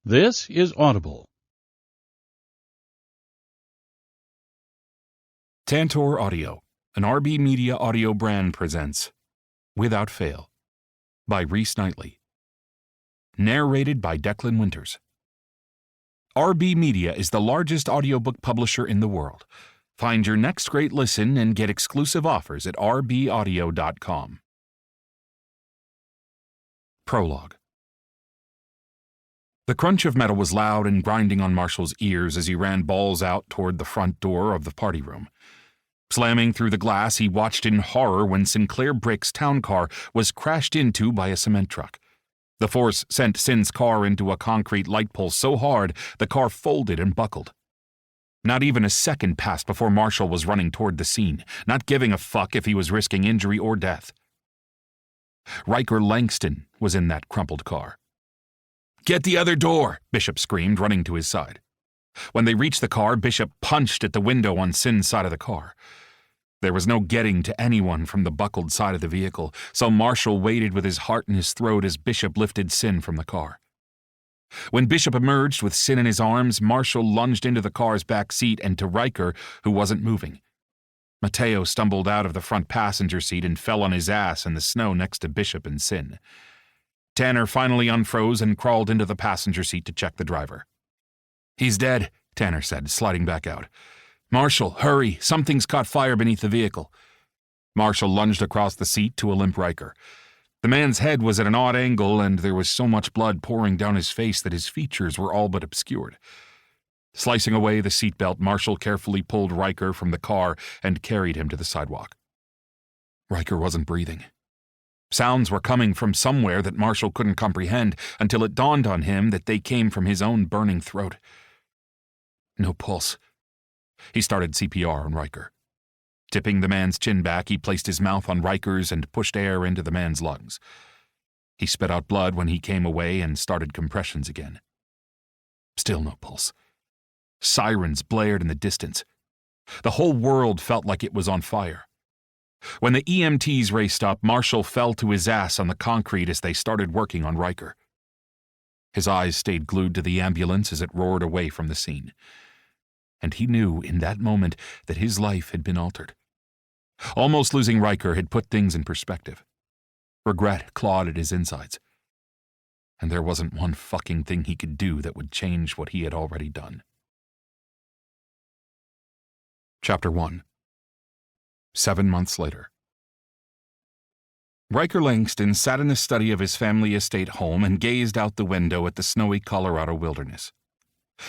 This is Audible. Tantor Audio, an RB Media audio brand presents Without Fail by Reese Knightley. Narrated by Declan Winters. RB Media is the largest audiobook publisher in the world. Find your next great listen and get exclusive offers at rbaudio.com. Prologue. The crunch of metal was loud and grinding on Marshall's ears as he ran balls out toward the front door of the party room. Slamming through the glass, he watched in horror when Sinclair Brick's town car was crashed into by a cement truck. The force sent Sin's car into a concrete light pole so hard the car folded and buckled. Not even a second passed before Marshall was running toward the scene, not giving a fuck if he was risking injury or death. Riker Langston was in that crumpled car. "Get the other door!" Bishop screamed, running to his side. When they reached the car, Bishop punched at the window on Sin's side of the car. There was no getting to anyone from the buckled side of the vehicle, so Marshall waited with his heart in his throat as Bishop lifted Sin from the car. When Bishop emerged with Sin in his arms, Marshall lunged into the car's back seat and to Riker, who wasn't moving. Mateo stumbled out of the front passenger seat and fell on his ass in the snow next to Bishop and Sin. Tanner finally unfroze and crawled into the passenger seat to check the driver. "He's dead," Tanner said, sliding back out. "Marshall, hurry! Something's caught fire beneath the vehicle." Marshall lunged across the seat to a limp Riker. The man's head was at an odd angle, and there was so much blood pouring down his face that his features were all but obscured. Slicing away the seatbelt, Marshall carefully pulled Riker from the car and carried him to the sidewalk. Riker wasn't breathing. Sounds were coming from somewhere that Marshall couldn't comprehend until it dawned on him that they came from his own burning throat. No pulse. He started CPR on Riker. Tipping the man's chin back, he placed his mouth on Riker's and pushed air into the man's lungs. He spit out blood when he came away and started compressions again. Still no pulse. Sirens blared in the distance. The whole world felt like it was on fire. When the EMTs raced up, Marshall fell to his ass on the concrete as they started working on Riker. His eyes stayed glued to the ambulance as it roared away from the scene. And he knew in that moment that his life had been altered. Almost losing Riker had put things in perspective. Regret clawed at his insides. And there wasn't one fucking thing he could do that would change what he had already done. Chapter 1. 7 months later. Riker Langston sat in the study of his family estate home and gazed out the window at the snowy Colorado wilderness.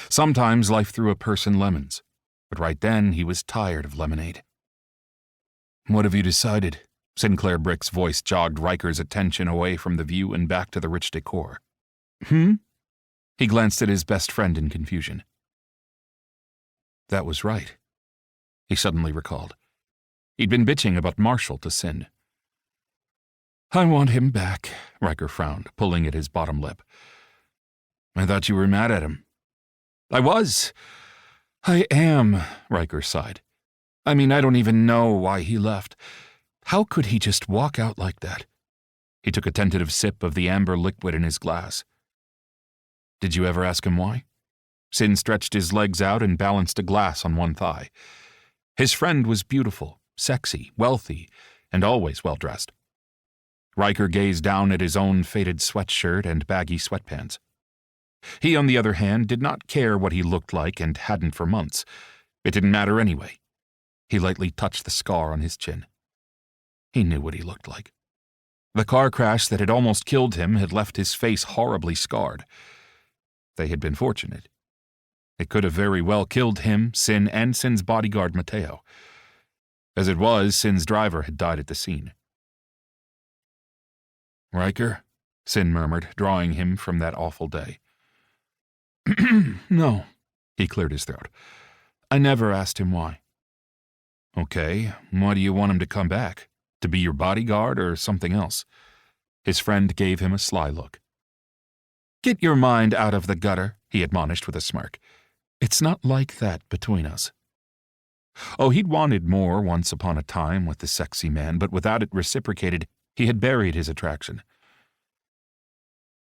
Sometimes life threw a person lemons, but right then he was tired of lemonade. "What have you decided?" Sinclair Brick's voice jogged Riker's attention away from the view and back to the rich decor. He glanced at his best friend in confusion. That was right. He suddenly recalled. He'd been bitching about Marshall to Sin. "I want him back," Riker frowned, pulling at his bottom lip. "I thought you were mad at him." "I was. I am," Riker sighed. "I mean, I don't even know why he left. How could he just walk out like that?" He took a tentative sip of the amber liquid in his glass. "Did you ever ask him why?" Sin stretched his legs out and balanced a glass on one thigh. His friend was beautiful, sexy, wealthy, and always well-dressed. Riker gazed down at his own faded sweatshirt and baggy sweatpants. He, on the other hand, did not care what he looked like and hadn't for months. It didn't matter anyway. He lightly touched the scar on his chin. He knew what he looked like. The car crash that had almost killed him had left his face horribly scarred. They had been fortunate. It could have very well killed him, Sin, and Sin's bodyguard Mateo. As it was, Sin's driver had died at the scene. "Riker?" Sin murmured, drawing him from that awful day. "No," he cleared his throat. "I never asked him why." "Okay, why do you want him to come back? To be your bodyguard or something else?" His friend gave him a sly look. "Get your mind out of the gutter," he admonished with a smirk. "It's not like that between us." Oh, he'd wanted more once upon a time with the sexy man, but without it reciprocated, he had buried his attraction.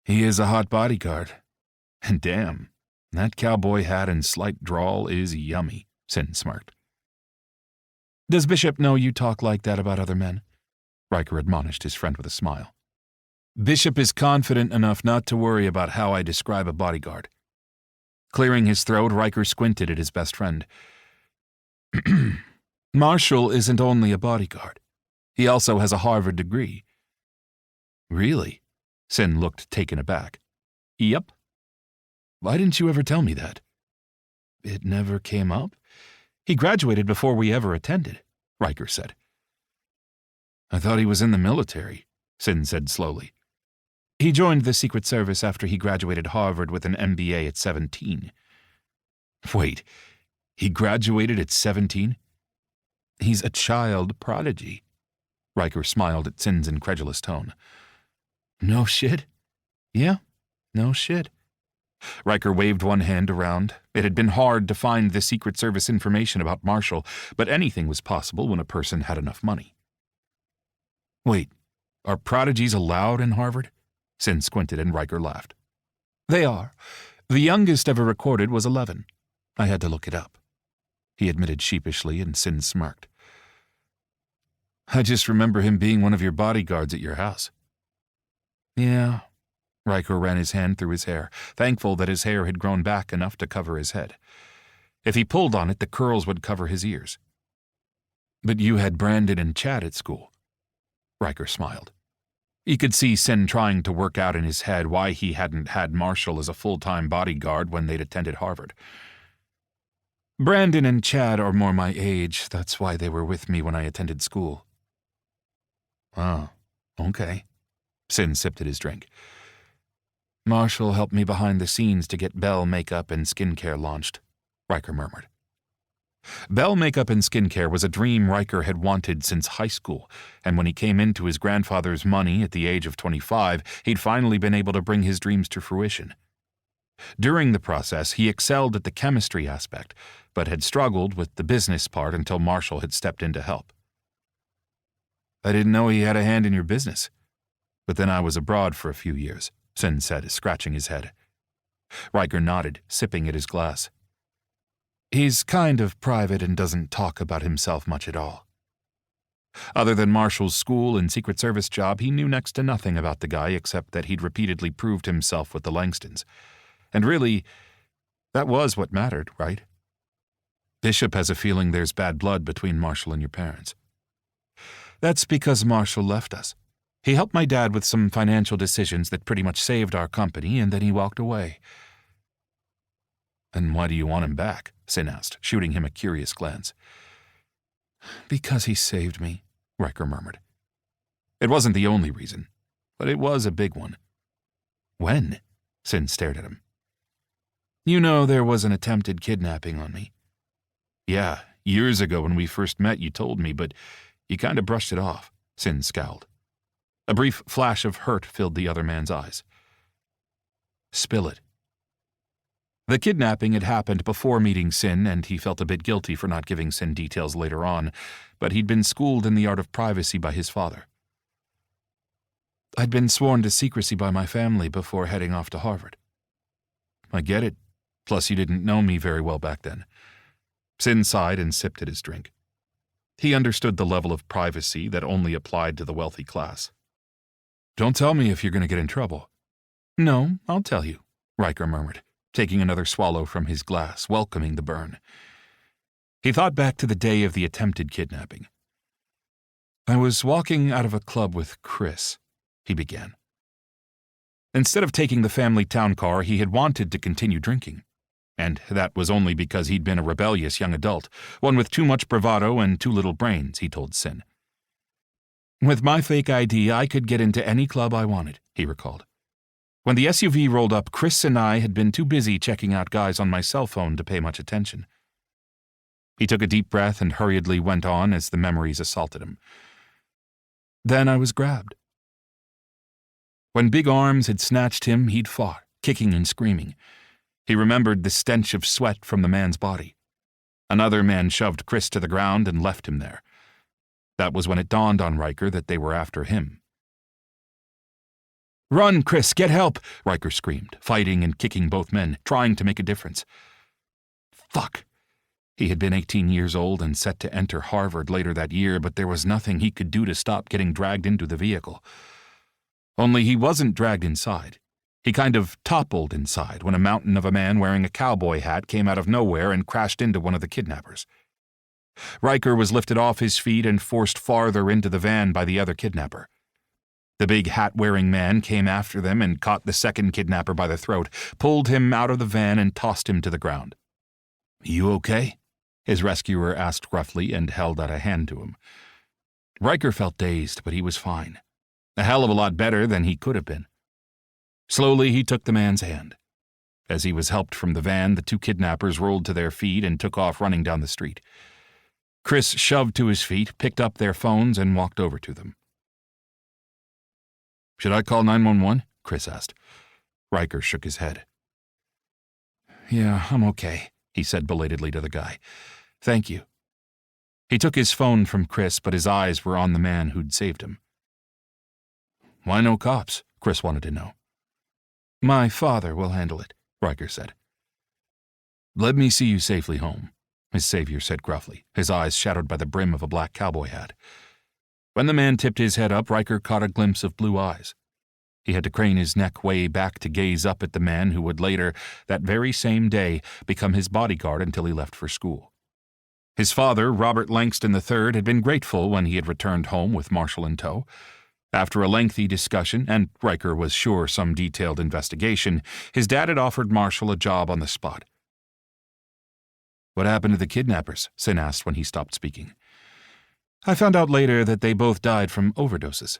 "He is a hot bodyguard. And damn, that cowboy hat and slight drawl is yummy, Sin smirked. Does Bishop know you talk like that about other men? Riker admonished his friend with a smile. Bishop is confident enough not to worry about how I describe a bodyguard. Clearing his throat, Riker squinted at his best friend. Marshall isn't only a bodyguard. He also has a Harvard degree. Really? Sin looked taken aback. Yep. Why didn't you ever tell me that? It never came up. He graduated before we ever attended, Riker said. I thought he was in the military, Sin said slowly. He joined the Secret Service after he graduated Harvard with an MBA at 17. Wait, he graduated at 17? He's a child prodigy. Riker smiled at Sin's incredulous tone. No shit? Yeah, no shit. Riker waved one hand around. It had been hard to find the Secret Service information about Marshall, but anything was possible when a person had enough money. Wait, are prodigies allowed in Harvard? Sin squinted and Riker laughed. They are. The youngest ever recorded was 11. I had to look it up. He admitted sheepishly, and Sin smirked. I just remember him being one of your bodyguards at your house. Yeah. Riker ran his hand through his hair, thankful that his hair had grown back enough to cover his head. If he pulled on it, the curls would cover his ears. But you had Brandon and Chad at school. Riker smiled. He could see Sin trying to work out in his head why he hadn't had Marshall as a full-time bodyguard when they'd attended Harvard. Brandon and Chad are more my age. That's why they were with me when I attended school. Oh, okay. Sin sipped at his drink. Marshall helped me behind the scenes to get Bell Makeup and Skincare launched, Riker murmured. Bell Makeup and Skincare was a dream Riker had wanted since high school, and when he came into his grandfather's money at the age of 25, he'd finally been able to bring his dreams to fruition. During the process, he excelled at the chemistry aspect, but had struggled with the business part until Marshall had stepped in to help. I didn't know he had a hand in your business. But then I was abroad for a few years, Sin said, scratching his head. Riker nodded, sipping at his glass. He's kind of private and doesn't talk about himself much at all. Other than Marshall's school and Secret Service job, he knew next to nothing about the guy except that he'd repeatedly proved himself with the Langstons. And really, that was what mattered, right? Bishop has a feeling there's bad blood between Marshall and your parents. That's because Marshall left us. He helped my dad with some financial decisions that pretty much saved our company, and then he walked away. And why do you want him back? Sin asked, shooting him a curious glance. Because he saved me, Riker murmured. It wasn't the only reason, but it was a big one. When? Sin stared at him. You know there was an attempted kidnapping on me. Yeah, years ago when we first met you told me, but you kind of brushed it off, Sin scowled. A brief flash of hurt filled the other man's eyes. Spill it. The kidnapping had happened before meeting Sin, and he felt a bit guilty for not giving Sin details later on, but he'd been schooled in the art of privacy by his father. I'd been sworn to secrecy by my family before heading off to Harvard. I get it. Plus, you didn't know me very well back then. Sin sighed and sipped at his drink. He understood the level of privacy that only applied to the wealthy class. Don't tell me if you're going to get in trouble. No, I'll tell you, Riker murmured, taking another swallow from his glass, welcoming the burn. He thought back to the day of the attempted kidnapping. I was walking out of a club with Chris, he began. Instead of taking the family town car, he had wanted to continue drinking. And that was only because he'd been a rebellious young adult, one with too much bravado and too little brains, he told Sin. With my fake ID, I could get into any club I wanted, he recalled. When the SUV rolled up, Chris and I had been too busy checking out guys on my cell phone to pay much attention. He took a deep breath and hurriedly went on as the memories assaulted him. Then I was grabbed. When big arms had snatched him, he'd fought, kicking and screaming. He remembered the stench of sweat from the man's body. Another man shoved Chris to the ground and left him there. That was when it dawned on Riker that they were after him. "Run, Chris, get help!" Riker screamed, fighting and kicking both men, trying to make a difference. Fuck. He had been 18 years old and set to enter Harvard later that year, but there was nothing he could do to stop getting dragged into the vehicle. Only he wasn't dragged inside. He kind of toppled inside when a mountain of a man wearing a cowboy hat came out of nowhere and crashed into one of the kidnappers. Riker was lifted off his feet and forced farther into the van by the other kidnapper. The big hat-wearing man came after them and caught the second kidnapper by the throat, pulled him out of the van and tossed him to the ground. "You okay?" his rescuer asked gruffly and held out a hand to him. Riker felt dazed, but he was fine. A hell of a lot better than he could have been. Slowly he took the man's hand. As he was helped from the van, the two kidnappers rolled to their feet and took off running down the street. Chris shoved to his feet, picked up their phones, and walked over to them. "Should I call 911? Chris asked. Riker shook his head. "Yeah, I'm okay," he said belatedly to the guy. "Thank you." He took his phone from Chris, but his eyes were on the man who'd saved him. "Why no cops?" Chris wanted to know. "My father will handle it," Riker said. "Let me see you safely home," his savior said gruffly, his eyes shadowed by the brim of a black cowboy hat. When the man tipped his head up, Riker caught a glimpse of blue eyes. He had to crane his neck way back to gaze up at the man who would later, that very same day, become his bodyguard until he left for school. His father, Robert Langston III, had been grateful when he had returned home with Marshall in tow. After a lengthy discussion, and Riker was sure some detailed investigation, his dad had offered Marshall a job on the spot. "What happened to the kidnappers?" Sin asked when he stopped speaking. "I found out later that they both died from overdoses."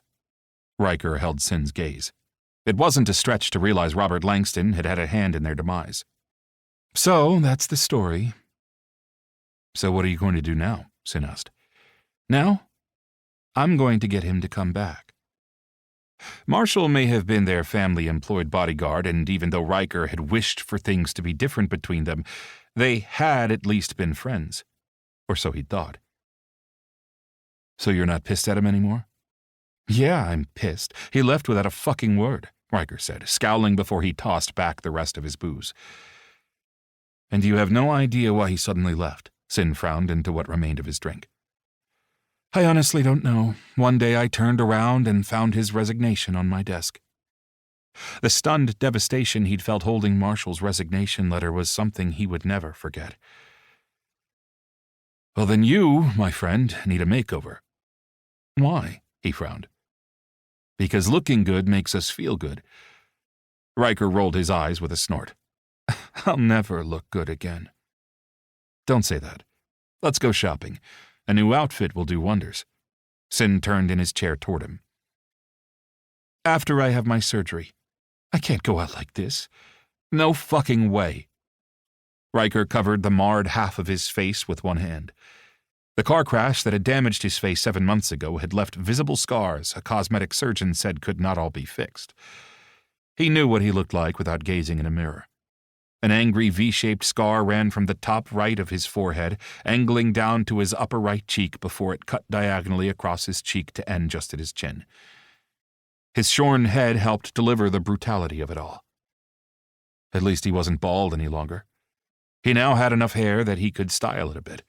Riker held Sin's gaze. It wasn't a stretch to realize Robert Langston had had a hand in their demise. "So, that's the story." "So what are you going to do now?" Sin asked. "Now? I'm going to get him to come back." Marshall may have been their family-employed bodyguard, and even though Riker had wished for things to be different between them, they had at least been friends. Or so he'd thought. "So you're not pissed at him anymore?" "Yeah, I'm pissed. He left without a fucking word," Riker said, scowling before he tossed back the rest of his booze. "And you have no idea why he suddenly left?" Sin frowned into what remained of his drink. "I honestly don't know. One day I turned around and found his resignation on my desk." The stunned devastation he'd felt holding Marshall's resignation letter was something he would never forget. "Well, then you, my friend, need a makeover." "Why?" he frowned. "Because looking good makes us feel good." Riker rolled his eyes with a snort. "I'll never look good again." "Don't say that. Let's go shopping. A new outfit will do wonders." Sin turned in his chair toward him. "After I have my surgery. I can't go out like this. No fucking way." Riker covered the marred half of his face with one hand. The car crash that had damaged his face 7 months ago had left visible scars a cosmetic surgeon said could not all be fixed. He knew what he looked like without gazing in a mirror. An angry V-shaped scar ran from the top right of his forehead, angling down to his upper right cheek before it cut diagonally across his cheek to end just at his chin. His shorn head helped deliver the brutality of it all. At least he wasn't bald any longer. He now had enough hair that he could style it a bit.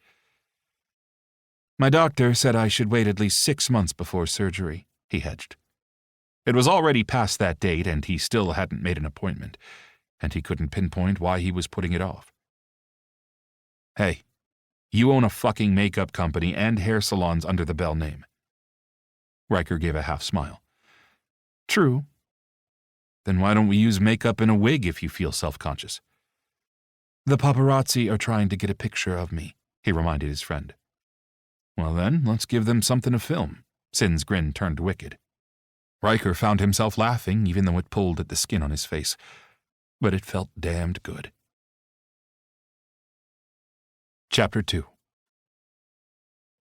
"My doctor said I should wait at least 6 months before surgery," he hedged. It was already past that date, and he still hadn't made an appointment, and he couldn't pinpoint why he was putting it off. "Hey, you own a fucking makeup company and hair salons under the Bell name." Riker gave a half smile. "True." "Then why don't we use makeup and a wig if you feel self-conscious?" "The paparazzi are trying to get a picture of me," he reminded his friend. "Well then, let's give them something to film." Sin's grin turned wicked. Riker found himself laughing even though it pulled at the skin on his face. But it felt damned good. Chapter 2.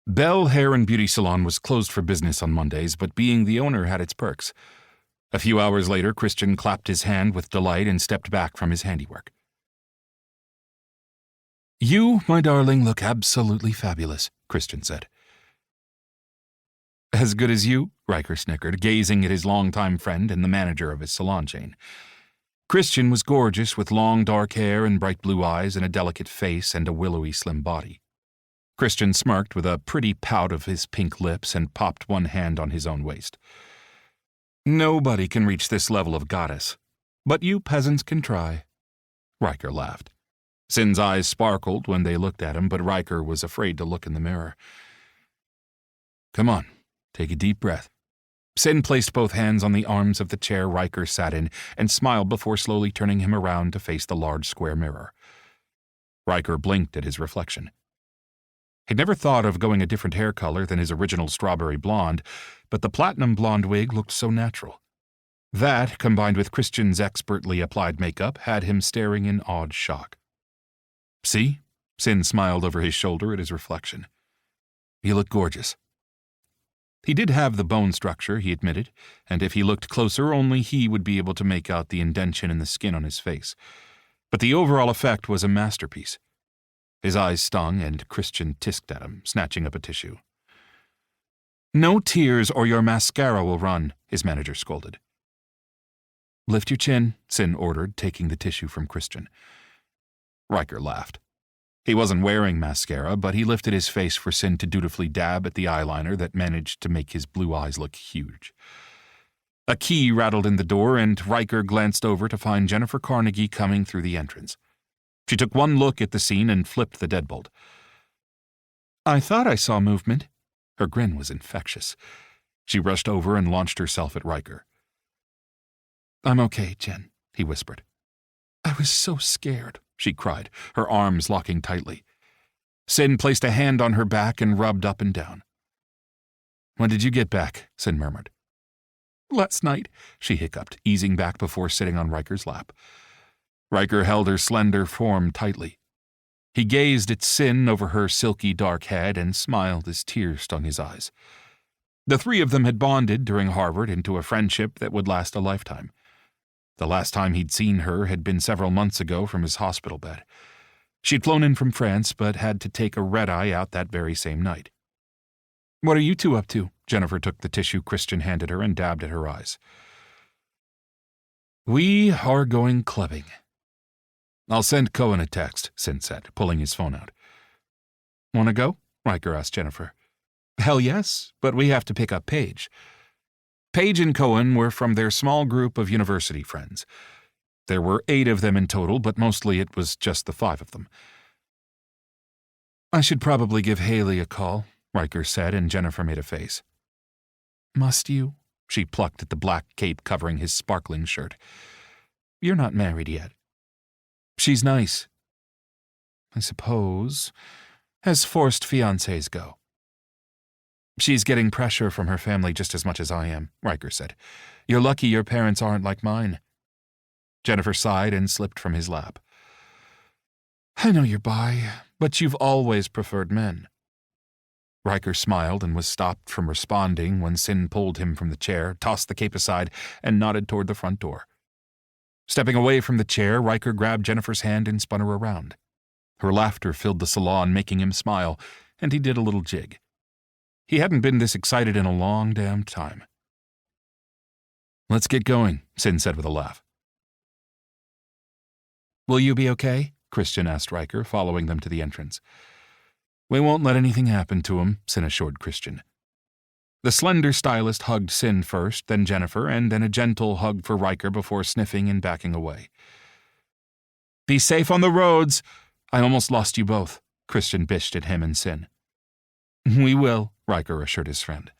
Bell Hair and Beauty Salon was closed for business on Mondays, but being the owner had its perks. A few hours later, Christian clapped his hand with delight and stepped back from his handiwork. "You, my darling, look absolutely fabulous," Christian said. "As good as you?" Riker snickered, gazing at his longtime friend and the manager of his salon chain. Christian was gorgeous, with long dark hair and bright blue eyes and a delicate face and a willowy slim body. Christian smirked with a pretty pout of his pink lips and popped one hand on his own waist. "Nobody can reach this level of goddess, but you peasants can try." Riker laughed. Sin's eyes sparkled when they looked at him, but Riker was afraid to look in the mirror. "Come on, take a deep breath." Sin placed both hands on the arms of the chair Riker sat in and smiled before slowly turning him around to face the large square mirror. Riker blinked at his reflection. He'd never thought of going a different hair color than his original strawberry blonde, but the platinum blonde wig looked so natural. That, combined with Christian's expertly applied makeup, had him staring in awed shock. "See?" Sin smiled over his shoulder at his reflection. "You look gorgeous." He did have the bone structure, he admitted, and if he looked closer, only he would be able to make out the indentation in the skin on his face. But the overall effect was a masterpiece. His eyes stung, and Christian tisked at him, snatching up a tissue. "No tears or your mascara will run," his manager scolded. "Lift your chin," Sin ordered, taking the tissue from Christian. Riker laughed. He wasn't wearing mascara, but he lifted his face for Sin to dutifully dab at the eyeliner that managed to make his blue eyes look huge. A key rattled in the door, and Riker glanced over to find Jennifer Carnegie coming through the entrance. She took one look at the scene and flipped the deadbolt. "I thought I saw movement." Her grin was infectious. She rushed over and launched herself at Riker. "I'm okay, Jen," he whispered. "I was so scared," she cried, her arms locking tightly. Sin placed a hand on her back and rubbed up and down. "When did you get back?" Sin murmured. "Last night," she hiccuped, easing back before sitting on Riker's lap. Riker held her slender form tightly. He gazed at Sin over her silky dark head and smiled as tears stung his eyes. The three of them had bonded during Harvard into a friendship that would last a lifetime. The last time he'd seen her had been several months ago from his hospital bed. She'd flown in from France, but had to take a red-eye out that very same night. "What are you two up to?" Jennifer took the tissue Christian handed her and dabbed at her eyes. "We are going clubbing." "I'll send Cohen a text," Sin said, pulling his phone out. "Want to go?" Riker asked Jennifer. "Hell yes, but we have to pick up Paige." Paige and Cohen were from their small group of university friends. There were 8 of them in total, but mostly it was just the 5 of them. "I should probably give Haley a call," Riker said, and Jennifer made a face. "Must you?" She plucked at the black cape covering his sparkling shirt. "You're not married yet." "She's nice, I suppose, as forced fiancés go." "She's getting pressure from her family just as much as I am," Riker said. "You're lucky your parents aren't like mine." Jennifer sighed and slipped from his lap. "I know you're bi, but you've always preferred men." Riker smiled and was stopped from responding when Sin pulled him from the chair, tossed the cape aside, and nodded toward the front door. Stepping away from the chair, Riker grabbed Jennifer's hand and spun her around. Her laughter filled the salon, making him smile, and he did a little jig. He hadn't been this excited in a long damn time. "Let's get going," Sin said with a laugh. "Will you be okay?" Christian asked Riker, following them to the entrance. "We won't let anything happen to him," Sin assured Christian. The slender stylist hugged Sin first, then Jennifer, and then a gentle hug for Riker before sniffing and backing away. "Be safe on the roads! I almost lost you both," Christian bished at him and Sin. "We will," Riker assured his friend.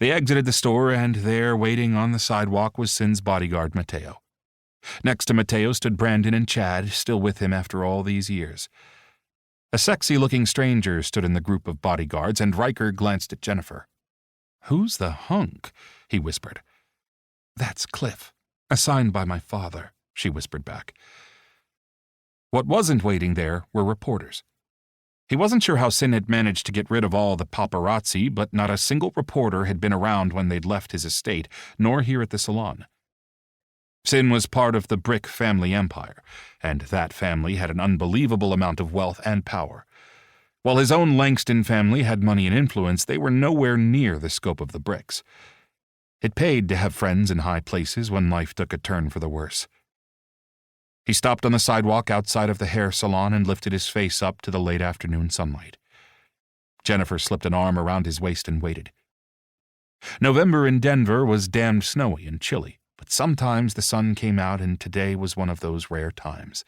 They exited the store, and there, waiting on the sidewalk, was Sin's bodyguard, Mateo. Next to Mateo stood Brandon and Chad, still with him after all these years. A sexy-looking stranger stood in the group of bodyguards, and Riker glanced at Jennifer. "Who's the hunk?" he whispered. "That's Cliff, assigned by my father," she whispered back. What wasn't waiting there were reporters. He wasn't sure how Sin had managed to get rid of all the paparazzi, but not a single reporter had been around when they'd left his estate, nor here at the salon. Sin was part of the Brick family empire, and that family had an unbelievable amount of wealth and power. While his own Langston family had money and influence, they were nowhere near the scope of the Bricks. It paid to have friends in high places when life took a turn for the worse. He stopped on the sidewalk outside of the hair salon and lifted his face up to the late afternoon sunlight. Jennifer slipped an arm around his waist and waited. November in Denver was damned snowy and chilly, but sometimes the sun came out, and today was one of those rare times.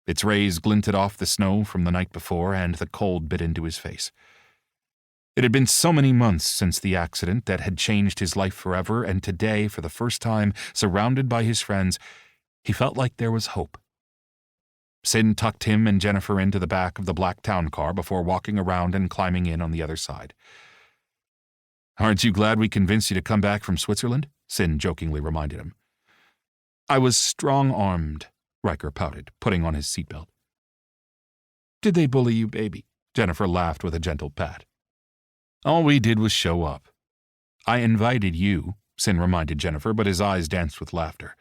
Its rays glinted off the snow from the night before, and the cold bit into his face. It had been so many months since the accident that had changed his life forever, and today, for the first time, surrounded by his friends, he felt like there was hope. Sin tucked him and Jennifer into the back of the black town car before walking around and climbing in on the other side. "Aren't you glad we convinced you to come back from Switzerland?" Sin jokingly reminded him. "I was strong-armed," Riker pouted, putting on his seatbelt. "Did they bully you, baby?" Jennifer laughed with a gentle pat. "All we did was show up." "I invited you," Sin reminded Jennifer, but his eyes danced with laughter.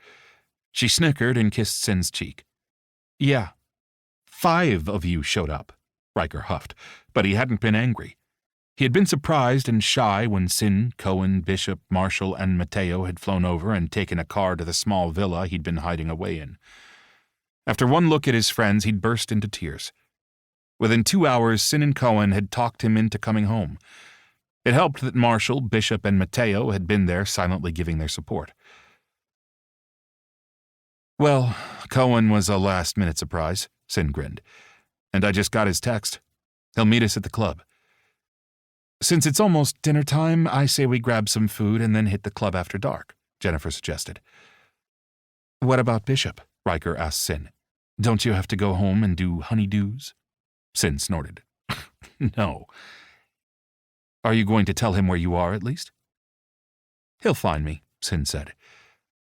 She snickered and kissed Sin's cheek. "Yeah, 5 of you showed up," Riker huffed, but he hadn't been angry. He had been surprised and shy when Sin, Cohen, Bishop, Marshall, and Mateo had flown over and taken a car to the small villa he'd been hiding away in. After one look at his friends, he'd burst into tears. Within 2 hours, Sin and Cohen had talked him into coming home. It helped that Marshall, Bishop, and Mateo had been there silently giving their support. "Well, Cohen was a last-minute surprise," Sin grinned, "and I just got his text. He'll meet us at the club." "Since it's almost dinner time, I say we grab some food and then hit the club after dark," Jennifer suggested. "What about Bishop?" Riker asked Sin. "Don't you have to go home and do honeydews?" Sin snorted. "No." "Are you going to tell him where you are, at least?" "He'll find me," Sin said.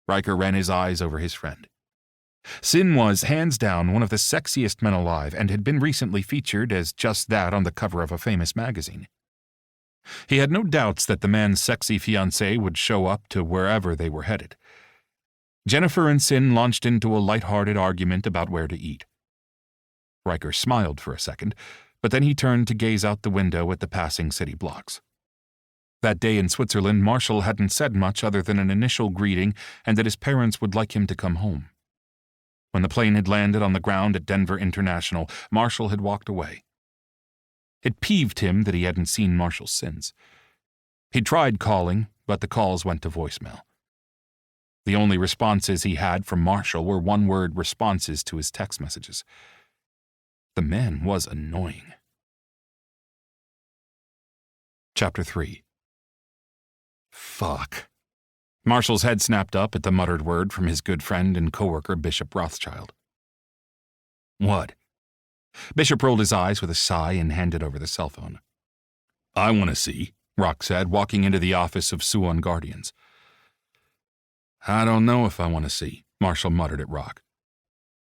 Riker ran his eyes over his friend. Sin was, hands down, one of the sexiest men alive and had been recently featured as just that on the cover of a famous magazine. He had no doubts that the man's sexy fiancée would show up to wherever they were headed. Jennifer and Sin launched into a light-hearted argument about where to eat. Riker smiled for a second, but then he turned to gaze out the window at the passing city blocks. That day in Switzerland, Marshall hadn't said much other than an initial greeting and that his parents would like him to come home. When the plane had landed on the ground at Denver International, Marshall had walked away. It peeved him that he hadn't seen Marshall since. He tried calling, but the calls went to voicemail. The only responses he had from Marshall were one-word responses to his text messages. The man was annoying. Chapter 3. Fuck. Marshall's head snapped up at the muttered word from his good friend and coworker Bishop Rothschild. "What?" Bishop rolled his eyes with a sigh and handed over the cell phone. "I want to see," Rock said, walking into the office of Suwon Guardians. "I don't know if I want to see," Marshall muttered at Rock.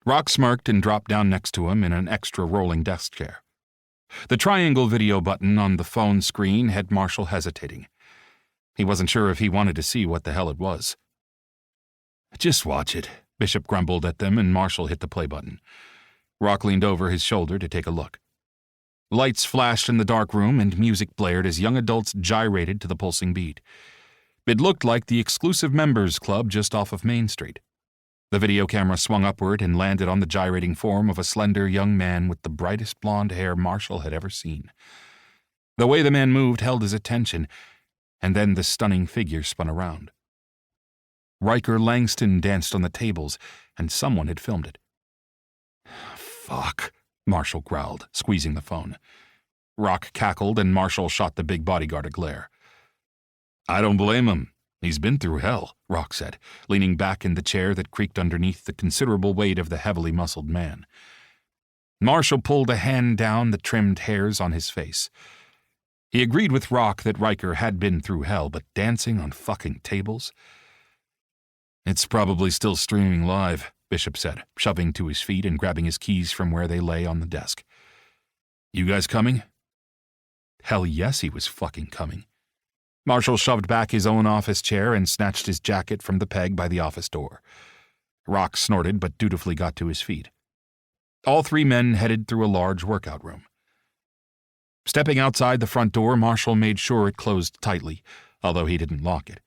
Rock smirked and dropped down next to him in an extra rolling desk chair. The triangle video button on the phone screen had Marshall hesitating. He wasn't sure if he wanted to see what the hell it was. "Just watch it," Bishop grumbled at them, and Marshall hit the play button. Rock leaned over his shoulder to take a look. Lights flashed in the dark room and music blared as young adults gyrated to the pulsing beat. It looked like the exclusive members club just off of Main Street. The video camera swung upward and landed on the gyrating form of a slender young man with the brightest blonde hair Marshall had ever seen. The way the man moved held his attention, and then the stunning figure spun around. Riker Langston danced on the tables, and someone had filmed it. "Fuck," Marshall growled, squeezing the phone. Rock cackled, and Marshall shot the big bodyguard a glare. "I don't blame him. He's been through hell," Rock said, leaning back in the chair that creaked underneath the considerable weight of the heavily muscled man. Marshall pulled a hand down the trimmed hairs on his face. He agreed with Rock that Riker had been through hell, but dancing on fucking tables? "It's probably still streaming live," Bishop said, shoving to his feet and grabbing his keys from where they lay on the desk. "You guys coming?" Hell yes, he was fucking coming. Marshall shoved back his own office chair and snatched his jacket from the peg by the office door. Rock snorted but dutifully got to his feet. All 3 men headed through a large workout room. Stepping outside the front door, Marshall made sure it closed tightly, although he didn't lock it.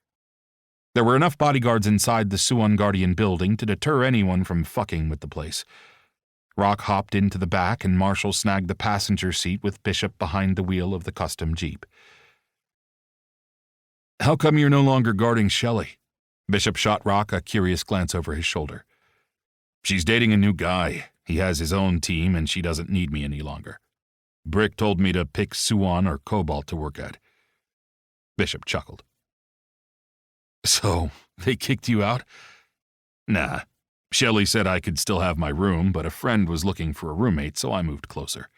There were enough bodyguards inside the Suon Guardian building to deter anyone from fucking with the place. Rock hopped into the back and Marshall snagged the passenger seat with Bishop behind the wheel of the custom Jeep. "How come you're no longer guarding Shelley?" Bishop shot Rock a curious glance over his shoulder. "She's dating a new guy. He has his own team and she doesn't need me any longer. Brick told me to pick Suon or Cobalt to work at." Bishop chuckled. "So, they kicked you out?" "Nah. Shelley said I could still have my room, but a friend was looking for a roommate, so I moved closer."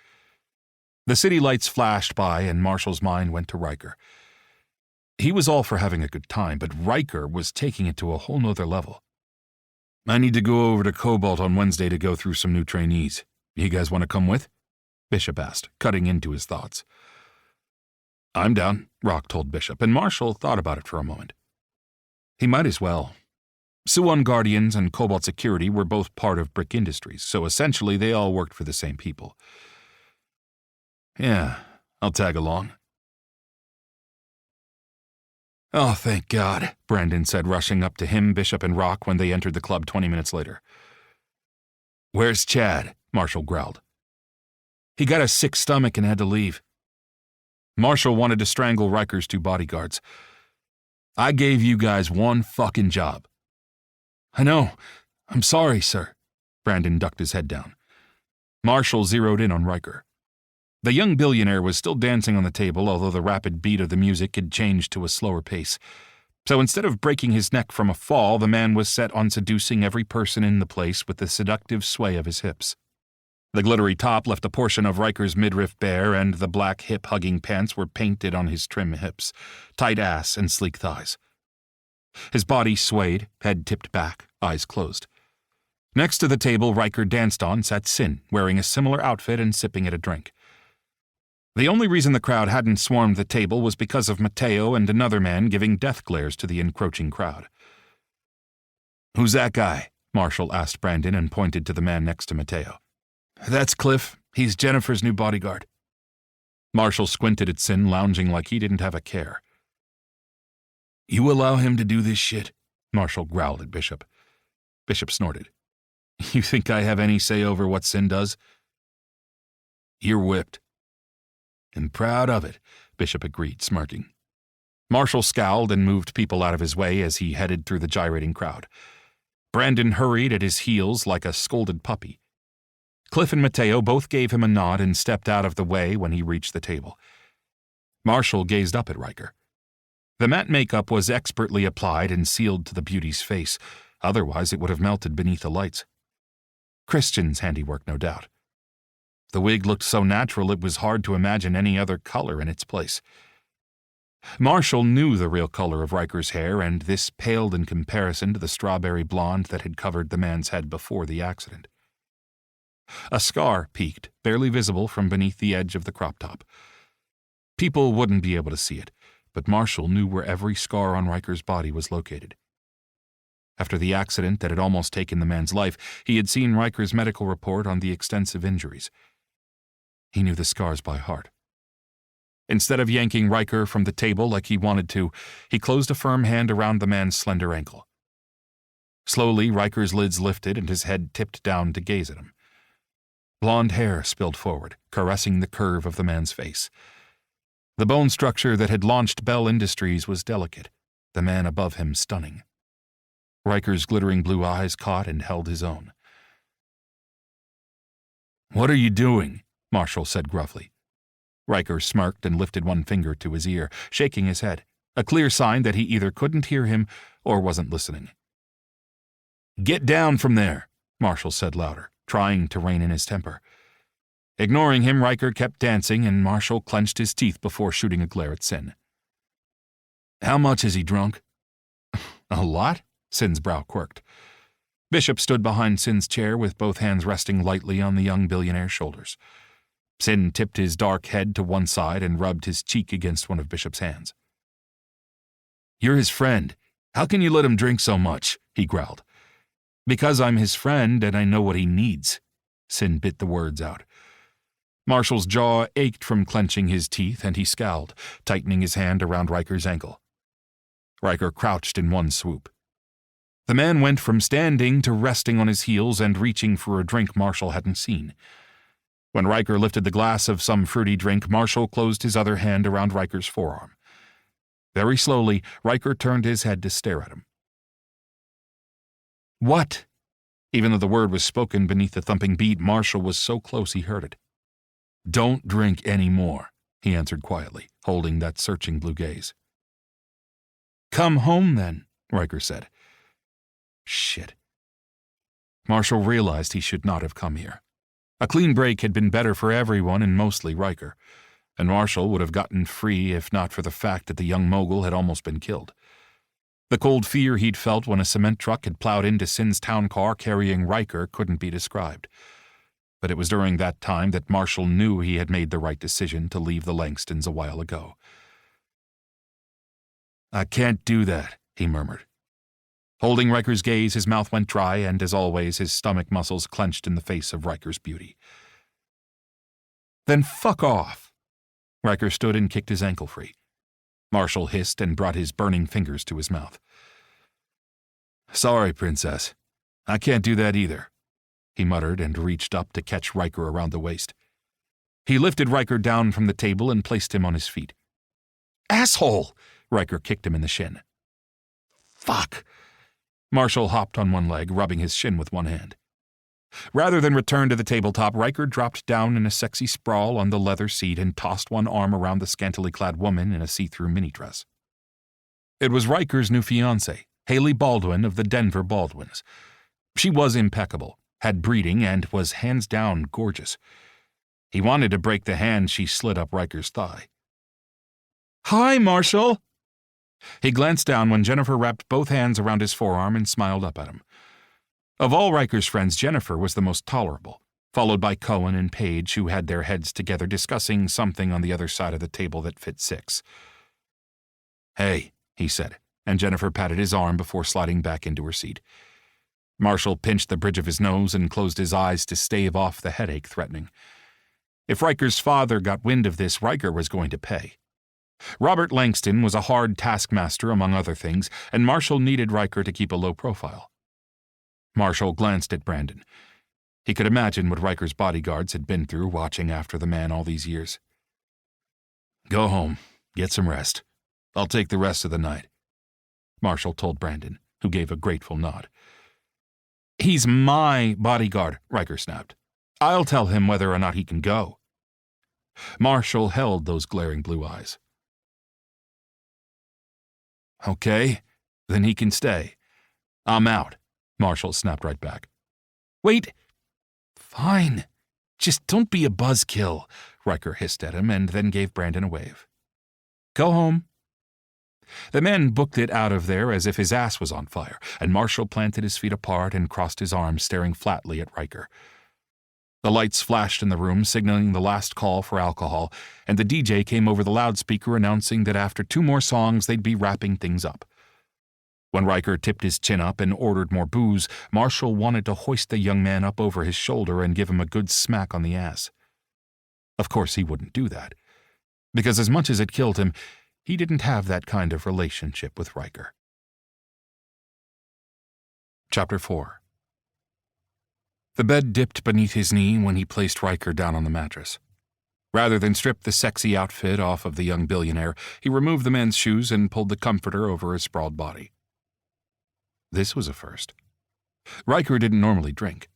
The city lights flashed by and Marshall's mind went to Riker. He was all for having a good time, but Riker was taking it to a whole nother level. "I need to go over to Cobalt on Wednesday to go through some new trainees. You guys want to come with?" Bishop asked, cutting into his thoughts. "I'm down," Rock told Bishop, and Marshall thought about it for a moment. He might as well. Suon Guardians and Cobalt Security were both part of Brick Industries, so essentially they all worked for the same people. "Yeah, I'll tag along." "Oh, thank God," Brandon said, rushing up to him, Bishop, and Rock when they entered the club 20 minutes later. "Where's Chad?" Marshall growled. "He got a sick stomach and had to leave." Marshall wanted to strangle Riker's two bodyguards. "I gave you guys one fucking job." "I know. I'm sorry, sir." Brandon ducked his head down. Marshall zeroed in on Riker. The young billionaire was still dancing on the table, although the rapid beat of the music had changed to a slower pace. So instead of breaking his neck from a fall, the man was set on seducing every person in the place with the seductive sway of his hips. The glittery top left a portion of Riker's midriff bare, and the black hip-hugging pants were painted on his trim hips, tight ass, and sleek thighs. His body swayed, head tipped back, eyes closed. Next to the table Riker danced on sat Sin, wearing a similar outfit and sipping at a drink. The only reason the crowd hadn't swarmed the table was because of Mateo and another man giving death glares to the encroaching crowd. "Who's that guy?" Marshall asked Brandon and pointed to the man next to Mateo. "That's Cliff. He's Jennifer's new bodyguard." Marshall squinted at Sin, lounging like he didn't have a care. "You allow him to do this shit?" Marshall growled at Bishop. Bishop snorted. "You think I have any say over what Sin does?" "You're whipped." "And proud of it," Bishop agreed, smirking. Marshall scowled and moved people out of his way as he headed through the gyrating crowd. Brandon hurried at his heels like a scolded puppy. Cliff and Mateo both gave him a nod and stepped out of the way when he reached the table. Marshall gazed up at Riker. The matte makeup was expertly applied and sealed to the beauty's face, otherwise it would have melted beneath the lights. Christian's handiwork, no doubt. The wig looked so natural it was hard to imagine any other color in its place. Marshall knew the real color of Riker's hair, and this paled in comparison to the strawberry blonde that had covered the man's head before the accident. A scar peeked, barely visible from beneath the edge of the crop top. People wouldn't be able to see it, but Marshall knew where every scar on Riker's body was located. After the accident that had almost taken the man's life, he had seen Riker's medical report on the extensive injuries. He knew the scars by heart. Instead of yanking Riker from the table like he wanted to, he closed a firm hand around the man's slender ankle. Slowly, Riker's lids lifted and his head tipped down to gaze at him. Blonde hair spilled forward, caressing the curve of the man's face. The bone structure that had launched Bell Industries was delicate, the man above him stunning. Riker's glittering blue eyes caught and held his own. "What are you doing?" Marshall said gruffly. Riker smirked and lifted one finger to his ear, shaking his head, a clear sign that he either couldn't hear him or wasn't listening. "Get down from there," Marshall said louder, trying to rein in his temper. Ignoring him, Riker kept dancing, and Marshall clenched his teeth before shooting a glare at Sin. "How much is he drunk?" "A lot?" Sin's brow quirked. Bishop stood behind Sin's chair with both hands resting lightly on the young billionaire's shoulders. Sin tipped his dark head to one side and rubbed his cheek against one of Bishop's hands. "You're his friend. How can you let him drink so much?" he growled. "Because I'm his friend and I know what he needs." Sin bit the words out. Marshall's jaw ached from clenching his teeth, and he scowled, tightening his hand around Riker's ankle. Riker crouched in one swoop. The man went from standing to resting on his heels and reaching for a drink Marshall hadn't seen. When Riker lifted the glass of some fruity drink, Marshall closed his other hand around Riker's forearm. Very slowly, Riker turned his head to stare at him. "What?" Even though the word was spoken beneath the thumping beat, Marshall was so close he heard it. "Don't drink any more," he answered quietly, holding that searching blue gaze. "Come home, then," Riker said. Shit. Marshall realized he should not have come here. A clean break had been better for everyone and mostly Riker, and Marshall would have gotten free if not for the fact that the young mogul had almost been killed. The cold fear he'd felt when a cement truck had plowed into Sin's town car carrying Riker couldn't be described. But it was during that time that Marshall knew he had made the right decision to leave the Langstons a while ago. "I can't do that," he murmured. Holding Riker's gaze, his mouth went dry, and as always, his stomach muscles clenched in the face of Riker's beauty. "Then fuck off." Riker stood and kicked his ankle free. Marshall hissed and brought his burning fingers to his mouth. "Sorry, Princess. I can't do that either," he muttered and reached up to catch Riker around the waist. He lifted Riker down from the table and placed him on his feet. "Asshole!" Riker kicked him in the shin. "Fuck!" Marshall hopped on one leg, rubbing his shin with one hand. Rather than return to the tabletop, Riker dropped down in a sexy sprawl on the leather seat and tossed one arm around the scantily clad woman in a see-through mini-dress. It was Riker's new fiancée, Haley Baldwin of the Denver Baldwins. She was impeccable, had breeding, and was hands down gorgeous. He wanted to break the hand she slid up Riker's thigh. "Hi, Marshall!" He glanced down when Jennifer wrapped both hands around his forearm and smiled up at him. Of all Riker's friends, Jennifer was the most tolerable, followed by Cohen and Paige, who had their heads together discussing something on the other side of the table that fit six. "Hey," he said, and Jennifer patted his arm before sliding back into her seat. Marshall pinched the bridge of his nose and closed his eyes to stave off the headache threatening. If Riker's father got wind of this, Riker was going to pay. Robert Langston was a hard taskmaster, among other things, and Marshall needed Riker to keep a low profile. Marshall glanced at Brandon. He could imagine what Riker's bodyguards had been through watching after the man all these years. "Go home. Get some rest. I'll take the rest of the night," Marshall told Brandon, who gave a grateful nod. "He's my bodyguard," Riker snapped. "I'll tell him whether or not he can go." Marshall held those glaring blue eyes. "Okay, then he can stay. I'm out," Marshall snapped right back. "Wait." "Fine. Just don't be a buzzkill," Riker hissed at him and then gave Brandon a wave. "Go home." The man booked it out of there as if his ass was on fire, and Marshall planted his feet apart and crossed his arms, staring flatly at Riker. The lights flashed in the room, signaling the last call for alcohol, and the DJ came over the loudspeaker announcing that after 2 more songs they'd be wrapping things up. When Riker tipped his chin up and ordered more booze, Marshall wanted to hoist the young man up over his shoulder and give him a good smack on the ass. Of course he wouldn't do that, because as much as it killed him, he didn't have that kind of relationship with Riker. Chapter 4. The bed dipped beneath his knee when he placed Riker down on the mattress. Rather than strip the sexy outfit off of the young billionaire, he removed the man's shoes and pulled the comforter over his sprawled body. This was a first. Riker didn't normally drink.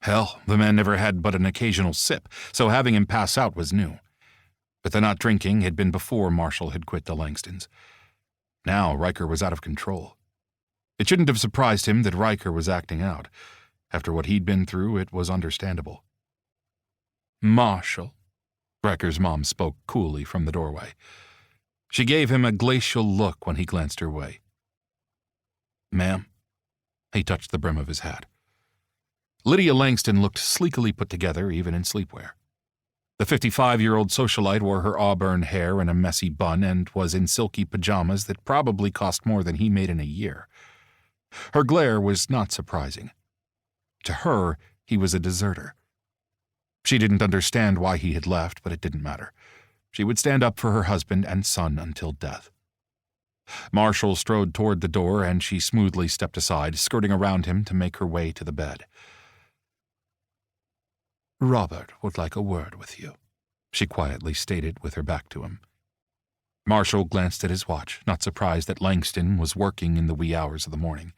Hell, the man never had but an occasional sip, so having him pass out was new. But the not drinking had been before Marshall had quit the Langstons. Now Riker was out of control. It shouldn't have surprised him that Riker was acting out. After what he'd been through, it was understandable. "Marshall," Riker's mom spoke coolly from the doorway. She gave him a glacial look when he glanced her way. "Ma'am?" He touched the brim of his hat. Lydia Langston looked sleekly put together, even in sleepwear. The 55-year-old socialite wore her auburn hair in a messy bun and was in silky pajamas that probably cost more than he made in a year. Her glare was not surprising. To her, he was a deserter. She didn't understand why he had left, but it didn't matter. She would stand up for her husband and son until death. Marshall strode toward the door, and she smoothly stepped aside, skirting around him to make her way to the bed. "Robert would like a word with you," she quietly stated with her back to him. Marshall glanced at his watch, not surprised that Langston was working in the wee hours of the morning.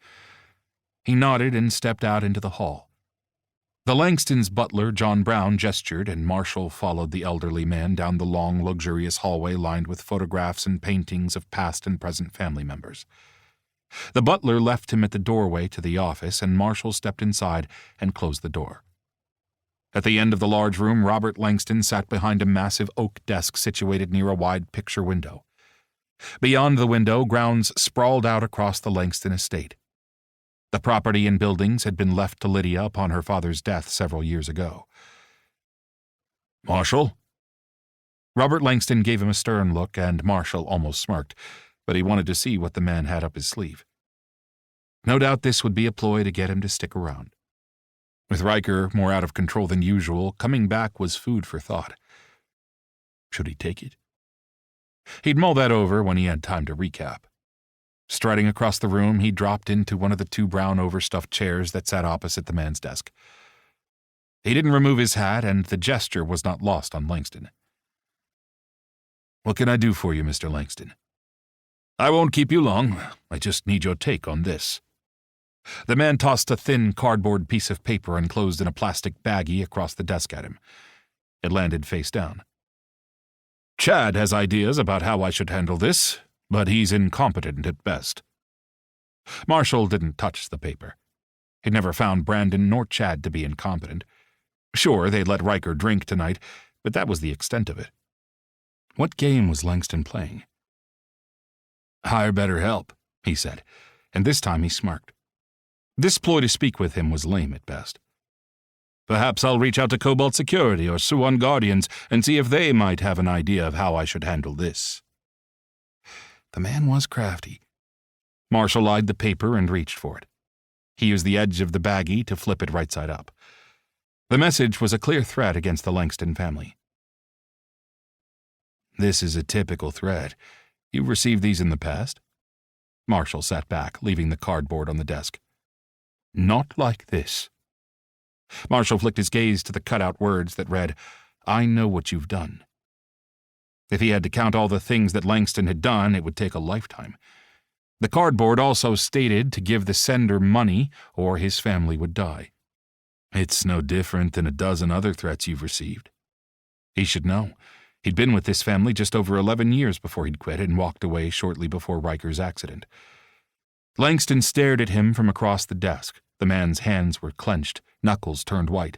He nodded and stepped out into the hall. The Langstons' butler, John Brown, gestured, and Marshall followed the elderly man down the long, luxurious hallway lined with photographs and paintings of past and present family members. The butler left him at the doorway to the office, and Marshall stepped inside and closed the door. At the end of the large room, Robert Langston sat behind a massive oak desk situated near a wide picture window. Beyond the window, grounds sprawled out across the Langston estate. The property and buildings had been left to Lydia upon her father's death several years ago. "Marshall?" Robert Langston gave him a stern look, and Marshall almost smirked, but he wanted to see what the man had up his sleeve. No doubt this would be a ploy to get him to stick around. With Riker more out of control than usual, coming back was food for thought. Should he take it? He'd mull that over when he had time to recap. Striding across the room, he dropped into one of the two brown overstuffed chairs that sat opposite the man's desk. He didn't remove his hat, and the gesture was not lost on Langston. "What can I do for you, Mr. Langston?" "I won't keep you long. I just need your take on this." The man tossed a thin cardboard piece of paper enclosed in a plastic baggie across the desk at him. It landed face down. "Chad has ideas about how I should handle this, but he's incompetent at best." Marshall didn't touch the paper. He'd never found Brandon nor Chad to be incompetent. Sure, they'd let Riker drink tonight, but that was the extent of it. What game was Langston playing? "Hire better help," he said, and this time he smirked. This ploy to speak with him was lame at best. "Perhaps I'll reach out to Cobalt Security or Suwon Guardians and see if they might have an idea of how I should handle this." The man was crafty. Marshall eyed the paper and reached for it. He used the edge of the baggie to flip it right side up. The message was a clear threat against the Langston family. "This is a typical threat. You've received these in the past?" Marshall sat back, leaving the cardboard on the desk. "Not like this." Marshall flicked his gaze to the cutout words that read, "I know what you've done." If he had to count all the things that Langston had done, it would take a lifetime. The cardboard also stated to give the sender money or his family would die. It's no different than a dozen other threats you've received. He should know. He'd been with this family just over 11 years before he'd quit and walked away shortly before Riker's accident. Langston stared at him from across the desk. The man's hands were clenched, knuckles turned white.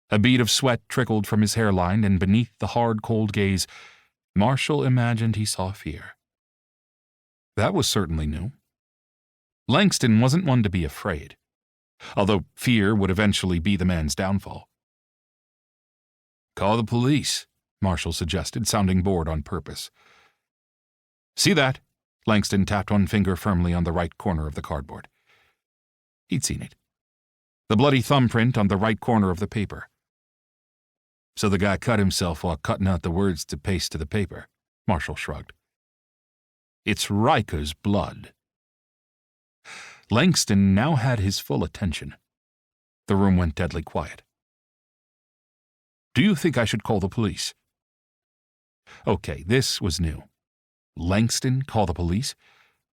A bead of sweat trickled from his hairline, and beneath the hard, cold gaze, Marshall imagined he saw fear. That was certainly new. Langston wasn't one to be afraid, although fear would eventually be the man's downfall. "Call the police," Marshall suggested, sounding bored on purpose. "See that?" Langston tapped one finger firmly on the right corner of the cardboard. He'd seen it. The bloody thumbprint on the right corner of the paper. "So the guy cut himself while cutting out the words to paste to the paper," Marshall shrugged. "It's Riker's blood." Langston now had his full attention. The room went deadly quiet. "Do you think I should call the police?" Okay, this was new. Langston call the police?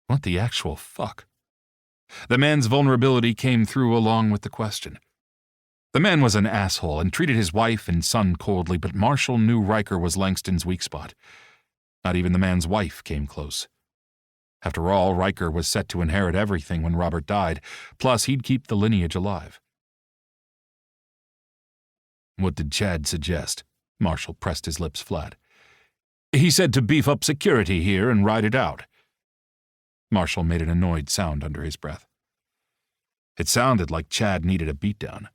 What the actual fuck? The man's vulnerability came through along with the question. The man was an asshole and treated his wife and son coldly, but Marshall knew Riker was Langston's weak spot. Not even the man's wife came close. After all, Riker was set to inherit everything when Robert died, plus he'd keep the lineage alive. "What did Chad suggest?" Marshall pressed his lips flat. "He said to beef up security here and ride it out." Marshall made an annoyed sound under his breath. It sounded like Chad needed a beatdown.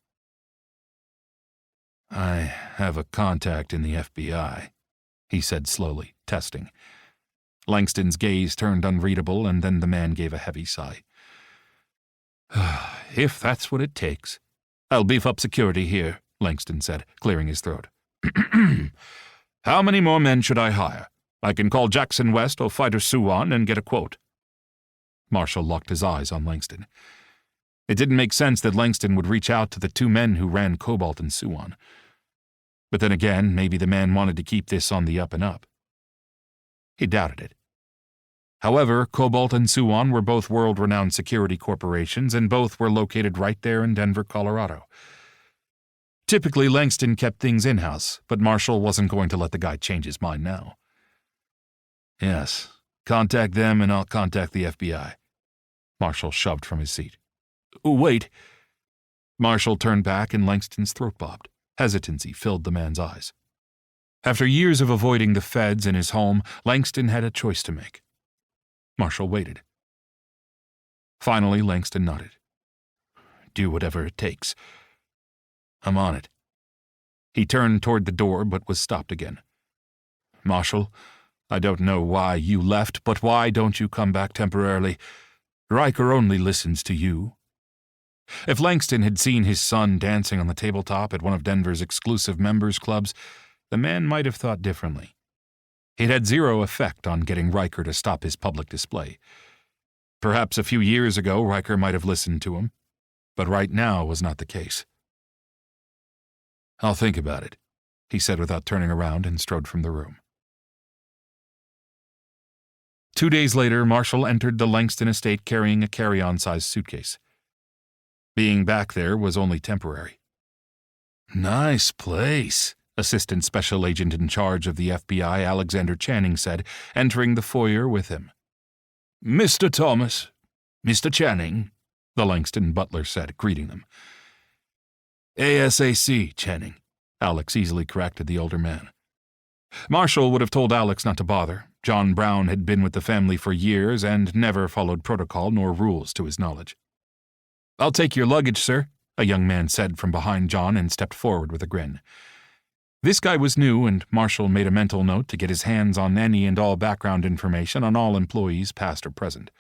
"I have a contact in the FBI," he said slowly, testing. Langston's gaze turned unreadable, and then the man gave a heavy sigh. "If that's what it takes. I'll beef up security here," Langston said, clearing his throat. How many more men should I hire? I can call Jackson West or Fighter Suwon and get a quote. Marshall locked his eyes on Langston. It didn't make sense that Langston would reach out to the two men who ran Cobalt and Suwon. But then again, maybe the man wanted to keep this on the up and up. He doubted it. However, Cobalt and Suwon were both world-renowned security corporations, and both were located right there in Denver, Colorado. Typically, Langston kept things in-house, but Marshall wasn't going to let the guy change his mind now. Yes, contact them and I'll contact the FBI. Marshall shoved from his seat. Wait. Marshall turned back and Langston's throat bobbed. Hesitancy filled the man's eyes. After years of avoiding the feds in his home, Langston had a choice to make. Marshall waited. Finally, Langston nodded. Do whatever it takes. I'm on it. He turned toward the door, but was stopped again. Marshall, I don't know why you left, but why don't you come back temporarily? Riker only listens to you. If Langston had seen his son dancing on the tabletop at one of Denver's exclusive members' clubs, the man might have thought differently. It had zero effect on getting Riker to stop his public display. Perhaps a few years ago Riker might have listened to him, but right now was not the case. I'll think about it, he said without turning around and strode from the room. 2 days later, Marshall entered the Langston estate carrying a carry-on-sized suitcase. Being back there was only temporary. Nice place, Assistant Special Agent in charge of the FBI, Alexander Channing, said, entering the foyer with him. Mr. Thomas, Mr. Channing, the Langston butler said, greeting them. ASAC, Channing, Alex easily corrected the older man. Marshall would have told Alex not to bother. John Brown had been with the family for years and never followed protocol nor rules to his knowledge. I'll take your luggage, sir, a young man said from behind John and stepped forward with a grin. This guy was new, and Marshall made a mental note to get his hands on any and all background information on all employees, past or present.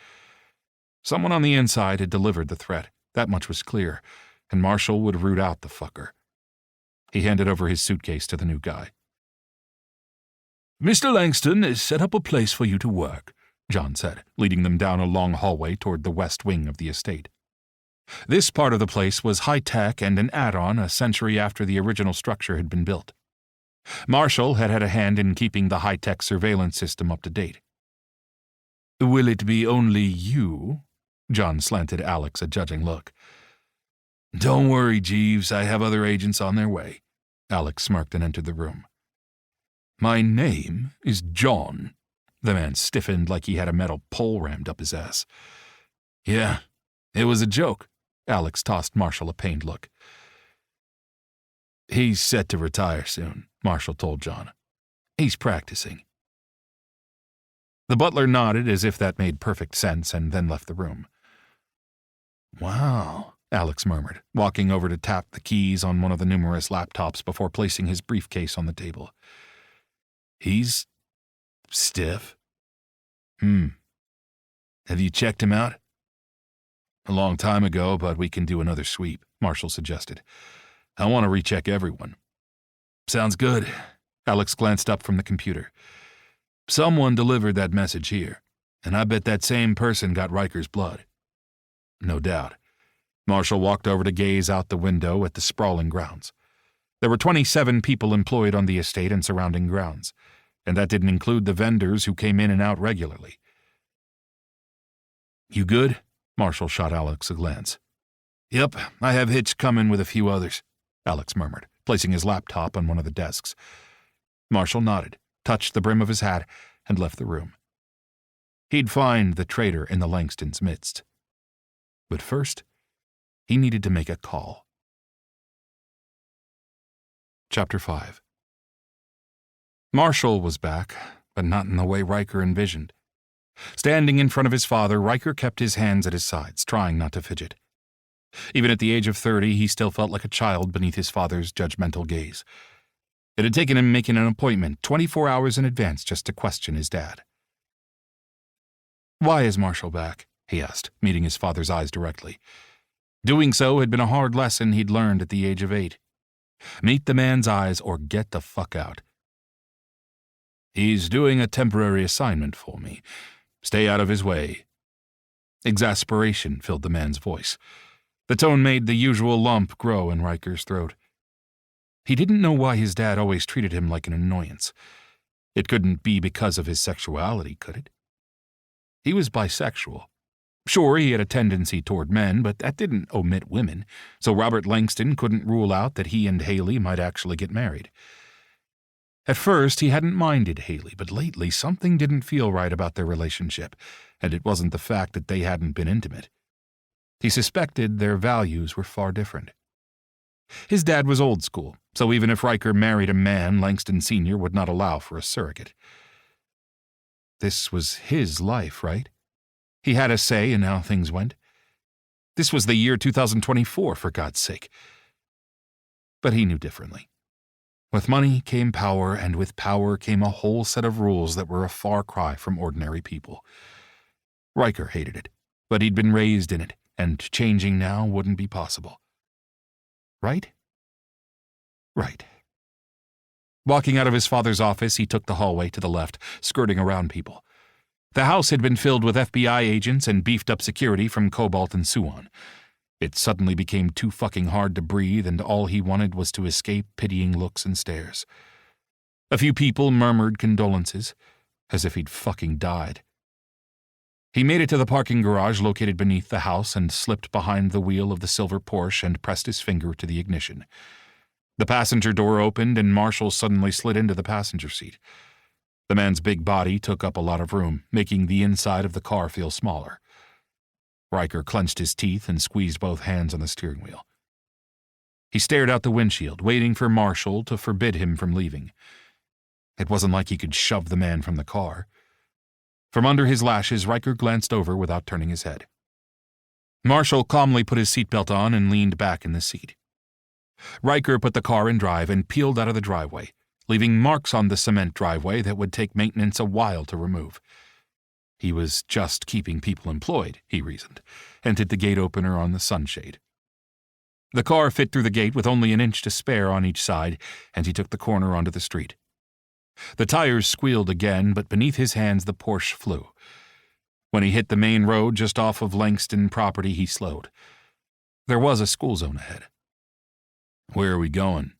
Someone on the inside had delivered the threat, that much was clear, and Marshall would root out the fucker. He handed over his suitcase to the new guy. Mr. Langston has set up a place for you to work, John said, leading them down a long hallway toward the west wing of the estate. This part of the place was high-tech and an add-on a century after the original structure had been built. Marshall had had a hand in keeping the high-tech surveillance system up to date. Will it be only you? John slanted Alex a judging look. Don't worry, Jeeves, I have other agents on their way. Alex smirked and entered the room. My name is John. The man stiffened like he had a metal pole rammed up his ass. Yeah, it was a joke. Alex tossed Marshall a pained look. He's set to retire soon, Marshall told John. He's practicing. The butler nodded as if that made perfect sense and then left the room. Wow, Alex murmured, walking over to tap the keys on one of the numerous laptops before placing his briefcase on the table. He's stiff. Have you checked him out? A long time ago, but we can do another sweep, Marshall suggested. I want to recheck everyone. Sounds good. Alex glanced up from the computer. Someone delivered that message here, and I bet that same person got Riker's blood. No doubt. Marshall walked over to gaze out the window at the sprawling grounds. There were 27 people employed on the estate and surrounding grounds, and that didn't include the vendors who came in and out regularly. You good? Marshall shot Alex a glance. Yep, I have Hitch coming with a few others, Alex murmured, placing his laptop on one of the desks. Marshall nodded, touched the brim of his hat, and left the room. He'd find the traitor in the Langstons' midst. But first, he needed to make a call. Chapter 5. Marshall was back, but not in the way Riker envisioned. Standing in front of his father, Riker kept his hands at his sides, trying not to fidget. Even at the age of 30, he still felt like a child beneath his father's judgmental gaze. It had taken him making an appointment 24 hours in advance just to question his dad. Why is Marshall back? He asked, meeting his father's eyes directly. Doing so had been a hard lesson he'd learned at the age of 8. Meet the man's eyes or get the fuck out. He's doing a temporary assignment for me. Stay out of his way. Exasperation filled the man's voice. The tone made the usual lump grow in Riker's throat. He didn't know why his dad always treated him like an annoyance. It couldn't be because of his sexuality, could it? He was bisexual. Sure, he had a tendency toward men, but that didn't omit women, so Robert Langston couldn't rule out that he and Haley might actually get married. At first, he hadn't minded Haley, but lately something didn't feel right about their relationship, and it wasn't the fact that they hadn't been intimate. He suspected their values were far different. His dad was old school, so even if Riker married a man, Langston Sr. would not allow for a surrogate. This was his life, right? He had a say in how things went. This was the year 2024, for God's sake. But he knew differently. With money came power, and with power came a whole set of rules that were a far cry from ordinary people. Riker hated it, but he'd been raised in it, and changing now wouldn't be possible. Right? Right. Walking out of his father's office, he took the hallway to the left, skirting around people. The house had been filled with FBI agents and beefed-up security from Cobalt and Suon. It suddenly became too fucking hard to breathe, and all he wanted was to escape pitying looks and stares. A few people murmured condolences, as if he'd fucking died. He made it to the parking garage located beneath the house and slipped behind the wheel of the silver Porsche and pressed his finger to the ignition. The passenger door opened, and Marshall suddenly slid into the passenger seat. The man's big body took up a lot of room, making the inside of the car feel smaller. Riker clenched his teeth and squeezed both hands on the steering wheel. He stared out the windshield, waiting for Marshall to forbid him from leaving. It wasn't like he could shove the man from the car. From under his lashes, Riker glanced over without turning his head. Marshall calmly put his seatbelt on and leaned back in the seat. Riker put the car in drive and peeled out of the driveway, leaving marks on the cement driveway that would take maintenance a while to remove. He was just keeping people employed, he reasoned, and hit the gate opener on the sunshade. The car fit through the gate with only an inch to spare on each side, and he took the corner onto the street. The tires squealed again, but beneath his hands the Porsche flew. When he hit the main road just off of Langston property, he slowed. There was a school zone ahead. "Where are we going?"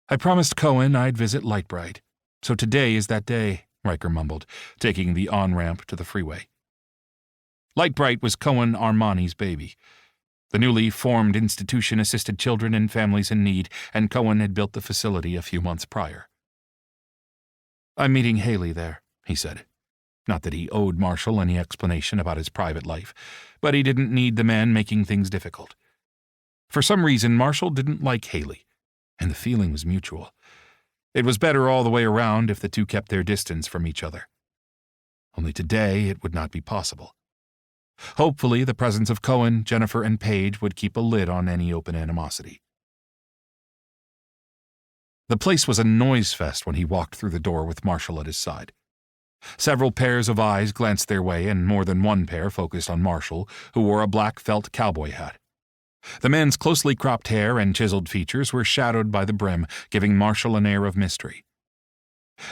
"I promised Cohen I'd visit Lightbright, so today is that day," Riker mumbled, taking the on-ramp to the freeway. Lightbright was Cohen Armani's baby. The newly formed institution assisted children and families in need, and Cohen had built the facility a few months prior. "I'm meeting Haley there," he said. Not that he owed Marshall any explanation about his private life, but he didn't need the man making things difficult. For some reason, Marshall didn't like Haley, and the feeling was mutual. It was better all the way around if the two kept their distance from each other. Only today it would not be possible. Hopefully, the presence of Cohen, Jennifer, and Paige would keep a lid on any open animosity. The place was a noise fest when he walked through the door with Marshall at his side. Several pairs of eyes glanced their way, and more than one pair focused on Marshall, who wore a black felt cowboy hat. The man's closely cropped hair and chiseled features were shadowed by the brim, giving Marshall an air of mystery.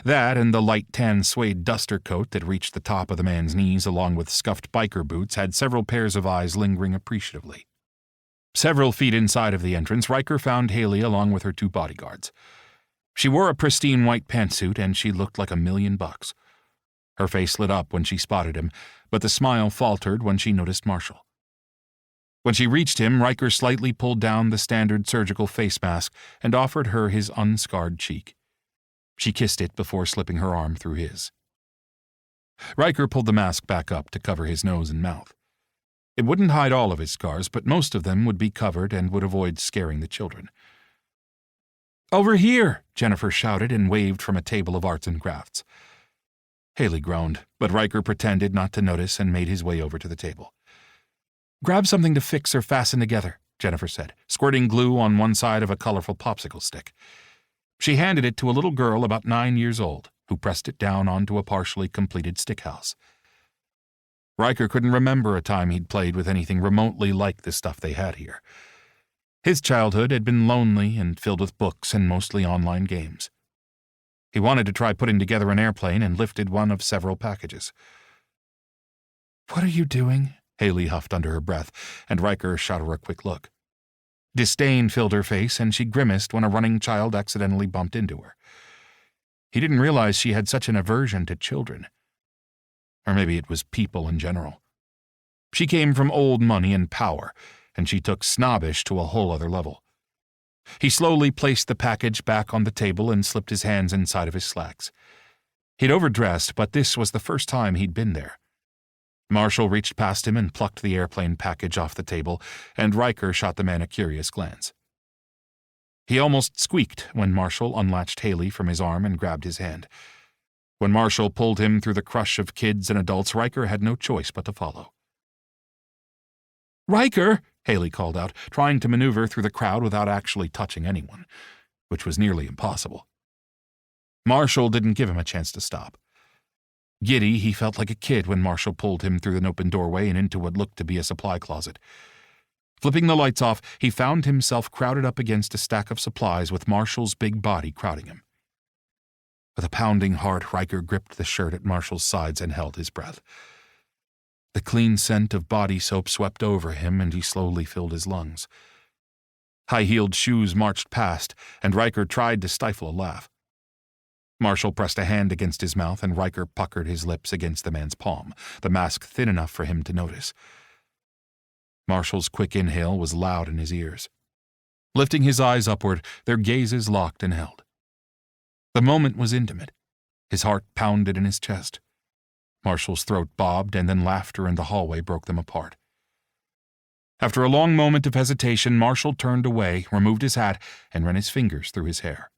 That and the light tan suede duster coat that reached the top of the man's knees along with scuffed biker boots had several pairs of eyes lingering appreciatively. Several feet inside of the entrance, Riker found Haley along with her two bodyguards. She wore a pristine white pantsuit, and she looked like $1,000,000. Her face lit up when she spotted him, but the smile faltered when she noticed Marshall. When she reached him, Riker slightly pulled down the standard surgical face mask and offered her his unscarred cheek. She kissed it before slipping her arm through his. Riker pulled the mask back up to cover his nose and mouth. It wouldn't hide all of his scars, but most of them would be covered and would avoid scaring the children. "Over here!" Jennifer shouted and waved from a table of arts and crafts. Haley groaned, but Riker pretended not to notice and made his way over to the table. "Grab something to fix or fasten together," Jennifer said, squirting glue on one side of a colorful popsicle stick. She handed it to a little girl about 9 years old, who pressed it down onto a partially completed stick house. Riker couldn't remember a time he'd played with anything remotely like the stuff they had here. His childhood had been lonely and filled with books and mostly online games. He wanted to try putting together an airplane and lifted one of several packages. "What are you doing?" Haley huffed under her breath, and Riker shot her a quick look. Disdain filled her face, and she grimaced when a running child accidentally bumped into her. He didn't realize she had such an aversion to children. Or maybe it was people in general. She came from old money and power, and she took snobbish to a whole other level. He slowly placed the package back on the table and slipped his hands inside of his slacks. He'd overdressed, but this was the first time he'd been there. Marshall reached past him and plucked the airplane package off the table, and Riker shot the man a curious glance. He almost squeaked when Marshall unlatched Haley from his arm and grabbed his hand. When Marshall pulled him through the crush of kids and adults, Riker had no choice but to follow. "Riker!" Haley called out, trying to maneuver through the crowd without actually touching anyone, which was nearly impossible. Marshall didn't give him a chance to stop. Giddy, he felt like a kid when Marshall pulled him through an open doorway and into what looked to be a supply closet. Flipping the lights off, he found himself crowded up against a stack of supplies with Marshall's big body crowding him. With a pounding heart, Riker gripped the shirt at Marshall's sides and held his breath. The clean scent of body soap swept over him, and he slowly filled his lungs. High-heeled shoes marched past, and Riker tried to stifle a laugh. Marshall pressed a hand against his mouth, and Riker puckered his lips against the man's palm, the mask thin enough for him to notice. Marshall's quick inhale was loud in his ears. Lifting his eyes upward, their gazes locked and held. The moment was intimate. His heart pounded in his chest. Marshall's throat bobbed, and then laughter in the hallway broke them apart. After a long moment of hesitation, Marshall turned away, removed his hat, and ran his fingers through his hair.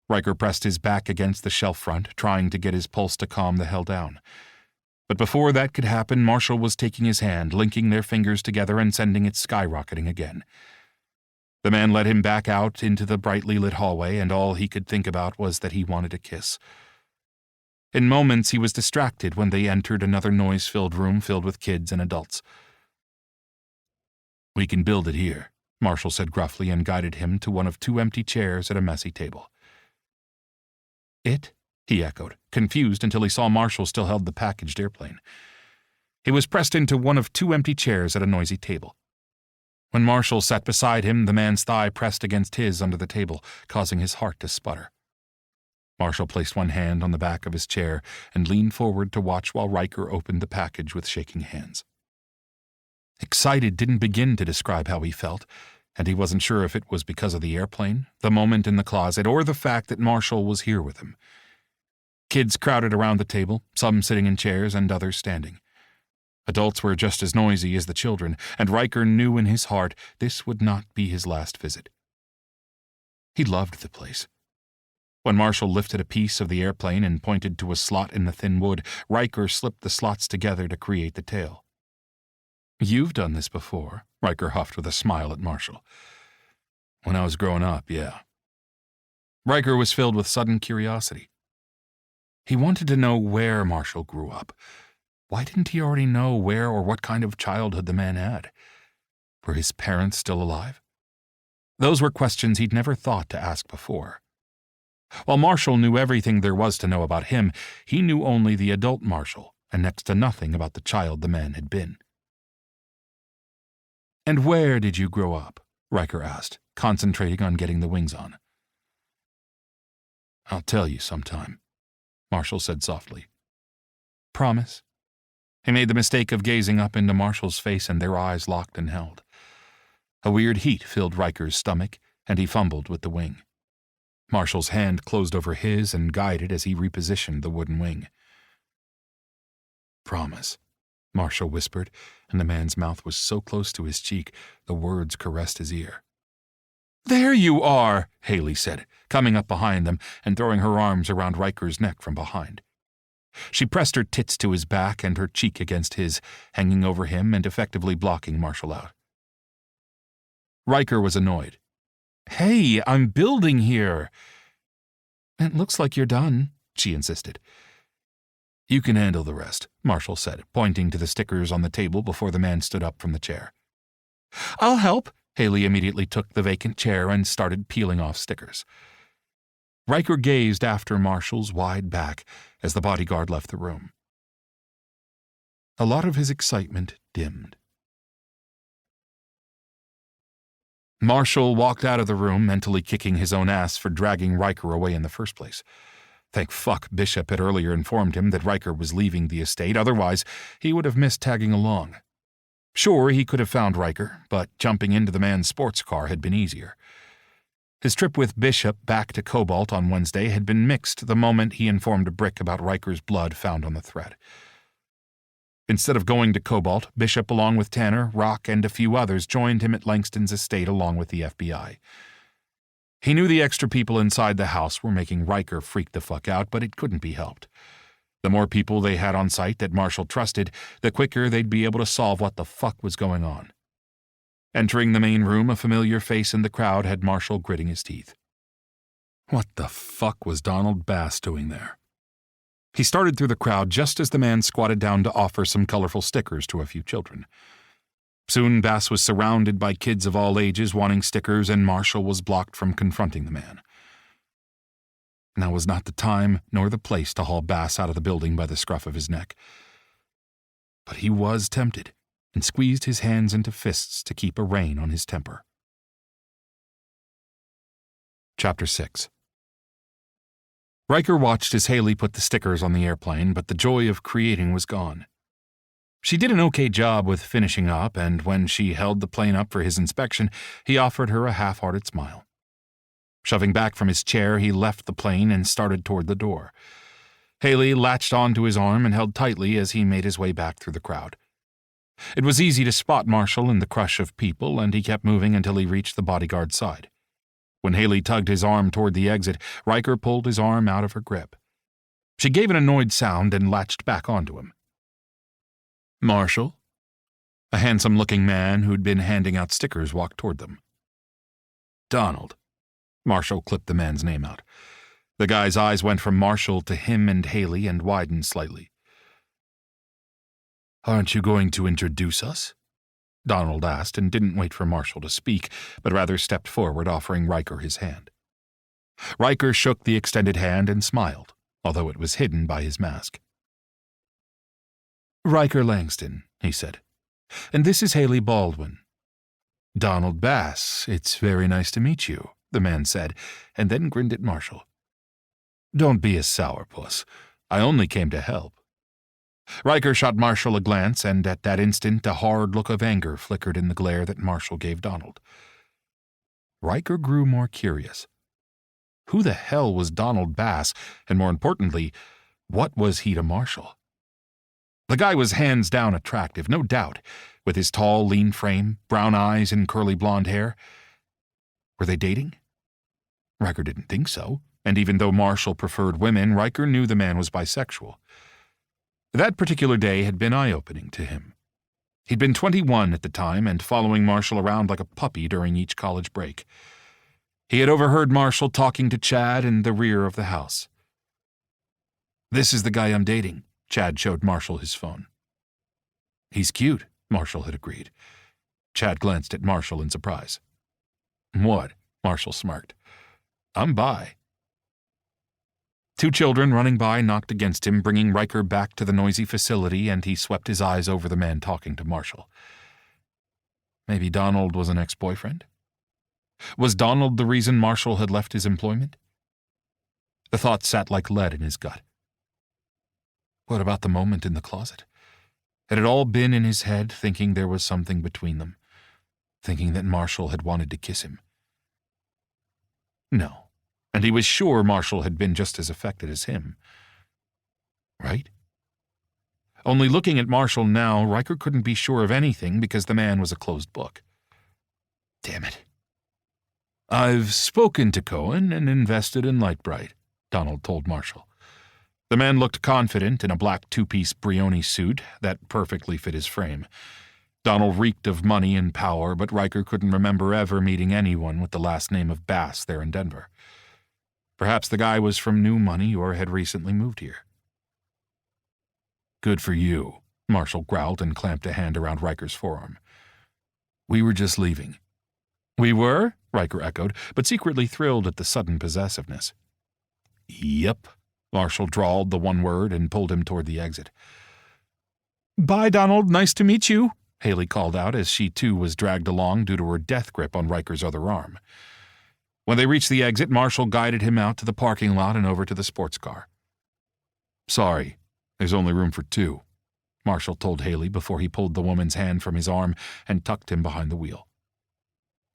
Riker pressed his back against the shelf front, trying to get his pulse to calm the hell down. But before that could happen, Marshall was taking his hand, linking their fingers together and sending it skyrocketing again. The man led him back out into the brightly lit hallway, and all he could think about was that he wanted a kiss. In moments, he was distracted when they entered another noise-filled room filled with kids and adults. "We can build it here," Marshall said gruffly and guided him to one of two empty chairs at a messy table. "It?" he echoed, confused until he saw Marshall still held the packaged airplane. He was pressed into one of two empty chairs at a noisy table. When Marshall sat beside him, the man's thigh pressed against his under the table, causing his heart to sputter. Marshall placed one hand on the back of his chair and leaned forward to watch while Riker opened the package with shaking hands. Excited didn't begin to describe how he felt, and he wasn't sure if it was because of the airplane, the moment in the closet, or the fact that Marshall was here with him. Kids crowded around the table, some sitting in chairs and others standing. Adults were just as noisy as the children, and Riker knew in his heart this would not be his last visit. He loved the place. When Marshall lifted a piece of the airplane and pointed to a slot in the thin wood, Riker slipped the slots together to create the tail. "You've done this before," Riker huffed with a smile at Marshall. "When I was growing up, yeah." Riker was filled with sudden curiosity. He wanted to know where Marshall grew up. Why didn't he already know where or what kind of childhood the man had? Were his parents still alive? Those were questions he'd never thought to ask before. While Marshall knew everything there was to know about him, he knew only the adult Marshall, and next to nothing about the child the man had been. "And where did you grow up?" Riker asked, concentrating on getting the wings on. "I'll tell you sometime," Marshall said softly. "Promise?" He made the mistake of gazing up into Marshall's face, and their eyes locked and held. A weird heat filled Riker's stomach, and he fumbled with the wing. Marshall's hand closed over his and guided as he repositioned the wooden wing. "Promise," Marshall whispered, and the man's mouth was so close to his cheek, the words caressed his ear. "There you are," Haley said, coming up behind them and throwing her arms around Riker's neck from behind. She pressed her tits to his back and her cheek against his, hanging over him and effectively blocking Marshall out. Riker was annoyed. "Hey, I'm building here." "It looks like you're done," she insisted. "You can handle the rest," Marshall said, pointing to the stickers on the table before the man stood up from the chair. "I'll help," Haley immediately took the vacant chair and started peeling off stickers. Riker gazed after Marshall's wide back as the bodyguard left the room. A lot of his excitement dimmed. Marshall walked out of the room, mentally kicking his own ass for dragging Riker away in the first place. Thank fuck Bishop had earlier informed him that Riker was leaving the estate, otherwise he would have missed tagging along. Sure, he could have found Riker, but jumping into the man's sports car had been easier. His trip with Bishop back to Cobalt on Wednesday had been mixed the moment he informed Brick about Riker's blood found on the thread. Instead of going to Cobalt, Bishop, along with Tanner, Rock, and a few others, joined him at Langston's estate along with the FBI. He knew the extra people inside the house were making Riker freak the fuck out, but it couldn't be helped. The more people they had on site that Marshall trusted, the quicker they'd be able to solve what the fuck was going on. Entering the main room, a familiar face in the crowd had Marshall gritting his teeth. What the fuck was Donald Bass doing there? He started through the crowd just as the man squatted down to offer some colorful stickers to a few children. Soon Bass was surrounded by kids of all ages wanting stickers, and Marshall was blocked from confronting the man. Now was not the time nor the place to haul Bass out of the building by the scruff of his neck. But he was tempted, and squeezed his hands into fists to keep a rein on his temper. Chapter 6. Riker watched as Haley put the stickers on the airplane, but the joy of creating was gone. She did an okay job with finishing up, and when she held the plane up for his inspection, he offered her a half-hearted smile. Shoving back from his chair, he left the plane and started toward the door. Haley latched onto his arm and held tightly as he made his way back through the crowd. It was easy to spot Marshall in the crush of people, and he kept moving until he reached the bodyguard's side. When Haley tugged his arm toward the exit, Riker pulled his arm out of her grip. She gave an annoyed sound and latched back onto him. Marshall? A handsome-looking man who'd been handing out stickers walked toward them. Donald. Marshall clipped the man's name out. The guy's eyes went from Marshall to him and Haley and widened slightly. Aren't you going to introduce us? Donald asked, and didn't wait for Marshall to speak, but rather stepped forward, offering Riker his hand. Riker shook the extended hand and smiled, although it was hidden by his mask. Riker Langston, he said, and this is Haley Baldwin. Donald Bass, it's very nice to meet you, the man said, and then grinned at Marshall. Don't be a sourpuss. I only came to help. Riker shot Marshall a glance, and at that instant a hard look of anger flickered in the glare that Marshall gave Donald. Riker grew more curious. Who the hell was Donald Bass, and more importantly, what was he to Marshall? The guy was hands down attractive, no doubt, with his tall, lean frame, brown eyes, and curly blonde hair. Were they dating? Riker didn't think so, and even though Marshall preferred women, Riker knew the man was bisexual. That particular day had been eye-opening to him. He'd been 21 at the time and following Marshall around like a puppy during each college break. He had overheard Marshall talking to Chad in the rear of the house. This is the guy I'm dating, Chad showed Marshall his phone. He's cute, Marshall had agreed. Chad glanced at Marshall in surprise. What? Marshall smirked. I'm bi. Two children running by knocked against him, bringing Riker back to the noisy facility, and he swept his eyes over the man talking to Marshall. Maybe Donald was an ex-boyfriend? Was Donald the reason Marshall had left his employment? The thought sat like lead in his gut. What about the moment in the closet? Had it all been in his head, thinking there was something between them? Thinking that Marshall had wanted to kiss him? No. And he was sure Marshall had been just as affected as him. Right? Only looking at Marshall now, Riker couldn't be sure of anything because the man was a closed book. Damn it. I've spoken to Cohen and invested in Lightbright, Donald told Marshall. The man looked confident in a black two-piece Brioni suit that perfectly fit his frame. Donald reeked of money and power, but Riker couldn't remember ever meeting anyone with the last name of Bass there in Denver. Perhaps the guy was from New Money or had recently moved here. Good for you, Marshall growled and clamped a hand around Riker's forearm. We were just leaving. We were? Riker echoed, but secretly thrilled at the sudden possessiveness. Yep, Marshall drawled the one word and pulled him toward the exit. Bye, Donald. Nice to meet you, Haley called out as she too was dragged along due to her death grip on Riker's other arm. When they reached the exit, Marshall guided him out to the parking lot and over to the sports car. Sorry, there's only room for 2, Marshall told Haley before he pulled the woman's hand from his arm and tucked him behind the wheel.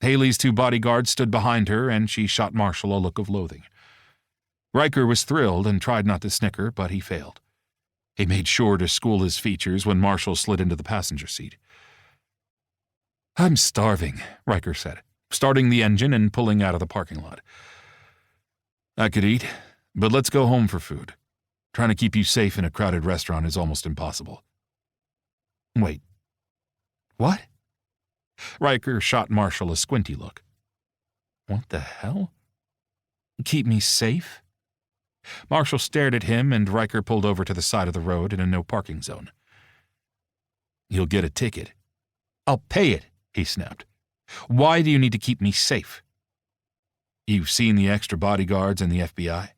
Haley's 2 bodyguards stood behind her, and she shot Marshall a look of loathing. Riker was thrilled and tried not to snicker, but he failed. He made sure to school his features when Marshall slid into the passenger seat. I'm starving, Riker said, starting the engine and pulling out of the parking lot. I could eat, but let's go home for food. Trying to keep you safe in a crowded restaurant is almost impossible. Wait. What? Riker shot Marshall a squinty look. What the hell? Keep me safe? Marshall stared at him, and Riker pulled over to the side of the road in a no-parking zone. You'll get a ticket. I'll pay it, he snapped. Why do you need to keep me safe? You've seen the extra bodyguards and the FBI?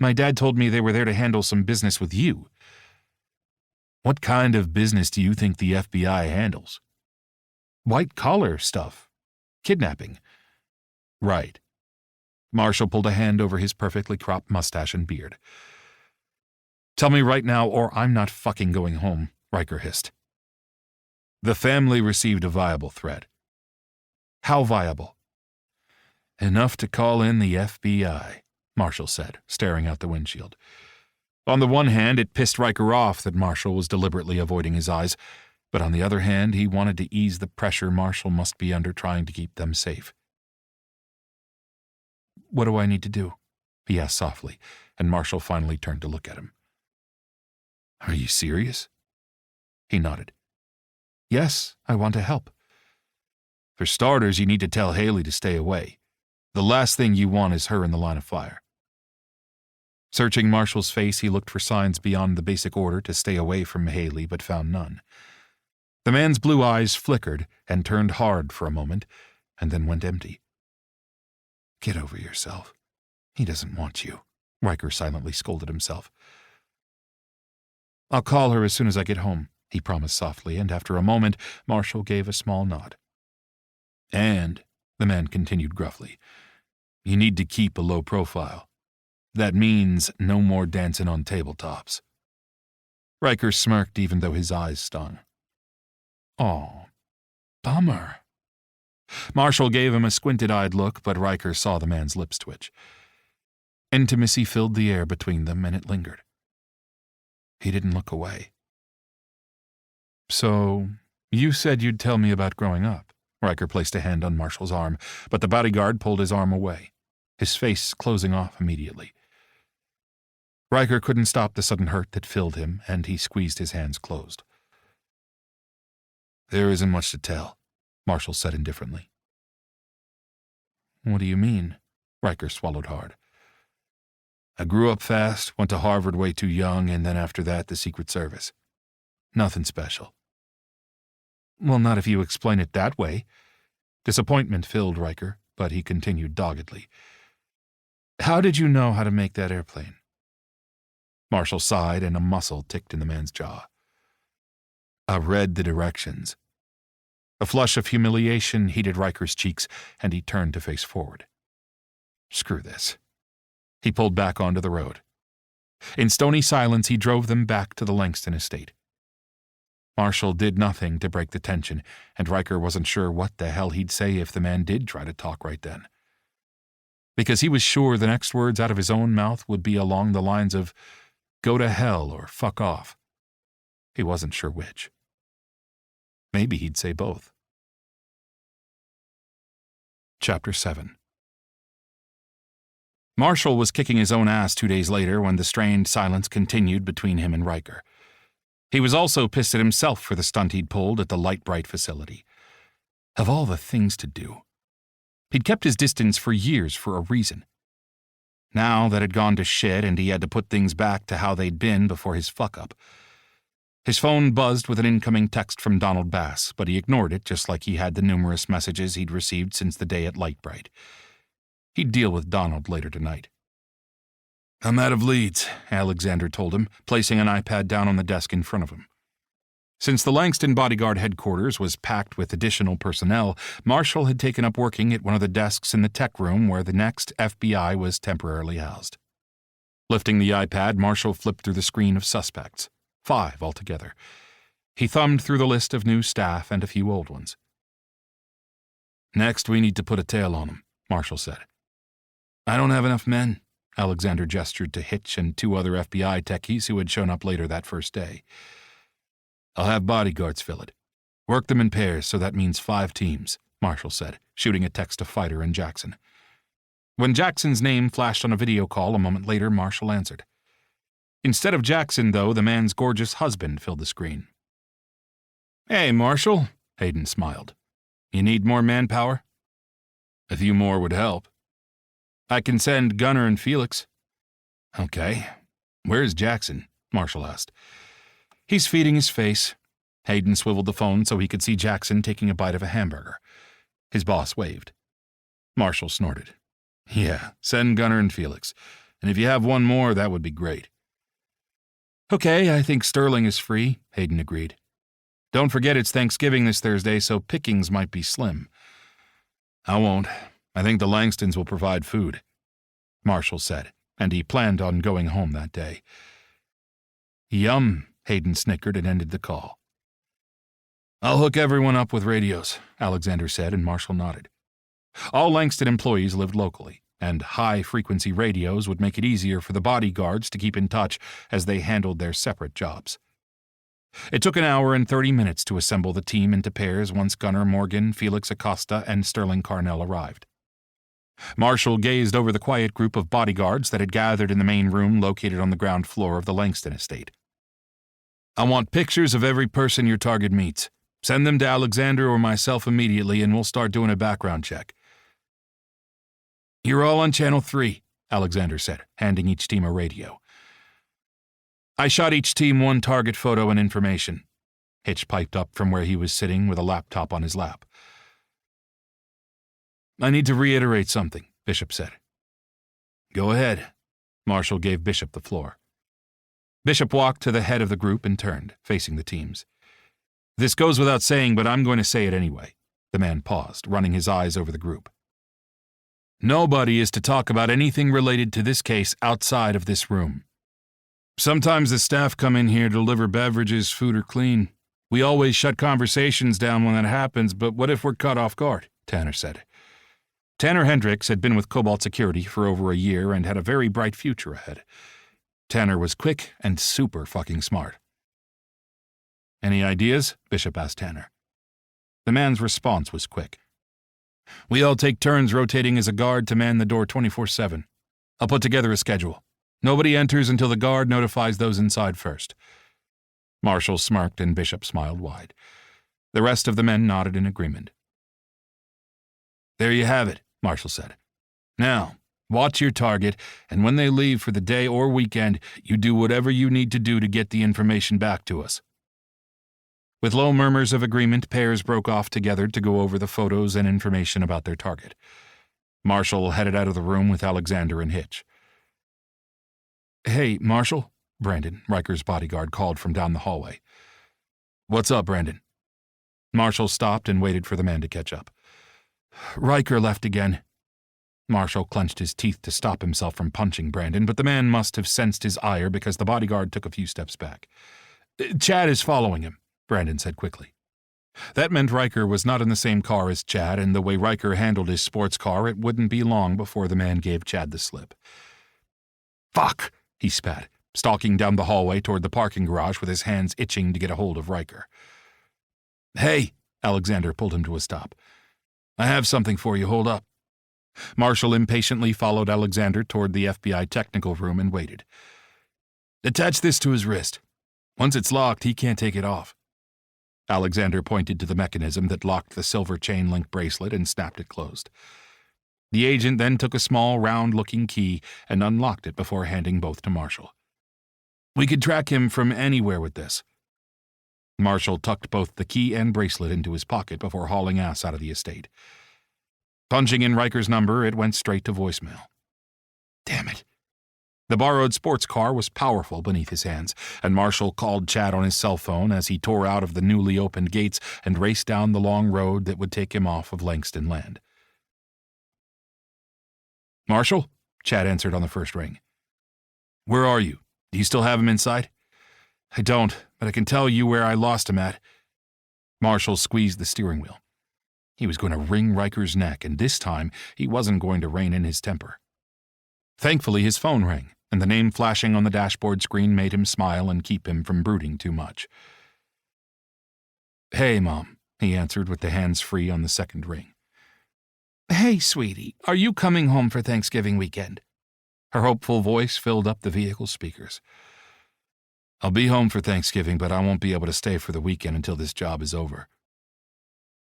My dad told me they were there to handle some business with you. What kind of business do you think the FBI handles? White-collar stuff. Kidnapping. Right. Marshall pulled a hand over his perfectly cropped mustache and beard. Tell me right now or I'm not fucking going home, Riker hissed. The family received a viable threat. How viable? Enough to call in the FBI, Marshall said, staring out the windshield. On the one hand, it pissed Riker off that Marshall was deliberately avoiding his eyes, but on the other hand, he wanted to ease the pressure Marshall must be under trying to keep them safe. What do I need to do? He asked softly, and Marshall finally turned to look at him. Are you serious? He nodded. Yes, I want to help. For starters, you need to tell Haley to stay away. The last thing you want is her in the line of fire. Searching Marshall's face, he looked for signs beyond the basic order to stay away from Haley, but found none. The man's blue eyes flickered and turned hard for a moment, and then went empty. Get over yourself. He doesn't want you, Riker silently scolded himself. I'll call her as soon as I get home, he promised softly, and after a moment, Marshall gave a small nod. And, the man continued gruffly, you need to keep a low profile. That means no more dancing on tabletops. Riker smirked even though his eyes stung. Aw, bummer. Marshall gave him a squinted-eyed look, but Riker saw the man's lips twitch. Intimacy filled the air between them, and it lingered. He didn't look away. So, you said you'd tell me about growing up. Riker placed a hand on Marshall's arm, but the bodyguard pulled his arm away, his face closing off immediately. Riker couldn't stop the sudden hurt that filled him, and he squeezed his hands closed. There isn't much to tell, Marshall said indifferently. What do you mean? Riker swallowed hard. I grew up fast, went to Harvard way too young, and then after that the Secret Service. Nothing special. Well, not if you explain it that way. Disappointment filled Riker, but he continued doggedly. How did you know how to make that airplane? Marshall sighed, and a muscle ticked in the man's jaw. I read the directions. A flush of humiliation heated Riker's cheeks, and he turned to face forward. Screw this. He pulled back onto the road. In stony silence, he drove them back to the Langston estate. Marshall did nothing to break the tension, and Riker wasn't sure what the hell he'd say if the man did try to talk right then. Because he was sure the next words out of his own mouth would be along the lines of, go to hell or fuck off. He wasn't sure which. Maybe he'd say both. Chapter 7. Marshall was kicking his own ass 2 days later when the strained silence continued between him and Riker. He was also pissed at himself for the stunt he'd pulled at the Light-Bright facility. Of all the things to do. He'd kept his distance for years for a reason. Now that had gone to shit and he had to put things back to how they'd been before his fuck-up. His phone buzzed with an incoming text from Donald Bass, but he ignored it just like he had the numerous messages he'd received since the day at Lightbright. He'd deal with Donald later tonight. "I'm out of leads," Alexander told him, placing an iPad down on the desk in front of him. Since the Langston bodyguard headquarters was packed with additional personnel, Marshall had taken up working at one of the desks in the tech room where the next FBI was temporarily housed. Lifting the iPad, Marshall flipped through the screen of suspects. 5 altogether. He thumbed through the list of new staff and a few old ones. "Next, we need to put a tail on them," Marshall said. "I don't have enough men," Alexander gestured to Hitch and 2 other FBI techies who had shown up later that first day. "I'll have bodyguards fill it. Work them in pairs, so that means 5 teams," Marshall said, shooting a text to Fighter and Jackson. When Jackson's name flashed on a video call a moment later, Marshall answered. Instead of Jackson, though, the man's gorgeous husband filled the screen. "Hey, Marshall," Hayden smiled. "You need more manpower?" "A few more would help." "I can send Gunner and Felix." "Okay. Where's Jackson?" Marshall asked. "He's feeding his face." Hayden swiveled the phone so he could see Jackson taking a bite of a hamburger. His boss waved. Marshall snorted. "Yeah, send Gunner and Felix. And if you have one more, that would be great." "Okay, I think Sterling is free," Hayden agreed. "Don't forget it's Thanksgiving this Thursday, so pickings might be slim." "I won't. I think the Langstons will provide food," Marshall said, and he planned on going home that day. "Yum," Hayden snickered and ended the call. "I'll hook everyone up with radios," Alexander said, and Marshall nodded. All Langston employees lived locally, and high-frequency radios would make it easier for the bodyguards to keep in touch as they handled their separate jobs. It took an hour and 30 minutes to assemble the team into pairs once Gunner Morgan, Felix Acosta, and Sterling Carnell arrived. Marshall gazed over the quiet group of bodyguards that had gathered in the main room located on the ground floor of the Langston estate. "I want pictures of every person your target meets. Send them to Alexander or myself immediately, and we'll start doing a background check." "You're all on Channel 3, Alexander said, handing each team a radio. "I shot each team 1 target photo and information." Hitch piped up from where he was sitting with a laptop on his lap. "I need to reiterate something," Bishop said. "Go ahead." Marshall gave Bishop the floor. Bishop walked to the head of the group and turned, facing the teams. "This goes without saying, but I'm going to say it anyway." The man paused, running his eyes over the group. "Nobody is to talk about anything related to this case outside of this room. Sometimes the staff come in here to deliver beverages, food, or clean. We always shut conversations down when that happens, but what if we're caught off guard?" Tanner said. Tanner Hendricks had been with Cobalt Security for over a year and had a very bright future ahead. Tanner was quick and super fucking smart. "Any ideas?" Bishop asked Tanner. The man's response was quick. "We all take turns rotating as a guard to man the door 24/7. I'll put together a schedule. Nobody enters until the guard notifies those inside first." Marshall smirked and Bishop smiled wide. The rest of the men nodded in agreement. "There you have it," Marshall said. "Now, watch your target, and when they leave for the day or weekend, you do whatever you need to do to get the information back to us." With low murmurs of agreement, pairs broke off together to go over the photos and information about their target. Marshall headed out of the room with Alexander and Hitch. "Hey, Marshall," Brandon, Riker's bodyguard, called from down the hallway. "What's up, Brandon?" Marshall stopped and waited for the man to catch up. "Riker left again." Marshall clenched his teeth to stop himself from punching Brandon, but the man must have sensed his ire because the bodyguard took a few steps back. "Chad is following him," Brandon said quickly. That meant Riker was not in the same car as Chad, and the way Riker handled his sports car, it wouldn't be long before the man gave Chad the slip. "Fuck!" he spat, stalking down the hallway toward the parking garage with his hands itching to get a hold of Riker. "Hey!" Alexander pulled him to a stop. "I have something for you. Hold up." Marshall impatiently followed Alexander toward the FBI technical room and waited. "Attach this to his wrist. Once it's locked, he can't take it off." Alexander pointed to the mechanism that locked the silver chain-link bracelet and snapped it closed. The agent then took a small, round-looking key and unlocked it before handing both to Marshall. "We could track him from anywhere with this. Marshall tucked both the key and bracelet into his pocket before hauling ass out of the estate. Punching in Riker's number, it went straight to voicemail. Damn it. The borrowed sports car was powerful beneath his hands, and Marshall called Chad on his cell phone as he tore out of the newly opened gates and raced down the long road that would take him off of Langston Land. Marshall? Chad answered on the first ring. Where are you? Do you still have him inside? I don't, but I can tell you where I lost him at. Marshall squeezed the steering wheel. He was going to wring Riker's neck, and this time he wasn't going to rein in his temper. Thankfully, his phone rang, and the name flashing on the dashboard screen made him smile and keep him from brooding too much. Hey, Mom, he answered with the hands free on the second ring. Hey, sweetie, are you coming home for Thanksgiving weekend? Her hopeful voice filled up the vehicle's speakers. I'll be home for Thanksgiving, but I won't be able to stay for the weekend until this job is over.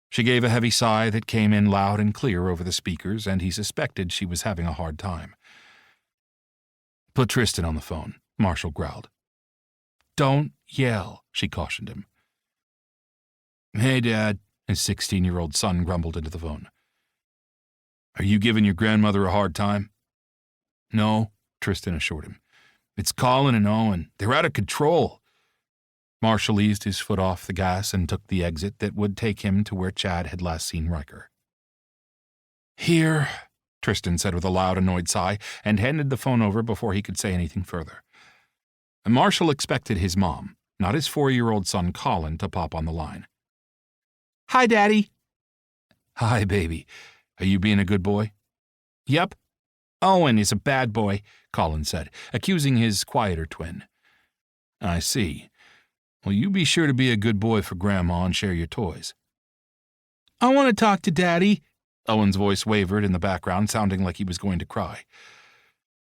She gave a heavy sigh that came in loud and clear over the speakers, and he suspected she was having a hard time. Put Tristan on the phone, Marshall growled. Don't yell, she cautioned him. Hey, Dad, his 16-year-old son grumbled into the phone. Are you giving your grandmother a hard time? No, Tristan assured him. It's Colin and Owen. They're out of control. Marshall eased his foot off the gas and took the exit that would take him to where Chad had last seen Riker. Here, Tristan said with a loud, annoyed sigh, and handed the phone over before he could say anything further. Marshall expected his mom, not his 4-year-old son Colin, to pop on the line. Hi, Daddy. Hi, baby. Are you being a good boy? Yep. Owen is a bad boy, Colin said, accusing his quieter twin. I see. Well, you be sure to be a good boy for Grandma and share your toys. I want to talk to Daddy. Owen's voice wavered in the background, sounding like he was going to cry.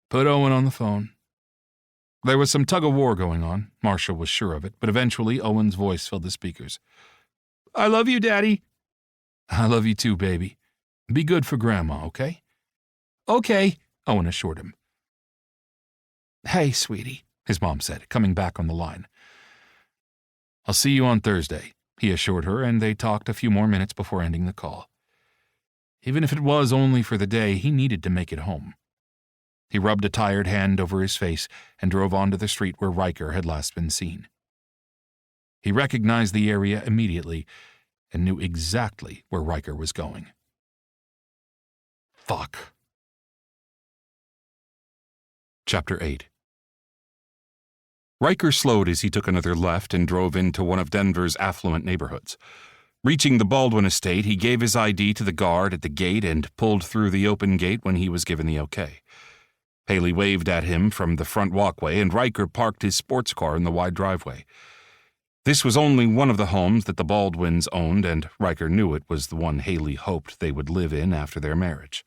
Put Owen on the phone. There was some tug-of-war going on, Marshall was sure of it, but eventually Owen's voice filled the speakers. I love you, Daddy. I love you too, baby. Be good for Grandma, okay? Okay, Owen assured him. Hey, sweetie, his mom said, coming back on the line. I'll see you on Thursday, he assured her, and they talked a few more minutes before ending the call. Even if it was only for the day, he needed to make it home. He rubbed a tired hand over his face and drove onto the street where Riker had last been seen. He recognized the area immediately and knew exactly where Riker was going. Fuck. Chapter 8. Riker slowed as he took another left and drove into one of Denver's affluent neighborhoods. Reaching the Baldwin estate, he gave his ID to the guard at the gate and pulled through the open gate when he was given the okay. Haley waved at him from the front walkway, and Riker parked his sports car in the wide driveway. This was only one of the homes that the Baldwins owned, and Riker knew it was the one Haley hoped they would live in after their marriage.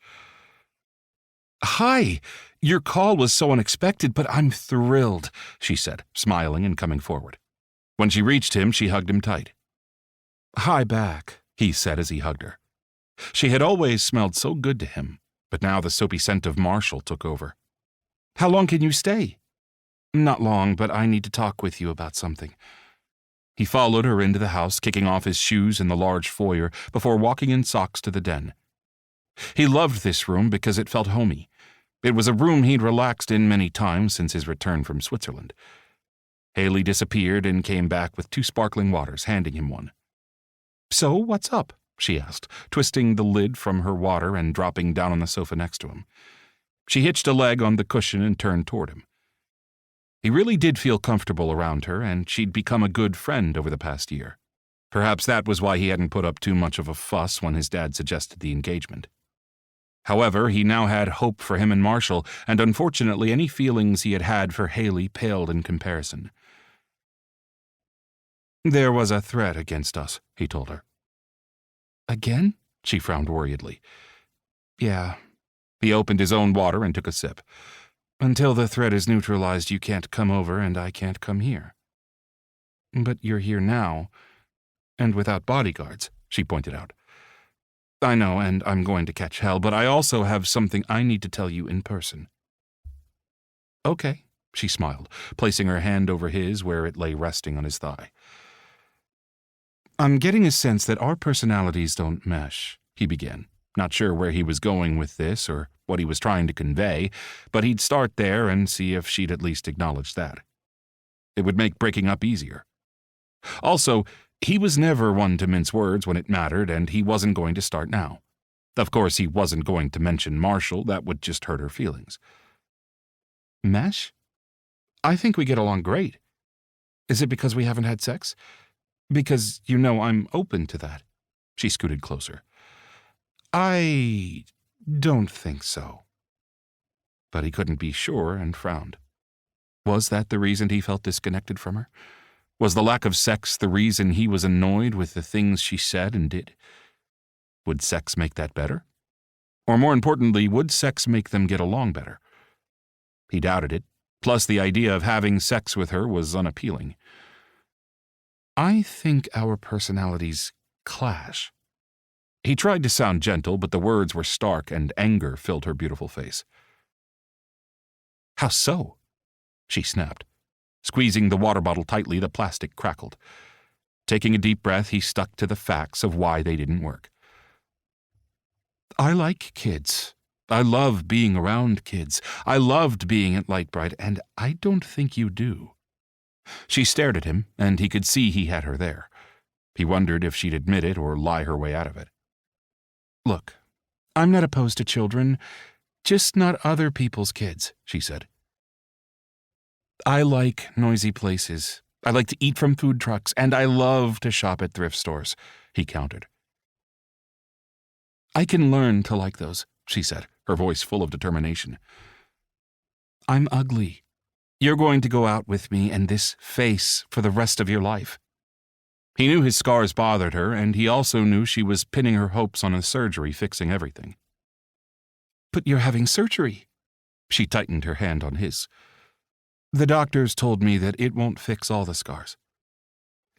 Hi, your call was so unexpected, but I'm thrilled, she said, smiling and coming forward. When she reached him, she hugged him tight. Hi back, he said as he hugged her. She had always smelled so good to him, but now the soapy scent of Marshall took over. How long can you stay? Not long, but I need to talk with you about something. He followed her into the house, kicking off his shoes in the large foyer before walking in socks to the den. He loved this room because it felt homey. It was a room he'd relaxed in many times since his return from Switzerland. Haley disappeared and came back with 2 sparkling waters, handing him one. So, what's up? She asked, twisting the lid from her water and dropping down on the sofa next to him. She hitched a leg on the cushion and turned toward him. He really did feel comfortable around her, and she'd become a good friend over the past year. Perhaps that was why he hadn't put up too much of a fuss when his dad suggested the engagement. However, he now had hope for him and Marshall, and unfortunately any feelings he had had for Haley paled in comparison. There was a threat against us, he told her. Again? She frowned worriedly. Yeah. He opened his own water and took a sip. Until the threat is neutralized, you can't come over and I can't come here. But you're here now, and without bodyguards, she pointed out. I know, and I'm going to catch hell, but I also have something I need to tell you in person. Okay, she smiled, placing her hand over his where it lay resting on his thigh. I'm getting a sense that our personalities don't mesh, he began, not sure where he was going with this or what he was trying to convey, but he'd start there and see if she'd at least acknowledge that. It would make breaking up easier. Also, he was never one to mince words when it mattered, and he wasn't going to start now. Of course, he wasn't going to mention Marshall. That would just hurt her feelings. Mesh? I think we get along great. Is it because we haven't had sex? Because, I'm open to that. She scooted closer. I don't think so. But he couldn't be sure and frowned. Was that the reason he felt disconnected from her? Was the lack of sex the reason he was annoyed with the things she said and did? Would sex make that better? Or more importantly, would sex make them get along better? He doubted it, plus the idea of having sex with her was unappealing. I think our personalities clash. He tried to sound gentle, but the words were stark and anger filled her beautiful face. How so? She snapped. Squeezing the water bottle tightly, the plastic crackled. Taking a deep breath, he stuck to the facts of why they didn't work. I like kids. I love being around kids. I loved being at Lightbright, and I don't think you do. She stared at him, and he could see he had her there. He wondered if she'd admit it or lie her way out of it. Look, I'm not opposed to children, just not other people's kids, she said. I like noisy places. I like to eat from food trucks, and I love to shop at thrift stores, he countered. I can learn to like those, she said, her voice full of determination. I'm ugly. You're going to go out with me and this face for the rest of your life. He knew his scars bothered her, and he also knew she was pinning her hopes on a surgery fixing everything. But you're having surgery. She tightened her hand on his. The doctors told me that it won't fix all the scars.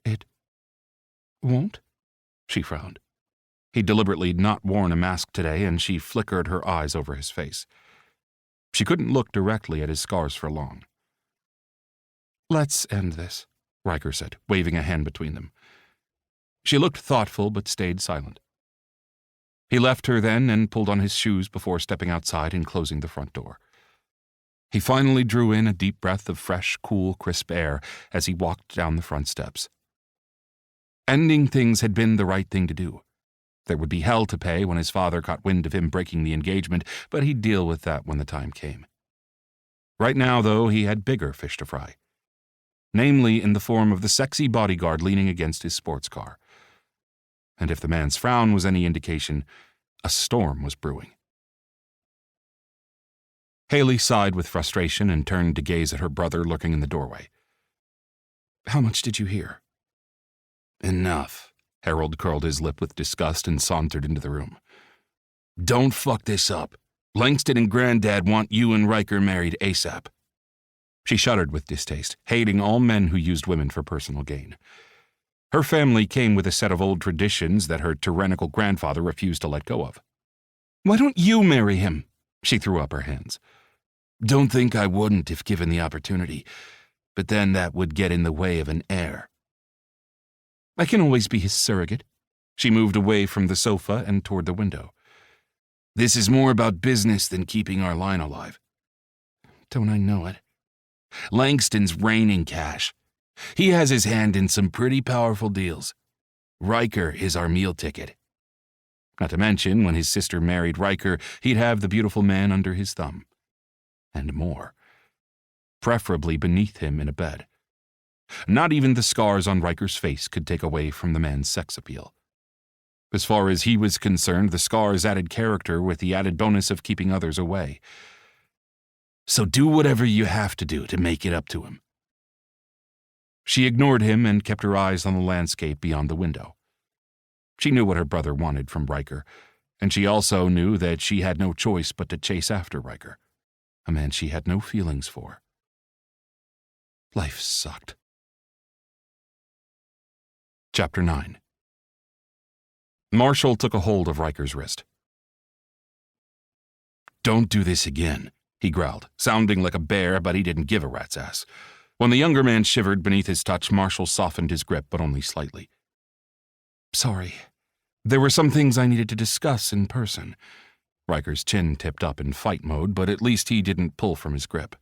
It won't? She frowned. He'd deliberately not worn a mask today, and she flickered her eyes over his face. She couldn't look directly at his scars for long. Let's end this, Riker said, waving a hand between them. She looked thoughtful but stayed silent. He left her then and pulled on his shoes before stepping outside and closing the front door. He finally drew in a deep breath of fresh, cool, crisp air as he walked down the front steps. Ending things had been the right thing to do. There would be hell to pay when his father caught wind of him breaking the engagement, but he'd deal with that when the time came. Right now, though, he had bigger fish to fry. Namely in the form of the sexy bodyguard leaning against his sports car. And if the man's frown was any indication, a storm was brewing. Haley sighed with frustration and turned to gaze at her brother lurking in the doorway. How much did you hear? Enough. Harold curled his lip with disgust and sauntered into the room. Don't fuck this up. Langston and Granddad want you and Riker married ASAP. She shuddered with distaste, hating all men who used women for personal gain. Her family came with a set of old traditions that her tyrannical grandfather refused to let go of. Why don't you marry him? She threw up her hands. Don't think I wouldn't if given the opportunity, but then that would get in the way of an heir. I can always be his surrogate. She moved away from the sofa and toward the window. This is more about business than keeping our line alive. Don't I know it? Langston's raining cash. He has his hand in some pretty powerful deals. Riker is our meal ticket. Not to mention, when his sister married Riker, he'd have the beautiful man under his thumb. And more. Preferably beneath him in a bed. Not even the scars on Riker's face could take away from the man's sex appeal. As far as he was concerned, the scars added character with the added bonus of keeping others away. So do whatever you have to do to make it up to him. She ignored him and kept her eyes on the landscape beyond the window. She knew what her brother wanted from Riker, and she also knew that she had no choice but to chase after Riker, a man she had no feelings for. Life sucked. Chapter 9. Marshall took a hold of Riker's wrist. Don't do this again, he growled, sounding like a bear, but he didn't give a rat's ass. When the younger man shivered beneath his touch, Marshall softened his grip, but only slightly. Sorry. There were some things I needed to discuss in person. Riker's chin tipped up in fight mode, but at least he didn't pull from his grip.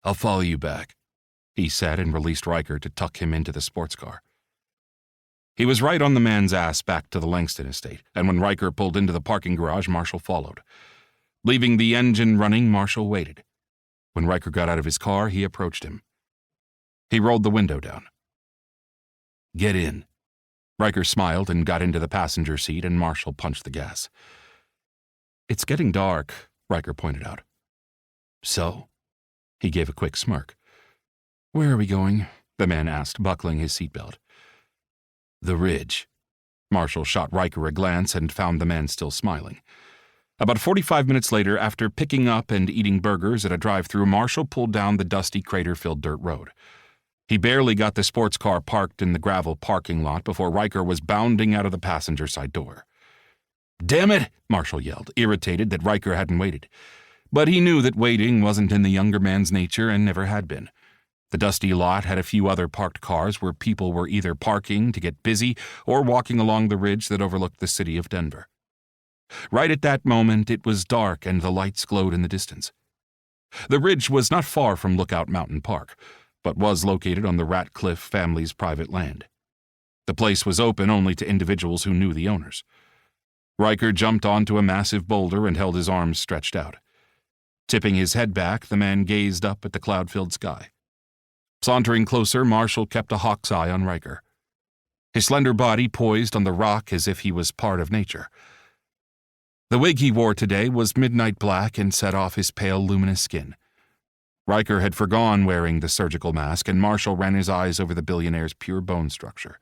I'll follow you back, he said and released Riker to tuck him into the sports car. He was right on the man's ass back to the Langston estate, and when Riker pulled into the parking garage, Marshall followed. Leaving the engine running, Marshall waited. When Riker got out of his car, he approached him. He rolled the window down. Get in. Riker smiled and got into the passenger seat, and Marshall punched the gas. It's getting dark, Riker pointed out. So? He gave a quick smirk. Where are we going? The man asked, buckling his seatbelt. The ridge. Marshall shot Riker a glance and found the man still smiling. About 45 minutes later, after picking up and eating burgers at a drive-thru, Marshall pulled down the dusty, crater-filled dirt road. He barely got the sports car parked in the gravel parking lot before Riker was bounding out of the passenger side door. Damn it, Marshall yelled, irritated that Riker hadn't waited. But he knew that waiting wasn't in the younger man's nature and never had been. The dusty lot had a few other parked cars where people were either parking to get busy or walking along the ridge that overlooked the city of Denver. Right at that moment, it was dark and the lights glowed in the distance. The ridge was not far from Lookout Mountain Park, but was located on the Ratcliffe family's private land. The place was open only to individuals who knew the owners. Riker jumped onto a massive boulder and held his arms stretched out. Tipping his head back, the man gazed up at the cloud-filled sky. Sauntering closer, Marshall kept a hawk's eye on Riker. His slender body poised on the rock as if he was part of nature. The wig he wore today was midnight black and set off his pale, luminous skin. Riker had forgone wearing the surgical mask, and Marshall ran his eyes over the Billionaire's pure bone structure.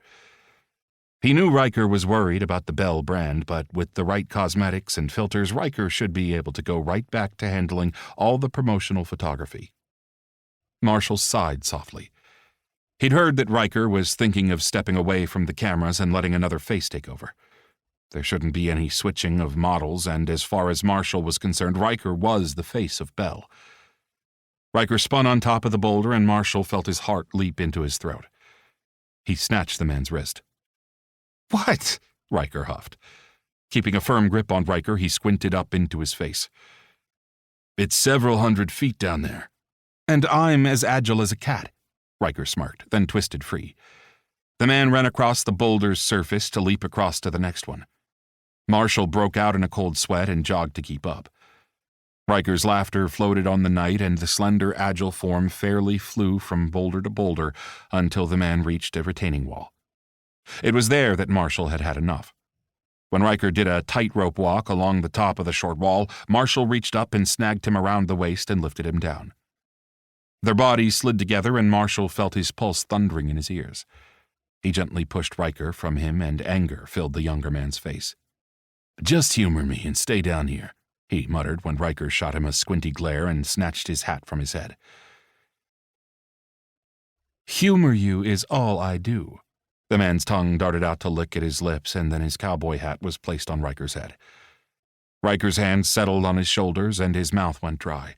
He knew Riker was worried about the Bell brand, but with the right cosmetics and filters, Riker should be able to go right back to handling all the promotional photography. Marshall sighed softly. He'd heard that Riker was thinking of stepping away from the cameras and letting another face take over. There shouldn't be any switching of models, and as far as Marshall was concerned, Riker was the face of Bell. Riker spun on top of the boulder, and Marshall felt his heart leap into his throat. He snatched the man's wrist. What? Riker huffed. Keeping a firm grip on Riker, he squinted up into his face. It's several 100 feet down there. And I'm as agile as a cat, Riker smirked, then twisted free. The man ran across the boulder's surface to leap across to the next one. Marshall broke out in a cold sweat and jogged to keep up. Riker's laughter floated on the night, and the slender, agile form fairly flew from boulder to boulder until the man reached a retaining wall. It was there that Marshall had had enough. When Riker did a tightrope walk along the top of the short wall, Marshall reached up and snagged him around the waist and lifted him down. Their bodies slid together, and Marshall felt his pulse thundering in his ears. He gently pushed Riker from him, and anger filled the younger man's face. Just humor me and stay down here, he muttered when Riker shot him a squinty glare and snatched his hat from his head. Humor you is all I do. The man's tongue darted out to lick at his lips, and then his cowboy hat was placed on Riker's head. Riker's hands settled on his shoulders, and his mouth went dry.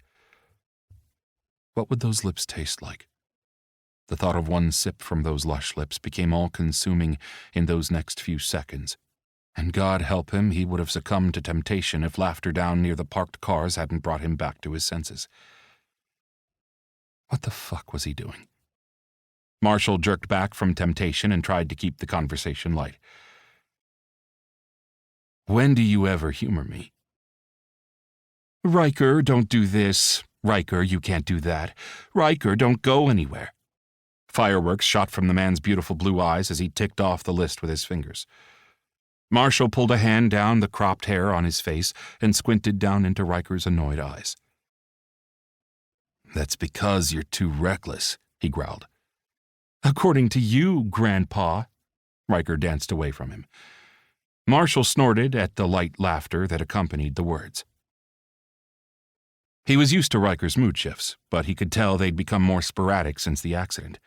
What would those lips taste like? The thought of one sip from those lush lips became all-consuming in those next few seconds. And God help him, he would have succumbed to temptation if laughter down near the parked cars hadn't brought him back to his senses. What the fuck was he doing? Marshall jerked back from temptation and tried to keep the conversation light. When do you ever humor me? Riker, don't do this. Riker, you can't do that. Riker, don't go anywhere. Fireworks shot from the man's beautiful blue eyes as he ticked off the list with his fingers. Marshall pulled a hand down the cropped hair on his face and squinted down into Riker's annoyed eyes. That's because you're too reckless, he growled. According to you, Grandpa. Riker danced away from him. Marshall snorted at the light laughter that accompanied the words. He was used to Riker's mood shifts, but he could tell they'd become more sporadic since the accident.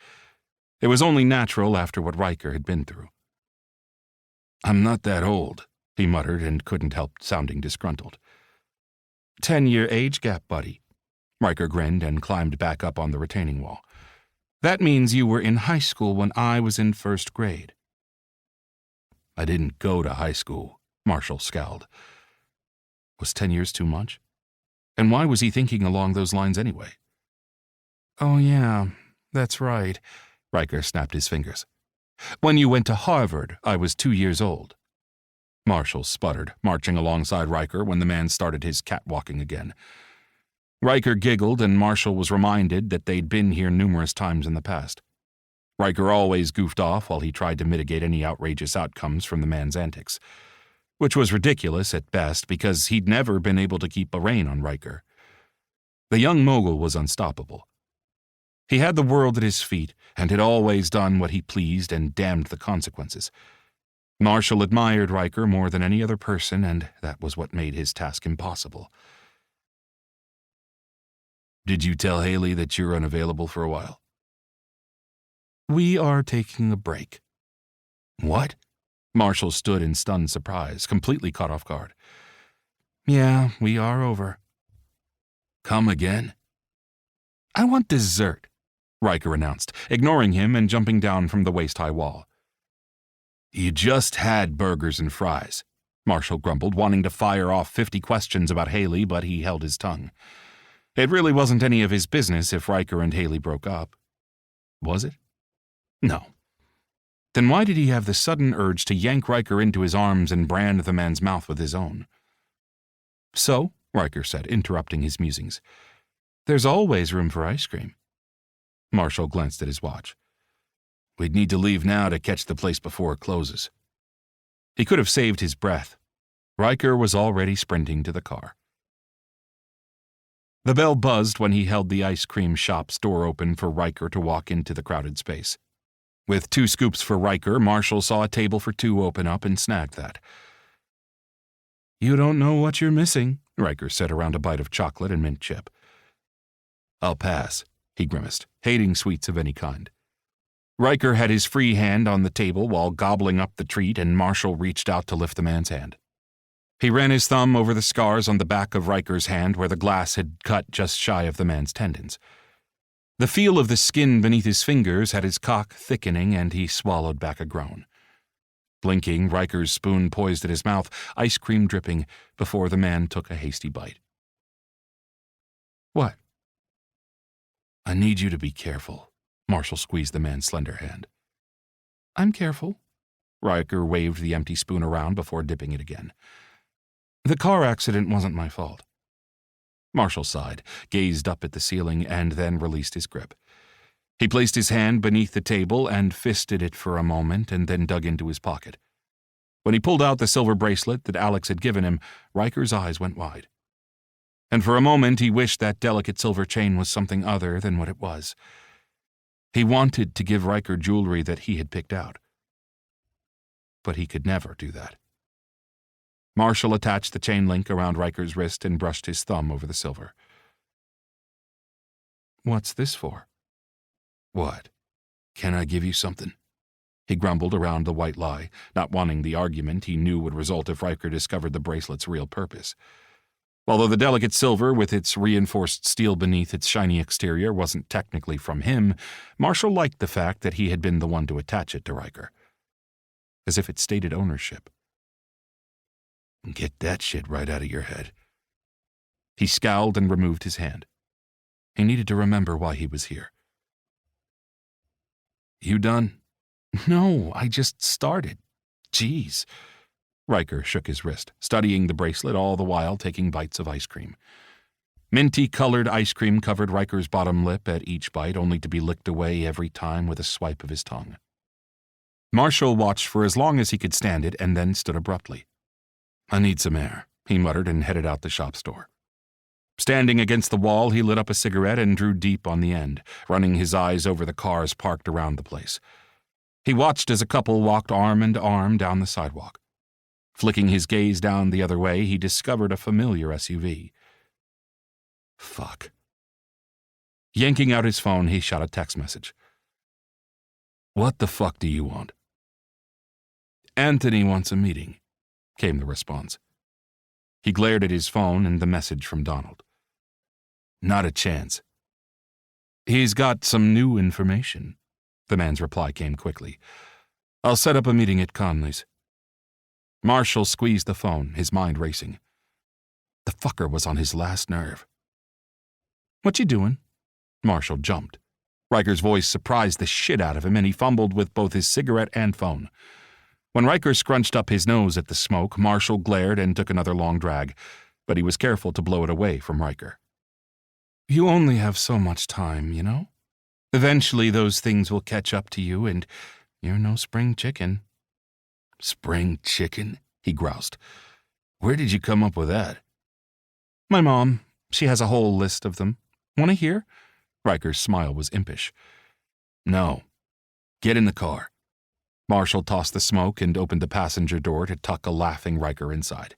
It was only natural after what Riker had been through. I'm not that old, he muttered and couldn't help sounding disgruntled. 10-year age gap, buddy. Riker grinned and climbed back up on the retaining wall. That means you were in high school when I was in first grade. I didn't go to high school, Marshall scowled. Was 10 years too much? And why was he thinking along those lines anyway? Oh yeah, that's right, Riker snapped his fingers. When you went to Harvard, I was 2 years old. Marshall sputtered, marching alongside Riker when the man started his catwalking again. Riker giggled, and Marshall was reminded that they'd been here numerous times in the past. Riker always goofed off while he tried to mitigate any outrageous outcomes from the man's antics, which was ridiculous at best because he'd never been able to keep a rein on Riker. The young mogul was unstoppable. He had the world at his feet and had always done what he pleased and damned the consequences. Marshall admired Riker more than any other person, and that was what made his task impossible. Did you tell Haley that you're unavailable for a while? We are taking a break. What? Marshall stood in stunned surprise, completely caught off guard. Yeah, we are over. Come again? I want dessert, Riker announced, ignoring him and jumping down from the waist-high wall. You just had burgers and fries, Marshall grumbled, wanting to fire off 50 questions about Haley, but he held his tongue. It really wasn't any of his business if Riker and Haley broke up. Was it? No. Then why did he have the sudden urge to yank Riker into his arms and brand the man's mouth with his own? So, Riker said, interrupting his musings, there's always room for ice cream. Marshall glanced at his watch. We'd need to leave now to catch the place before it closes. He could have saved his breath. Riker was already sprinting to the car. The bell buzzed when he held the ice cream shop's door open for Riker to walk into the crowded space. With 2 scoops for Riker, Marshall saw a table for 2 open up and snagged that. You don't know what you're missing, Riker said around a bite of chocolate and mint chip. I'll pass, he grimaced, hating sweets of any kind. Riker had his free hand on the table while gobbling up the treat, and Marshall reached out to lift the man's hand. He ran his thumb over the scars on the back of Riker's hand where the glass had cut just shy of the man's tendons. The feel of the skin beneath his fingers had his cock thickening, and he swallowed back a groan. Blinking, Riker's spoon poised at his mouth, ice cream dripping, before the man took a hasty bite. What? I need you to be careful. Marshall squeezed the man's slender hand. I'm careful. Riker waved the empty spoon around before dipping it again. The car accident wasn't my fault. Marshall sighed, gazed up at the ceiling, and then released his grip. He placed his hand beneath the table and fisted it for a moment and then dug into his pocket. When he pulled out the silver bracelet that Alex had given him, Riker's eyes went wide. And for a moment he wished that delicate silver chain was something other than what it was. He wanted to give Riker jewelry that he had picked out. But he could never do that. Marshall attached the chain link around Riker's wrist and brushed his thumb over the silver. What's this for? What? Can I give you something? He grumbled around the white lie, not wanting the argument he knew would result if Riker discovered the bracelet's real purpose. Although the delicate silver with its reinforced steel beneath its shiny exterior wasn't technically from him, Marshall liked the fact that he had been the one to attach it to Riker. As if it stated ownership. Get that shit right out of your head. He scowled and removed his hand. He needed to remember why he was here. You done? No, I just started. Jeez. Riker shook his wrist, studying the bracelet all the while taking bites of ice cream. Minty-colored ice cream covered Riker's bottom lip at each bite, only to be licked away every time with a swipe of his tongue. Marshall watched for as long as he could stand it and then stood abruptly. I need some air, he muttered and headed out the shop's door. Standing against the wall, he lit up a cigarette and drew deep on the end, running his eyes over the cars parked around the place. He watched as a couple walked arm in arm down the sidewalk. Flicking his gaze down the other way, he discovered a familiar SUV. Fuck. Yanking out his phone, he shot a text message. What the fuck do you want? Anthony wants a meeting, came the response. He glared at his phone and the message from Donald. Not a chance. He's got some new information. The man's reply came quickly. I'll set up a meeting at Conley's. Marshall squeezed the phone, his mind racing. The fucker was on his last nerve. "What you doing?" Marshall jumped. Riker's voice surprised the shit out of him, and he fumbled with both his cigarette and phone. When Riker scrunched up his nose at the smoke, Marshall glared and took another long drag, but he was careful to blow it away from Riker. "You only have so much time, you know? Eventually those things will catch up to you, and you're no spring chicken." "Spring chicken?" he groused. "Where did you come up with that?" "My mom. She has a whole list of them. Want to hear?" Riker's smile was impish. "No. Get in the car." Marshall tossed the smoke and opened the passenger door to tuck a laughing Riker inside.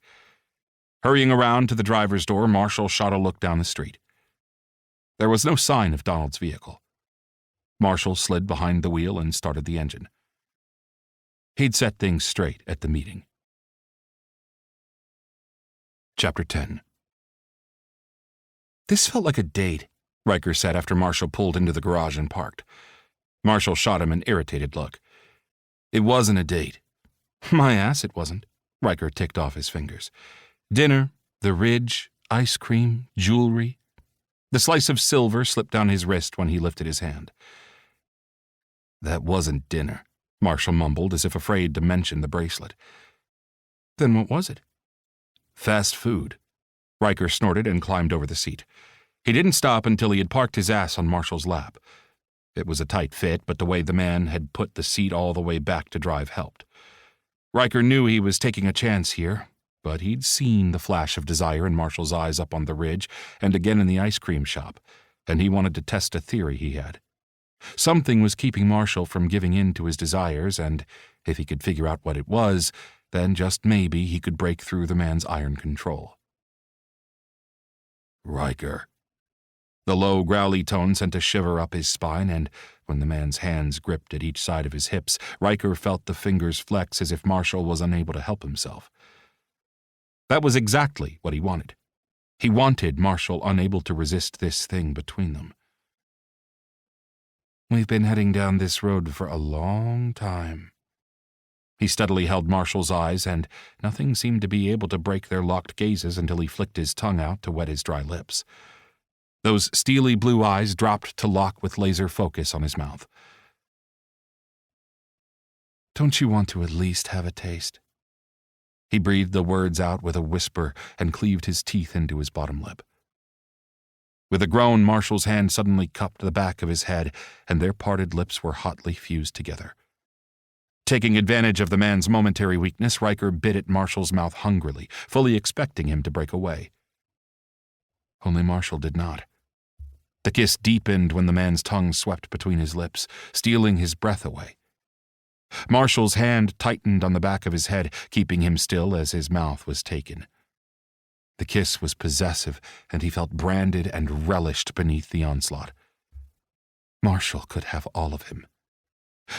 Hurrying around to the driver's door, Marshall shot a look down the street. There was no sign of Donald's vehicle. Marshall slid behind the wheel and started the engine. He'd set things straight at the meeting. Chapter 10. "This felt like a date," Riker said after Marshall pulled into the garage and parked. Marshall shot him an irritated look. "It wasn't a date." "My ass, it wasn't." Riker ticked off his fingers. "Dinner, the ridge, ice cream, jewelry." The slice of silver slipped down his wrist when he lifted his hand. "That wasn't dinner," Marshall mumbled, as if afraid to mention the bracelet. "Then what was it?" "Fast food." Riker snorted and climbed over the seat. He didn't stop until he had parked his ass on Marshall's lap. It was a tight fit, but the way the man had put the seat all the way back to drive helped. Riker knew he was taking a chance here, but he'd seen the flash of desire in Marshall's eyes up on the ridge and again in the ice cream shop, and he wanted to test a theory he had. Something was keeping Marshall from giving in to his desires, and if he could figure out what it was, then just maybe he could break through the man's iron control. "Riker." The low, growly tone sent a shiver up his spine, and when the man's hands gripped at each side of his hips, Riker felt the fingers flex as if Marshall was unable to help himself. That was exactly what he wanted. He wanted Marshall unable to resist this thing between them. "We've been heading down this road for a long time." He steadily held Marshall's eyes, and nothing seemed to be able to break their locked gazes until he flicked his tongue out to wet his dry lips. Those steely blue eyes dropped to lock with laser focus on his mouth. "Don't you want to at least have a taste?" He breathed the words out with a whisper and cleaved his teeth into his bottom lip. With a groan, Marshall's hand suddenly cupped the back of his head, and their parted lips were hotly fused together. Taking advantage of the man's momentary weakness, Riker bit at Marshall's mouth hungrily, fully expecting him to break away. Only Marshall did not. The kiss deepened when the man's tongue swept between his lips, stealing his breath away. Marshall's hand tightened on the back of his head, keeping him still as his mouth was taken. The kiss was possessive, and he felt branded and relished beneath the onslaught. Marshall could have all of him.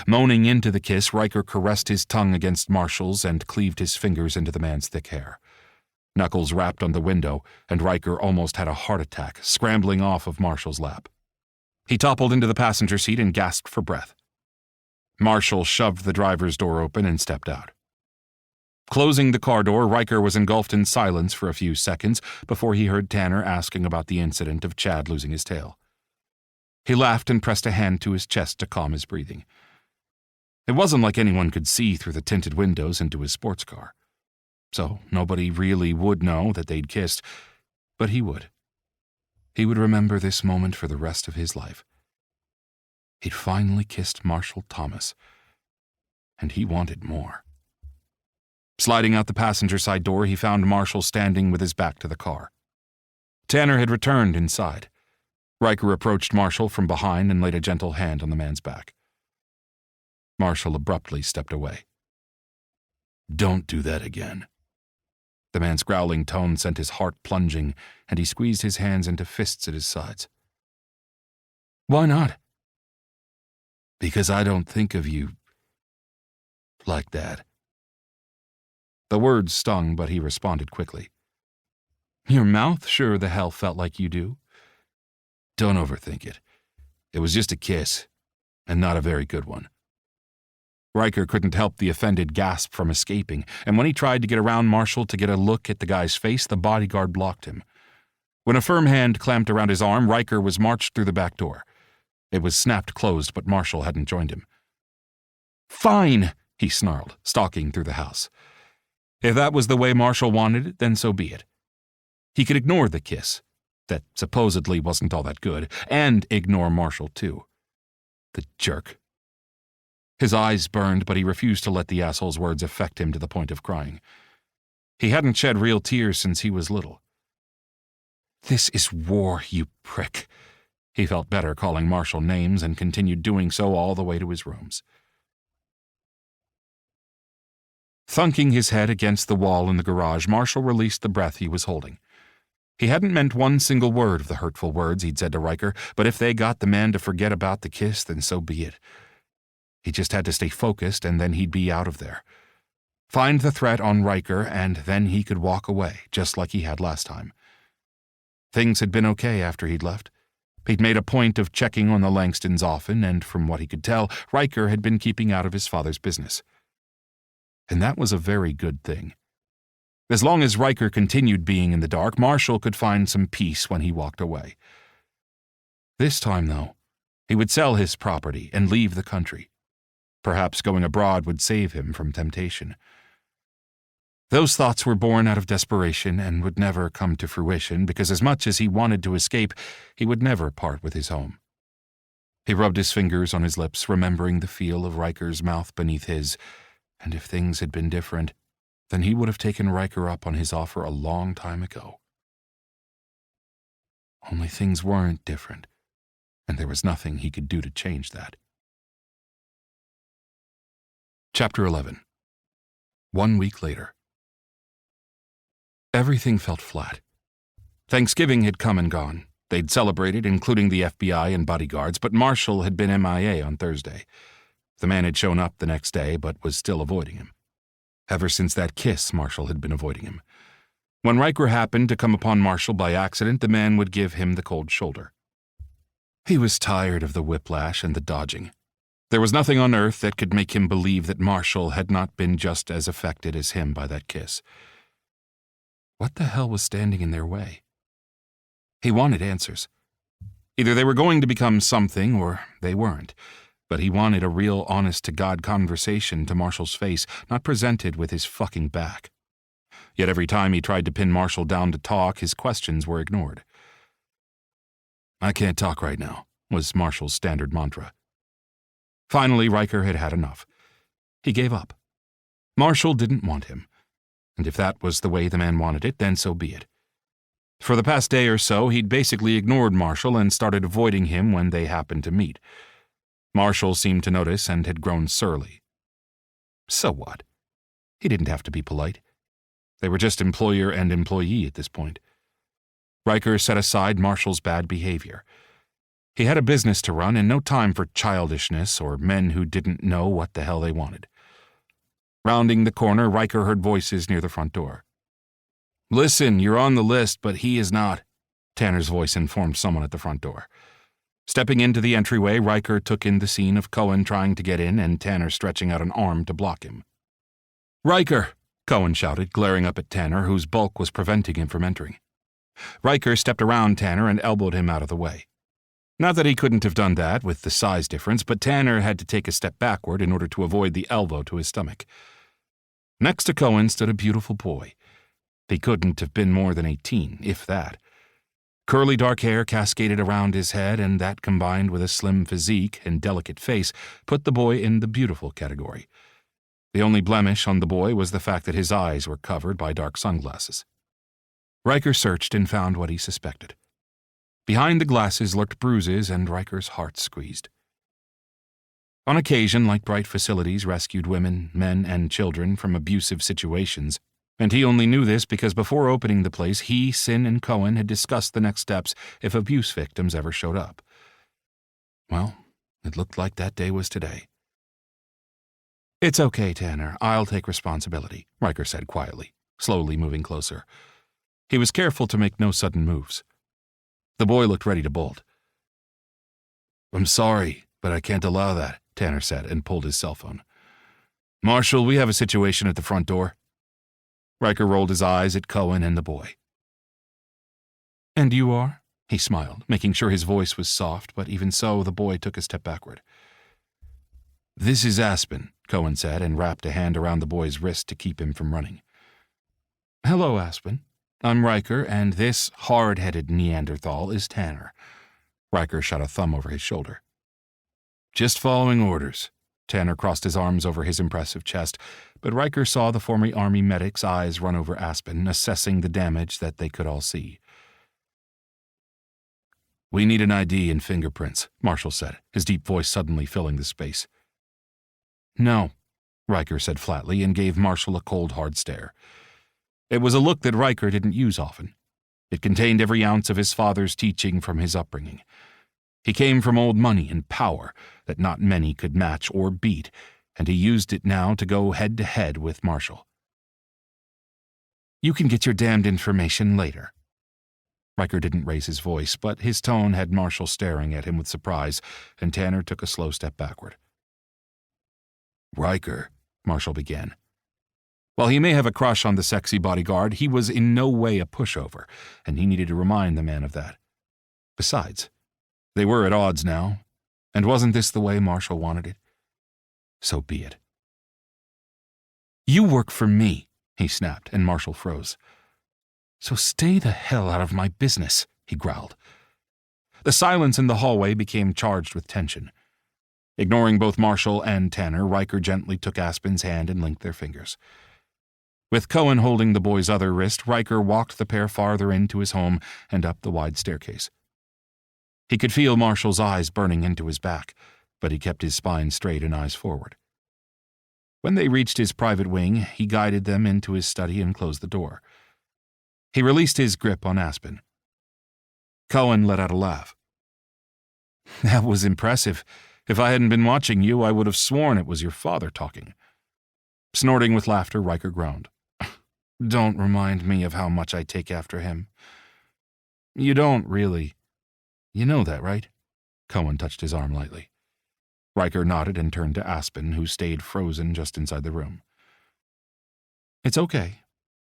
Moaning into the kiss, Riker caressed his tongue against Marshall's and cleaved his fingers into the man's thick hair. Knuckles rapped on the window, and Riker almost had a heart attack, scrambling off of Marshall's lap. He toppled into the passenger seat and gasped for breath. Marshall shoved the driver's door open and stepped out. Closing the car door, Riker was engulfed in silence for a few seconds before he heard Tanner asking about the incident of Chad losing his tail. He laughed and pressed a hand to his chest to calm his breathing. It wasn't like anyone could see through the tinted windows into his sports car. So nobody really would know that they'd kissed, but he would. He would remember this moment for the rest of his life. He'd finally kissed Marshall Thomas, and he wanted more. Sliding out the passenger side door, he found Marshall standing with his back to the car. Tanner had returned inside. Riker approached Marshall from behind and laid a gentle hand on the man's back. Marshall abruptly stepped away. "Don't do that again." The man's growling tone sent his heart plunging, and he squeezed his hands into fists at his sides. "Why not?" "Because I don't think of you like that." The words stung, but he responded quickly. "Your mouth sure the hell felt like you do." "Don't overthink it. It was just a kiss, and not a very good one." Riker couldn't help the offended gasp from escaping, and when he tried to get around Marshall to get a look at the guy's face, the bodyguard blocked him. When a firm hand clamped around his arm, Riker was marched through the back door. It was snapped closed, but Marshall hadn't joined him. "Fine," he snarled, stalking through the house. If that was the way Marshall wanted it, then so be it. He could ignore the kiss, that supposedly wasn't all that good, and ignore Marshall, too. The jerk. His eyes burned, but he refused to let the asshole's words affect him to the point of crying. He hadn't shed real tears since he was little. "This is war, you prick." He felt better calling Marshall names and continued doing so all the way to his rooms. Thunking his head against the wall in the garage, Marshall released the breath he was holding. He hadn't meant one single word of the hurtful words he'd said to Riker, but if they got the man to forget about the kiss, then so be it. He just had to stay focused, and then he'd be out of there. Find the threat on Riker, and then he could walk away, just like he had last time. Things had been okay after he'd left. He'd made a point of checking on the Langstons often, and from what he could tell, Riker had been keeping out of his father's business. And that was a very good thing. As long as Riker continued being in the dark, Marshall could find some peace when he walked away. This time, though, he would sell his property and leave the country. Perhaps going abroad would save him from temptation. Those thoughts were born out of desperation and would never come to fruition because as much as he wanted to escape, he would never part with his home. He rubbed his fingers on his lips, remembering the feel of Riker's mouth beneath his, and if things had been different, then he would have taken Riker up on his offer a long time ago. Only things weren't different, and there was nothing he could do to change that. Chapter 11. 1 week later. Everything felt flat. Thanksgiving had come and gone. They'd celebrated, including the FBI and bodyguards, but Marshall had been MIA on Thursday. The man had shown up the next day, but was still avoiding him. Ever since that kiss, Marshall had been avoiding him. When Riker happened to come upon Marshall by accident, the man would give him the cold shoulder. He was tired of the whiplash and the dodging. There was nothing on earth that could make him believe that Marshall had not been just as affected as him by that kiss. What the hell was standing in their way? He wanted answers. Either they were going to become something or they weren't, but he wanted a real honest-to-God conversation to Marshall's face, not presented with his fucking back. Yet every time he tried to pin Marshall down to talk, his questions were ignored. "I can't talk right now," was Marshall's standard mantra. Finally, Riker had had enough. He gave up. Marshall didn't want him, and if that was the way the man wanted it, then so be it. For the past day or so, he'd basically ignored Marshall and started avoiding him when they happened to meet. Marshall seemed to notice and had grown surly. So what? He didn't have to be polite. They were just employer and employee at this point. Riker set aside Marshall's bad behavior. He had a business to run and no time for childishness or men who didn't know what the hell they wanted. Rounding the corner, Riker heard voices near the front door. "Listen, you're on the list, but he is not," Tanner's voice informed someone at the front door. Stepping into the entryway, Riker took in the scene of Cohen trying to get in and Tanner stretching out an arm to block him. "Riker!" Cohen shouted, glaring up at Tanner, whose bulk was preventing him from entering. Riker stepped around Tanner and elbowed him out of the way. Not that he couldn't have done that with the size difference, but Tanner had to take a step backward in order to avoid the elbow to his stomach. Next to Cohen stood a beautiful boy. He couldn't have been more than 18, if that. Curly dark hair cascaded around his head, and that combined with a slim physique and delicate face put the boy in the beautiful category. The only blemish on the boy was the fact that his eyes were covered by dark sunglasses. Riker searched and found what he suspected. Behind the glasses lurked bruises, and Riker's heart squeezed. On occasion, Light Bright Facilities rescued women, men, and children from abusive situations, and he only knew this because before opening the place, he, Sin, and Cohen had discussed the next steps if abuse victims ever showed up. Well, it looked like that day was today. "It's okay, Tanner. I'll take responsibility," Riker said quietly, slowly moving closer. He was careful to make no sudden moves. The boy looked ready to bolt. "I'm sorry, but I can't allow that," Tanner said and pulled his cell phone. Marshal, we have a situation at the front door. Riker rolled his eyes at Cohen and the boy. And you are? He smiled, making sure his voice was soft, but even so, the boy took a step backward. This is Aspen, Cohen said, and wrapped a hand around the boy's wrist to keep him from running. Hello, Aspen. I'm Riker, and this hard-headed Neanderthal is Tanner. Riker shot a thumb over his shoulder. Just following orders. Tanner crossed his arms over his impressive chest, but Riker saw the former Army medic's eyes run over Aspen, assessing the damage that they could all see. We need an ID and fingerprints, Marshall said, his deep voice suddenly filling the space. No, Riker said flatly and gave Marshall a cold, hard stare. It was a look that Riker didn't use often. It contained every ounce of his father's teaching from his upbringing. He came from old money and power that not many could match or beat, and he used it now to go head-to-head with Marshall. You can get your damned information later. Riker didn't raise his voice, but his tone had Marshall staring at him with surprise, and Tanner took a slow step backward. Riker, Marshall began. While he may have a crush on the sexy bodyguard, he was in no way a pushover, and he needed to remind the man of that. Besides, they were at odds now, and wasn't this the way Marshall wanted it? So be it. You work for me, he snapped, and Marshall froze. So stay the hell out of my business, he growled. The silence in the hallway became charged with tension. Ignoring both Marshall and Tanner, Riker gently took Aspen's hand and linked their fingers. With Cohen holding the boy's other wrist, Riker walked the pair farther into his home and up the wide staircase. He could feel Marshall's eyes burning into his back, but he kept his spine straight and eyes forward. When they reached his private wing, he guided them into his study and closed the door. He released his grip on Aspen. Cohen let out a laugh. That was impressive. If I hadn't been watching you, I would have sworn it was your father talking. Snorting with laughter, Riker groaned. Don't remind me of how much I take after him. You don't, really. You know that, right? Cohen touched his arm lightly. Riker nodded and turned to Aspen, who stayed frozen just inside the room. It's okay.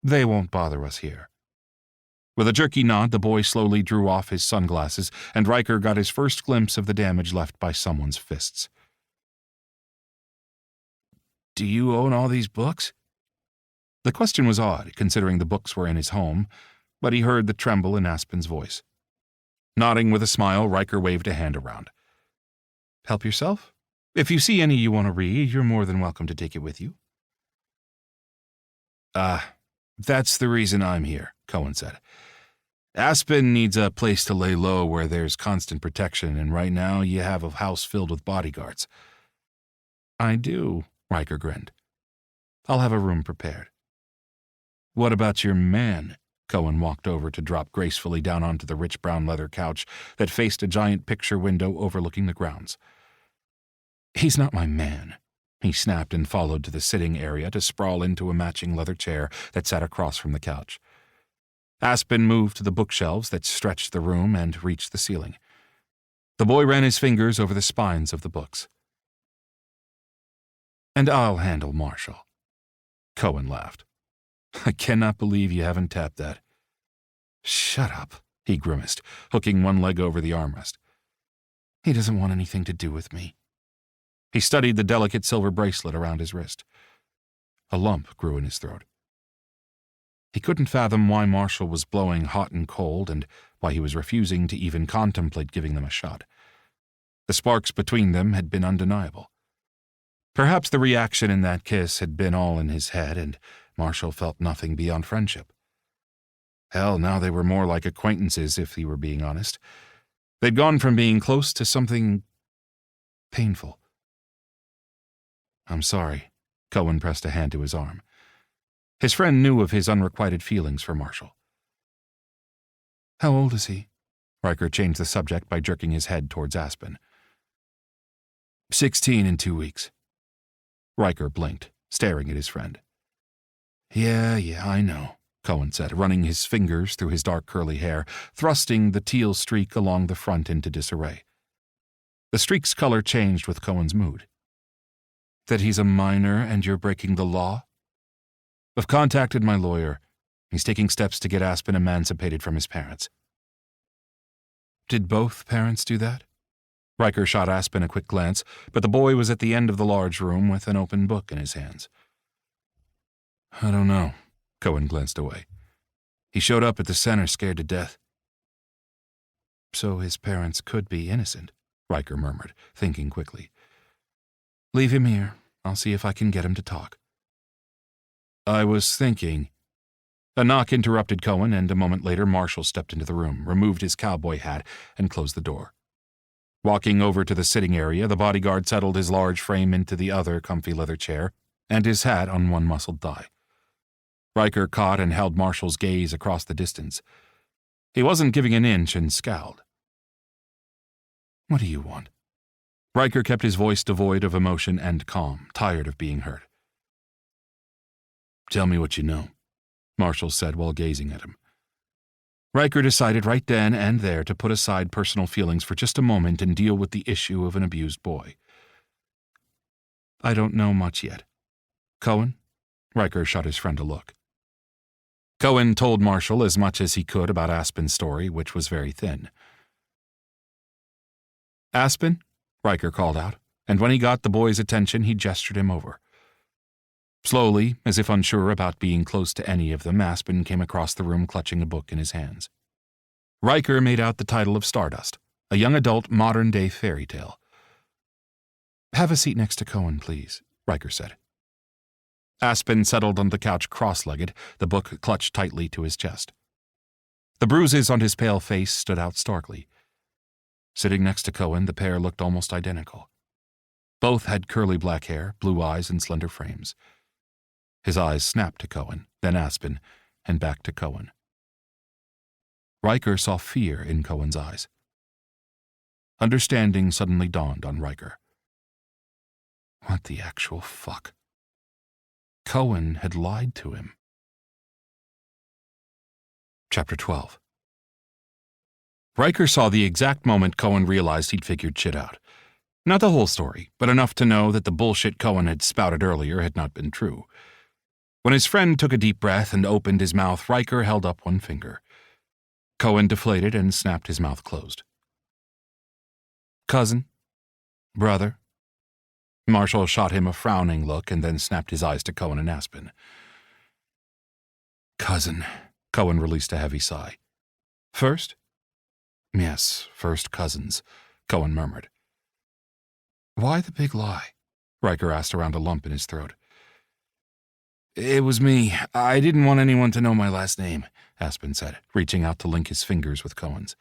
They won't bother us here. With a jerky nod, the boy slowly drew off his sunglasses, and Riker got his first glimpse of the damage left by someone's fists. Do you own all these books? The question was odd, considering the books were in his home, but he heard the tremble in Aspen's voice. Nodding with a smile, Riker waved a hand around. Help yourself. If you see any you want to read, you're more than welcome to take it with you. That's the reason I'm here, Cohen said. Aspen needs a place to lay low where there's constant protection, and right now you have a house filled with bodyguards. I do, Riker grinned. I'll have a room prepared. What about your man? Cohen walked over to drop gracefully down onto the rich brown leather couch that faced a giant picture window overlooking the grounds. He's not my man, he snapped and followed to the sitting area to sprawl into a matching leather chair that sat across from the couch. Aspen moved to the bookshelves that stretched the room and reached the ceiling. The boy ran his fingers over the spines of the books. And I'll handle Marshall. Cohen laughed. I cannot believe you haven't tapped that. Shut up, he grimaced, hooking one leg over the armrest. He doesn't want anything to do with me. He studied the delicate silver bracelet around his wrist. A lump grew in his throat. He couldn't fathom why Marshall was blowing hot and cold and why he was refusing to even contemplate giving them a shot. The sparks between them had been undeniable. Perhaps the reaction in that kiss had been all in his head, and Marshall felt nothing beyond friendship. Hell, now they were more like acquaintances, if he were being honest. They'd gone from being close to something painful. I'm sorry. Cohen pressed a hand to his arm. His friend knew of his unrequited feelings for Marshall. How old is he? Riker changed the subject by jerking his head towards Aspen. 16 in 2 weeks. Riker blinked, staring at his friend. Yeah, I know, Cohen said, running his fingers through his dark curly hair, thrusting the teal streak along the front into disarray. The streak's color changed with Cohen's mood. That he's a minor and you're breaking the law? I've contacted my lawyer. He's taking steps to get Aspen emancipated from his parents. Did both parents do that? Riker shot Aspen a quick glance, but the boy was at the end of the large room with an open book in his hands. I don't know. Cohen glanced away. He showed up at the center scared to death. So his parents could be innocent, Riker murmured, thinking quickly. Leave him here. I'll see if I can get him to talk. I was thinking. A knock interrupted Cohen, and a moment later Marshall stepped into the room, removed his cowboy hat, and closed the door. Walking over to the sitting area, the bodyguard settled his large frame into the other comfy leather chair, and his hat on one muscled thigh. Riker caught and held Marshall's gaze across the distance. He wasn't giving an inch and scowled. What do you want? Riker kept his voice devoid of emotion and calm, tired of being heard. Tell me what you know, Marshall said while gazing at him. Riker decided right then and there to put aside personal feelings for just a moment and deal with the issue of an abused boy. I don't know much yet. Cohen? Riker shot his friend a look. Cohen told Marshall as much as he could about Aspen's story, which was very thin. Aspen? Riker called out, and when he got the boy's attention, he gestured him over. Slowly, as if unsure about being close to any of them, Aspen came across the room clutching a book in his hands. Riker made out the title of Stardust, a young adult modern-day fairy tale. Have a seat next to Cohen, please, Riker said. Aspen settled on the couch cross-legged, the book clutched tightly to his chest. The bruises on his pale face stood out starkly. Sitting next to Cohen, the pair looked almost identical. Both had curly black hair, blue eyes, and slender frames. His eyes snapped to Cohen, then Aspen, and back to Cohen. Riker saw fear in Cohen's eyes. Understanding suddenly dawned on Riker. What the actual fuck? Cohen had lied to him. Chapter 12. Riker saw the exact moment Cohen realized he'd figured shit out. Not the whole story, but enough to know that the bullshit Cohen had spouted earlier had not been true. When his friend took a deep breath and opened his mouth, Riker held up one finger. Cohen deflated and snapped his mouth closed. Cousin? Brother? Marshall shot him a frowning look and then snapped his eyes to Cohen and Aspen. Cousin. Cohen released a heavy sigh. First? Yes, first cousins, Cohen murmured. Why the big lie? Riker asked around a lump in his throat. It was me. I didn't want anyone to know my last name, Aspen said, reaching out to link his fingers with Cohen's.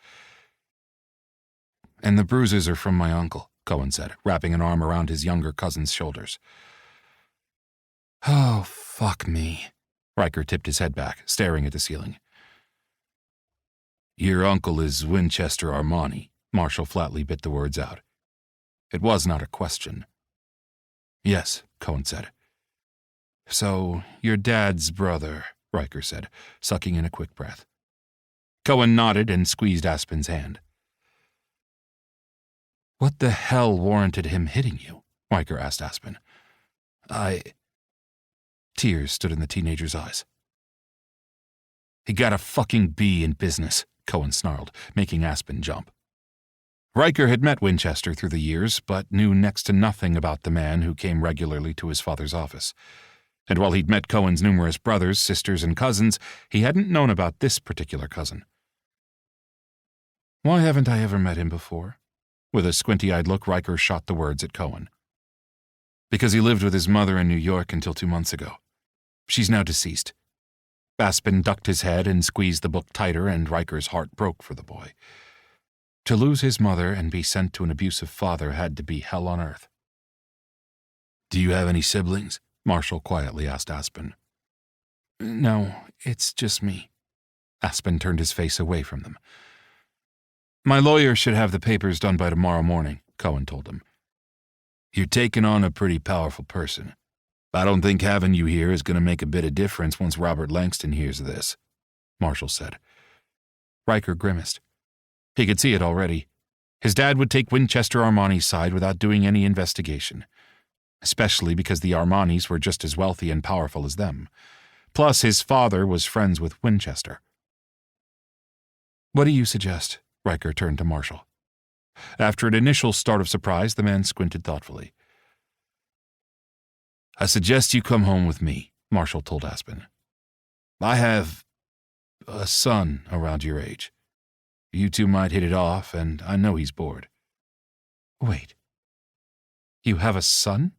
And the bruises are from my uncle, Cohen said, wrapping an arm around his younger cousin's shoulders. Oh, fuck me. Riker tipped his head back, staring at the ceiling. Your uncle is Winchester Armani, Marshall flatly bit the words out. It was not a question. Yes, Cohen said. So, your dad's brother, Riker said, sucking in a quick breath. Cohen nodded and squeezed Aspen's hand. What the hell warranted him hitting you? Riker asked Aspen. Tears stood in the teenager's eyes. He got a fucking B in business, Cohen snarled, making Aspen jump. Riker had met Winchester through the years, but knew next to nothing about the man who came regularly to his father's office. And while he'd met Cohen's numerous brothers, sisters, and cousins, he hadn't known about this particular cousin. Why haven't I ever met him before? With a squinty-eyed look, Riker shot the words at Cohen. Because he lived with his mother in New York until 2 months ago. She's now deceased. Aspen ducked his head and squeezed the book tighter, and Riker's heart broke for the boy. To lose his mother and be sent to an abusive father had to be hell on earth. Do you have any siblings? Marshall quietly asked Aspen. No, it's just me. Aspen turned his face away from them. My lawyer should have the papers done by tomorrow morning, Cohen told him. You're taking on a pretty powerful person. I don't think having you here is going to make a bit of difference once Robert Langston hears of this, Marshall said. Riker grimaced. He could see it already. His dad would take Winchester Armani's side without doing any investigation. especially because the Armanis were just as wealthy and powerful as them. Plus, his father was friends with Winchester. "What do you suggest?" Riker turned to Marshall. After an initial start of surprise, the man squinted thoughtfully. "I suggest you come home with me," Marshall told Aspen. "I have a son around your age. You two might hit it off, and I know he's bored." "Wait. You have a son?"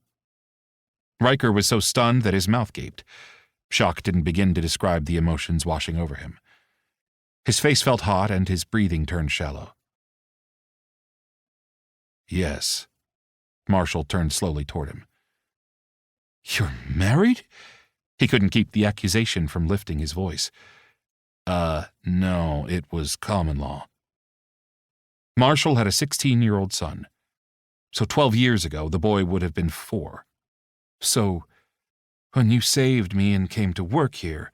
Riker was so stunned that his mouth gaped. Shock didn't begin to describe the emotions washing over him. His face felt hot and his breathing turned shallow. "Yes." Marshall turned slowly toward him. "You're married?" He couldn't keep the accusation from lifting his voice. No, it was common law." Marshall had a 16-year-old son. So 12 years ago, the boy would have been 4. "So, when you saved me and came to work here,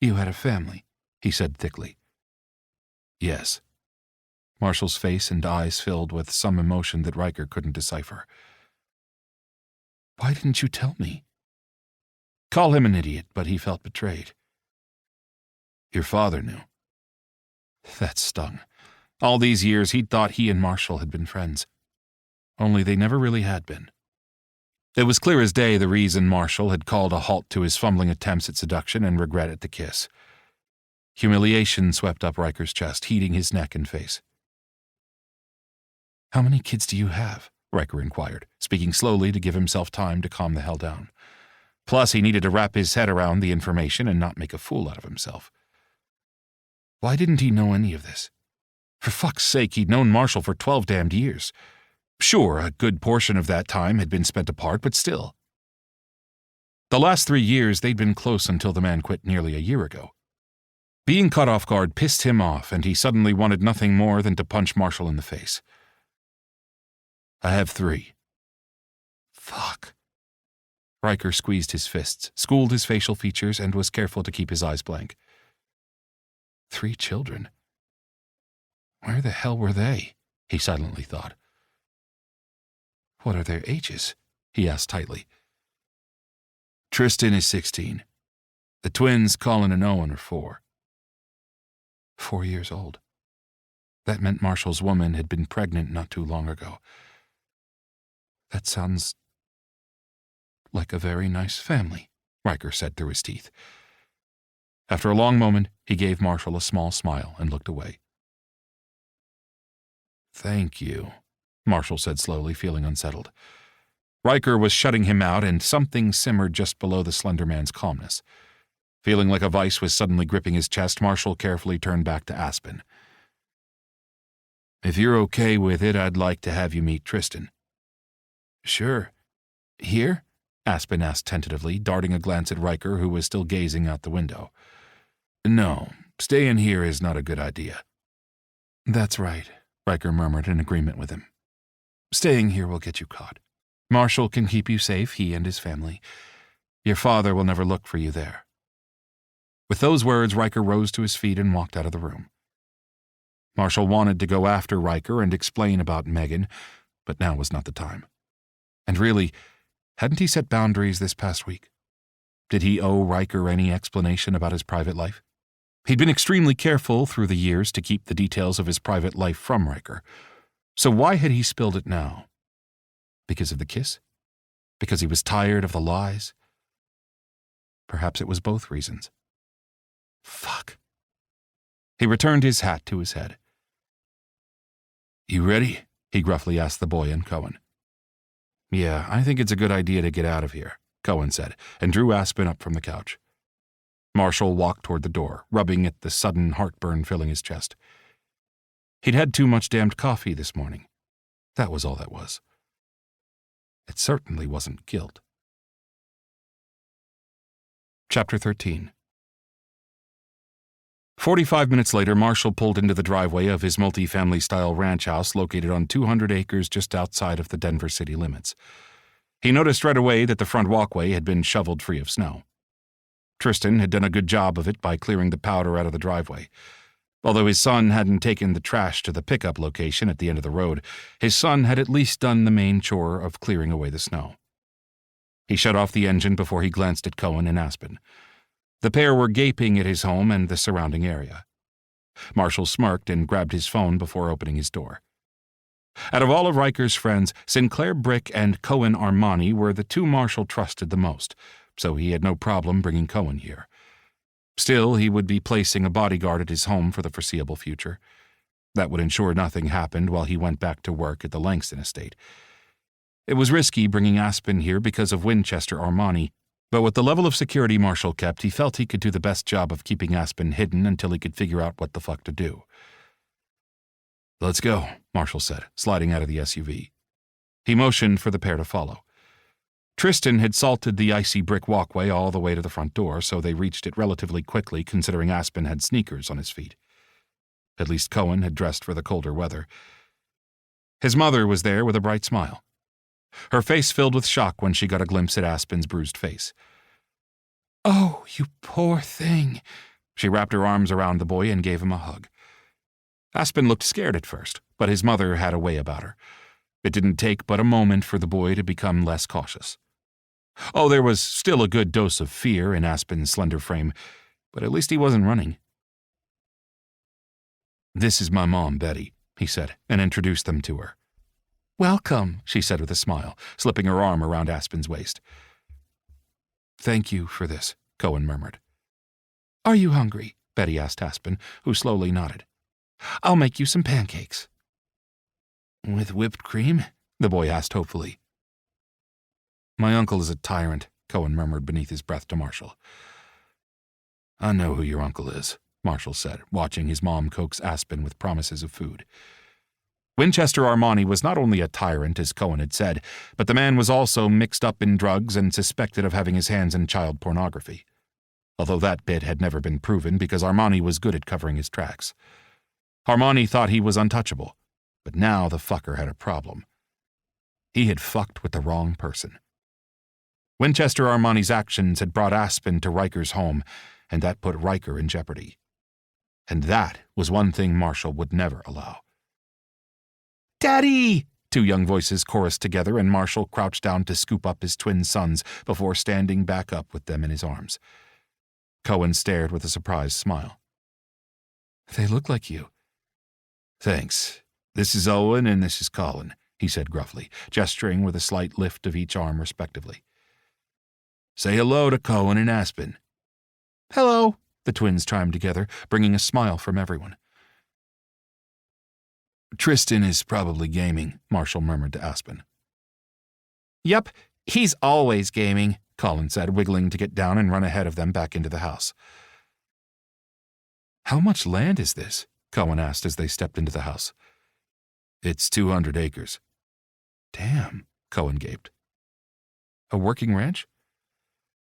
you had a family," he said thickly. "Yes." Marshall's face and eyes filled with some emotion that Riker couldn't decipher. "Why didn't you tell me?" Call him an idiot, but he felt betrayed. "Your father knew." That stung. All these years he'd thought he and Marshall had been friends. Only they never really had been. It was clear as day the reason Marshall had called a halt to his fumbling attempts at seduction and regret at the kiss. Humiliation swept up Riker's chest, heating his neck and face. "How many kids do you have?" Riker inquired, speaking slowly to give himself time to calm the hell down. Plus, he needed to wrap his head around the information and not make a fool out of himself. Why didn't he know any of this? For fuck's sake, he'd known Marshall for 12 damned years. Sure, a good portion of that time had been spent apart, but still. The last 3 years, they'd been close until the man quit nearly a year ago. Being caught off guard pissed him off, and he suddenly wanted nothing more than to punch Marshall in the face. "I have 3. Fuck. Riker squeezed his fists, schooled his facial features, and was careful to keep his eyes blank. 3 children. Where the hell were they? He silently thought. What are their ages? He asked tightly. Tristan is 16. The twins, Colin and Owen, are 4. 4 years old. That meant Marshall's woman had been pregnant not too long ago. That sounds like a very nice family, Riker said through his teeth. After a long moment, he gave Marshall a small smile and looked away. Thank you, Marshall said slowly, feeling unsettled. Riker was shutting him out, and something simmered just below the slender man's calmness. Feeling like a vice was suddenly gripping his chest, Marshall carefully turned back to Aspen. If you're okay with it, I'd like to have you meet Tristan. Sure. Here? Aspen asked tentatively, darting a glance at Riker, who was still gazing out the window. No, staying here is not a good idea. That's right, Riker murmured in agreement with him. Staying here will get you caught. Marshall can keep you safe, he and his family. Your father will never look for you there. With those words, Riker rose to his feet and walked out of the room. Marshall wanted to go after Riker and explain about Megan, but now was not the time. And really, hadn't he set boundaries this past week? Did he owe Riker any explanation about his private life? He'd been extremely careful through the years to keep the details of his private life from Riker. So why had he spilled it now? Because of the kiss? Because he was tired of the lies? Perhaps it was both reasons. Fuck. He returned his hat to his head. You ready? He gruffly asked the boy and Cohen. Yeah, I think it's a good idea to get out of here, Cohen said, and drew Aspen up from the couch. Marshall walked toward the door, rubbing at the sudden heartburn filling his chest. He'd had too much damned coffee this morning. That was all that was. It certainly wasn't guilt. Chapter 13. 45 minutes later, Marshall pulled into the driveway of his multi-family-style ranch house located on 200 acres just outside of the Denver city limits. He noticed right away that the front walkway had been shoveled free of snow. Tristan had done a good job of it by clearing the powder out of the driveway. Although his son hadn't taken the trash to the pickup location at the end of the road, his son had at least done the main chore of clearing away the snow. He shut off the engine before he glanced at Cohen and Aspen. The pair were gaping at his home and the surrounding area. Marshall smirked and grabbed his phone before opening his door. Out of all of Riker's friends, Sinclair Brick and Cohen Armani were the two Marshall trusted the most, so he had no problem bringing Cohen here. Still, he would be placing a bodyguard at his home for the foreseeable future. That would ensure nothing happened while he went back to work at the Langston estate. It was risky bringing Aspen here because of Winchester Armani, but with the level of security Marshall kept, he felt he could do the best job of keeping Aspen hidden until he could figure out what the fuck to do. "Let's go," Marshall said, sliding out of the SUV. He motioned for the pair to follow. Tristan had salted the icy brick walkway all the way to the front door, so they reached it relatively quickly considering Aspen had sneakers on his feet. At least Cohen had dressed for the colder weather. His mother was there with a bright smile. Her face filled with shock when she got a glimpse at Aspen's bruised face. "Oh, you poor thing." She wrapped her arms around the boy and gave him a hug. Aspen looked scared at first, but his mother had a way about her. It didn't take but a moment for the boy to become less cautious. Oh, there was still a good dose of fear in Aspen's slender frame, but at least he wasn't running. "This is my mom, Betty," he said, and introduced them to her. "Welcome," she said with a smile, slipping her arm around Aspen's waist. "Thank you for this," Cohen murmured. "Are you hungry?" Betty asked Aspen, who slowly nodded. "I'll make you some pancakes." "With whipped cream?" the boy asked hopefully. "My uncle is a tyrant," Cohen murmured beneath his breath to Marshall. "I know who your uncle is," Marshall said, watching his mom coax Aspen with promises of food. Winchester Armani was not only a tyrant, as Cohen had said, but the man was also mixed up in drugs and suspected of having his hands in child pornography. Although that bit had never been proven because Armani was good at covering his tracks. Armani thought he was untouchable, but now the fucker had a problem. He had fucked with the wrong person. Winchester Armani's actions had brought Aspen to Riker's home, and that put Riker in jeopardy. And that was one thing Marshall would never allow. "Daddy!" Two young voices chorused together, and Marshall crouched down to scoop up his twin sons before standing back up with them in his arms. Cohen stared with a surprised smile. "They look like you." "Thanks. This is Owen and this is Colin," he said gruffly, gesturing with a slight lift of each arm respectively. "Say hello to Cohen and Aspen." "Hello," the twins chimed together, bringing a smile from everyone. "Tristan is probably gaming," Marshall murmured to Aspen. "Yep, he's always gaming," Colin said, wiggling to get down and run ahead of them back into the house. "How much land is this?" Cohen asked as they stepped into the house. "It's 200 acres. "Damn," Cohen gaped. "A working ranch?"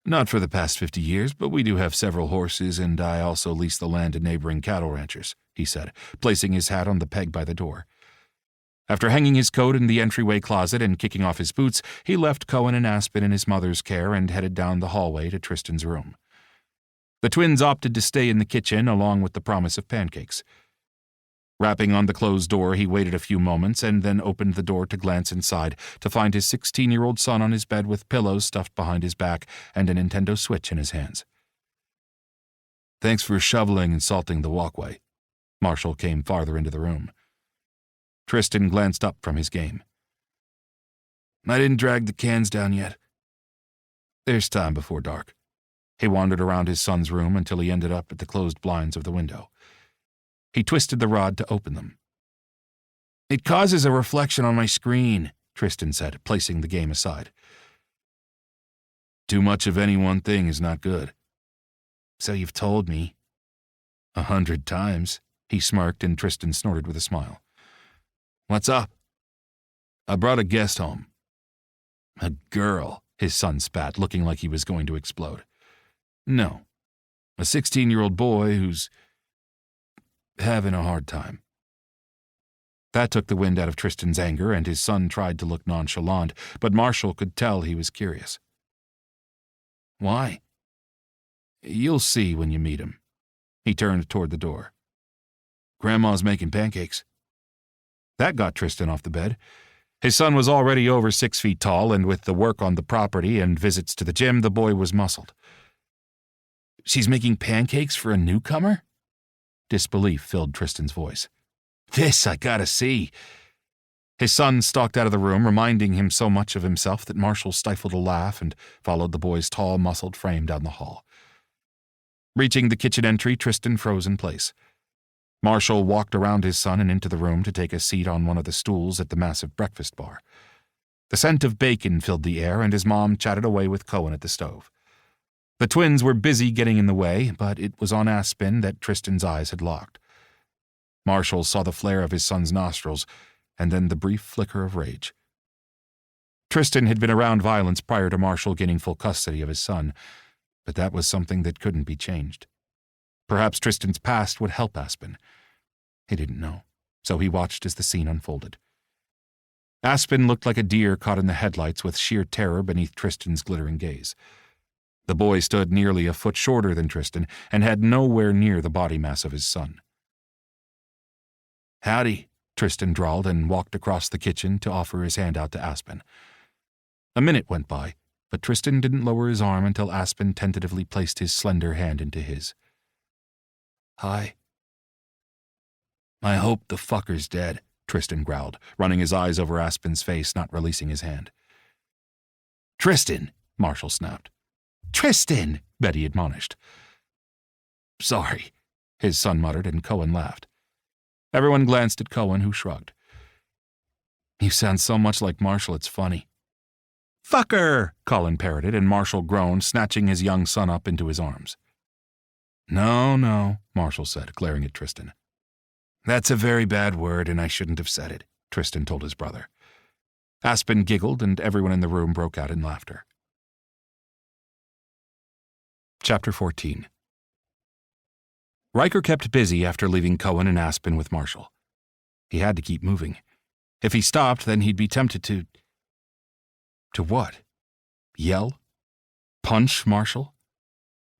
"Not for the past 50 years, but we do have several horses, and I also lease the land to neighboring cattle ranchers," he said, placing his hat on the peg by the door. After hanging his coat in the entryway closet and kicking off his boots, he left Cohen and Aspen in his mother's care and headed down the hallway to Tristan's room. The twins opted to stay in the kitchen along with the promise of pancakes. Rapping on the closed door, he waited a few moments and then opened the door to glance inside to find his 16-year-old son on his bed with pillows stuffed behind his back and a Nintendo Switch in his hands. "Thanks for shoveling and salting the walkway." Marshall came farther into the room. Tristan glanced up from his game. "I didn't drag the cans down yet." "There's time before dark." He wandered around his son's room until he ended up at the closed blinds of the window. He twisted the rod to open them. "It causes a reflection on my screen," Tristan said, placing the game aside. "Too much of any one thing is not good." "So you've told me." 100 times, he smirked, and Tristan snorted with a smile. "What's up?" "I brought a guest home." "A girl," his son spat, looking like he was going to explode. "No, a 16-year-old boy who's having a hard time." That took the wind out of Tristan's anger, and his son tried to look nonchalant, but Marshall could tell he was curious. "Why?" "You'll see when you meet him." He turned toward the door. "Grandma's making pancakes." That got Tristan off the bed. His son was already over 6 feet tall, and with the work on the property and visits to the gym, the boy was muscled. "She's making pancakes for a newcomer?" Disbelief filled Tristan's voice. "This I gotta see." His son stalked out of the room, reminding him so much of himself that Marshall stifled a laugh and followed the boy's tall, muscled frame down the hall. Reaching the kitchen entry, Tristan froze in place. Marshall walked around his son and into the room to take a seat on one of the stools at the massive breakfast bar. The scent of bacon filled the air, and his mom chatted away with Cohen at the stove. The twins were busy getting in the way, but it was on Aspen that Tristan's eyes had locked. Marshall saw the flare of his son's nostrils, and then the brief flicker of rage. Tristan had been around violence prior to Marshall gaining full custody of his son, but that was something that couldn't be changed. Perhaps Tristan's past would help Aspen. He didn't know, so he watched as the scene unfolded. Aspen looked like a deer caught in the headlights with sheer terror beneath Tristan's glittering gaze. The boy stood nearly a foot shorter than Tristan and had nowhere near the body mass of his son. "Howdy," Tristan drawled and walked across the kitchen to offer his hand out to Aspen. A minute went by, but Tristan didn't lower his arm until Aspen tentatively placed his slender hand into his. "Hi." "I hope the fucker's dead," Tristan growled, running his eyes over Aspen's face, not releasing his hand. "Tristan," Marshall snapped. "Tristan," Betty admonished. "Sorry," his son muttered, and Cohen laughed. Everyone glanced at Cohen, who shrugged. "You sound so much like Marshall, it's funny." "Fucker!" Colin parroted, and Marshall groaned, snatching his young son up into his arms. No, Marshall said, glaring at Tristan. "That's a very bad word, and I shouldn't have said it," Tristan told his brother. Aspen giggled, and everyone in the room broke out in laughter. Chapter 14. Riker kept busy after leaving Cohen and Aspen with Marshall. He had to keep moving. If he stopped, then he'd be tempted to... To what? Yell? Punch Marshall?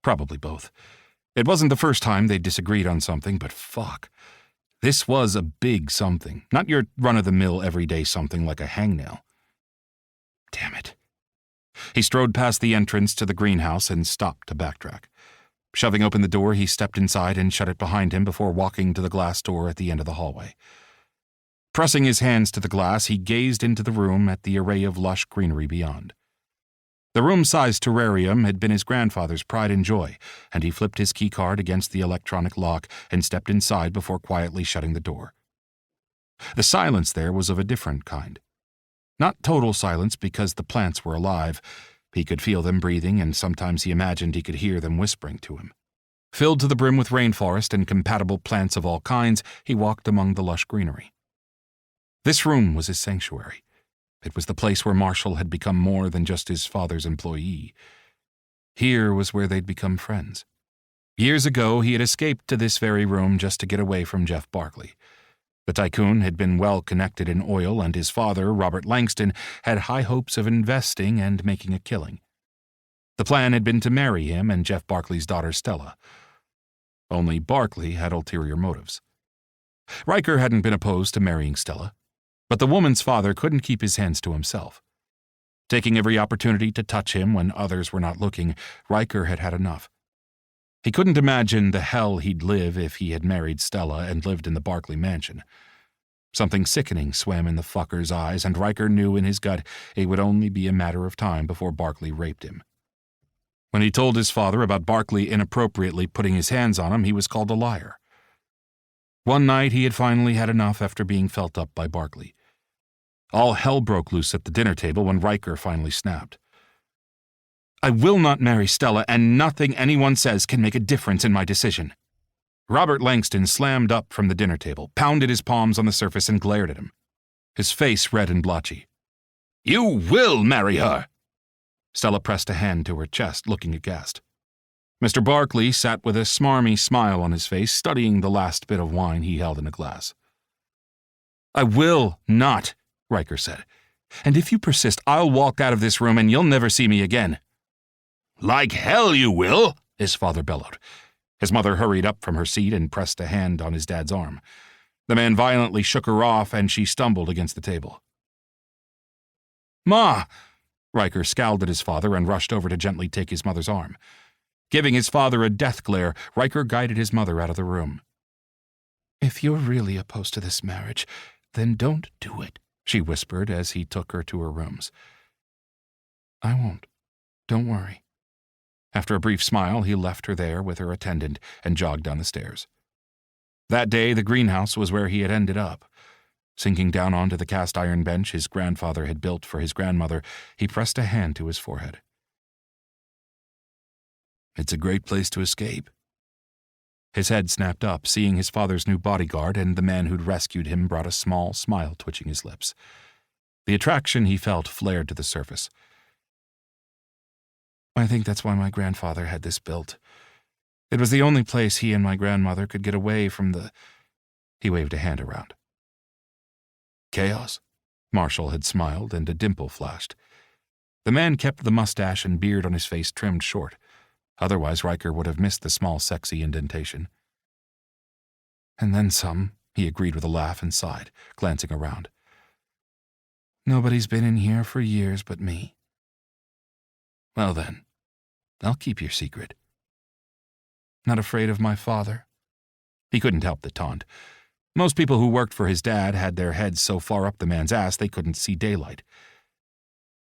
Probably both. It wasn't the first time they'd disagreed on something, but fuck. This was a big something, not your run-of-the-mill everyday something like a hangnail. Damn it. He strode past the entrance to the greenhouse and stopped to backtrack. Shoving open the door, he stepped inside and shut it behind him before walking to the glass door at the end of the hallway. Pressing his hands to the glass, he gazed into the room at the array of lush greenery beyond. The room-sized terrarium had been his grandfather's pride and joy, and he flipped his keycard against the electronic lock and stepped inside before quietly shutting the door. The silence there was of a different kind. Not total silence because the plants were alive. He could feel them breathing, and sometimes he imagined he could hear them whispering to him. Filled to the brim with rainforest and compatible plants of all kinds, he walked among the lush greenery. This room was his sanctuary. It was the place where Marshall had become more than just his father's employee. Here was where they'd become friends. Years ago, he had escaped to this very room just to get away from Jeff Barkley. The tycoon had been well connected in oil, and his father, Robert Langston, had high hopes of investing and making a killing. The plan had been to marry him and Jeff Barkley's daughter Stella. Only Barkley had ulterior motives. Riker hadn't been opposed to marrying Stella, but the woman's father couldn't keep his hands to himself. Taking every opportunity to touch him when others were not looking, Riker had had enough. He couldn't imagine the hell he'd live if he had married Stella and lived in the Barkley mansion. Something sickening swam in the fucker's eyes, and Riker knew in his gut it would only be a matter of time before Barkley raped him. When he told his father about Barkley inappropriately putting his hands on him, he was called a liar. One night he had finally had enough after being felt up by Barkley. All hell broke loose at the dinner table when Riker finally snapped. "I will not marry Stella, and nothing anyone says can make a difference in my decision." Robert Langston slammed up from the dinner table, pounded his palms on the surface, and glared at him. His face red and blotchy. "You will marry her!" Stella pressed a hand to her chest, looking aghast. Mr. Barkley sat with a smarmy smile on his face, studying the last bit of wine he held in a glass. "I will not," Riker said. "And if you persist, I'll walk out of this room and you'll never see me again." "Like hell you will," his father bellowed. His mother hurried up from her seat and pressed a hand on his dad's arm. The man violently shook her off, and she stumbled against the table. Ma! Riker scowled at his father and rushed over to gently take his mother's arm. Giving his father a death glare, Riker guided his mother out of the room. "If you're really opposed to this marriage, then don't do it," she whispered as he took her to her rooms. "I won't. Don't worry." After a brief smile, he left her there with her attendant and jogged down the stairs. That day, the greenhouse was where he had ended up. Sinking down onto the cast-iron bench his grandfather had built for his grandmother, he pressed a hand to his forehead. "It's a great place to escape." His head snapped up, seeing his father's new bodyguard, and the man who'd rescued him brought a small smile twitching his lips. The attraction he felt flared to the surface. "I think that's why my grandfather had this built. It was the only place he and my grandmother could get away from the—" He waved a hand around. "Chaos?" Marshall had smiled, and a dimple flashed. The man kept the mustache and beard on his face trimmed short. Otherwise, Riker would have missed the small, sexy indentation. "And then some," he agreed with a laugh and sighed, glancing around. "Nobody's been in here for years but me." "Well then, I'll keep your secret." "Not afraid of my father?" He couldn't help the taunt. Most people who worked for his dad had their heads so far up the man's ass they couldn't see daylight.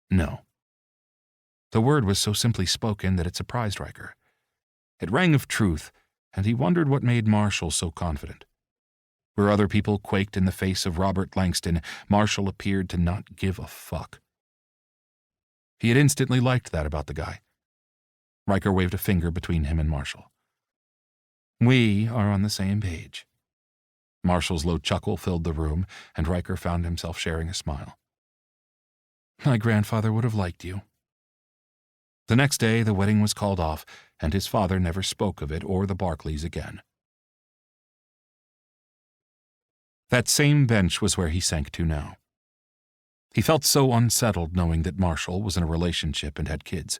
"No." The word was so simply spoken that it surprised Riker. It rang of truth, and he wondered what made Marshall so confident. Where other people quaked in the face of Robert Langston, Marshall appeared to not give a fuck. He had instantly liked that about the guy. Riker waved a finger between him and Marshall. "We are on the same page." Marshall's low chuckle filled the room, and Riker found himself sharing a smile. "My grandfather would have liked you." The next day, the wedding was called off, and his father never spoke of it or the Barclays again. That same bench was where he sank to now. He felt so unsettled knowing that Marshall was in a relationship and had kids.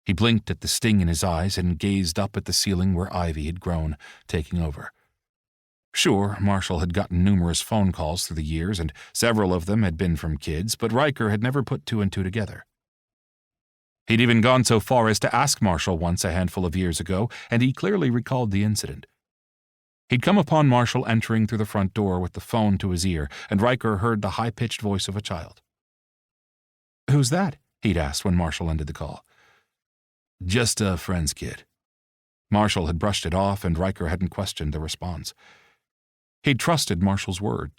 He blinked at the sting in his eyes and gazed up at the ceiling where ivy had grown, taking over. Sure, Marshall had gotten numerous phone calls through the years, and several of them had been from kids, but Riker had never put two and two together. He'd even gone so far as to ask Marshall once a handful of years ago, and he clearly recalled the incident. He'd come upon Marshall entering through the front door with the phone to his ear, and Riker heard the high-pitched voice of a child. "Who's that?" he'd asked when Marshall ended the call. "Just a friend's kid." Marshall had brushed it off, and Riker hadn't questioned the response. He'd trusted Marshall's word.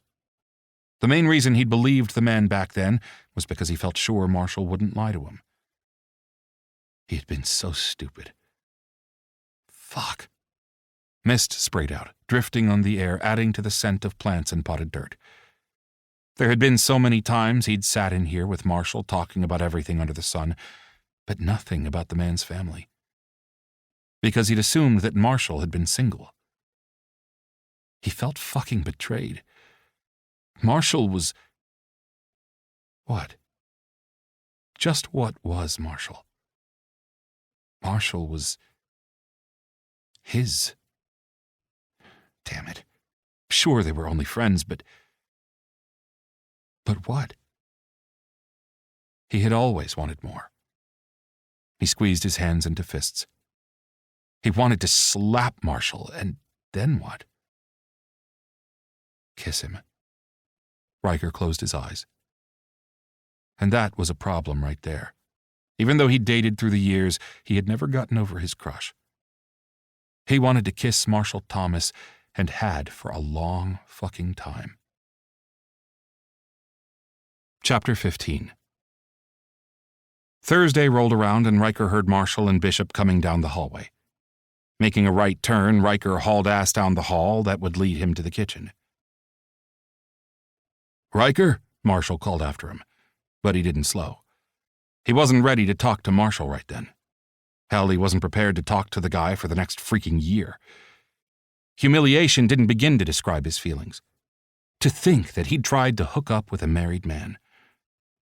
The main reason he'd believed the man back then was because he felt sure Marshall wouldn't lie to him. He had been so stupid. Fuck. Mist sprayed out, drifting on the air, adding to the scent of plants and potted dirt. There had been so many times he'd sat in here with Marshall talking about everything under the sun, but nothing about the man's family. Because he'd assumed that Marshall had been single. He felt fucking betrayed. Marshall was... What? Just what was Marshall? Marshall was... his. Damn it. Sure, they were only friends, but... But what? He had always wanted more. He squeezed his hands into fists. He wanted to slap Marshall, and then what? Kiss him. Riker closed his eyes. And that was a problem right there. Even though he'd dated through the years, he had never gotten over his crush. He wanted to kiss Marshall Thomas, and had for a long fucking time. Chapter 15. Thursday rolled around, and Riker heard Marshall and Bishop coming down the hallway. Making a right turn, Riker hauled ass down the hall that would lead him to the kitchen. "Riker?" Marshall called after him, but he didn't slow. He wasn't ready to talk to Marshall right then. Hell, he wasn't prepared to talk to the guy for the next freaking year. Humiliation didn't begin to describe his feelings. To think that he'd tried to hook up with a married man.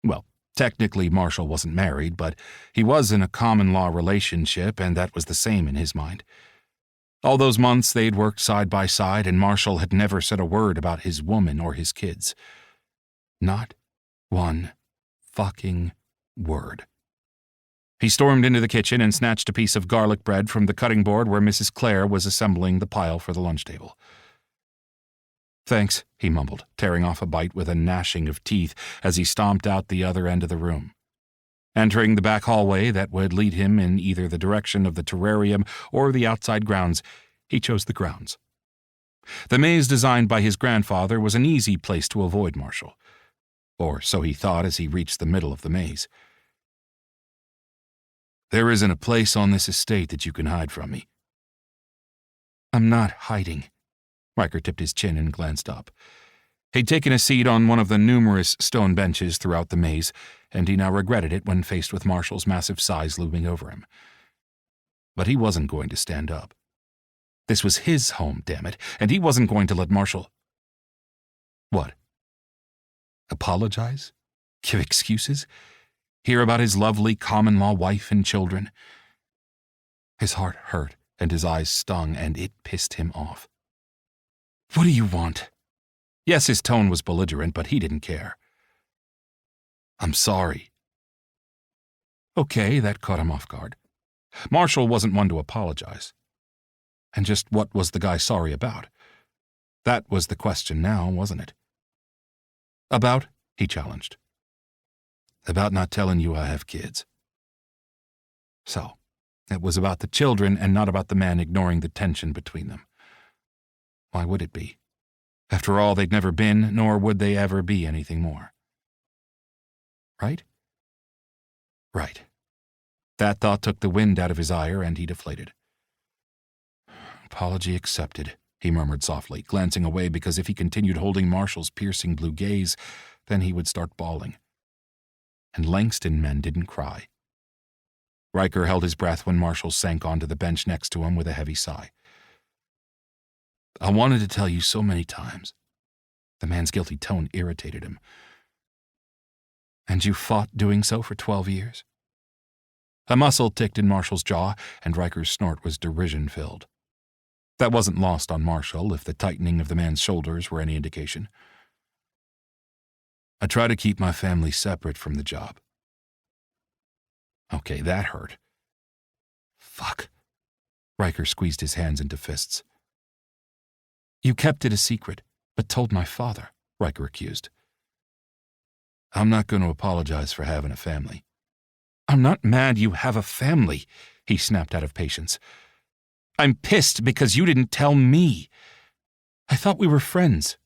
Well, technically Marshall wasn't married, but he was in a common-law relationship, and that was the same in his mind. All those months they'd worked side by side, and Marshall had never said a word about his woman or his kids. Not one fucking word. He stormed into the kitchen and snatched a piece of garlic bread from the cutting board where Mrs. Clare was assembling the pile for the lunch table. "Thanks," he mumbled, tearing off a bite with a gnashing of teeth as he stomped out the other end of the room. Entering the back hallway that would lead him in either the direction of the terrarium or the outside grounds, he chose the grounds. The maze designed by his grandfather was an easy place to avoid Marshall. Or so he thought as he reached the middle of the maze. "There isn't a place on this estate that you can hide from me." "I'm not hiding." Riker tipped his chin and glanced up. He'd taken a seat on one of the numerous stone benches throughout the maze, and he now regretted it when faced with Marshall's massive size looming over him. But he wasn't going to stand up. This was his home, damn it, and he wasn't going to let Marshall... What? Apologize? Give excuses? Hear about his lovely common-law wife and children? His heart hurt, and his eyes stung, and it pissed him off. "What do you want?" Yes, his tone was belligerent, but he didn't care. "I'm sorry." Okay, that caught him off guard. Marshall wasn't one to apologize. And just what was the guy sorry about? That was the question now, wasn't it? "About?" he challenged. "About not telling you I have kids." So, it was about the children and not about the man ignoring the tension between them. Why would it be? After all, they'd never been, nor would they ever be anything more. Right? Right. That thought took the wind out of his ire, and he deflated. "Apology accepted," he murmured softly, glancing away because if he continued holding Marshall's piercing blue gaze, then he would start bawling. And Langston men didn't cry. Riker held his breath when Marshall sank onto the bench next to him with a heavy sigh. "I wanted to tell you so many times." The man's guilty tone irritated him. "And you fought doing so for 12 years? A muscle ticked in Marshall's jaw, and Riker's snort was derision-filled. That wasn't lost on Marshall, if the tightening of the man's shoulders were any indication. "I try to keep my family separate from the job." Okay, that hurt. Fuck. Riker squeezed his hands into fists. "You kept it a secret, but told my father," Riker accused. "I'm not going to apologize for having a family." "I'm not mad you have a family," he snapped out of patience. "I'm pissed because you didn't tell me. I thought we were friends."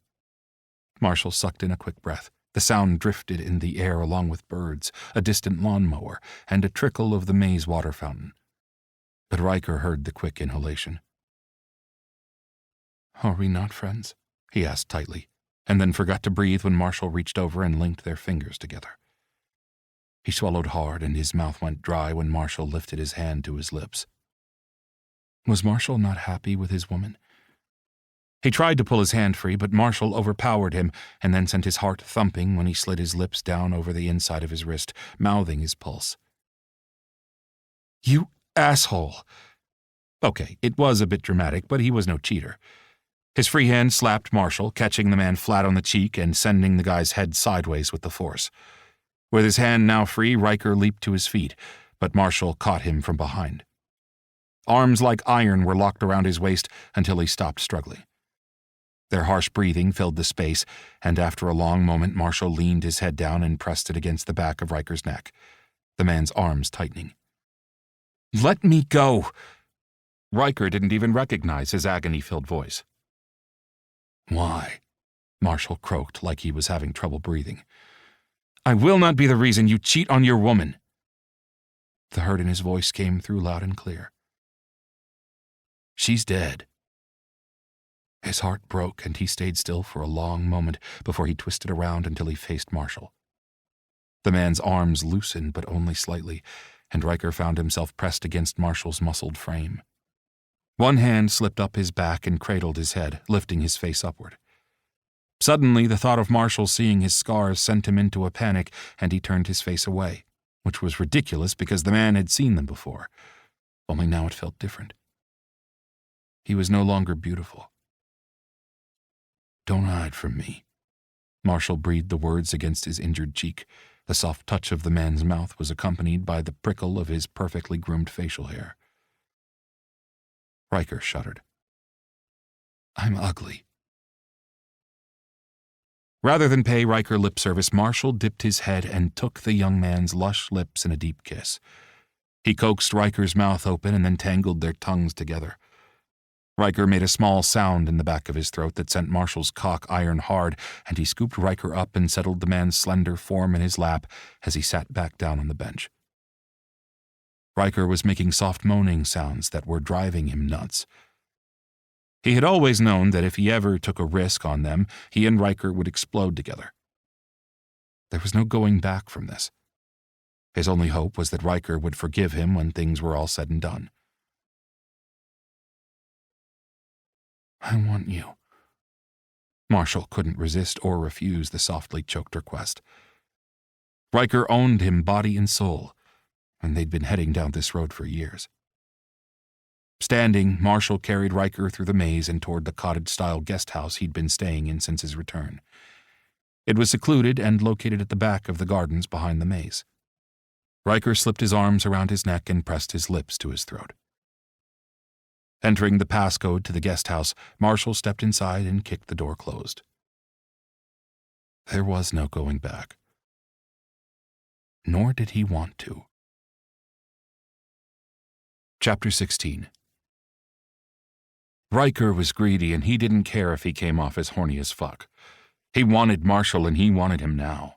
Marshall sucked in a quick breath. The sound drifted in the air along with birds, a distant lawnmower, and a trickle of the maze water fountain. But Riker heard the quick inhalation. "Are we not friends?" he asked tightly, and then forgot to breathe when Marshall reached over and linked their fingers together. He swallowed hard, and his mouth went dry when Marshall lifted his hand to his lips. Was Marshall not happy with his woman? He tried to pull his hand free, but Marshall overpowered him and then sent his heart thumping when he slid his lips down over the inside of his wrist, mouthing his pulse. "You asshole!" Okay, it was a bit dramatic, but he was no cheater. His free hand slapped Marshall, catching the man flat on the cheek and sending the guy's head sideways with the force. With his hand now free, Riker leaped to his feet, but Marshall caught him from behind. Arms like iron were locked around his waist until he stopped struggling. Their harsh breathing filled the space, and after a long moment Marshall leaned his head down and pressed it against the back of Riker's neck, the man's arms tightening. "Let me go!" Riker didn't even recognize his agony-filled voice. "Why?" Marshall croaked like he was having trouble breathing. "I will not be the reason you cheat on your woman." The hurt in his voice came through loud and clear. "She's dead." His heart broke, and he stayed still for a long moment before he twisted around until he faced Marshall. The man's arms loosened, but only slightly, and Riker found himself pressed against Marshall's muscled frame. One hand slipped up his back and cradled his head, lifting his face upward. Suddenly, the thought of Marshall seeing his scars sent him into a panic, and he turned his face away, which was ridiculous because the man had seen them before. Only now it felt different. He was no longer beautiful. "Don't hide from me." Marshall breathed the words against his injured cheek, The soft touch of the man's mouth was accompanied by the prickle of his perfectly groomed facial hair. Riker shuddered. "I'm ugly." Rather than pay Riker lip service, Marshall dipped his head and took the young man's lush lips in a deep kiss. He coaxed Riker's mouth open and then tangled their tongues together. Riker made a small sound in the back of his throat that sent Marshall's cock iron hard, and he scooped Riker up and settled the man's slender form in his lap as he sat back down on the bench. Riker was making soft moaning sounds that were driving him nuts. He had always known that if he ever took a risk on them, he and Riker would explode together. There was no going back from this. His only hope was that Riker would forgive him when things were all said and done. "I want you." Marshall couldn't resist or refuse the softly choked request. Riker owned him body and soul, and they'd been heading down this road for years. Standing, Marshall carried Riker through the maze and toward the cottage-style guest house he'd been staying in since his return. It was secluded and located at the back of the gardens behind the maze. Riker slipped his arms around his neck and pressed his lips to his throat. Entering the passcode to the guest house, Marshall stepped inside and kicked the door closed. There was no going back. Nor did he want to. Chapter 16. Riker was greedy, and he didn't care if he came off as horny as fuck. He wanted Marshall, and he wanted him now.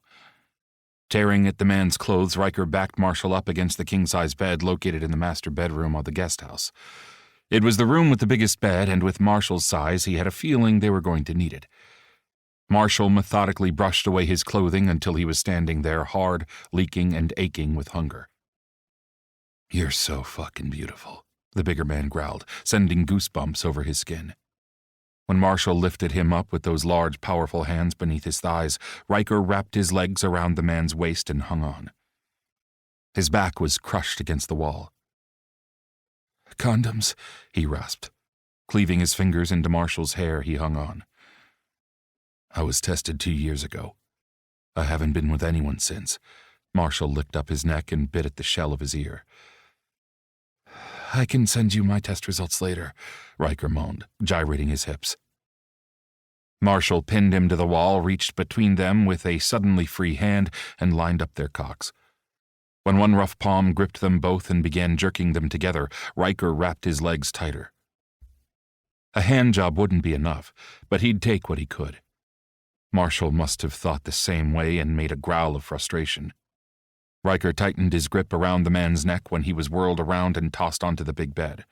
Tearing at the man's clothes, Riker backed Marshall up against the king-size bed located in the master bedroom of the guest house. It was the room with the biggest bed, and with Marshall's size, he had a feeling they were going to need it. Marshall methodically brushed away his clothing until he was standing there, hard, leaking, and aching with hunger. "You're so fucking beautiful," the bigger man growled, sending goosebumps over his skin. When Marshall lifted him up with those large, powerful hands beneath his thighs, Riker wrapped his legs around the man's waist and hung on. His back was crushed against the wall. "Condoms," he rasped. Cleaving his fingers into Marshall's hair, he hung on. "I was tested 2 years ago. I haven't been with anyone since." Marshall licked up his neck and bit at the shell of his ear. "I can send you my test results later," Riker moaned, gyrating his hips. Marshall pinned him to the wall, reached between them with a suddenly free hand, and lined up their cocks. When one rough palm gripped them both and began jerking them together, Riker wrapped his legs tighter. A hand job wouldn't be enough, but he'd take what he could. Marshall must have thought the same way and made a growl of frustration. Riker tightened his grip around the man's neck when he was whirled around and tossed onto the big bed.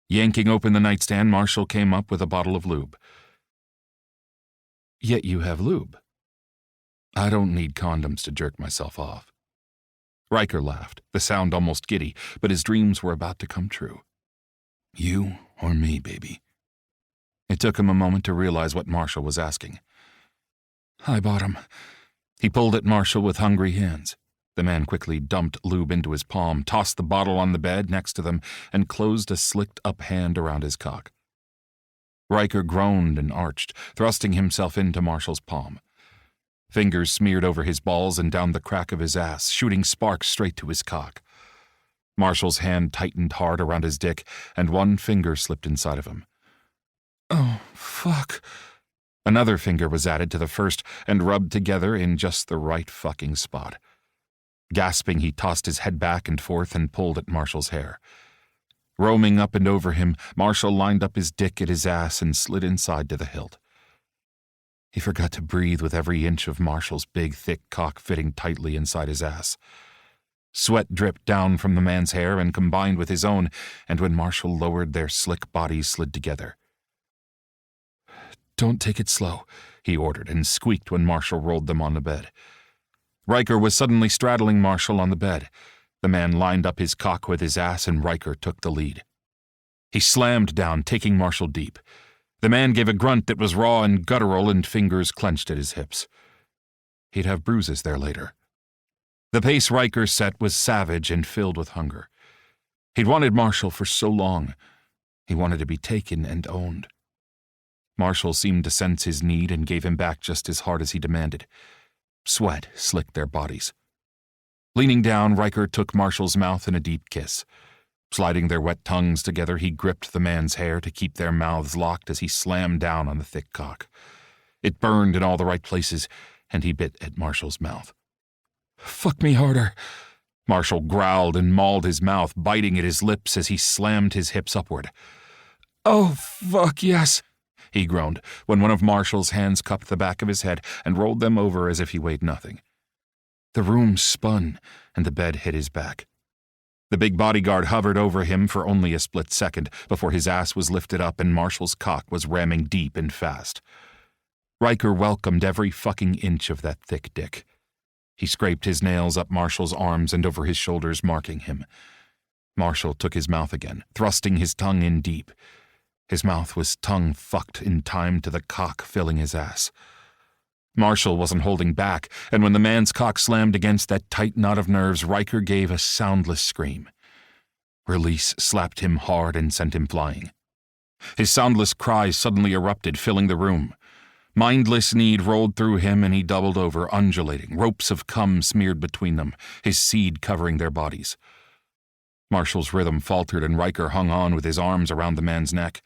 Yanking open the nightstand, Marshall came up with a bottle of lube. "Yet you have lube." "I don't need condoms to jerk myself off." Riker laughed, the sound almost giddy, but his dreams were about to come true. "You or me, baby?" It took him a moment to realize what Marshall was asking. "I bought 'em." He pulled at Marshall with hungry hands. The man quickly dumped lube into his palm, tossed the bottle on the bed next to them, and closed a slicked-up hand around his cock. Riker groaned and arched, thrusting himself into Marshall's palm. Fingers smeared over his balls and down the crack of his ass, shooting sparks straight to his cock. Marshall's hand tightened hard around his dick, and one finger slipped inside of him. "Oh, fuck." Another finger was added to the first and rubbed together in just the right fucking spot. Gasping, he tossed his head back and forth and pulled at Marshall's hair. Roaming up and over him, Marshall lined up his dick at his ass and slid inside to the hilt. He forgot to breathe with every inch of Marshall's big, thick cock fitting tightly inside his ass. Sweat dripped down from the man's hair and combined with his own, and when Marshall lowered, their slick bodies slid together. "Don't take it slow," he ordered, and squeaked when Marshall rolled them on the bed. Riker was suddenly straddling Marshall on the bed. The man lined up his cock with his ass, and Riker took the lead. He slammed down, taking Marshall deep. The man gave a grunt that was raw and guttural, and fingers clenched at his hips. He'd have bruises there later. The pace Riker set was savage and filled with hunger. He'd wanted Marshall for so long. He wanted to be taken and owned. Marshall seemed to sense his need and gave him back just as hard as he demanded. Sweat slicked their bodies. Leaning down, Riker took Marshall's mouth in a deep kiss. Sliding their wet tongues together, he gripped the man's hair to keep their mouths locked as he slammed down on the thick cock. It burned in all the right places, and he bit at Marshall's mouth. "Fuck me harder." Marshall growled and mauled his mouth, biting at his lips as he slammed his hips upward. "Oh, fuck, yes," he groaned, when one of Marshall's hands cupped the back of his head and rolled them over as if he weighed nothing. The room spun, and the bed hit his back. The big bodyguard hovered over him for only a split second before his ass was lifted up and Marshall's cock was ramming deep and fast. Riker welcomed every fucking inch of that thick dick. He scraped his nails up Marshall's arms and over his shoulders, marking him. Marshall took his mouth again, thrusting his tongue in deep. His mouth was tongue-fucked in time to the cock filling his ass. Marshall wasn't holding back, and when the man's cock slammed against that tight knot of nerves, Riker gave a soundless scream. Release slapped him hard and sent him flying. His soundless cries suddenly erupted, filling the room. Mindless need rolled through him, and he doubled over, undulating, ropes of cum smeared between them, his seed covering their bodies. Marshall's rhythm faltered, and Riker hung on with his arms around the man's neck.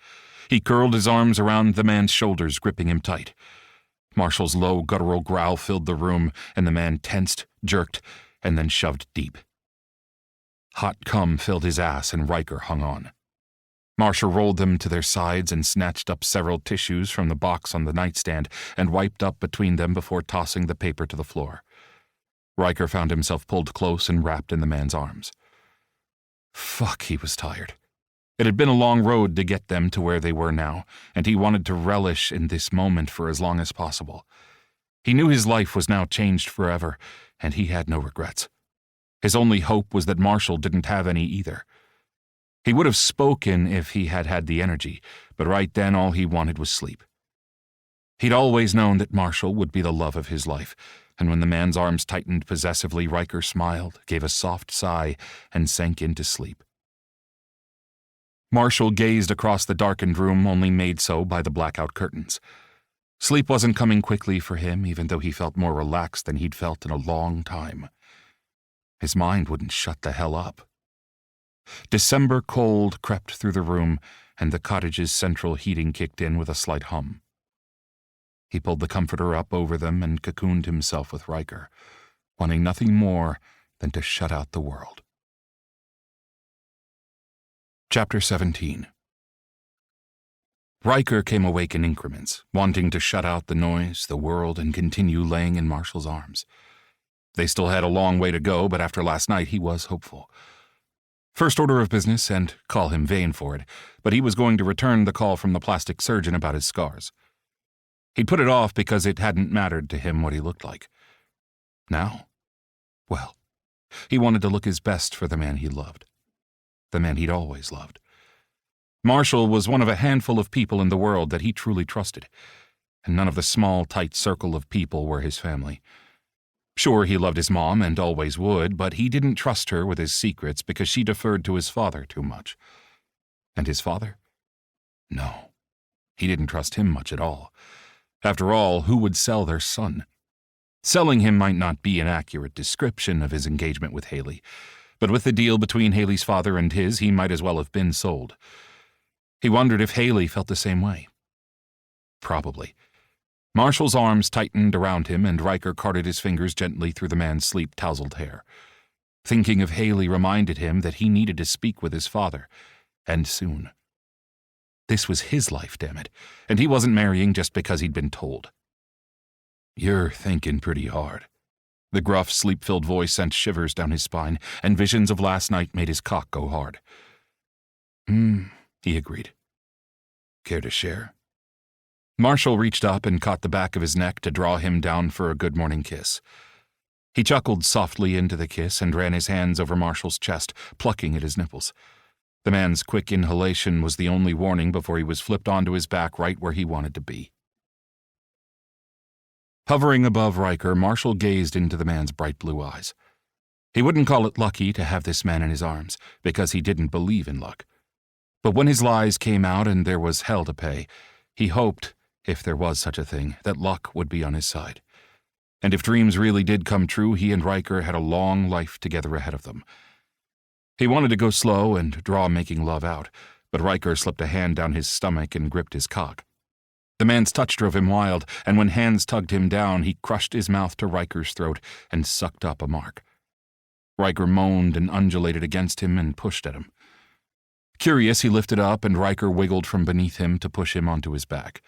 He curled his arms around the man's shoulders, gripping him tight. Marshall's low, guttural growl filled the room, and the man tensed, jerked, and then shoved deep. Hot cum filled his ass, and Riker hung on. Marshall rolled them to their sides and snatched up several tissues from the box on the nightstand and wiped up between them before tossing the paper to the floor. Riker found himself pulled close and wrapped in the man's arms. Fuck, he was tired. It had been a long road to get them to where they were now, and he wanted to relish in this moment for as long as possible. He knew his life was now changed forever, and he had no regrets. His only hope was that Marshall didn't have any either. He would have spoken if he had had the energy, but right then all he wanted was sleep. He'd always known that Marshall would be the love of his life, and when the man's arms tightened possessively, Riker smiled, gave a soft sigh, and sank into sleep. Marshall gazed across the darkened room, only made so by the blackout curtains. Sleep wasn't coming quickly for him, even though he felt more relaxed than he'd felt in a long time. His mind wouldn't shut the hell up. December cold crept through the room, and the cottage's central heating kicked in with a slight hum. He pulled the comforter up over them and cocooned himself with Riker, wanting nothing more than to shut out the world. Chapter 17. Riker came awake in increments, wanting to shut out the noise, the world, and continue laying in Marshall's arms. They still had a long way to go, but after last night he was hopeful. First order of business, and call him vain for it, but he was going to return the call from the plastic surgeon about his scars. He'd put it off because it hadn't mattered to him what he looked like. Now? Well, he wanted to look his best for the man he loved. The man he'd always loved. Marshall was one of a handful of people in the world that he truly trusted, and none of the small, tight circle of people were his family. Sure, he loved his mom and always would, but he didn't trust her with his secrets because she deferred to his father too much. And his father? No, he didn't trust him much at all. After all, who would sell their son? Selling him might not be an accurate description of his engagement with Haley, but with the deal between Haley's father and his, he might as well have been sold. He wondered if Haley felt the same way. Probably. Marshall's arms tightened around him, and Riker carted his fingers gently through the man's sleep-tousled hair. Thinking of Haley reminded him that he needed to speak with his father, and soon. This was his life, damn it, and he wasn't marrying just because he'd been told. "You're thinking pretty hard." The gruff, sleep-filled voice sent shivers down his spine, and visions of last night made his cock go hard. He agreed. Care to share? Marshall reached up and caught the back of his neck to draw him down for a good morning kiss. He chuckled softly into the kiss and ran his hands over Marshall's chest, plucking at his nipples. The man's quick inhalation was the only warning before he was flipped onto his back right where he wanted to be. Hovering above Riker, Marshall gazed into the man's bright blue eyes. He wouldn't call it lucky to have this man in his arms, because he didn't believe in luck. But when his lies came out and there was hell to pay, he hoped, if there was such a thing, that luck would be on his side. And if dreams really did come true, he and Riker had a long life together ahead of them. He wanted to go slow and draw making love out, but Riker slipped a hand down his stomach and gripped his cock. The man's touch drove him wild, and when hands tugged him down, he crushed his mouth to Riker's throat and sucked up a mark. Riker moaned and undulated against him and pushed at him. Curious, he lifted up, and Riker wiggled from beneath him to push him onto his back.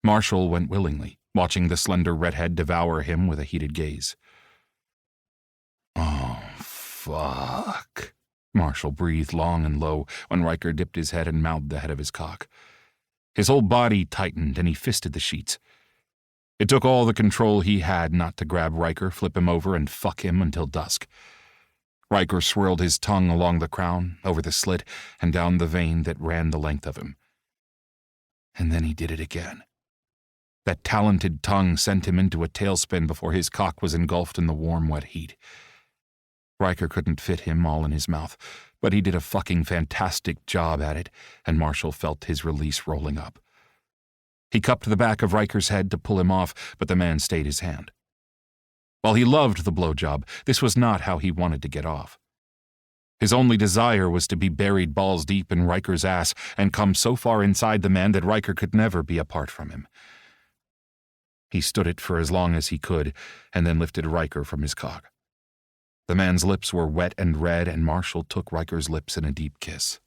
Marshall went willingly, watching the slender redhead devour him with a heated gaze. "Oh, fuck," Marshall breathed long and low when Riker dipped his head and mouthed the head of his cock. His whole body tightened, and he fisted the sheets. It took all the control he had not to grab Riker, flip him over, and fuck him until dusk. Riker swirled his tongue along the crown, over the slit, and down the vein that ran the length of him. And then he did it again. That talented tongue sent him into a tailspin before his cock was engulfed in the warm, wet heat. Riker couldn't fit him all in his mouth, but he did a fucking fantastic job at it, and Marshall felt his release rolling up. He cupped the back of Riker's head to pull him off, but the man stayed his hand. While he loved the blowjob, this was not how he wanted to get off. His only desire was to be buried balls deep in Riker's ass and come so far inside the man that Riker could never be apart from him. He stood it for as long as he could, and then lifted Riker from his cock. The man's lips were wet and red, and Marshall took Riker's lips in a deep kiss.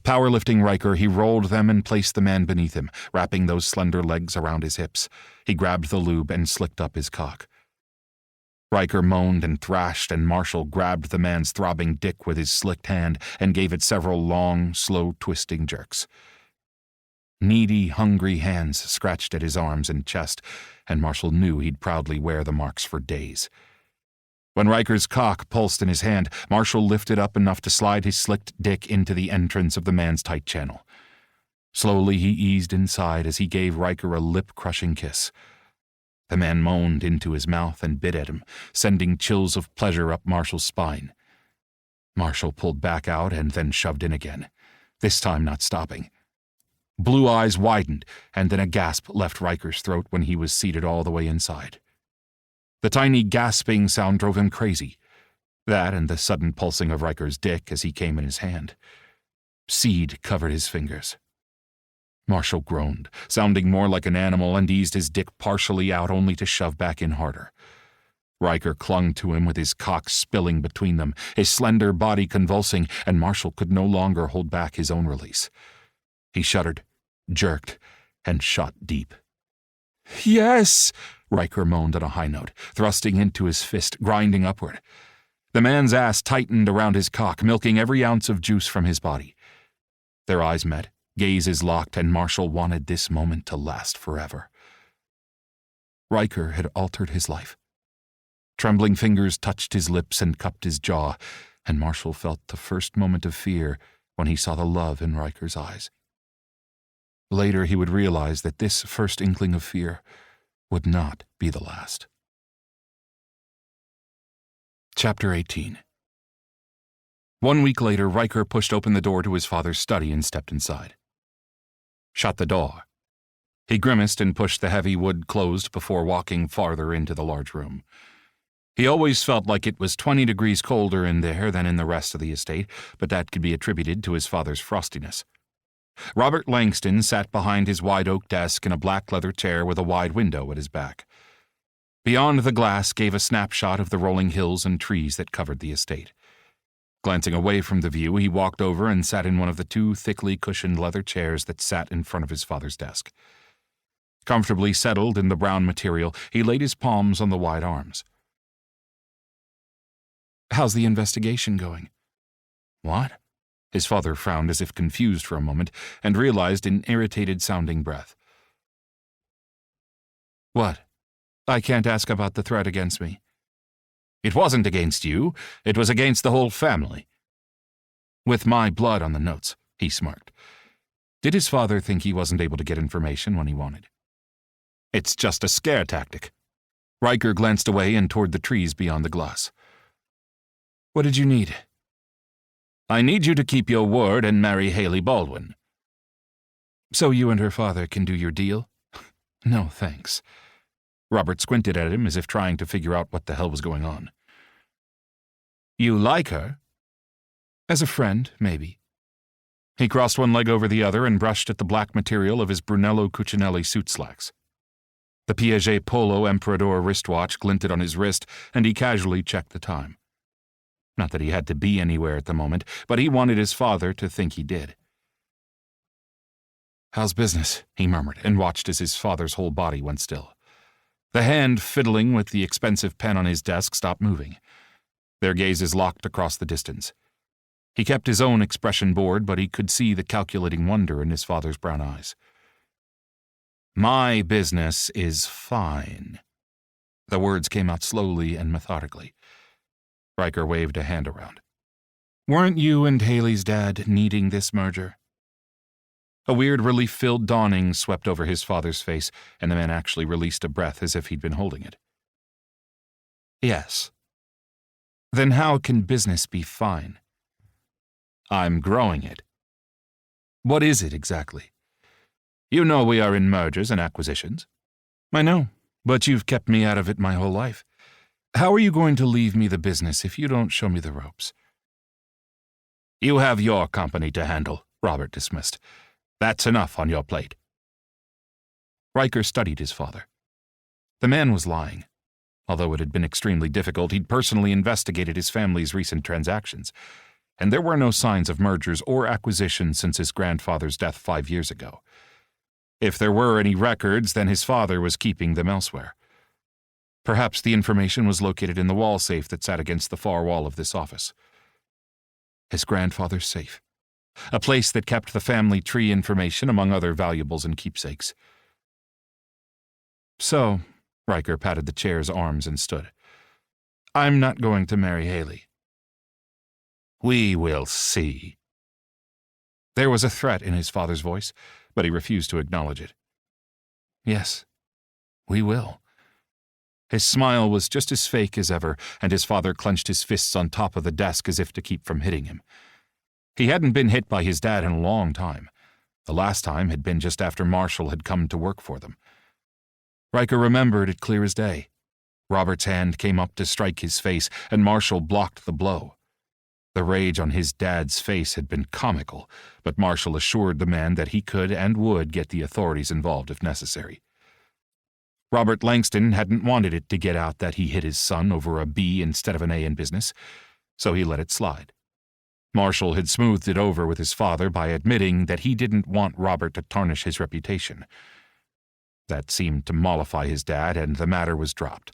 Powerlifting Riker, he rolled them and placed the man beneath him, wrapping those slender legs around his hips. He grabbed the lube and slicked up his cock. Riker moaned and thrashed, and Marshall grabbed the man's throbbing dick with his slicked hand and gave it several long, slow, twisting jerks. Needy, hungry hands scratched at his arms and chest, and Marshall knew he'd proudly wear the marks for days. When Riker's cock pulsed in his hand, Marshall lifted up enough to slide his slicked dick into the entrance of the man's tight channel. Slowly he eased inside as he gave Riker a lip-crushing kiss. The man moaned into his mouth and bit at him, sending chills of pleasure up Marshall's spine. Marshall pulled back out and then shoved in again, this time not stopping. Blue eyes widened, and then a gasp left Riker's throat when he was seated all the way inside. The tiny gasping sound drove him crazy. That and the sudden pulsing of Riker's dick as he came in his hand. Seed covered his fingers. Marshall groaned, sounding more like an animal, and eased his dick partially out only to shove back in harder. Riker clung to him with his cock spilling between them, his slender body convulsing, and Marshall could no longer hold back his own release. He shuddered, jerked, and shot deep. "Yes!" Riker moaned on a high note, thrusting into his fist, grinding upward. The man's ass tightened around his cock, milking every ounce of juice from his body. Their eyes met, gazes locked, and Marshall wanted this moment to last forever. Riker had altered his life. Trembling fingers touched his lips and cupped his jaw, and Marshall felt the first moment of fear when he saw the love in Riker's eyes. Later he would realize that this first inkling of fear would not be the last. Chapter 18. 1 week later, Riker pushed open the door to his father's study and stepped inside. Shut the door. He grimaced and pushed the heavy wood closed before walking farther into the large room. He always felt like it was 20 degrees colder in there than in the rest of the estate, but that could be attributed to his father's frostiness. Robert Langston sat behind his wide oak desk in a black leather chair with a wide window at his back. Beyond the glass gave a snapshot of the rolling hills and trees that covered the estate. Glancing away from the view, he walked over and sat in one of the two thickly cushioned leather chairs that sat in front of his father's desk. Comfortably settled in the brown material, he laid his palms on the wide arms. "How's the investigation going?" "What?" His father frowned as if confused for a moment, and realized an irritated-sounding breath. "What? I can't ask about the threat against me." "It wasn't against you. It was against the whole family." "With my blood on the notes," he smirked. Did his father think he wasn't able to get information when he wanted? "It's just a scare tactic." Riker glanced away and toward the trees beyond the glass. "What did you need?" "I need you to keep your word and marry Haley Baldwin." "So you and her father can do your deal?" "No, thanks." Robert squinted at him as if trying to figure out what the hell was going on. You like her? As a friend, maybe. He crossed one leg over the other and brushed at the black material of his Brunello Cucinelli suit slacks. The Piaget Polo Emperador wristwatch glinted on his wrist, and he casually checked the time. Not that he had to be anywhere at the moment, but he wanted his father to think he did. How's business? He murmured, and watched as his father's whole body went still. The hand fiddling with the expensive pen on his desk stopped moving. Their gazes locked across the distance. He kept his own expression bored, but he could see the calculating wonder in his father's brown eyes. My business is fine. The words came out slowly and methodically. Riker waved a hand around. Weren't you and Haley's dad needing this merger? A weird relief-filled dawning swept over his father's face, and the man actually released a breath as if he'd been holding it. Yes. Then how can business be fine? I'm growing it. What is it exactly? You know we are in mergers and acquisitions. I know, but you've kept me out of it my whole life. How are you going to leave me the business if you don't show me the ropes? You have your company to handle, Robert dismissed. That's enough on your plate. Riker studied his father. The man was lying. Although it had been extremely difficult, he'd personally investigated his family's recent transactions, and there were no signs of mergers or acquisitions since his grandfather's death 5 years ago. If there were any records, then his father was keeping them elsewhere. Perhaps the information was located in the wall safe that sat against the far wall of this office. His grandfather's safe. A place that kept the family tree information among other valuables and keepsakes. So, Riker patted the chair's arms and stood. I'm not going to marry Haley. We will see. There was a threat in his father's voice, but he refused to acknowledge it. Yes, we will. His smile was just as fake as ever, and his father clenched his fists on top of the desk as if to keep from hitting him. He hadn't been hit by his dad in a long time. The last time had been just after Marshall had come to work for them. Riker remembered it clear as day. Robert's hand came up to strike his face, and Marshall blocked the blow. The rage on his dad's face had been comical, but Marshall assured the man that he could and would get the authorities involved if necessary. Robert Langston hadn't wanted it to get out that he hit his son over a B instead of an A in business, so he let it slide. Marshall had smoothed it over with his father by admitting that he didn't want Robert to tarnish his reputation. That seemed to mollify his dad, and the matter was dropped.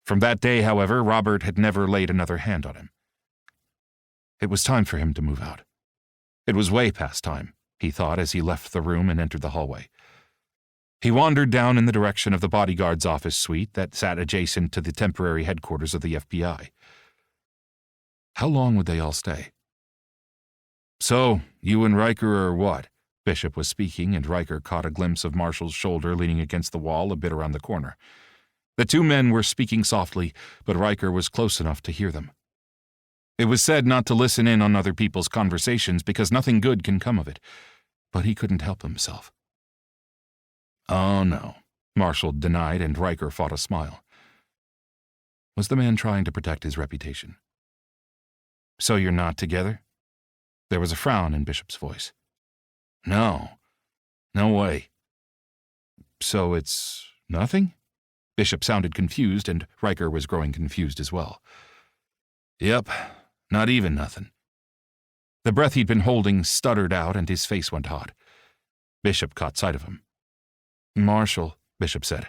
From that day, however, Robert had never laid another hand on him. It was time for him to move out. It was way past time, he thought as he left the room and entered the hallway. He wandered down in the direction of the bodyguard's office suite that sat adjacent to the temporary headquarters of the FBI. How long would they all stay? So, you and Riker are what? Bishop was speaking, and Riker caught a glimpse of Marshall's shoulder leaning against the wall a bit around the corner. The two men were speaking softly, but Riker was close enough to hear them. It was said not to listen in on other people's conversations because nothing good can come of it, but he couldn't help himself. Oh, no, Marshall denied, and Riker fought a smile. Was the man trying to protect his reputation? So you're not together? There was a frown in Bishop's voice. No way. So it's nothing? Bishop sounded confused, and Riker was growing confused as well. Yep, not even nothing. The breath he'd been holding stuttered out, and his face went hot. Bishop caught sight of him. Marshall, Bishop said.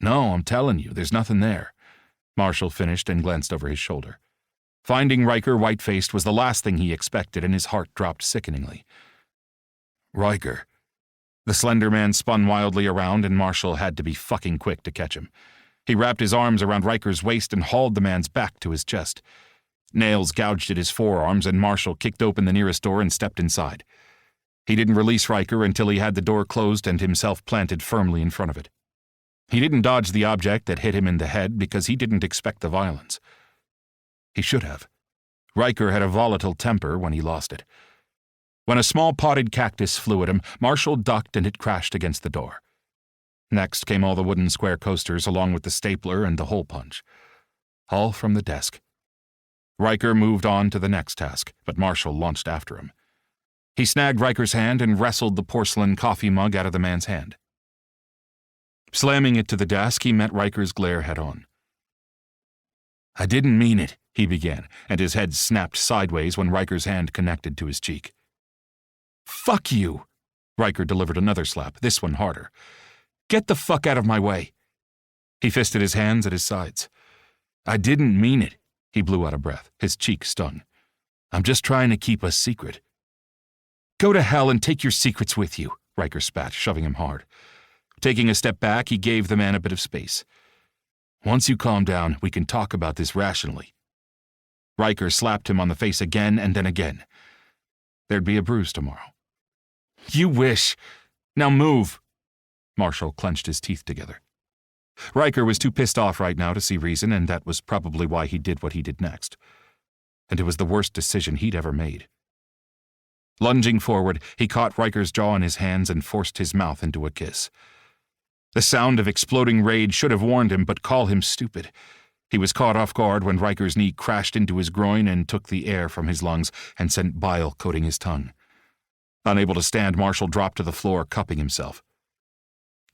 No, I'm telling you, there's nothing there. Marshall finished and glanced over his shoulder. Finding Riker white-faced was the last thing he expected, and his heart dropped sickeningly. Riker. The slender man spun wildly around, and Marshall had to be fucking quick to catch him. He wrapped his arms around Riker's waist and hauled the man's back to his chest. Nails gouged at his forearms, and Marshall kicked open the nearest door and stepped inside. He didn't release Riker until he had the door closed and himself planted firmly in front of it. He didn't dodge the object that hit him in the head because he didn't expect the violence. He should have. Riker had a volatile temper when he lost it. When a small potted cactus flew at him, Marshall ducked and it crashed against the door. Next came all the wooden square coasters along with the stapler and the hole punch. All from the desk. Riker moved on to the next task, but Marshall launched after him. He snagged Riker's hand and wrestled the porcelain coffee mug out of the man's hand. Slamming it to the desk, he met Riker's glare head-on. "I didn't mean it," he began, and his head snapped sideways when Riker's hand connected to his cheek. "Fuck you!" Riker delivered another slap, this one harder. "Get the fuck out of my way!" He fisted his hands at his sides. "I didn't mean it," he blew out a breath. His cheek stung. "I'm just trying to keep us secret." "Go to hell and take your secrets with you," Riker spat, shoving him hard. Taking a step back, he gave the man a bit of space. "Once you calm down, we can talk about this rationally." Riker slapped him on the face again and then again. There'd be a bruise tomorrow. "You wish. Now move." Marshall clenched his teeth together. Riker was too pissed off right now to see reason, and that was probably why he did what he did next. And it was the worst decision he'd ever made. Lunging forward, he caught Riker's jaw in his hands and forced his mouth into a kiss. The sound of exploding rage should have warned him, but call him stupid. He was caught off guard when Riker's knee crashed into his groin and took the air from his lungs and sent bile coating his tongue. Unable to stand, Marshall dropped to the floor, cupping himself.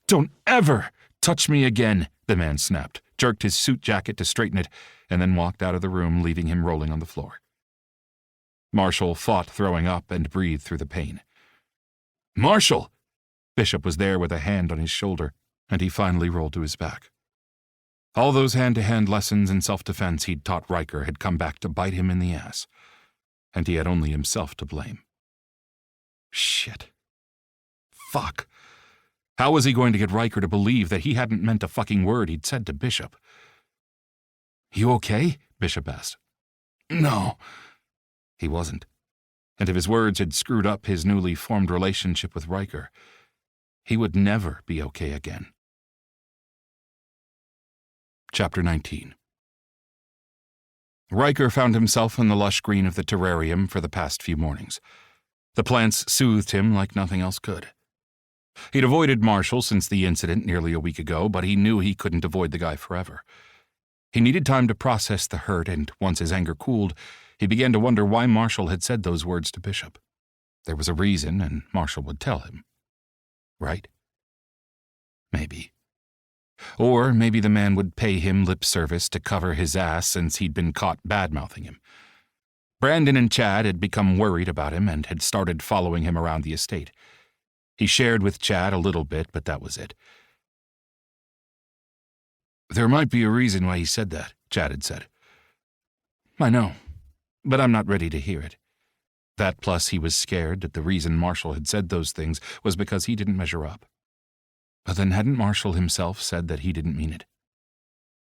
"Don't ever touch me again," the man snapped, jerked his suit jacket to straighten it, and then walked out of the room, leaving him rolling on the floor. Marshall fought throwing up and breathed through the pain. "Marshall!" Bishop was there with a hand on his shoulder, and he finally rolled to his back. All those hand-to-hand lessons in self-defense he'd taught Riker had come back to bite him in the ass, and he had only himself to blame. Shit. Fuck. How was he going to get Riker to believe that he hadn't meant a fucking word he'd said to Bishop? "You okay?" Bishop asked. "No." He wasn't. And if his words had screwed up his newly formed relationship with Riker, he would never be okay again. Chapter 19. Riker found himself in the lush green of the terrarium for the past few mornings. The plants soothed him like nothing else could. He'd avoided Marshall since the incident nearly a week ago, but he knew he couldn't avoid the guy forever. He needed time to process the hurt, and once his anger cooled, he began to wonder why Marshall had said those words to Bishop. There was a reason, and Marshall would tell him. Right? Maybe. Or maybe the man would pay him lip service to cover his ass since he'd been caught bad-mouthing him. Brandon and Chad had become worried about him and had started following him around the estate. He shared with Chad a little bit, but that was it. "There might be a reason why he said that," Chad had said. "I know, but I'm not ready to hear it." That plus he was scared that the reason Marshall had said those things was because he didn't measure up. But then hadn't Marshall himself said that he didn't mean it?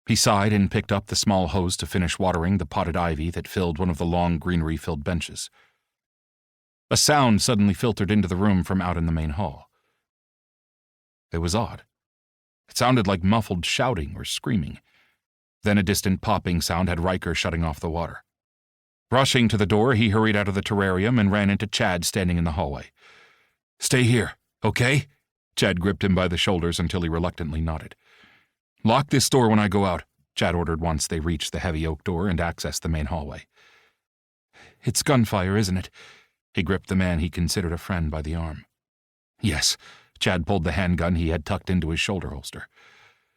He sighed and picked up the small hose to finish watering the potted ivy that filled one of the long greenery-filled benches. A sound suddenly filtered into the room from out in the main hall. It was odd. It sounded like muffled shouting or screaming. Then a distant popping sound had Riker shutting off the water. Rushing to the door, he hurried out of the terrarium and ran into Chad standing in the hallway. "Stay here, okay?" Chad gripped him by the shoulders until he reluctantly nodded. "Lock this door when I go out," Chad ordered once they reached the heavy oak door and accessed the main hallway. "It's gunfire, isn't it?" He gripped the man he considered a friend by the arm. "Yes." Chad pulled the handgun he had tucked into his shoulder holster.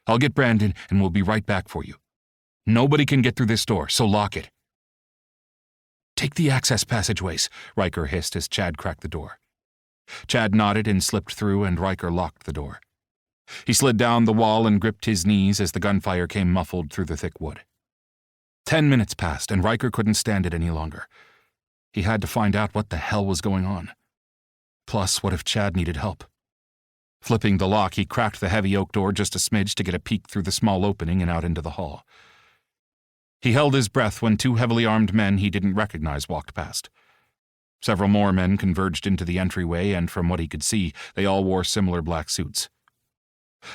"I'll get Brandon and we'll be right back for you. Nobody can get through this door, so lock it." "Take the access passageways," Riker hissed as Chad cracked the door. Chad nodded and slipped through, and Riker locked the door. He slid down the wall and gripped his knees as the gunfire came muffled through the thick wood. 10 minutes passed, and Riker couldn't stand it any longer. He had to find out what the hell was going on. Plus, what if Chad needed help? Flipping the lock, he cracked the heavy oak door just a smidge to get a peek through the small opening and out into the hall. He held his breath when 2 heavily armed men he didn't recognize walked past. Several more men converged into the entryway, and from what he could see, they all wore similar black suits.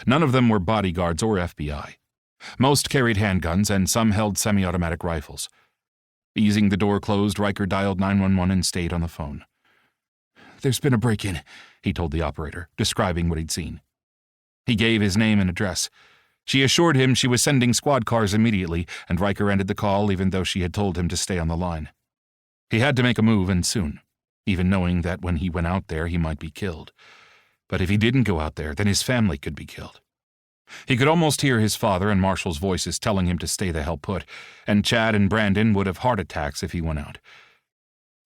None of them were bodyguards or FBI. Most carried handguns, and some held semi-automatic rifles. Easing the door closed, Riker dialed 911 and stayed on the phone. "There's been a break-in," he told the operator, describing what he'd seen. He gave his name and address. She assured him she was sending squad cars immediately, and Riker ended the call even though she had told him to stay on the line. He had to make a move, and soon, even knowing that when he went out there he might be killed. But if he didn't go out there, then his family could be killed. He could almost hear his father and Marshall's voices telling him to stay the hell put, and Chad and Brandon would have heart attacks if he went out.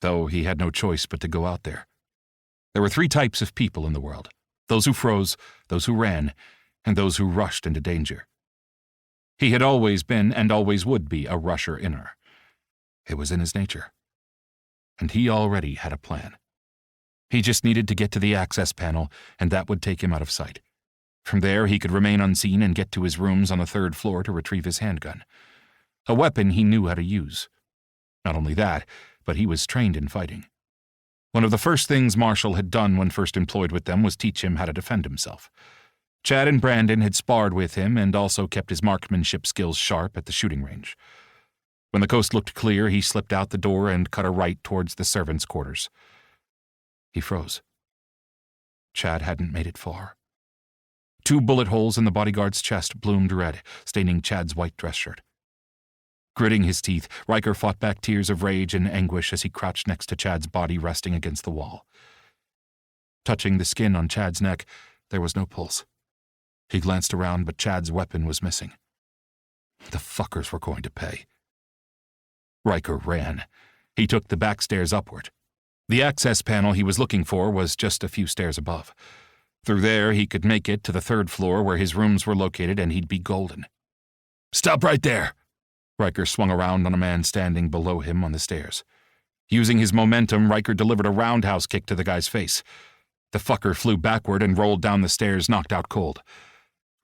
Though he had no choice but to go out there. There were 3 types of people in the world: those who froze, those who ran, and those who rushed into danger. He had always been and always would be a rusher-inner. It was in his nature. And he already had a plan. He just needed to get to the access panel, and that would take him out of sight. From there, he could remain unseen and get to his rooms on the 3rd floor to retrieve his handgun. A weapon he knew how to use. Not only that, but he was trained in fighting. One of the first things Marshall had done when first employed with them was teach him how to defend himself. Chad and Brandon had sparred with him and also kept his marksmanship skills sharp at the shooting range. When the coast looked clear, he slipped out the door and cut a right towards the servants' quarters. He froze. Chad hadn't made it far. 2 bullet holes in the bodyguard's chest bloomed red, staining Chad's white dress shirt. Gritting his teeth, Riker fought back tears of rage and anguish as he crouched next to Chad's body resting against the wall. Touching the skin on Chad's neck, there was no pulse. He glanced around, but Chad's weapon was missing. The fuckers were going to pay. Riker ran. He took the back stairs upward. The access panel he was looking for was just a few stairs above. Through there, he could make it to the 3rd floor where his rooms were located, and he'd be golden. "Stop right there!" Riker swung around on a man standing below him on the stairs. Using his momentum, Riker delivered a roundhouse kick to the guy's face. The fucker flew backward and rolled down the stairs, knocked out cold.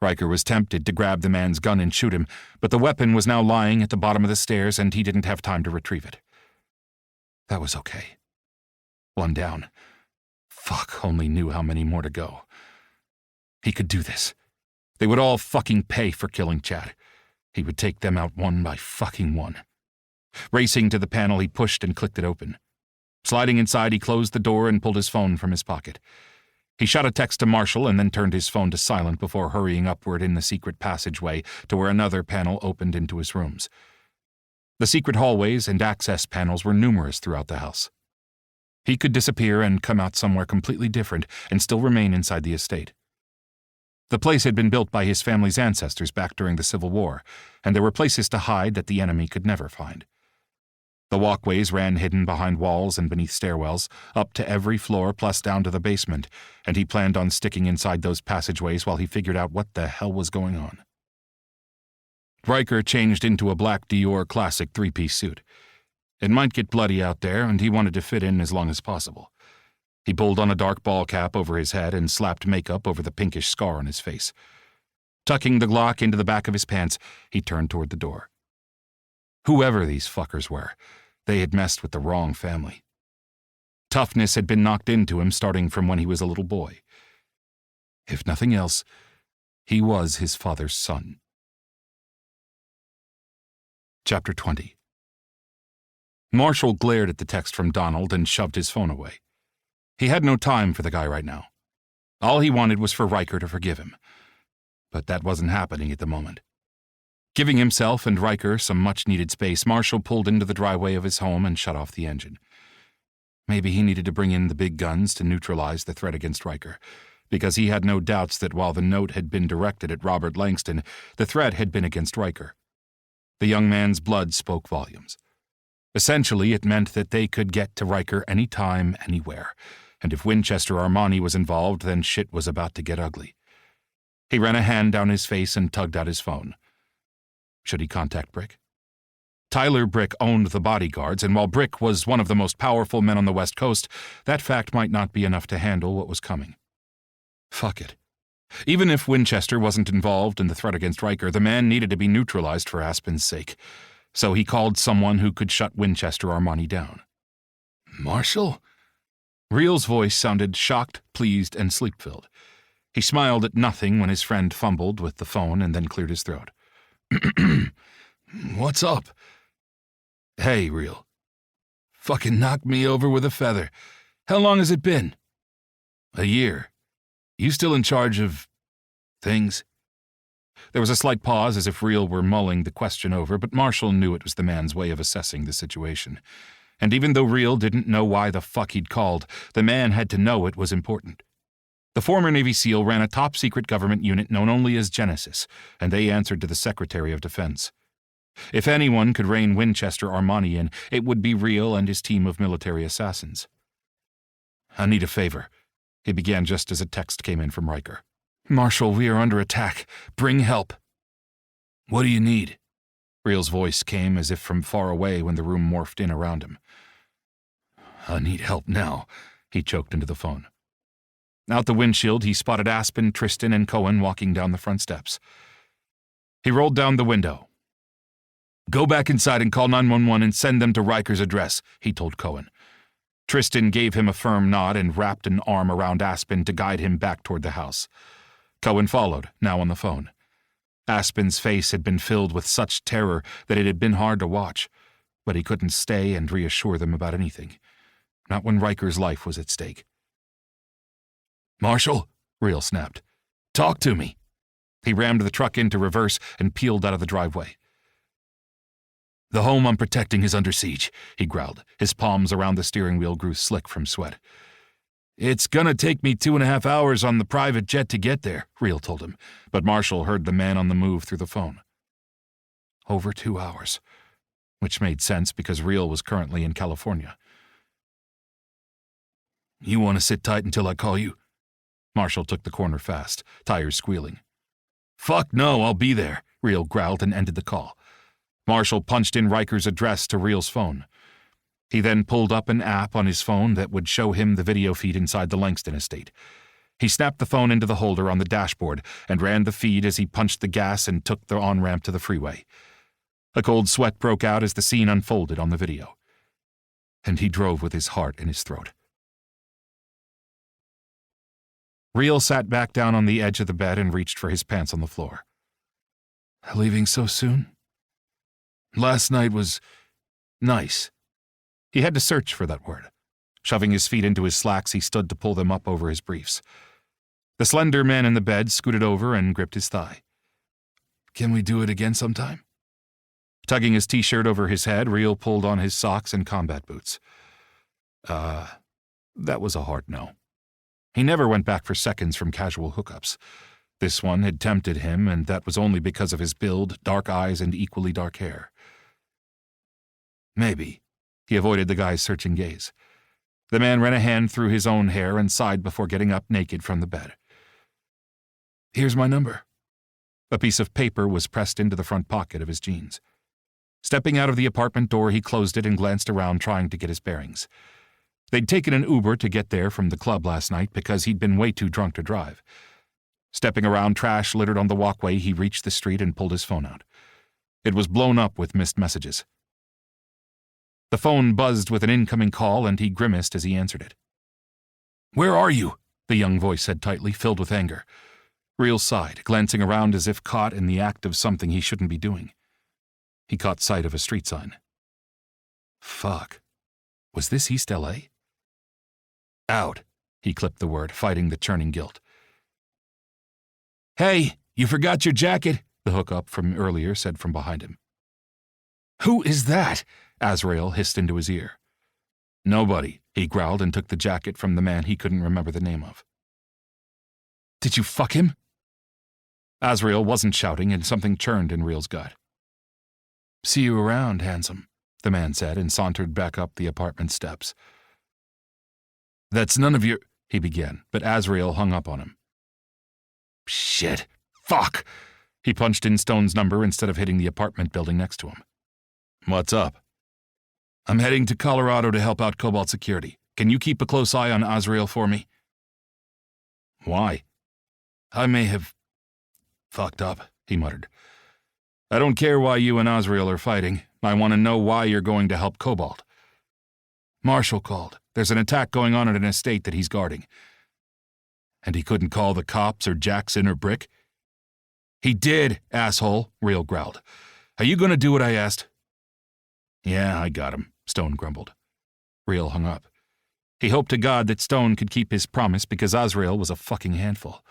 Riker was tempted to grab the man's gun and shoot him, but the weapon was now lying at the bottom of the stairs, and he didn't have time to retrieve it. That was okay. 1 down. Fuck only knew how many more to go. He could do this. They would all fucking pay for killing Chad. He would take them out one by fucking one. Racing to the panel, he pushed and clicked it open. Sliding inside, he closed the door and pulled his phone from his pocket. He shot a text to Marshall and then turned his phone to silent before hurrying upward in the secret passageway to where another panel opened into his rooms. The secret hallways and access panels were numerous throughout the house. He could disappear and come out somewhere completely different and still remain inside the estate. The place had been built by his family's ancestors back during the Civil War, and there were places to hide that the enemy could never find. The walkways ran hidden behind walls and beneath stairwells, up to every floor plus down to the basement, and he planned on sticking inside those passageways while he figured out what the hell was going on. Riker changed into a black Dior classic 3-piece suit. It might get bloody out there, and he wanted to fit in as long as possible. He pulled on a dark ball cap over his head and slapped makeup over the pinkish scar on his face. Tucking the Glock into the back of his pants, he turned toward the door. Whoever these fuckers were, they had messed with the wrong family. Toughness had been knocked into him starting from when he was a little boy. If nothing else, he was his father's son. Chapter 20. Marshall glared at the text from Donald and shoved his phone away. He had no time for the guy right now. All he wanted was for Riker to forgive him. But that wasn't happening at the moment. Giving himself and Riker some much-needed space, Marshall pulled into the driveway of his home and shut off the engine. Maybe he needed to bring in the big guns to neutralize the threat against Riker, because he had no doubts that while the note had been directed at Robert Langston, the threat had been against Riker. The young man's blood spoke volumes. Essentially, it meant that they could get to Riker anytime, anywhere, and if Winchester Armani was involved, then shit was about to get ugly. He ran a hand down his face and tugged out his phone. Should he contact Brick? Tyler Brick owned the bodyguards, and while Brick was one of the most powerful men on the West Coast, that fact might not be enough to handle what was coming. Fuck it. Even if Winchester wasn't involved in the threat against Riker, the man needed to be neutralized for Aspen's sake. So he called someone who could shut Winchester Armani down. Marshall? Reel's voice sounded shocked, pleased, and sleep-filled. He smiled at nothing when his friend fumbled with the phone and then cleared his throat. What's up? Hey, Reel. Fucking knocked me over with a feather. How long has it been? A year. You still in charge of... Things? There was a slight pause as if Real were mulling the question over, but Marshall knew it was the man's way of assessing the situation. And even though Real didn't know why the fuck he'd called, the man had to know it was important. The former Navy SEAL ran a top-secret government unit known only as Genesis, and they answered to the Secretary of Defense. If anyone could rein Winchester Armani in, it would be Real and his team of military assassins. "I need a favor," he began just as a text came in from Riker. "Marshal, we are under attack. Bring help." "What do you need?" Real's voice came as if from far away when the room morphed in around him. "I need help now," he choked into the phone. Out the windshield, he spotted Aspen, Tristan, and Cohen walking down the front steps. He rolled down the window. "Go back inside and call 911 and send them to Riker's address," he told Cohen. Tristan gave him a firm nod and wrapped an arm around Aspen to guide him back toward the house. Cohen followed, now on the phone. Aspen's face had been filled with such terror that it had been hard to watch, but he couldn't stay and reassure them about anything. Not when Riker's life was at stake. "Marshal," Real snapped. "Talk to me." He rammed the truck into reverse and peeled out of the driveway. "The home I'm protecting is under siege," he growled. His palms around the steering wheel grew slick from sweat. "It's gonna take me 2.5 hours on the private jet to get there," Real told him, but Marshall heard the man on the move through the phone. Over 2 hours, which made sense because Real was currently in California. "You want to sit tight until I call you?" Marshall took the corner fast, tires squealing. "Fuck no, I'll be there," Real growled and ended the call. Marshall punched in Riker's address to Real's phone. He then pulled up an app on his phone that would show him the video feed inside the Langston estate. He snapped the phone into the holder on the dashboard and ran the feed as he punched the gas and took the on-ramp to the freeway. A cold sweat broke out as the scene unfolded on the video. And he drove with his heart in his throat. Real sat back down on the edge of the bed and reached for his pants on the floor. "Leaving so soon? Last night was nice." He had to search for that word. Shoving his feet into his slacks, he stood to pull them up over his briefs. The slender man in the bed scooted over and gripped his thigh. "Can we do it again sometime?" Tugging his t-shirt over his head, Real pulled on his socks and combat boots. That was a hard no. He never went back for seconds from casual hookups. This one had tempted him, and that was only because of his build, dark eyes, and equally dark hair. Maybe. He avoided the guy's searching gaze. The man ran a hand through his own hair and sighed before getting up naked from the bed. "Here's my number." A piece of paper was pressed into the front pocket of his jeans. Stepping out of the apartment door, he closed it and glanced around, trying to get his bearings. They'd taken an Uber to get there from the club last night because he'd been way too drunk to drive. Stepping around trash littered on the walkway, he reached the street and pulled his phone out. It was blown up with missed messages. The phone buzzed with an incoming call, and he grimaced as he answered it. "Where are you?" the young voice said tightly, filled with anger. Real sighed, glancing around as if caught in the act of something he shouldn't be doing. He caught sight of a street sign. Fuck. Was this East L.A.? "Out," he clipped the word, fighting the churning guilt. "Hey, you forgot your jacket," the hookup from earlier said from behind him. "Who is that?" Azrael hissed into his ear. "Nobody," he growled and took the jacket from the man he couldn't remember the name of. "Did you fuck him?" Azrael wasn't shouting, and something churned in Real's gut. "See you around, handsome," the man said, and sauntered back up the apartment steps. "That's none of your—" he began, but Azrael hung up on him. "Shit. Fuck!" He punched in Stone's number instead of hitting the apartment building next to him. "What's up?" "I'm heading to Colorado to help out Cobalt Security. Can you keep a close eye on Azrael for me?" "Why?" "I may have fucked up," he muttered. "I don't care why you and Azrael are fighting. I want to know why you're going to help Cobalt." "Marshall called. There's an attack going on at an estate that he's guarding." "And he couldn't call the cops or Jackson or Brick?" "He did, asshole," Real growled. "Are you going to do what I asked?" "Yeah, I got him," Stone grumbled. Real hung up. He hoped to God that Stone could keep his promise because Azrael was a fucking handful.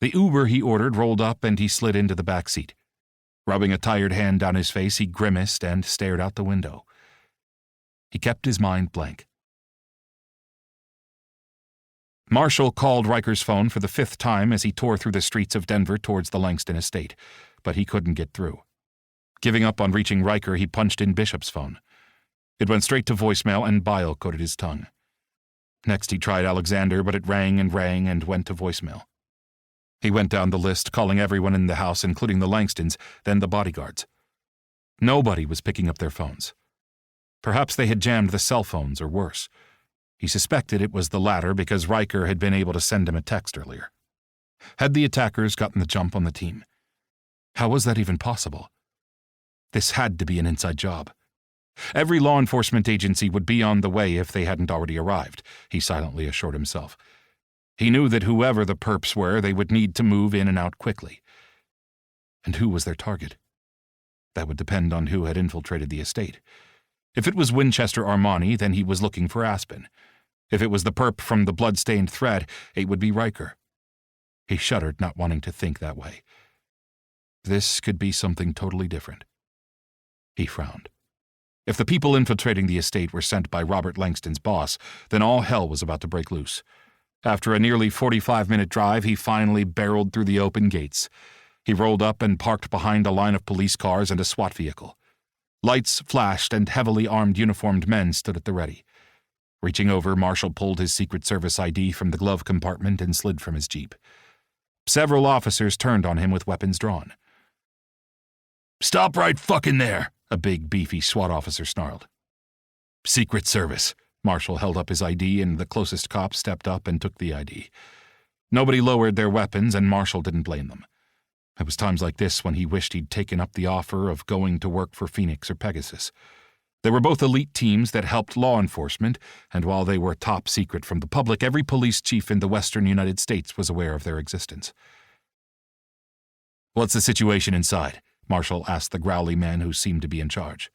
The Uber he ordered rolled up and he slid into the back seat. Rubbing a tired hand down his face, he grimaced and stared out the window. He kept his mind blank. Marshall called Riker's phone for the 5th time as he tore through the streets of Denver towards the Langston estate, but he couldn't get through. Giving up on reaching Riker, he punched in Bishop's phone. It went straight to voicemail and bile coated his tongue. Next he tried Alexander, but it rang and went to voicemail. He went down the list, calling everyone in the house, including the Langstons, then the bodyguards. Nobody was picking up their phones. Perhaps they had jammed the cell phones, or worse. He suspected it was the latter because Riker had been able to send him a text earlier. Had the attackers gotten the jump on the team? How was that even possible? This had to be an inside job. Every law enforcement agency would be on the way if they hadn't already arrived, he silently assured himself. He knew that whoever the perps were, they would need to move in and out quickly. And who was their target? That would depend on who had infiltrated the estate. If it was Winchester Armani, then he was looking for Aspen. If it was the perp from the blood-stained thread, it would be Riker. He shuddered, not wanting to think that way. This could be something totally different. He frowned. If the people infiltrating the estate were sent by Robert Langston's boss, then all hell was about to break loose. After a nearly 45-minute drive, he finally barreled through the open gates. He rolled up and parked behind a line of police cars and a SWAT vehicle. Lights flashed and heavily armed uniformed men stood at the ready. Reaching over, Marshall pulled his Secret Service ID from the glove compartment and slid from his Jeep. Several officers turned on him with weapons drawn. "Stop right fucking there," a big, beefy SWAT officer snarled. "Secret Service." Marshall held up his ID and the closest cop stepped up and took the ID. Nobody lowered their weapons and Marshall didn't blame them. It was times like this when he wished he'd taken up the offer of going to work for Phoenix or Pegasus. They were both elite teams that helped law enforcement, and while they were top secret from the public, every police chief in the western United States was aware of their existence. "What's the situation inside?" Marshall asked the growly man who seemed to be in charge.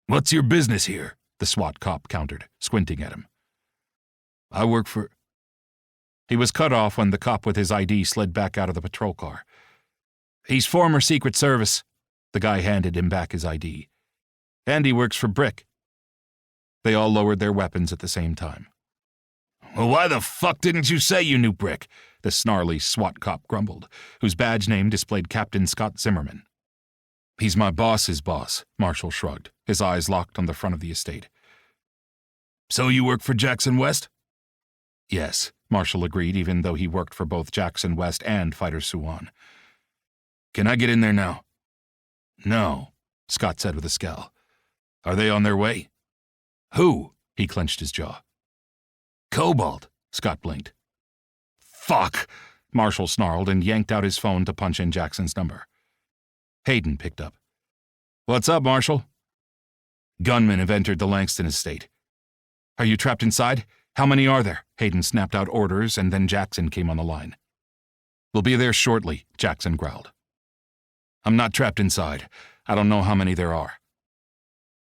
"What's your business here?" the SWAT cop countered, squinting at him. "I work for—" He was cut off when the cop with his ID slid back out of the patrol car. "He's former Secret Service." The guy handed him back his ID. "And he works for Brick." They all lowered their weapons at the same time. "Well, why the fuck didn't you say you knew Brick?" the snarly SWAT cop grumbled, whose badge name displayed Captain Scott Zimmerman. "He's my boss's boss," Marshall shrugged, his eyes locked on the front of the estate. "So you work for Jackson West?" "Yes," Marshall agreed, even though he worked for both Jackson West and Fighter Suwan. "Can I get in there now?" "No," Scott said with a scowl. "Are they on their way?" "Who?" He clenched his jaw. "Cobalt," Scott blinked. "Fuck!" Marshall snarled and yanked out his phone to punch in Jackson's number. Hayden picked up. "What's up, Marshall?" "Gunmen have entered the Langston estate." "Are you trapped inside? How many are there?" Hayden snapped out orders, and then Jackson came on the line. "We'll be there shortly," Jackson growled. "I'm not trapped inside. I don't know how many there are."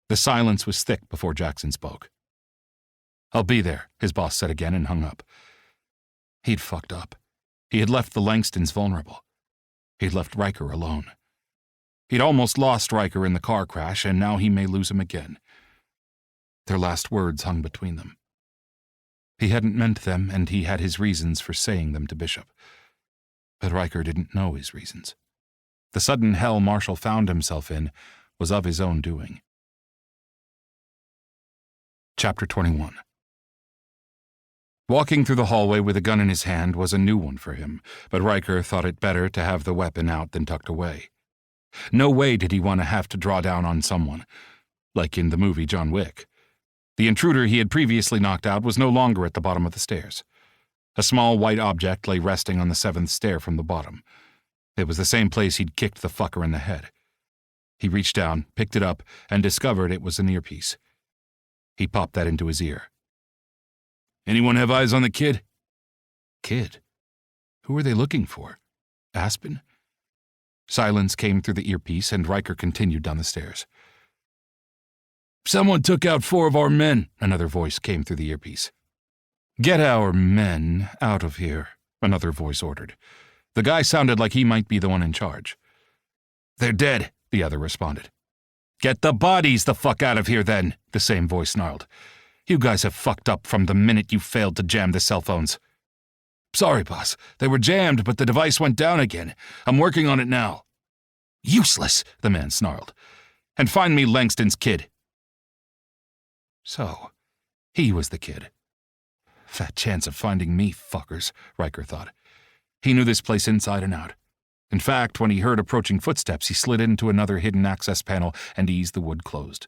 The silence was thick before Jackson spoke. "I'll be there," his boss said again and hung up. He'd fucked up. He had left the Langstons vulnerable. He'd left Riker alone. He'd almost lost Riker in the car crash, and now he may lose him again. Their last words hung between them. He hadn't meant them, and he had his reasons for saying them to Bishop. But Riker didn't know his reasons. The sudden hell Marshall found himself in was of his own doing. Chapter 21. Walking through the hallway with a gun in his hand was a new one for him, but Riker thought it better to have the weapon out than tucked away. No way did he want to have to draw down on someone, like in the movie John Wick. The intruder he had previously knocked out was no longer at the bottom of the stairs. A small white object lay resting on the 7th stair from the bottom. It was the same place he'd kicked the fucker in the head. He reached down, picked it up, and discovered it was an earpiece. He popped that into his ear. "Anyone have eyes on the kid?" Kid? Who were they looking for? Aspen? Silence came through the earpiece, and Riker continued down the stairs. "Someone took out 4 of our men," another voice came through the earpiece. "Get our men out of here," another voice ordered. The guy sounded like he might be the one in charge. "They're dead," the other responded. "Get the bodies the fuck out of here then," the same voice snarled. "You guys have fucked up from the minute you failed to jam the cell phones." "Sorry, boss. They were jammed, but the device went down again. I'm working on it now." "Useless," the man snarled. "And find me Langston's kid." So, he was the kid. Fat chance of finding me, fuckers, Riker thought. He knew this place inside and out. In fact, when he heard approaching footsteps, he slid into another hidden access panel and eased the wood closed.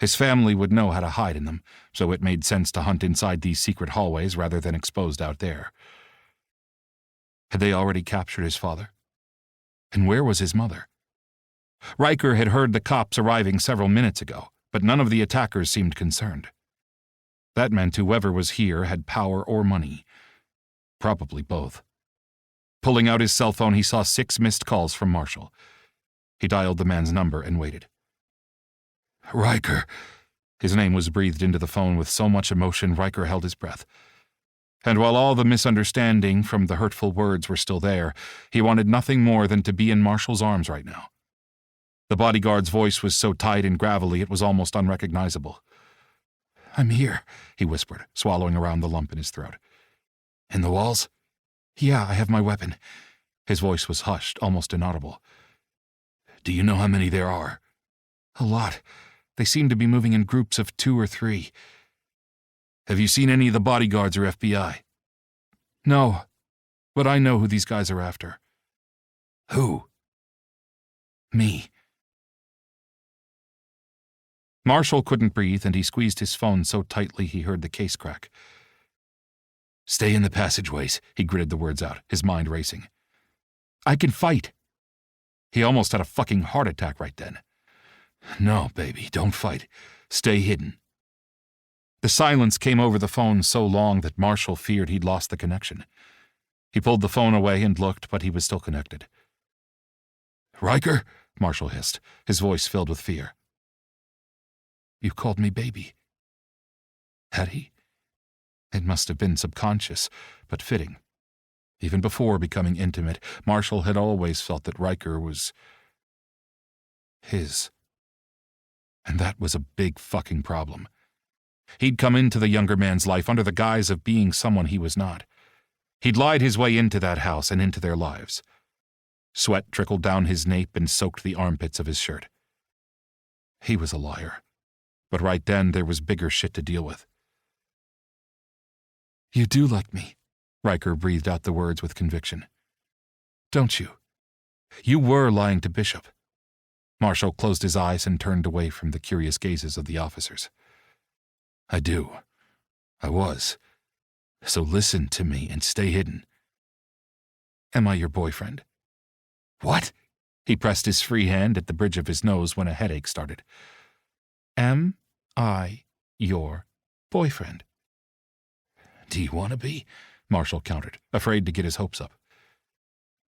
His family would know how to hide in them, so it made sense to hunt inside these secret hallways rather than exposed out there. Had they already captured his father? And where was his mother? Riker had heard the cops arriving several minutes ago, but none of the attackers seemed concerned. That meant whoever was here had power or money. Probably both. Pulling out his cell phone, he saw 6 missed calls from Marshall. He dialed the man's number and waited. "Riker." His name was breathed into the phone with so much emotion Riker held his breath. And while all the misunderstanding from the hurtful words were still there, he wanted nothing more than to be in Marshall's arms right now. The bodyguard's voice was so tight and gravelly it was almost unrecognizable. "I'm here," he whispered, swallowing around the lump in his throat. "In the walls?" "Yeah, I have my weapon." His voice was hushed, almost inaudible. "Do you know how many there are?" "A lot. They seem to be moving in groups of 2 or 3. "Have you seen any of the bodyguards or FBI?" "No, but I know who these guys are after." "Who?" "Me." Marshall couldn't breathe, and he squeezed his phone so tightly he heard the case crack. "Stay in the passageways," he gritted the words out, his mind racing. "I can fight." He almost had a fucking heart attack right then. "No, baby, don't fight. Stay hidden." The silence came over the phone so long that Marshall feared he'd lost the connection. He pulled the phone away and looked, but he was still connected. "Riker?" Marshall hissed, his voice filled with fear. "You called me baby." Had he? It must have been subconscious, but fitting. Even before becoming intimate, Marshall had always felt that Riker was his. And that was a big fucking problem. He'd come into the younger man's life under the guise of being someone he was not. He'd lied his way into that house and into their lives. Sweat trickled down his nape and soaked the armpits of his shirt. He was a liar. But right then there was bigger shit to deal with. "You do like me," Riker breathed out the words with conviction. "Don't you? You were lying to Bishop." Marshall closed his eyes and turned away from the curious gazes of the officers. "I do. I was. So listen to me and stay hidden." "Am I your boyfriend?" "What?" He pressed his free hand at the bridge of his nose when a headache started. "Am I your boyfriend?" "Do you want to be?" Marshall countered, afraid to get his hopes up.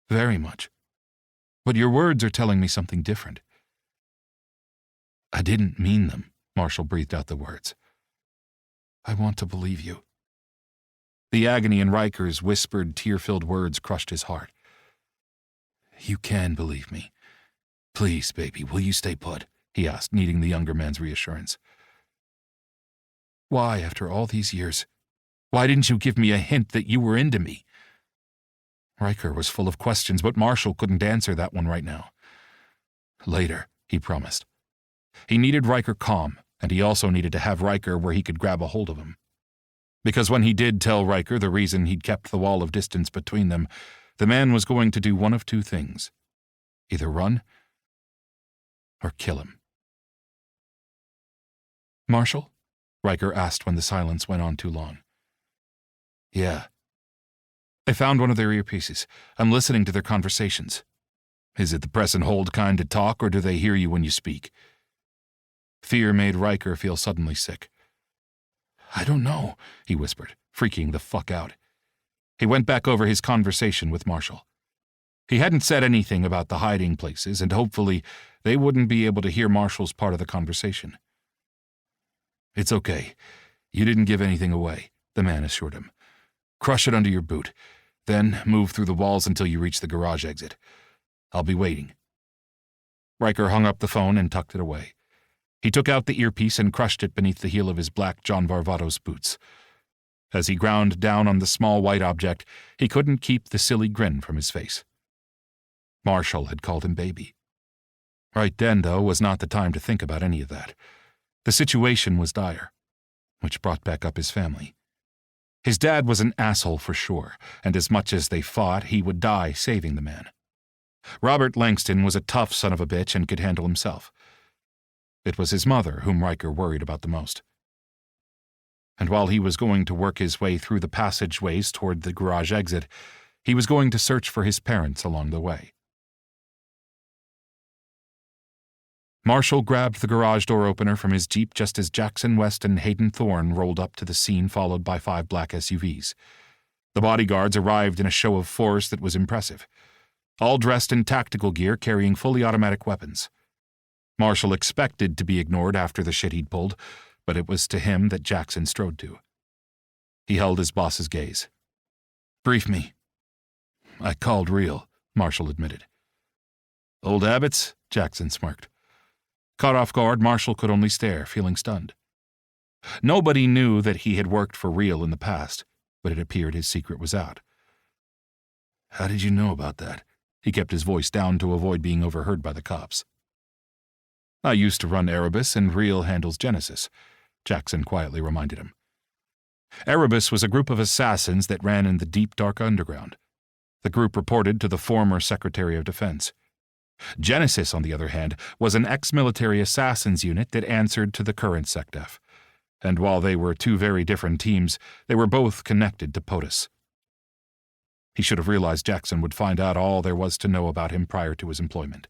"Very much. But your words are telling me something different." "I didn't mean them," Marshall breathed out the words. "I want to believe you." The agony in Riker's whispered, tear-filled words crushed his heart. "You can believe me. Please, baby, will you stay put?" he asked, needing the younger man's reassurance. "Why, after all these years? Why didn't you give me a hint that you were into me?" Riker was full of questions, but Marshall couldn't answer that one right now. "Later," he promised. He needed Riker calm, and he also needed to have Riker where he could grab a hold of him. Because when he did tell Riker the reason he'd kept the wall of distance between them, the man was going to do one of 2 things. Either run or kill him. "Marshall?" Riker asked when the silence went on too long. "Yeah." "I found one of their earpieces. I'm listening to their conversations." "Is it the press and hold kind of talk, or do they hear you when you speak?" Fear made Riker feel suddenly sick. "I don't know," he whispered, freaking the fuck out. He went back over his conversation with Marshall. He hadn't said anything about the hiding places, and hopefully they wouldn't be able to hear Marshall's part of the conversation. "It's okay. You didn't give anything away," the man assured him. "Crush it under your boot. Then move through the walls until you reach the garage exit. I'll be waiting." Riker hung up the phone and tucked it away. He took out the earpiece and crushed it beneath the heel of his black John Varvatos boots. As he ground down on the small white object, he couldn't keep the silly grin from his face. Marshall had called him baby. Right then, though, was not the time to think about any of that. The situation was dire, which brought back up his family. His dad was an asshole for sure, and as much as they fought, he would die saving the man. Robert Langston was a tough son of a bitch and could handle himself. It was his mother whom Riker worried about the most. And while he was going to work his way through the passageways toward the garage exit, he was going to search for his parents along the way. Marshall grabbed the garage door opener from his Jeep just as Jackson West and Hayden Thorne rolled up to the scene, followed by 5 black SUVs. The bodyguards arrived in a show of force that was impressive, all dressed in tactical gear carrying fully automatic weapons. Marshall expected to be ignored after the shit he'd pulled, but it was to him that Jackson strode to. He held his boss's gaze. "Brief me." "I called real," Marshall admitted. "Old habits?" Jackson smirked. Caught off guard, Marshall could only stare, feeling stunned. Nobody knew that he had worked for real in the past, but it appeared his secret was out. "How did you know about that?" He kept his voice down to avoid being overheard by the cops. "I used to run Erebus, and Real handles Genesis," Jackson quietly reminded him. Erebus was a group of assassins that ran in the deep, dark underground. The group reported to the former Secretary of Defense. Genesis, on the other hand, was an ex-military assassins unit that answered to the current SecDef. And while they were 2 very different teams, they were both connected to POTUS. He should have realized Jackson would find out all there was to know about him prior to his employment.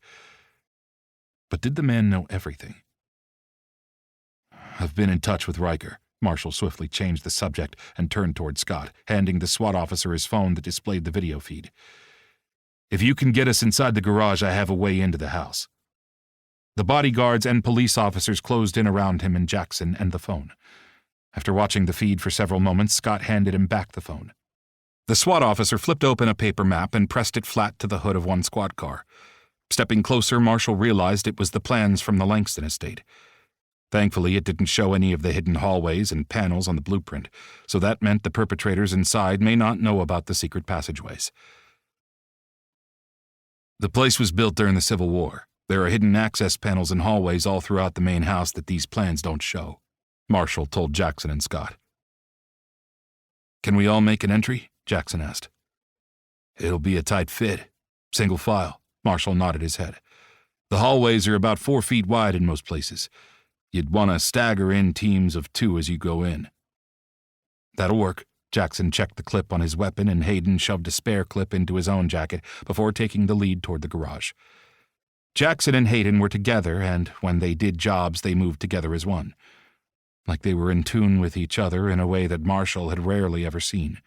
But did the man know everything? "I've been in touch with Riker." Marshall swiftly changed the subject and turned toward Scott, handing the SWAT officer his phone that displayed the video feed. "If you can get us inside the garage, I have a way into the house." The bodyguards and police officers closed in around him and Jackson and the phone. After watching the feed for several moments, Scott handed him back the phone. The SWAT officer flipped open a paper map and pressed it flat to the hood of one squad car. Stepping closer, Marshall realized it was the plans from the Langston estate. Thankfully, it didn't show any of the hidden hallways and panels on the blueprint, so that meant the perpetrators inside may not know about the secret passageways. "The place was built during the Civil War. There are hidden access panels and hallways all throughout the main house that these plans don't show," Marshall told Jackson and Scott. "Can we all make an entry?" Jackson asked. "It'll be a tight fit. Single file." Marshall nodded his head. "The hallways are about 4 feet wide in most places. You'd want to stagger in teams of 2 as you go in." "That'll work." Jackson checked the clip on his weapon, and Hayden shoved a spare clip into his own jacket before taking the lead toward the garage. Jackson and Hayden were together, and when they did jobs, they moved together as one. Like they were in tune with each other in a way that Marshall had rarely ever seen.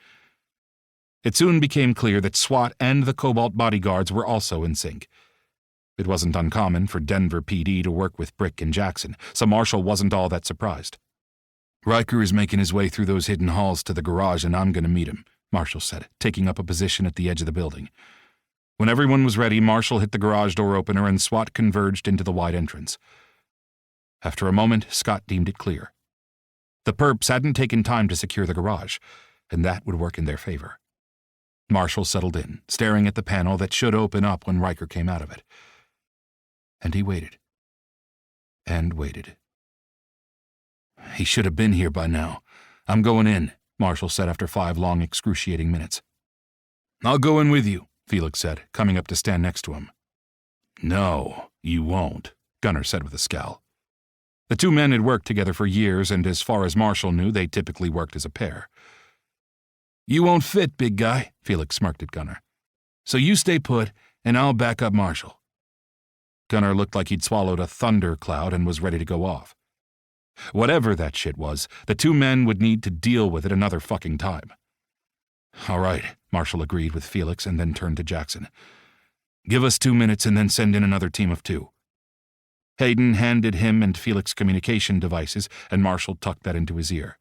It soon became clear that SWAT and the Cobalt bodyguards were also in sync. It wasn't uncommon for Denver PD to work with Brick and Jackson, so Marshall wasn't all that surprised. "Riker is making his way through those hidden halls to the garage, and I'm going to meet him," Marshall said, taking up a position at the edge of the building. When everyone was ready, Marshall hit the garage door opener and SWAT converged into the wide entrance. After a moment, Scott deemed it clear. The perps hadn't taken time to secure the garage, and that would work in their favor. Marshall settled in, staring at the panel that should open up when Riker came out of it. And he waited. And waited. "He should have been here by now. I'm going in," Marshall said after 5 long, excruciating minutes. "I'll go in with you," Felix said, coming up to stand next to him. "No, you won't," Gunner said with a scowl. The 2 men had worked together for years, and as far as Marshall knew, they typically worked as a pair. "You won't fit, big guy," Felix smirked at Gunner. "So you stay put, and I'll back up Marshall." Gunner looked like he'd swallowed a thunder cloud and was ready to go off. Whatever that shit was, the 2 men would need to deal with it another fucking time. "All right," Marshall agreed with Felix and then turned to Jackson. "Give us 2 minutes and then send in another team of 2. Hayden handed him and Felix communication devices, and Marshall tucked that into his ear.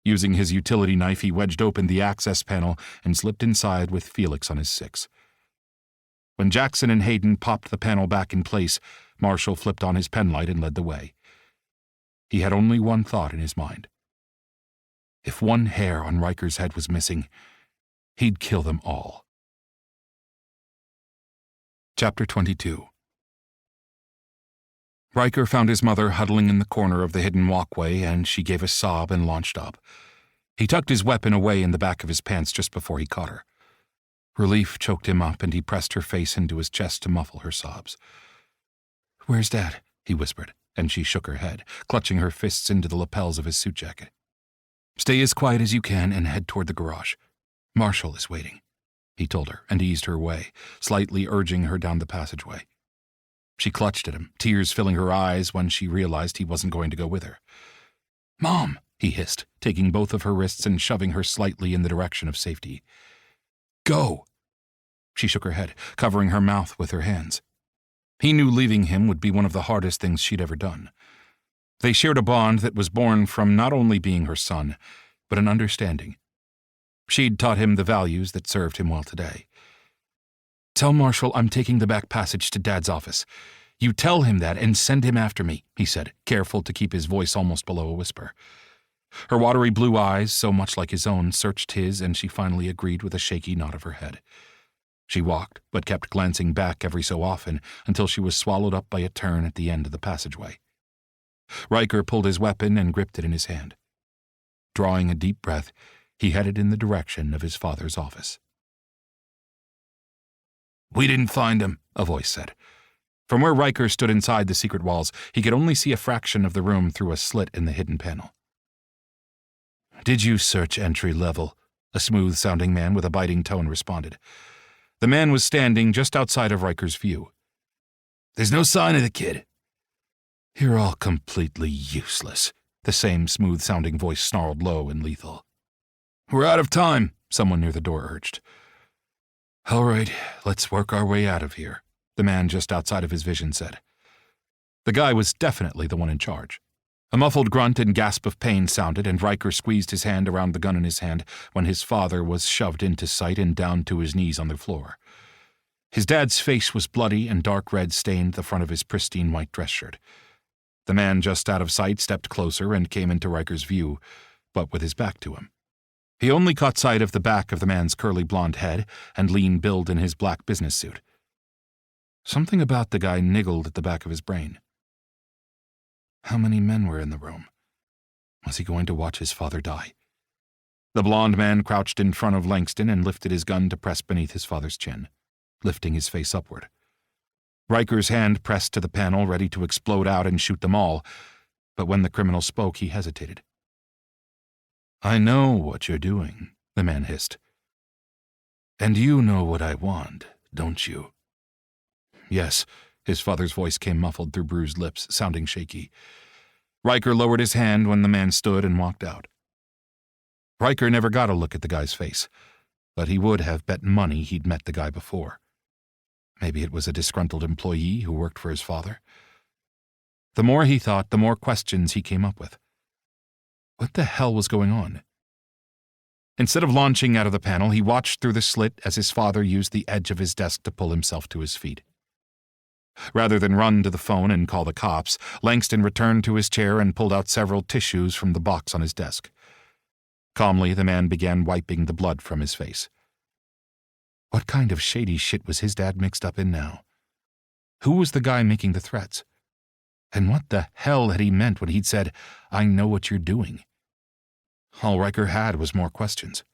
Using his utility knife, he wedged open the access panel and slipped inside with Felix on his 6. When Jackson and Hayden popped the panel back in place, Marshall flipped on his penlight and led the way. He had only one thought in his mind. If one hair on Riker's head was missing, he'd kill them all. Chapter 22. Riker found his mother huddling in the corner of the hidden walkway, and she gave a sob and launched up. He tucked his weapon away in the back of his pants just before he caught her. Relief choked him up, and he pressed her face into his chest to muffle her sobs. "Where's Dad?" he whispered, and she shook her head, clutching her fists into the lapels of his suit jacket. "Stay as quiet as you can and head toward the garage. Marshall is waiting," he told her, and eased her way, slightly urging her down the passageway. She clutched at him, tears filling her eyes when she realized he wasn't going to go with her. "Mom," he hissed, taking both of her wrists and shoving her slightly in the direction of safety. "Go!" She shook her head, covering her mouth with her hands. He knew leaving him would be one of the hardest things she'd ever done. They shared a bond that was born from not only being her son, but an understanding. She'd taught him the values that served him well today. "Tell Marshall I'm taking the back passage to Dad's office. You tell him that and send him after me," he said, careful to keep his voice almost below a whisper. Her watery blue eyes, so much like his own, searched his, and she finally agreed with a shaky nod of her head. She walked, but kept glancing back every so often until she was swallowed up by a turn at the end of the passageway. Riker pulled his weapon and gripped it in his hand. Drawing a deep breath, he headed in the direction of his father's office. "We didn't find him," a voice said. From where Riker stood inside the secret walls, he could only see a fraction of the room through a slit in the hidden panel. "Did you search entry level?" a smooth-sounding man with a biting tone responded. The man was standing just outside of Riker's view. "There's no sign of the kid." "You're all completely useless," the same smooth-sounding voice snarled low and lethal. "We're out of time," someone near the door urged. "All right, let's work our way out of here," the man just outside of his vision said. The guy was definitely the one in charge. A muffled grunt and gasp of pain sounded, and Riker squeezed his hand around the gun in his hand when his father was shoved into sight and down to his knees on the floor. His dad's face was bloody, and dark red stained the front of his pristine white dress shirt. The man just out of sight stepped closer and came into Riker's view, but with his back to him. He only caught sight of the back of the man's curly blonde head and lean build in his black business suit. Something about the guy niggled at the back of his brain. How many men were in the room? Was he going to watch his father die? The blonde man crouched in front of Langston and lifted his gun to press beneath his father's chin, lifting his face upward. Riker's hand pressed to the panel, ready to explode out and shoot them all, but when the criminal spoke, he hesitated. "I know what you're doing," the man hissed. "And you know what I want, don't you?" "Yes," his father's voice came muffled through bruised lips, sounding shaky. Riker lowered his hand when the man stood and walked out. Riker never got a look at the guy's face, but he would have bet money he'd met the guy before. Maybe it was a disgruntled employee who worked for his father. The more he thought, the more questions he came up with. What the hell was going on? Instead of launching out of the panel, he watched through the slit as his father used the edge of his desk to pull himself to his feet. Rather than run to the phone and call the cops, Langston returned to his chair and pulled out several tissues from the box on his desk. Calmly, the man began wiping the blood from his face. What kind of shady shit was his dad mixed up in now? Who was the guy making the threats? And what the hell had he meant when he'd said, "I know what you're doing"? All Riker had was more questions.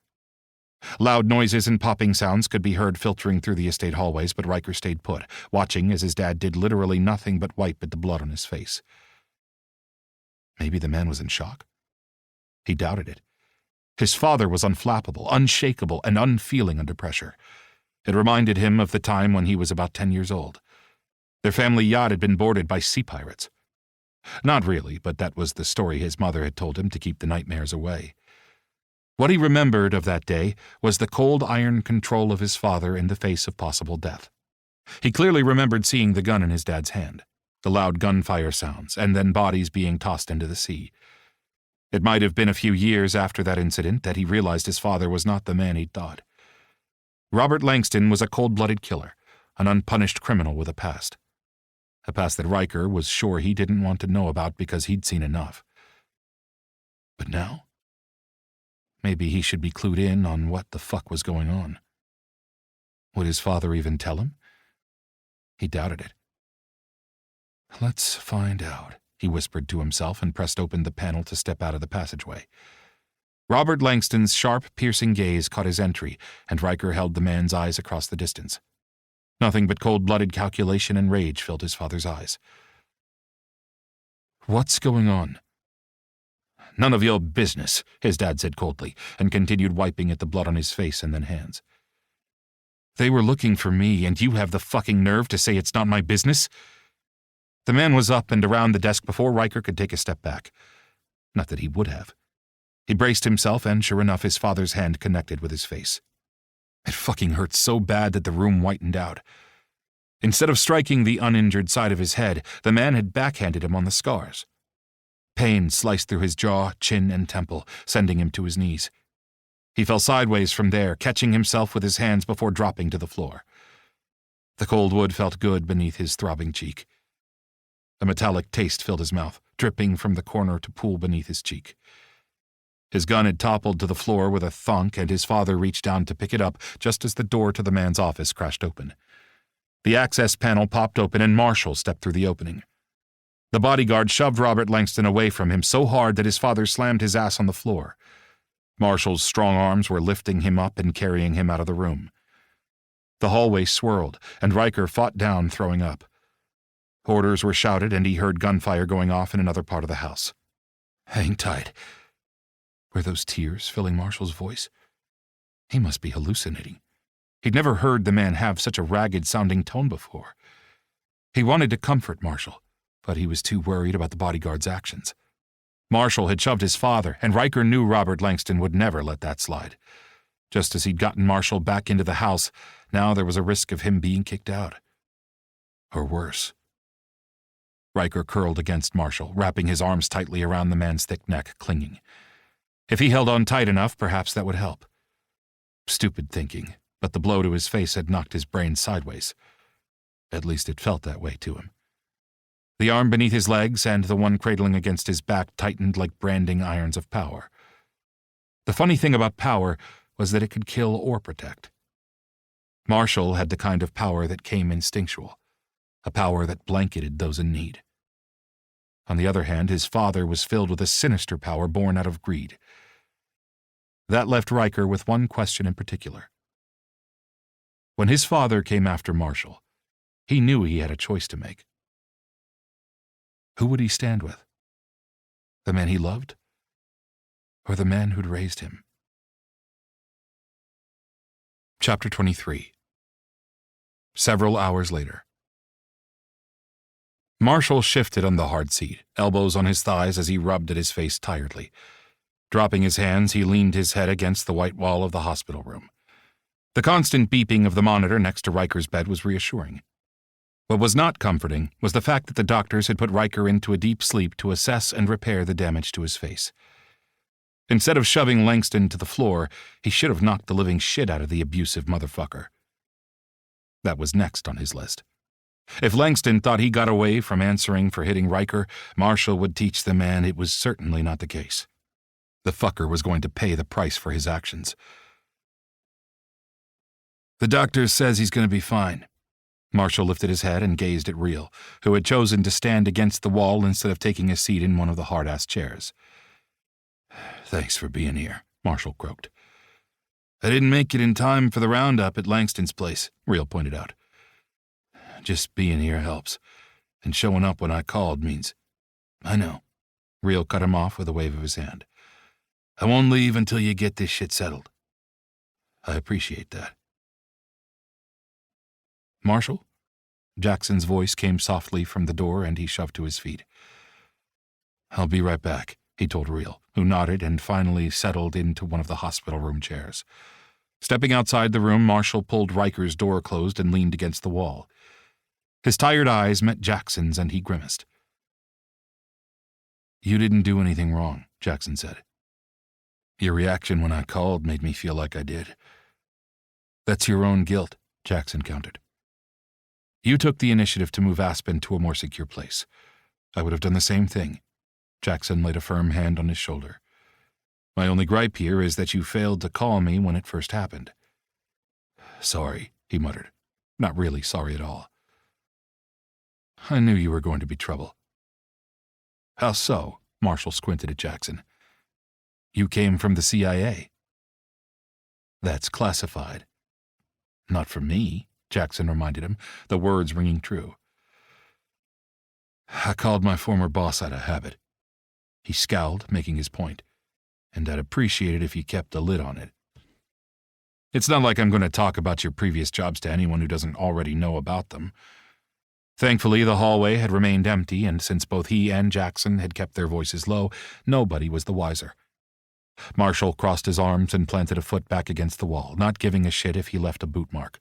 Loud noises and popping sounds could be heard filtering through the estate hallways, but Riker stayed put, watching as his dad did literally nothing but wipe at the blood on his face. Maybe the man was in shock. He doubted it. His father was unflappable, unshakable, and unfeeling under pressure. It reminded him of the time when he was about 10 years old. Their family yacht had been boarded by sea pirates. Not really, but that was the story his mother had told him to keep the nightmares away. What he remembered of that day was the cold iron control of his father in the face of possible death. He clearly remembered seeing the gun in his dad's hand, the loud gunfire sounds, and then bodies being tossed into the sea. It might have been a few years after that incident that he realized his father was not the man he'd thought. Robert Langston was a cold-blooded killer, an unpunished criminal with a past that Riker was sure he didn't want to know about because he'd seen enough. But now? Maybe he should be clued in on what the fuck was going on. Would his father even tell him? He doubted it. "Let's find out," he whispered to himself and pressed open the panel to step out of the passageway. Robert Langston's sharp, piercing gaze caught his entry, and Riker held the man's eyes across the distance. Nothing but cold-blooded calculation and rage filled his father's eyes. "What's going on?" "None of your business," his dad said coldly, and continued wiping at the blood on his face and then hands. "They were looking for me, and you have the fucking nerve to say it's not my business?" The man was up and around the desk before Riker could take a step back. Not that he would have. He braced himself, and sure enough, his father's hand connected with his face. It fucking hurt so bad that the room whitened out. Instead of striking the uninjured side of his head, the man had backhanded him on the scars. Pain sliced through his jaw, chin, and temple, sending him to his knees. He fell sideways from there, catching himself with his hands before dropping to the floor. The cold wood felt good beneath his throbbing cheek. A metallic taste filled his mouth, dripping from the corner to pool beneath his cheek. His gun had toppled to the floor with a thunk, and his father reached down to pick it up just as the door to the man's office crashed open. The access panel popped open, and Marshall stepped through the opening. The bodyguard shoved Robert Langston away from him so hard that his father slammed his ass on the floor. Marshall's strong arms were lifting him up and carrying him out of the room. The hallway swirled, and Riker fought down, throwing up. Orders were shouted, and he heard gunfire going off in another part of the house. "Hang tight." Were those tears filling Marshall's voice? He must be hallucinating. He'd never heard the man have such a ragged-sounding tone before. He wanted to comfort Marshall, but he was too worried about the bodyguard's actions. Marshall had shoved his father, and Riker knew Robert Langston would never let that slide. Just as he'd gotten Marshall back into the house, now there was a risk of him being kicked out. Or worse. Riker curled against Marshall, wrapping his arms tightly around the man's thick neck, clinging. If he held on tight enough, perhaps that would help. Stupid thinking, but the blow to his face had knocked his brain sideways. At least it felt that way to him. The arm beneath his legs and the one cradling against his back tightened like branding irons of power. The funny thing about power was that it could kill or protect. Marshall had the kind of power that came instinctual, a power that blanketed those in need. On the other hand, his father was filled with a sinister power born out of greed. That left Riker with one question in particular. When his father came after Marshall, he knew he had a choice to make. Who would he stand with? The man he loved? Or the man who'd raised him? Chapter 23. Several hours later. Marshall shifted on the hard seat, elbows on his thighs as he rubbed at his face tiredly. Dropping his hands, he leaned his head against the white wall of the hospital room. The constant beeping of the monitor next to Riker's bed was reassuring. What was not comforting was the fact that the doctors had put Riker into a deep sleep to assess and repair the damage to his face. Instead of shoving Langston to the floor, he should have knocked the living shit out of the abusive motherfucker. That was next on his list. If Langston thought he got away from answering for hitting Riker, Marshall would teach the man it was certainly not the case. The fucker was going to pay the price for his actions. "The doctor says he's going to be fine." Marshall lifted his head and gazed at Real, who had chosen to stand against the wall instead of taking a seat in one of the hard-ass chairs. "Thanks for being here," Marshall croaked. "I didn't make it in time for the roundup at Langston's place," Real pointed out. "Just being here helps, and showing up when I called means—" "I know." Real cut him off with a wave of his hand. "I won't leave until you get this shit settled." "I appreciate that." "Marshall?" Jackson's voice came softly from the door, and he shoved to his feet. "I'll be right back," he told Real, who nodded and finally settled into one of the hospital room chairs. Stepping outside the room, Marshall pulled Riker's door closed and leaned against the wall. His tired eyes met Jackson's, and he grimaced. "You didn't do anything wrong," Jackson said. Your reaction when I called made me feel like I did. That's your own guilt, Jackson countered. You took the initiative to move Aspen to a more secure place. I would have done the same thing. Jackson laid a firm hand on his shoulder. My only gripe here is that you failed to call me when it first happened. Sorry, he muttered. Not really sorry at all. I knew you were going to be trouble. How so? Marshall squinted at Jackson. You came from the CIA. That's classified. Not for me, Jackson reminded him, the words ringing true. I called my former boss out of habit. He scowled, making his point, and I'd appreciate it if you kept a lid on it. It's not like I'm going to talk about your previous jobs to anyone who doesn't already know about them. Thankfully, the hallway had remained empty, and since both he and Jackson had kept their voices low, nobody was the wiser. Marshall crossed his arms and planted a foot back against the wall, not giving a shit if he left a boot mark.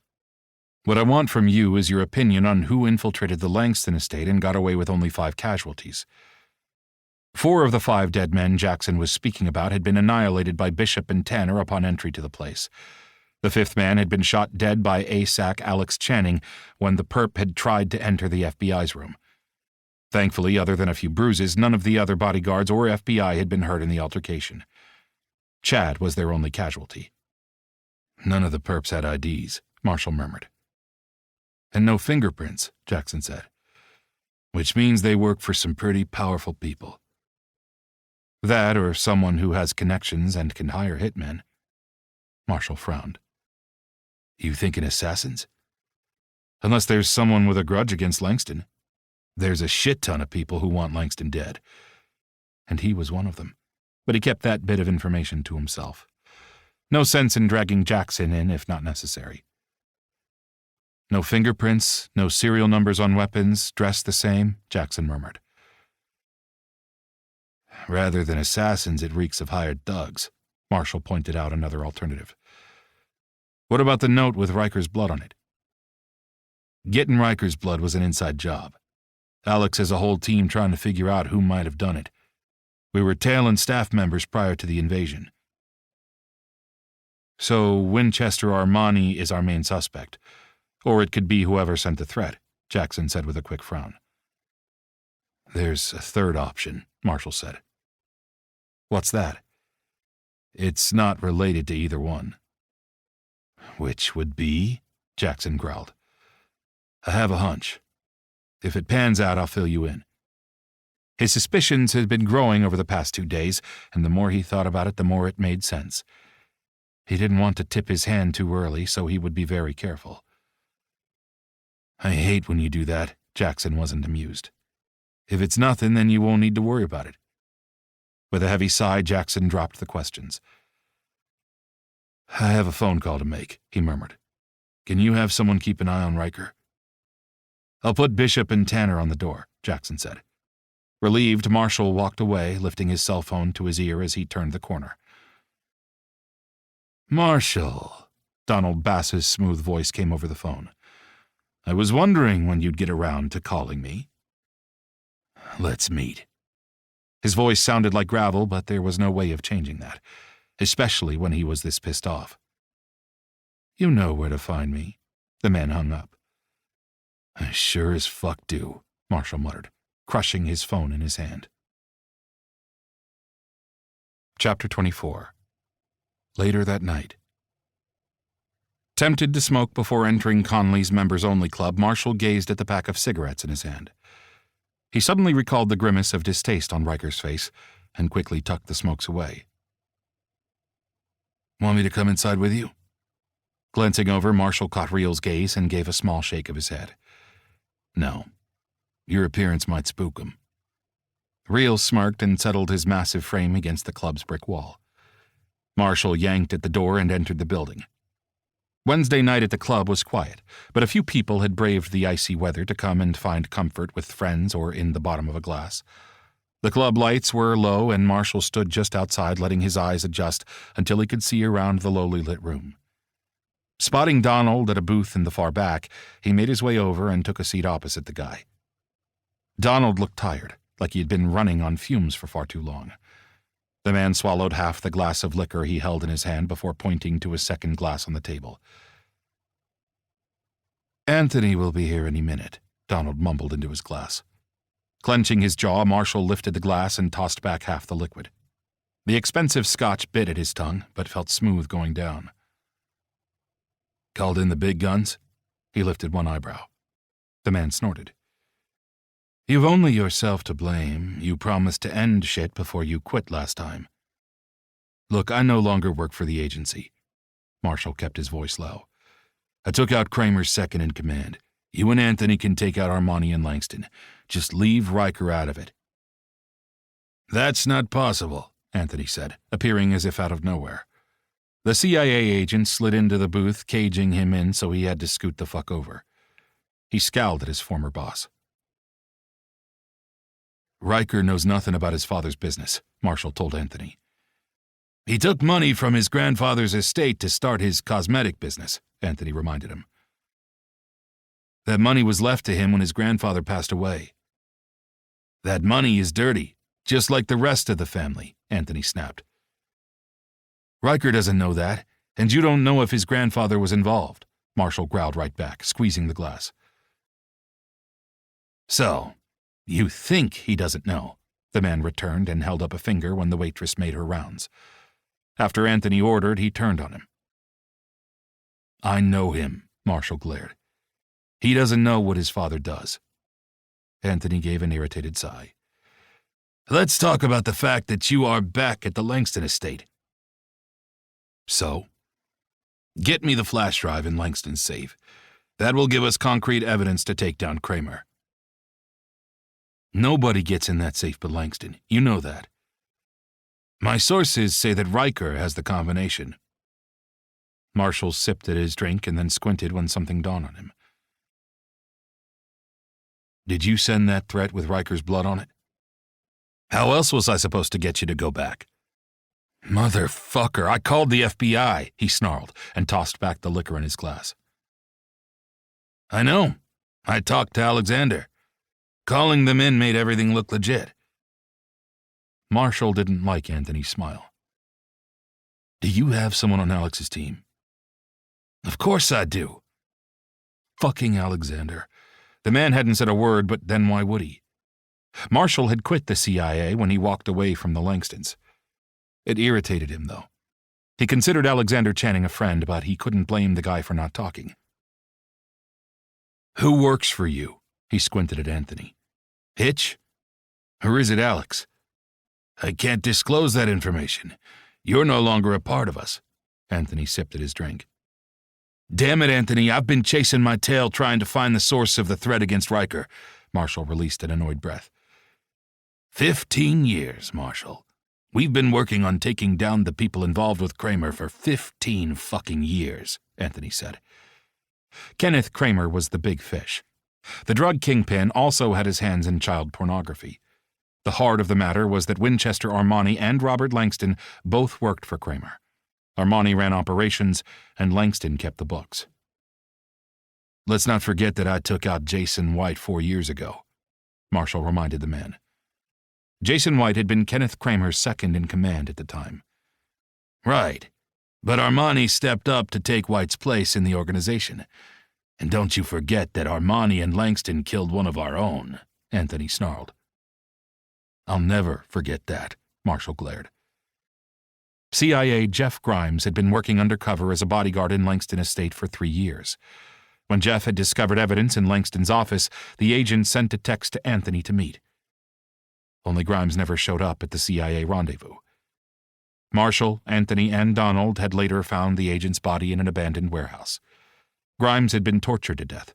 What I want from you is your opinion on who infiltrated the Langston estate and got away with only 5 casualties. 4 of the 5 dead men Jackson was speaking about had been annihilated by Bishop and Tanner upon entry to the place. The 5th man had been shot dead by ASAC Alex Channing when the perp had tried to enter the FBI's room. Thankfully, other than a few bruises, none of the other bodyguards or FBI had been hurt in the altercation. Chad was their only casualty. None of the perps had IDs, Marshall murmured. And no fingerprints, Jackson said. Which means they work for some pretty powerful people. That or someone who has connections and can hire hitmen. Marshall frowned. You thinking assassins? Unless there's someone with a grudge against Langston. There's a shit ton of people who want Langston dead. And he was one of them. But he kept that bit of information to himself. No sense in dragging Jackson in if not necessary. No fingerprints, no serial numbers on weapons, dressed the same, Jackson murmured. Rather than assassins, it reeks of hired thugs, Marshall pointed out another alternative. What about the note with Riker's blood on it? Getting Riker's blood was an inside job. Alex has a whole team trying to figure out who might have done it. We were tailing staff members prior to the invasion. So Winchester Armani is our main suspect. Or it could be whoever sent the threat, Jackson said with a quick frown. There's a third option, Marshall said. What's that? It's not related to either one. Which would be? Jackson growled. I have a hunch. If it pans out, I'll fill you in. His suspicions had been growing over the past 2 days, and the more he thought about it, the more it made sense. He didn't want to tip his hand too early, so he would be very careful. I hate when you do that, Jackson wasn't amused. If it's nothing, then you won't need to worry about it. With a heavy sigh, Jackson dropped the questions. I have a phone call to make, he murmured. Can you have someone keep an eye on Riker? I'll put Bishop and Tanner on the door, Jackson said. Relieved, Marshall walked away, lifting his cell phone to his ear as he turned the corner. Marshall, Donald Bass's smooth voice came over the phone. I was wondering when you'd get around to calling me. Let's meet. His voice sounded like gravel, but there was no way of changing that, especially when he was this pissed off. You know where to find me. The man hung up. I sure as fuck do, Marshall muttered, crushing his phone in his hand. Chapter 24. Later that night. Tempted to smoke before entering Conley's members-only club, Marshall gazed at the pack of cigarettes in his hand. He suddenly recalled the grimace of distaste on Riker's face and quickly tucked the smokes away. Want me to come inside with you? Glancing over, Marshall caught Real's gaze and gave a small shake of his head. No. Your appearance might spook him. Real smirked and settled his massive frame against the club's brick wall. Marshall yanked at the door and entered the building. Wednesday night at the club was quiet, but a few people had braved the icy weather to come and find comfort with friends or in the bottom of a glass. The club lights were low, and Marshall stood just outside, letting his eyes adjust until he could see around the lowly lit room. Spotting Donald at a booth in the far back, he made his way over and took a seat opposite the guy. Donald looked tired, like he had been running on fumes for far too long. The man swallowed half the glass of liquor he held in his hand before pointing to his second glass on the table. "Anthony will be here any minute," Donald mumbled into his glass. Clenching his jaw, Marshall lifted the glass and tossed back half the liquid. The expensive scotch bit at his tongue, but felt smooth going down. "Called in the big guns?" He lifted one eyebrow. The man snorted. "You've only yourself to blame. You promised to end shit before you quit last time. Look, I no longer work for the agency." Marshall kept his voice low. "I took out Kramer's second in command. You and Anthony can take out Armani and Langston. Just leave Riker out of it." "That's not possible," Anthony said, appearing as if out of nowhere. The CIA agent slid into the booth, caging him in so he had to scoot the fuck over. He scowled at his former boss. "Riker knows nothing about his father's business," Marshall told Anthony. "He took money from his grandfather's estate to start his cosmetic business," Anthony reminded him. "That money was left to him when his grandfather passed away." "That money is dirty, just like the rest of the family," Anthony snapped. "Riker doesn't know that, and you don't know if his grandfather was involved," Marshall growled right back, squeezing the glass. "So, you think he doesn't know," the man returned and held up a finger when the waitress made her rounds. After Anthony ordered, he turned on him. "I know him," Marshall glared. "He doesn't know what his father does." Anthony gave an irritated sigh. "Let's talk about the fact that you are back at the Langston estate." "So?" "Get me the flash drive in Langston's safe. That will give us concrete evidence to take down Kramer." "Nobody gets in that safe but Langston. You know that." "My sources say that Riker has the combination." Marshall sipped at his drink and then squinted when something dawned on him. "Did you send that threat with Riker's blood on it?" "How else was I supposed to get you to go back?" "Motherfucker, I called the FBI," he snarled and tossed back the liquor in his glass. "I know. I talked to Alexander. Calling them in made everything look legit." Marshall didn't like Anthony's smile. "Do you have someone on Alex's team?" "Of course I do." Fucking Alexander. The man hadn't said a word, but then why would he? Marshall had quit the CIA when he walked away from the Langstons. It irritated him, though. He considered Alexander Channing a friend, but he couldn't blame the guy for not talking. "Who works for you?" He squinted at Anthony. "Hitch? Or is it Alex?" "I can't disclose that information. You're no longer a part of us." Anthony sipped at his drink. "Damn it, Anthony, I've been chasing my tail trying to find the source of the threat against Riker." Marshall released an annoyed breath. 15 years, Marshall. We've been working on taking down the people involved with Kramer for 15 fucking years," Anthony said. Kenneth Kramer was the big fish. The drug kingpin also had his hands in child pornography. The heart of the matter was that Winchester Armani and Robert Langston both worked for Kramer. Armani ran operations, and Langston kept the books. "Let's not forget that I took out Jason White 4 years ago," Marshall reminded the man. Jason White had been Kenneth Kramer's second in command at the time. "Right, but Armani stepped up to take White's place in the organization. And don't you forget that Armani and Langston killed one of our own," Anthony snarled. "I'll never forget that," Marshall glared. CIA Jeff Grimes had been working undercover as a bodyguard in Langston Estate for 3 years. When Jeff had discovered evidence in Langston's office, the agent sent a text to Anthony to meet. Only Grimes never showed up at the CIA rendezvous. Marshall, Anthony, and Donald had later found the agent's body in an abandoned warehouse. Grimes had been tortured to death.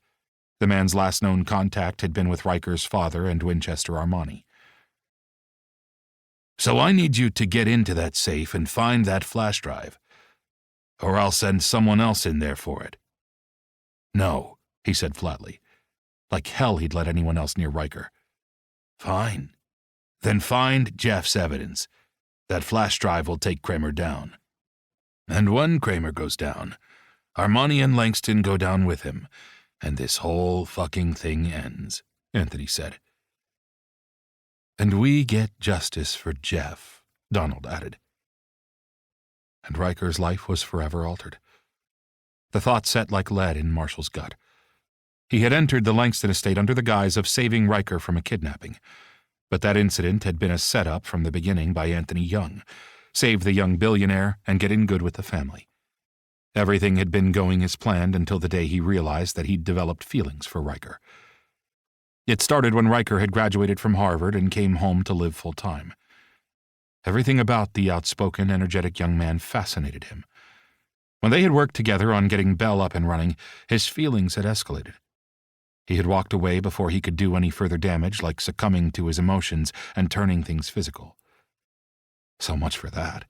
The man's last known contact had been with Riker's father and Winchester Armani. "So I need you to get into that safe and find that flash drive, or I'll send someone else in there for it." "No," he said flatly. Like hell he'd let anyone else near Riker. "Fine. Then find Jeff's evidence. That flash drive will take Kramer down. And when Kramer goes down, Armani and Langston go down with him, and this whole fucking thing ends," Anthony said. "And we get justice for Jeff," Donald added. And Riker's life was forever altered. The thought set like lead in Marshall's gut. He had entered the Langston estate under the guise of saving Riker from a kidnapping, but that incident had been a setup from the beginning by Anthony Young. Save the young billionaire and get in good with the family. Everything had been going as planned until the day he realized that he'd developed feelings for Riker. It started when Riker had graduated from Harvard and came home to live full-time. Everything about the outspoken, energetic young man fascinated him. When they had worked together on getting Bell up and running, his feelings had escalated. He had walked away before he could do any further damage, like succumbing to his emotions and turning things physical. So much for that.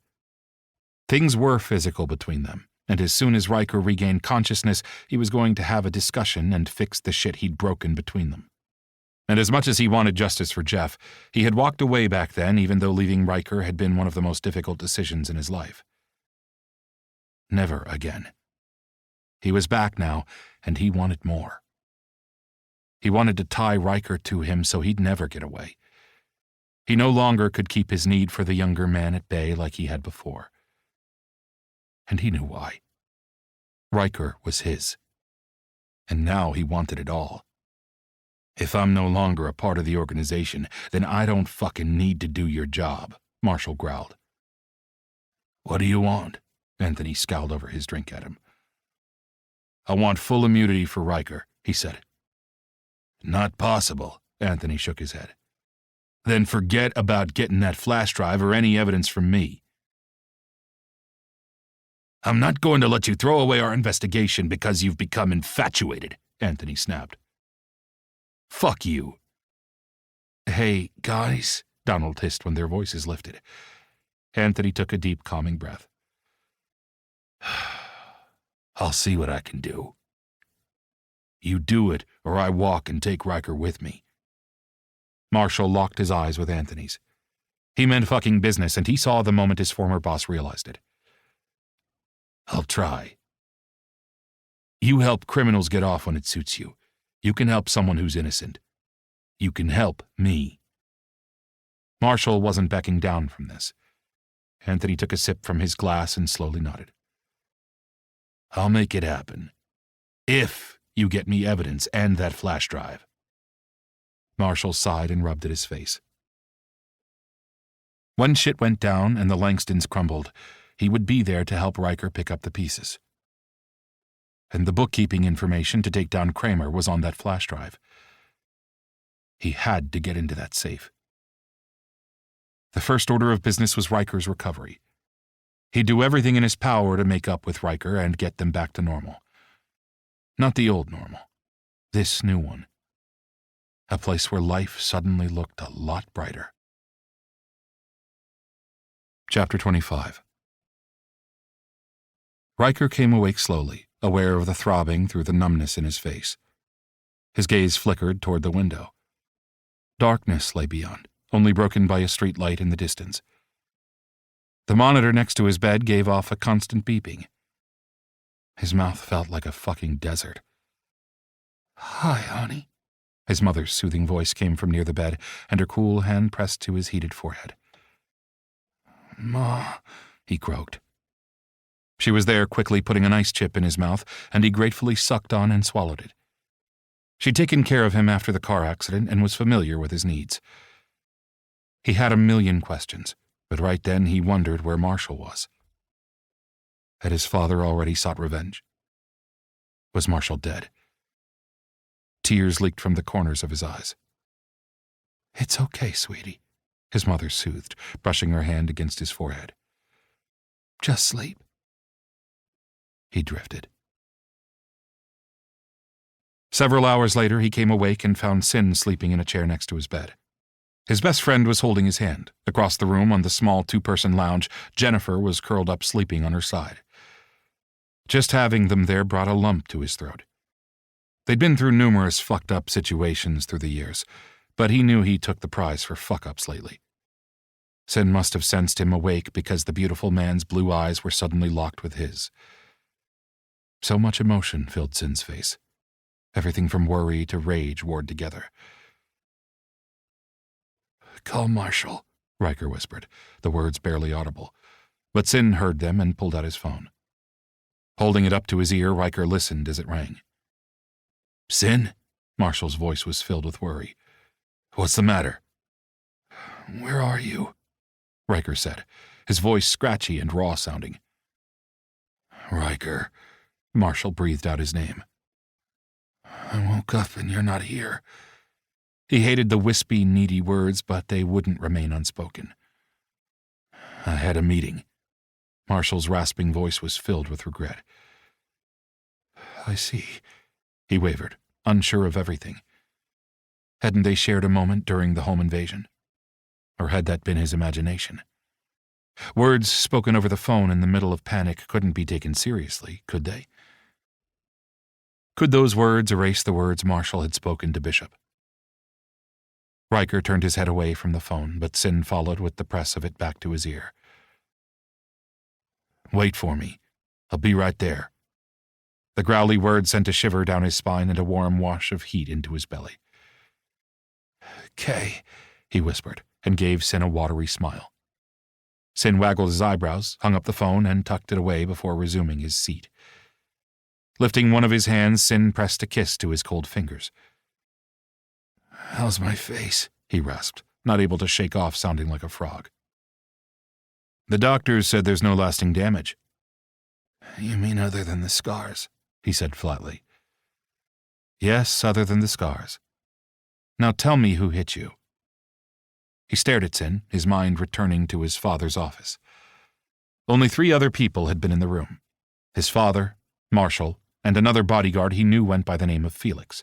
Things were physical between them, and as soon as Riker regained consciousness, he was going to have a discussion and fix the shit he'd broken between them. And as much as he wanted justice for Jeff, he had walked away back then, even though leaving Riker had been one of the most difficult decisions in his life. Never again. He was back now, and he wanted more. He wanted to tie Riker to him so he'd never get away. He no longer could keep his need for the younger man at bay like he had before. And he knew why. Riker was his. And now he wanted it all. If I'm no longer a part of the organization, then I don't fucking need to do your job, Marshall growled. What do you want? Anthony scowled over his drink at him. I want full immunity for Riker, he said. Not possible, Anthony shook his head. Then forget about getting that flash drive or any evidence from me. I'm not going to let you throw away our investigation because you've become infatuated, Anthony snapped. Fuck you. Hey, guys, Donald hissed when their voices lifted. Anthony took a deep, calming breath. I'll see what I can do. You do it, or I walk and take Riker with me. Marshall locked his eyes with Anthony's. He meant fucking business, and he saw the moment his former boss realized it. I'll try. You help criminals get off when it suits you. You can help someone who's innocent. You can help me. Marshall wasn't backing down from this. Anthony took a sip from his glass and slowly nodded. I'll make it happen. If you get me evidence and that flash drive. Marshall sighed and rubbed at his face. When shit went down and the Langstons crumbled, he would be there to help Riker pick up the pieces. And the bookkeeping information to take down Kramer was on that flash drive. He had to get into that safe. The first order of business was Riker's recovery. He'd do everything in his power to make up with Riker and get them back to normal. Not the old normal. This new one. A place where life suddenly looked a lot brighter. Chapter 25. Riker came awake slowly, aware of the throbbing through the numbness in his face. His gaze flickered toward the window. Darkness lay beyond, only broken by a street light in the distance. The monitor next to his bed gave off a constant beeping. His mouth felt like a fucking desert. Hi, honey. His mother's soothing voice came from near the bed, and her cool hand pressed to his heated forehead. Ma, he croaked. She was there, quickly putting an ice chip in his mouth, and he gratefully sucked on and swallowed it. She'd taken care of him after the car accident and was familiar with his needs. He had a million questions, but right then he wondered where Marshall was. Had his father already sought revenge? Was Marshall dead? Tears leaked from the corners of his eyes. It's okay, sweetie, his mother soothed, brushing her hand against his forehead. Just sleep. He drifted. Several hours later, he came awake and found Sin sleeping in a chair next to his bed. His best friend was holding his hand. Across the room, on the small two-person lounge, Jennifer was curled up sleeping on her side. Just having them there brought a lump to his throat. They'd been through numerous fucked-up situations through the years, but he knew he took the prize for fuck-ups lately. Sin must have sensed him awake because the beautiful man's blue eyes were suddenly locked with his. So much emotion filled Sin's face. Everything from worry to rage warred together. Call Marshall, Riker whispered, the words barely audible. But Sin heard them and pulled out his phone. Holding it up to his ear, Riker listened as it rang. Sin? Marshall's voice was filled with worry. What's the matter? Where are you? Riker said, his voice scratchy and raw-sounding. Riker, Marshall breathed out his name. I woke up and you're not here. He hated the wispy, needy words, but they wouldn't remain unspoken. I had a meeting. Marshall's rasping voice was filled with regret. I see, he wavered, unsure of everything. Hadn't they shared a moment during the home invasion? Or had that been his imagination? Words spoken over the phone in the middle of panic couldn't be taken seriously, could they? Could those words erase the words Marshall had spoken to Bishop? Riker turned his head away from the phone, but Sin followed with the press of it back to his ear. Wait for me. I'll be right there. The growly word sent a shiver down his spine and a warm wash of heat into his belly. Kay, he whispered, and gave Sin a watery smile. Sin waggled his eyebrows, hung up the phone, and tucked it away before resuming his seat. Lifting one of his hands, Sin pressed a kiss to his cold fingers. How's my face? He rasped, not able to shake off sounding like a frog. The doctors said there's no lasting damage. You mean other than the scars? He said flatly. Yes, other than the scars. Now tell me who hit you. He stared at Sin, his mind returning to his father's office. Only 3 other people had been in the room. His father, Marshall, and another bodyguard he knew went by the name of Felix.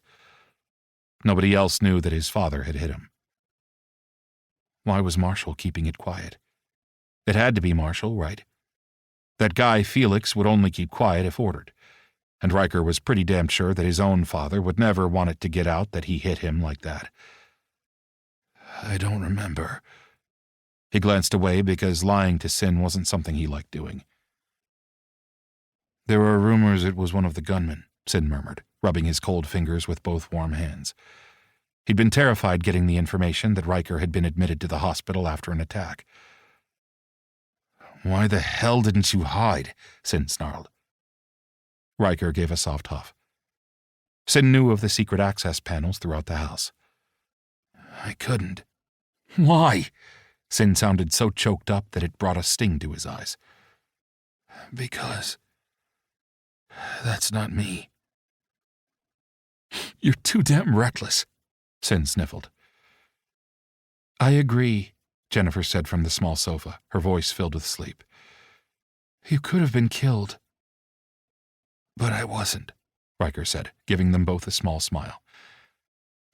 Nobody else knew that his father had hit him. Why was Marshall keeping it quiet? It had to be Marshall, right? That guy, Felix, would only keep quiet if ordered, and Riker was pretty damn sure that his own father would never want it to get out that he hit him like that. I don't remember. He glanced away because lying to Sin wasn't something he liked doing. There were rumors it was one of the gunmen, Sin murmured, rubbing his cold fingers with both warm hands. He'd been terrified getting the information that Riker had been admitted to the hospital after an attack. Why the hell didn't you hide? Sin snarled. Riker gave a soft huff. Sin knew of the secret access panels throughout the house. I couldn't. Why? Sin sounded so choked up that it brought a sting to his eyes. Because that's not me. You're too damn reckless, Sin sniffled. I agree, Jennifer said from the small sofa, her voice filled with sleep. You could have been killed. But I wasn't, Riker said, giving them both a small smile.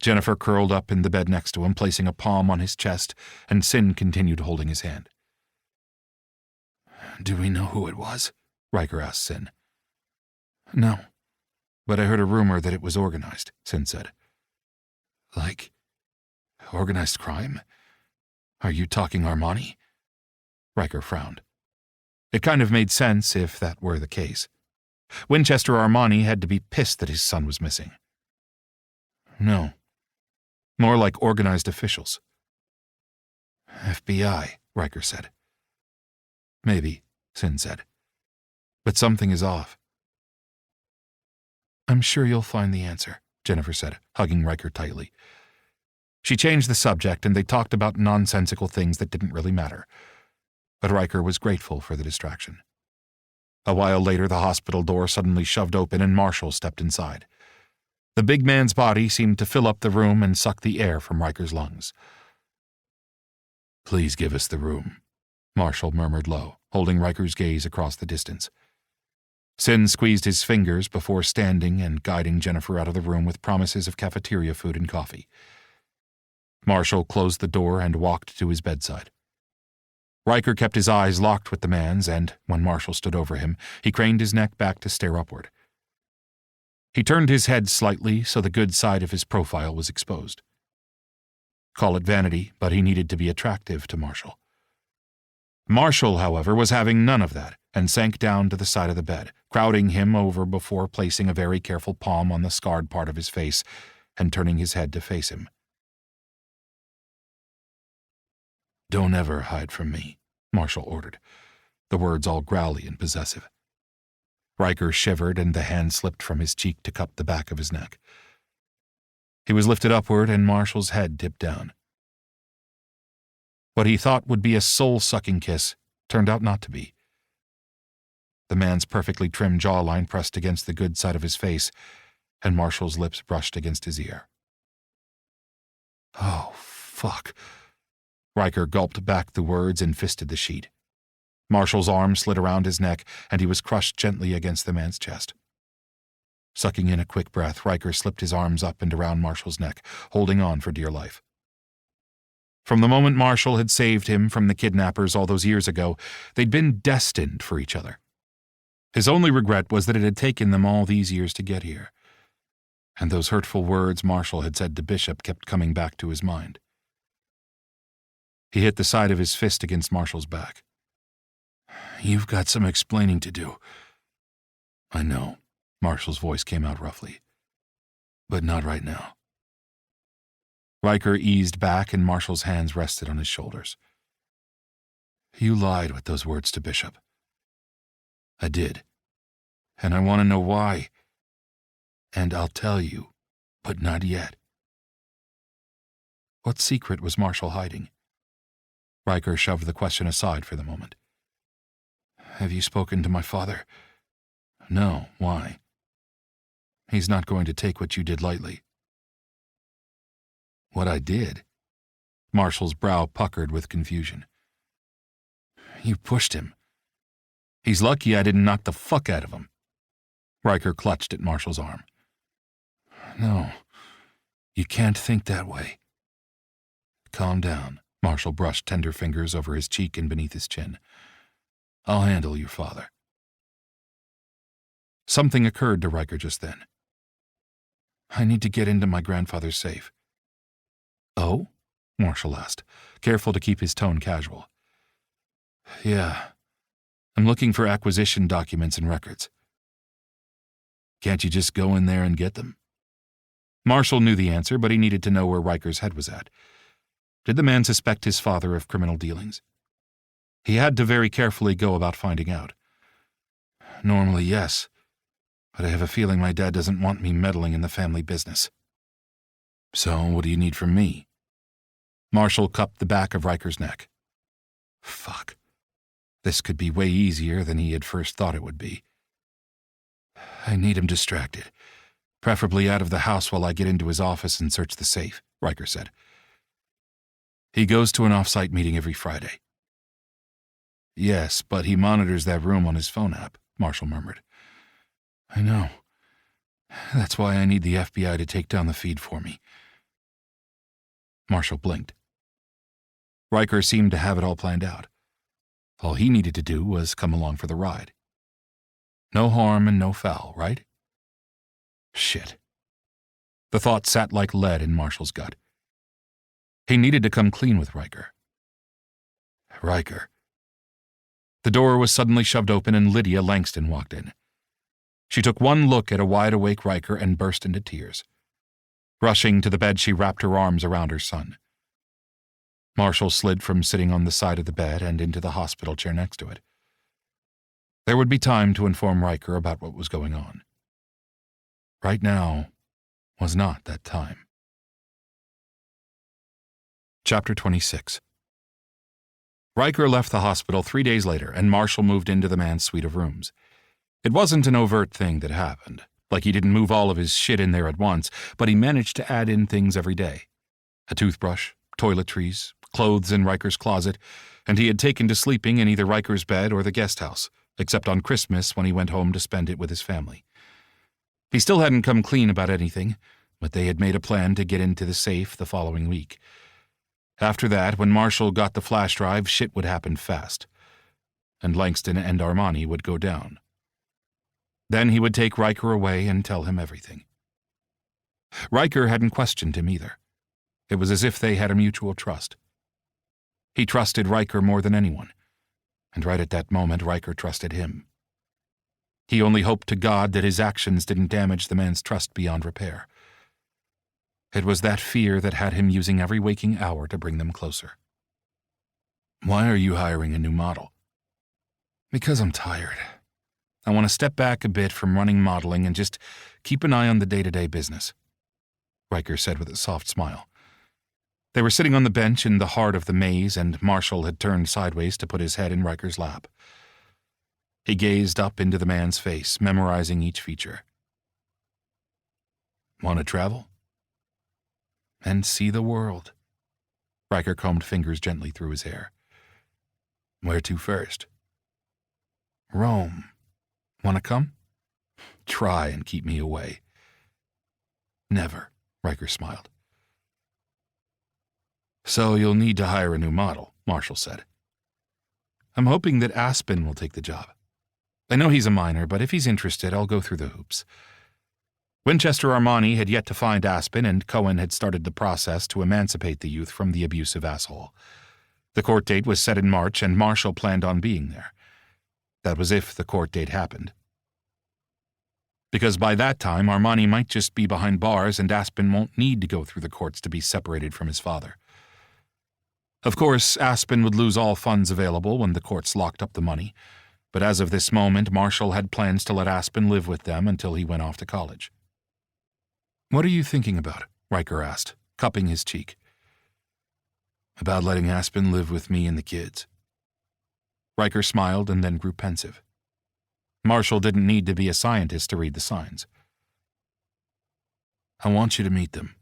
Jennifer curled up in the bed next to him, placing a palm on his chest, and Sin continued holding his hand. Do we know who it was? Riker asked Sin. No, but I heard a rumor that it was organized, Sin said. Like organized crime? Are you talking Armani? Riker frowned. It kind of made sense if that were the case. Winchester Armani had to be pissed that his son was missing. No. More like organized officials. FBI, Riker said. Maybe, Sin said. But something is off. I'm sure you'll find the answer, Jennifer said, hugging Riker tightly. She changed the subject, and they talked about nonsensical things that didn't really matter. But Riker was grateful for the distraction. A while later, the hospital door suddenly shoved open and Marshall stepped inside. The big man's body seemed to fill up the room and suck the air from Riker's lungs. Please give us the room, Marshall murmured low, holding Riker's gaze across the distance. Sin squeezed his fingers before standing and guiding Jennifer out of the room with promises of cafeteria food and coffee. Marshall closed the door and walked to his bedside. Riker kept his eyes locked with the man's, and when Marshall stood over him, he craned his neck back to stare upward. He turned his head slightly so the good side of his profile was exposed. Call it vanity, but he needed to be attractive to Marshall. Marshall, however, was having none of that, and sank down to the side of the bed, crowding him over before placing a very careful palm on the scarred part of his face and turning his head to face him. "Don't ever hide from me," Marshall ordered, the words all growly and possessive. Riker shivered, and the hand slipped from his cheek to cup the back of his neck. He was lifted upward, and Marshall's head tipped down. What he thought would be a soul-sucking kiss turned out not to be. The man's perfectly trimmed jawline pressed against the good side of his face, and Marshall's lips brushed against his ear. "Oh, fuck." Riker gulped back the words and fisted the sheet. Marshall's arm slid around his neck, and he was crushed gently against the man's chest. Sucking in a quick breath, Riker slipped his arms up and around Marshall's neck, holding on for dear life. From the moment Marshall had saved him from the kidnappers all those years ago, they'd been destined for each other. His only regret was that it had taken them all these years to get here. And those hurtful words Marshall had said to Bishop kept coming back to his mind. He hit the side of his fist against Marshall's back. "You've got some explaining to do." "I know," Marshall's voice came out roughly. "But not right now." Riker eased back, and Marshall's hands rested on his shoulders. "You lied with those words to Bishop." "I did. And I want to know why. And I'll tell you, but not yet." What secret was Marshall hiding? Riker shoved the question aside for the moment. "Have you spoken to my father?" "No. Why?" "He's not going to take what you did lightly." "What I did?" Marshall's brow puckered with confusion. "You pushed him. He's lucky I didn't knock the fuck out of him." Riker clutched at Marshall's arm. "No, you can't think that way." "Calm down." Marshall brushed tender fingers over his cheek and beneath his chin. "I'll handle your father." Something occurred to Riker just then. "I need to get into my grandfather's safe." "Oh?" Marshall asked, careful to keep his tone casual. "Yeah. I'm looking for acquisition documents and records." "Can't you just go in there and get them?" Marshall knew the answer, but he needed to know where Riker's head was at. Did the man suspect his father of criminal dealings? He had to very carefully go about finding out. "Normally, yes, but I have a feeling my dad doesn't want me meddling in the family business." "So, what do you need from me?" Marshall cupped the back of Riker's neck. Fuck. This could be way easier than he had first thought it would be. "I need him distracted, preferably out of the house while I get into his office and search the safe," Riker said. "He goes to an off-site meeting every Friday." "Yes, but he monitors that room on his phone app," Marshall murmured. "I know. That's why I need the FBI to take down the feed for me." Marshall blinked. Riker seemed to have it all planned out. All he needed to do was come along for the ride. No harm and no foul, right? Shit. The thought sat like lead in Marshall's gut. He needed to come clean with Riker. Riker. The door was suddenly shoved open and Lydia Langston walked in. She took one look at a wide-awake Riker and burst into tears. Rushing to the bed, she wrapped her arms around her son. Marshall slid from sitting on the side of the bed and into the hospital chair next to it. There would be time to inform Riker about what was going on. Right now was not that time. Chapter 26. Riker left the hospital 3 days later, and Marshall moved into the man's suite of rooms. It wasn't an overt thing that happened, like he didn't move all of his shit in there at once, but he managed to add in things every day. A toothbrush, toiletries, clothes in Riker's closet, and he had taken to sleeping in either Riker's bed or the guest house, except on Christmas when he went home to spend it with his family. He still hadn't come clean about anything, but they had made a plan to get into the safe the following week. After that, when Marshall got the flash drive, shit would happen fast, and Langston and Armani would go down. Then he would take Riker away and tell him everything. Riker hadn't questioned him either. It was as if they had a mutual trust. He trusted Riker more than anyone, and right at that moment Riker trusted him. He only hoped to God that his actions didn't damage the man's trust beyond repair. It was that fear that had him using every waking hour to bring them closer. Why are you hiring a new model? Because I'm tired. I want to step back a bit from running modeling and just keep an eye on the day-to-day business, Riker said with a soft smile. They were sitting on the bench in the heart of the maze, and Marshall had turned sideways to put his head in Riker's lap. He gazed up into the man's face, memorizing each feature. Want to travel? And see the world. Riker combed fingers gently through his hair. Where to first? Rome. Want to come? Try and keep me away. Never, Riker smiled. So you'll need to hire a new model, Marshall said. I'm hoping that Aspen will take the job. I know he's a minor, but if he's interested, I'll go through the hoops. Winchester Armani had yet to find Aspen, and Cohen had started the process to emancipate the youth from the abusive asshole. The court date was set in March, and Marshall planned on being there. That was if the court date happened. Because by that time, Armani might just be behind bars, and Aspen won't need to go through the courts to be separated from his father. Of course, Aspen would lose all funds available when the courts locked up the money, but as of this moment, Marshall had plans to let Aspen live with them until he went off to college. What are you thinking about? Riker asked, cupping his cheek. About letting Aspen live with me and the kids. Riker smiled and then grew pensive. Marshall didn't need to be a scientist to read the signs. I want you to meet them.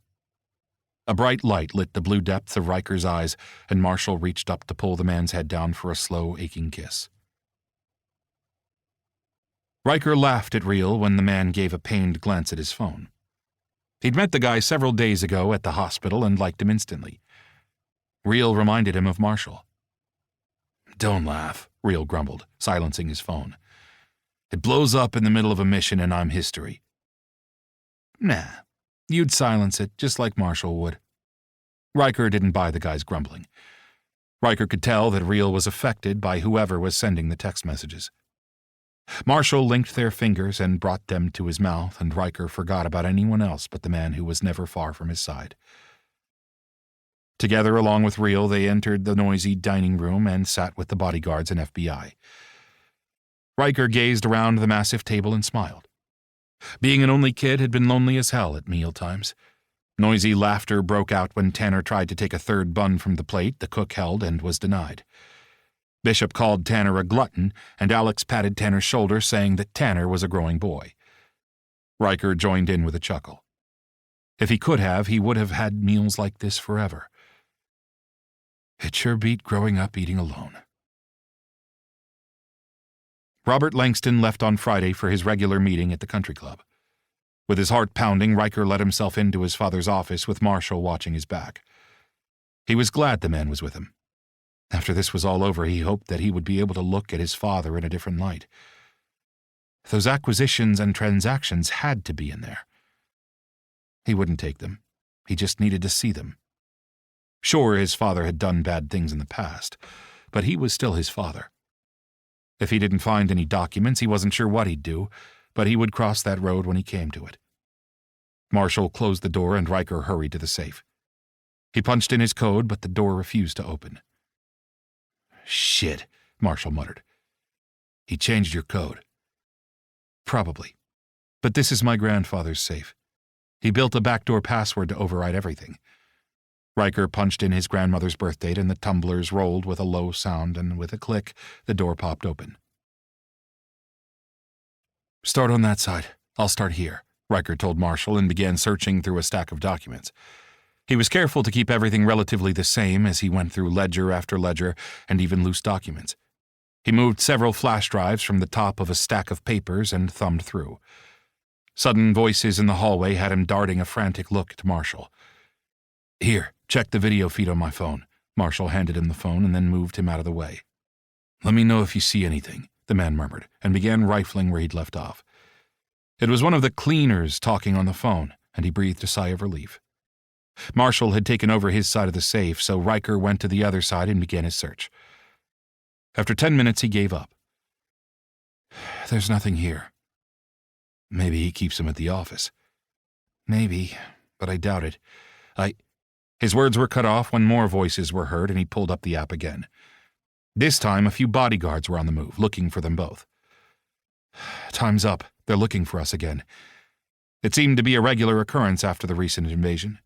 A bright light lit the blue depth of Riker's eyes, and Marshall reached up to pull the man's head down for a slow, aching kiss. Riker laughed at Real when the man gave a pained glance at his phone. He'd met the guy several days ago at the hospital and liked him instantly. Real reminded him of Marshall. Don't laugh, Real grumbled, silencing his phone. It blows up in the middle of a mission and I'm history. Nah, you'd silence it just like Marshall would. Riker didn't buy the guy's grumbling. Riker could tell that Real was affected by whoever was sending the text messages. Marshall linked their fingers and brought them to his mouth, and Riker forgot about anyone else but the man who was never far from his side. Together, along with Real, they entered the noisy dining room and sat with the bodyguards and FBI. Riker gazed around the massive table and smiled. Being an only kid had been lonely as hell at mealtimes. Noisy laughter broke out when Tanner tried to take a third bun from the plate the cook held and was denied. Bishop called Tanner a glutton, and Alex patted Tanner's shoulder, saying that Tanner was a growing boy. Riker joined in with a chuckle. If he could have, he would have had meals like this forever. It sure beat growing up eating alone. Robert Langston left on Friday for his regular meeting at the country club. With his heart pounding, Riker let himself into his father's office with Marshall watching his back. He was glad the man was with him. After this was all over, he hoped that he would be able to look at his father in a different light. Those acquisitions and transactions had to be in there. He wouldn't take them. He just needed to see them. Sure, his father had done bad things in the past, but he was still his father. If he didn't find any documents, he wasn't sure what he'd do, but he would cross that road when he came to it. Marshall closed the door and Riker hurried to the safe. He punched in his code, but the door refused to open. Shit, Marshall muttered. He changed your code. Probably. But this is my grandfather's safe. He built a backdoor password to override everything. Riker punched in his grandmother's birth date, and the tumblers rolled with a low sound, and with a click, the door popped open. Start on that side. I'll start here, Riker told Marshall and began searching through a stack of documents. He was careful to keep everything relatively the same as he went through ledger after ledger and even loose documents. He moved several flash drives from the top of a stack of papers and thumbed through. Sudden voices in the hallway had him darting a frantic look at Marshall. Here, check the video feed on my phone. Marshall handed him the phone and then moved him out of the way. Let me know if you see anything, the man murmured, and began rifling where he'd left off. It was one of the cleaners talking on the phone, and he breathed a sigh of relief. Marshall had taken over his side of the safe, so Riker went to the other side and began his search. After 10 minutes, he gave up. There's nothing here. Maybe he keeps them at the office. Maybe, but I doubt it. His words were cut off when more voices were heard, and he pulled up the app again. This time, a few bodyguards were on the move, looking for them both. Time's up. They're looking for us again. It seemed to be a regular occurrence after the recent invasion.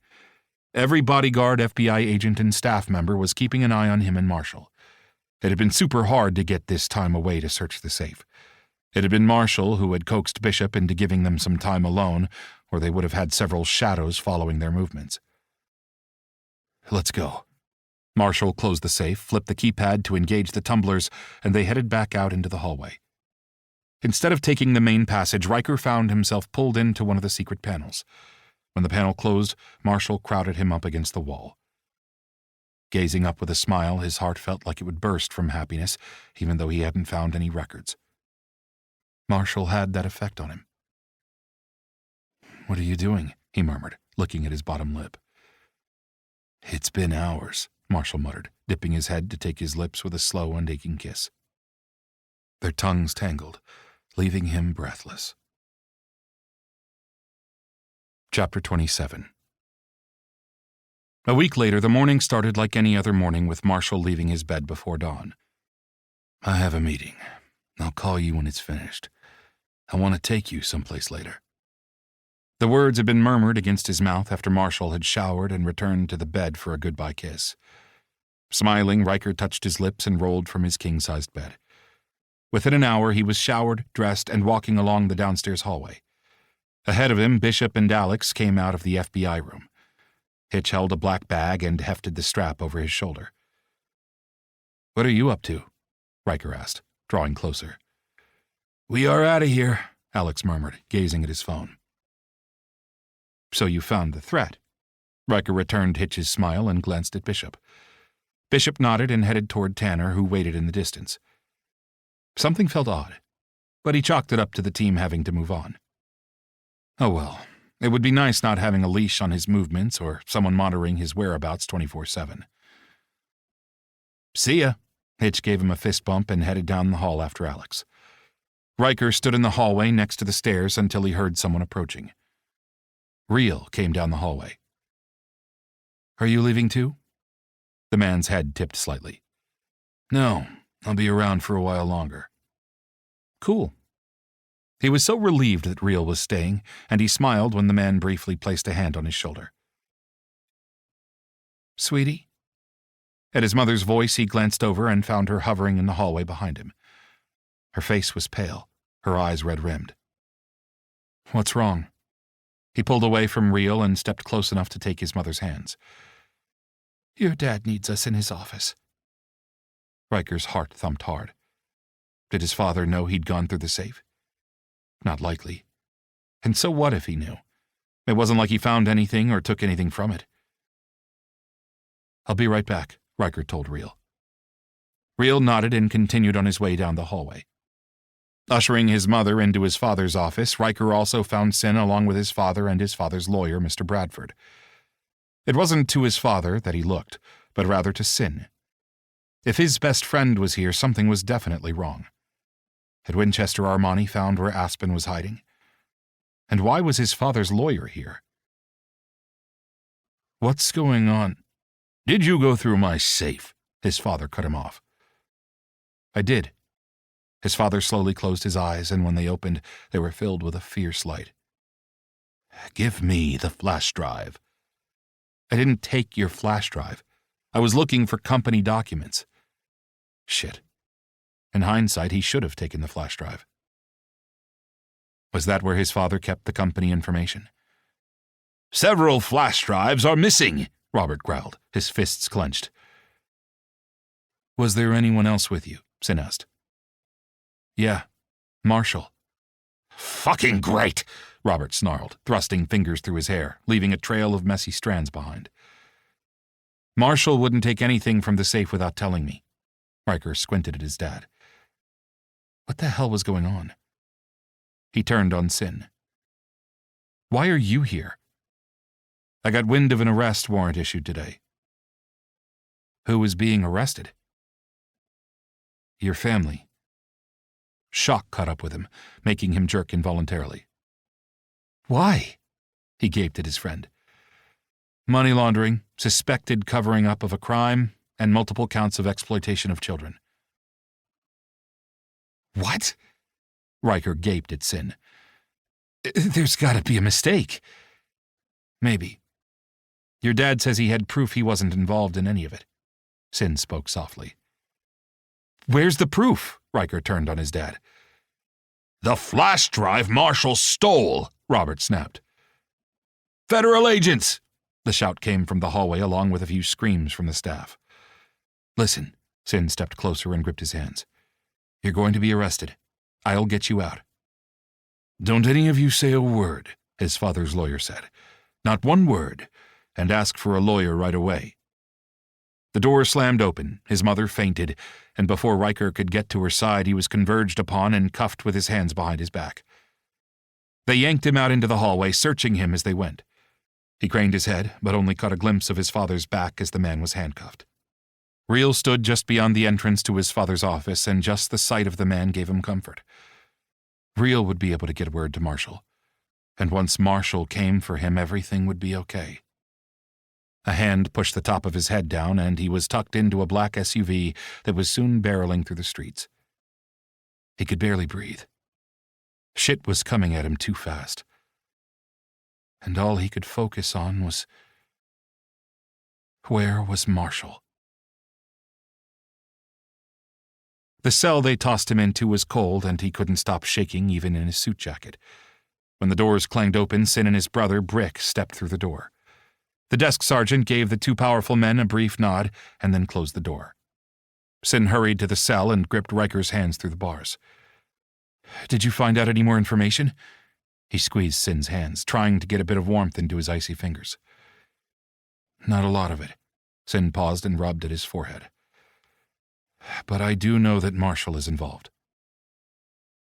Every bodyguard, FBI agent, and staff member was keeping an eye on him and Marshall. It had been super hard to get this time away to search the safe. It had been Marshall who had coaxed Bishop into giving them some time alone, or they would have had several shadows following their movements. Let's go. Marshall closed the safe, flipped the keypad to engage the tumblers, and they headed back out into the hallway. Instead of taking the main passage, Riker found himself pulled into one of the secret panels. When the panel closed, Marshall crowded him up against the wall. Gazing up with a smile, his heart felt like it would burst from happiness, even though he hadn't found any records. Marshall had that effect on him. "What are you doing?" he murmured, looking at his bottom lip. "It's been hours," Marshall muttered, dipping his head to take his lips with a slow and aching kiss. Their tongues tangled, leaving him breathless. Chapter 27. A week later, the morning started like any other morning with Marshall leaving his bed before dawn. "I have a meeting. I'll call you when it's finished. I want to take you someplace later." The words had been murmured against his mouth after Marshall had showered and returned to the bed for a goodbye kiss. Smiling, Riker touched his lips and rolled from his king-sized bed. Within an hour, he was showered, dressed, and walking along the downstairs hallway. Ahead of him, Bishop and Alex came out of the FBI room. Hitch held a black bag and hefted the strap over his shoulder. "What are you up to?" Riker asked, drawing closer. "We are out of here," Alex murmured, gazing at his phone. "So you found the threat?" Riker returned Hitch's smile and glanced at Bishop. Bishop nodded and headed toward Tanner, who waited in the distance. Something felt odd, but he chalked it up to the team having to move on. Oh well, it would be nice not having a leash on his movements or someone monitoring his whereabouts 24/7. "See ya." Hitch gave him a fist bump and headed down the hall after Alex. Riker stood in the hallway next to the stairs until he heard someone approaching. Real came down the hallway. "Are you leaving too?" The man's head tipped slightly. "No, I'll be around for a while longer." "Cool." He was so relieved that Real was staying, and he smiled when the man briefly placed a hand on his shoulder. "Sweetie?" At his mother's voice, he glanced over and found her hovering in the hallway behind him. Her face was pale, her eyes red-rimmed. "What's wrong?" He pulled away from Real and stepped close enough to take his mother's hands. "Your dad needs us in his office." Riker's heart thumped hard. Did his father know he'd gone through the safe? Not likely. And so what if he knew? It wasn't like he found anything or took anything from it. "I'll be right back," Riker told Real. Real nodded and continued on his way down the hallway. Ushering his mother into his father's office, Riker also found Sin along with his father and his father's lawyer, Mr. Bradford. It wasn't to his father that he looked, but rather to Sin. If his best friend was here, something was definitely wrong. Had Winchester Armani found where Aspen was hiding? And why was his father's lawyer here? "What's going on?" "Did you go through my safe?" His father cut him off. "I did." His father slowly closed his eyes, and when they opened, they were filled with a fierce light. "Give me the flash drive." "I didn't take your flash drive. I was looking for company documents." Shit. In hindsight, he should have taken the flash drive. Was that where his father kept the company information? "Several flash drives are missing," Robert growled, his fists clenched. "Was there anyone else with you?" Sin asked. "Yeah, Marshall." "Fucking great," Robert snarled, thrusting fingers through his hair, leaving a trail of messy strands behind. "Marshall wouldn't take anything from the safe without telling me." Riker squinted at his dad. What the hell was going on? He turned on Sin. "Why are you here?" "I got wind of an arrest warrant issued today." "Who is being arrested?" "Your family." Shock caught up with him, making him jerk involuntarily. "Why?" He gaped at his friend. "Money laundering, suspected covering up of a crime, and multiple counts of exploitation of children," What? Riker gaped at Sin. There's gotta be a mistake. Maybe. Your dad says he had proof he wasn't involved in any of it. Sin spoke softly. Where's the proof? Riker turned on his dad. The flash drive Marshall stole, Robert snapped. Federal agents! The shout came from the hallway along with a few screams from the staff. Listen, Sin stepped closer and gripped his hands. You're going to be arrested. I'll get you out. Don't any of you say a word, his father's lawyer said. Not one word, and ask for a lawyer right away. The door slammed open, his mother fainted, and before Riker could get to her side, he was converged upon and cuffed with his hands behind his back. They yanked him out into the hallway, searching him as they went. He craned his head, but only caught a glimpse of his father's back as the man was handcuffed. Reese stood just beyond the entrance to his father's office, and just the sight of the man gave him comfort. Reese would be able to get word to Marshall, and once Marshall came for him, everything would be okay. A hand pushed the top of his head down, and he was tucked into a black SUV that was soon barreling through the streets. He could barely breathe. Shit was coming at him too fast. And all he could focus on was, where was Marshall? The cell they tossed him into was cold, and he couldn't stop shaking even in his suit jacket. When the doors clanged open, Sin and his brother, Brick, stepped through the door. The desk sergeant gave the two powerful men a brief nod and then closed the door. Sin hurried to the cell and gripped Riker's hands through the bars. Did you find out any more information? He squeezed Sin's hands, trying to get a bit of warmth into his icy fingers. Not a lot of it. Sin paused and rubbed at his forehead. But I do know that Marshall is involved.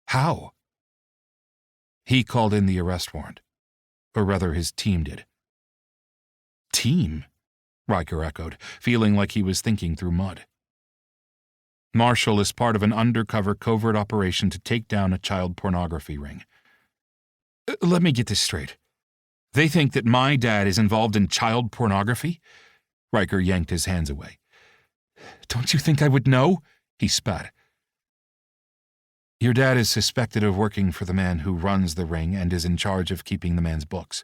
How? He called in the arrest warrant. Or rather, his team did. Team? Riker echoed, feeling like he was thinking through mud. Marshall is part of an undercover covert operation to take down a child pornography ring. Let me get this straight. They think that my dad is involved in child pornography? Riker yanked his hands away. Don't you think I would know? He spat. Your dad is suspected of working for the man who runs the ring and is in charge of keeping the man's books.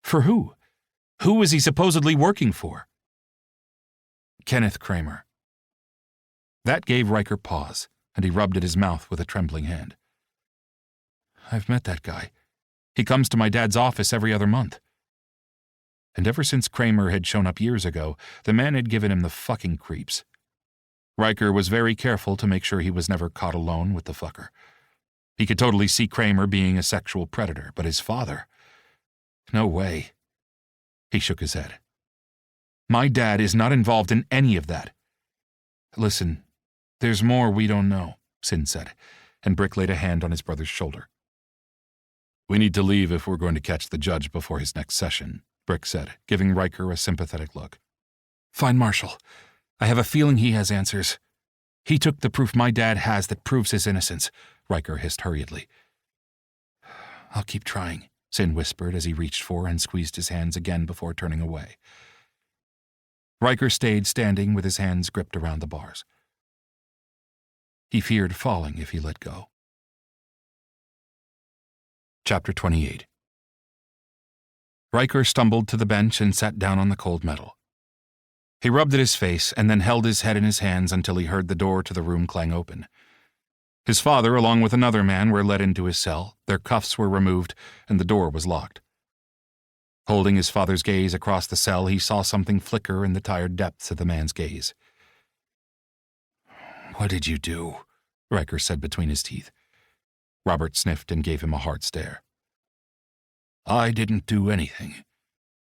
For who? Who is he supposedly working for? Kenneth Kramer. That gave Riker pause, and he rubbed at his mouth with a trembling hand. I've met that guy. He comes to my dad's office every other month. And ever since Kramer had shown up years ago, the man had given him the fucking creeps. Riker was very careful to make sure he was never caught alone with the fucker. He could totally see Kramer being a sexual predator, but his father? No way. He shook his head. My dad is not involved in any of that. Listen, there's more we don't know, Sin said, and Brick laid a hand on his brother's shoulder. We need to leave if we're going to catch the judge before his next session, Brick said, giving Riker a sympathetic look. Find Marshall. I have a feeling he has answers. He took the proof my dad has that proves his innocence, Riker hissed hurriedly. I'll keep trying, Sin whispered as he reached for and squeezed his hands again before turning away. Riker stayed standing with his hands gripped around the bars. He feared falling if he let go. Chapter 28. Riker stumbled to the bench and sat down on the cold metal. He rubbed at his face and then held his head in his hands until he heard the door to the room clang open. His father, along with another man, were led into his cell, their cuffs were removed, and the door was locked. Holding his father's gaze across the cell, he saw something flicker in the tired depths of the man's gaze. What did you do? Riker said between his teeth. Robert sniffed and gave him a hard stare. I didn't do anything.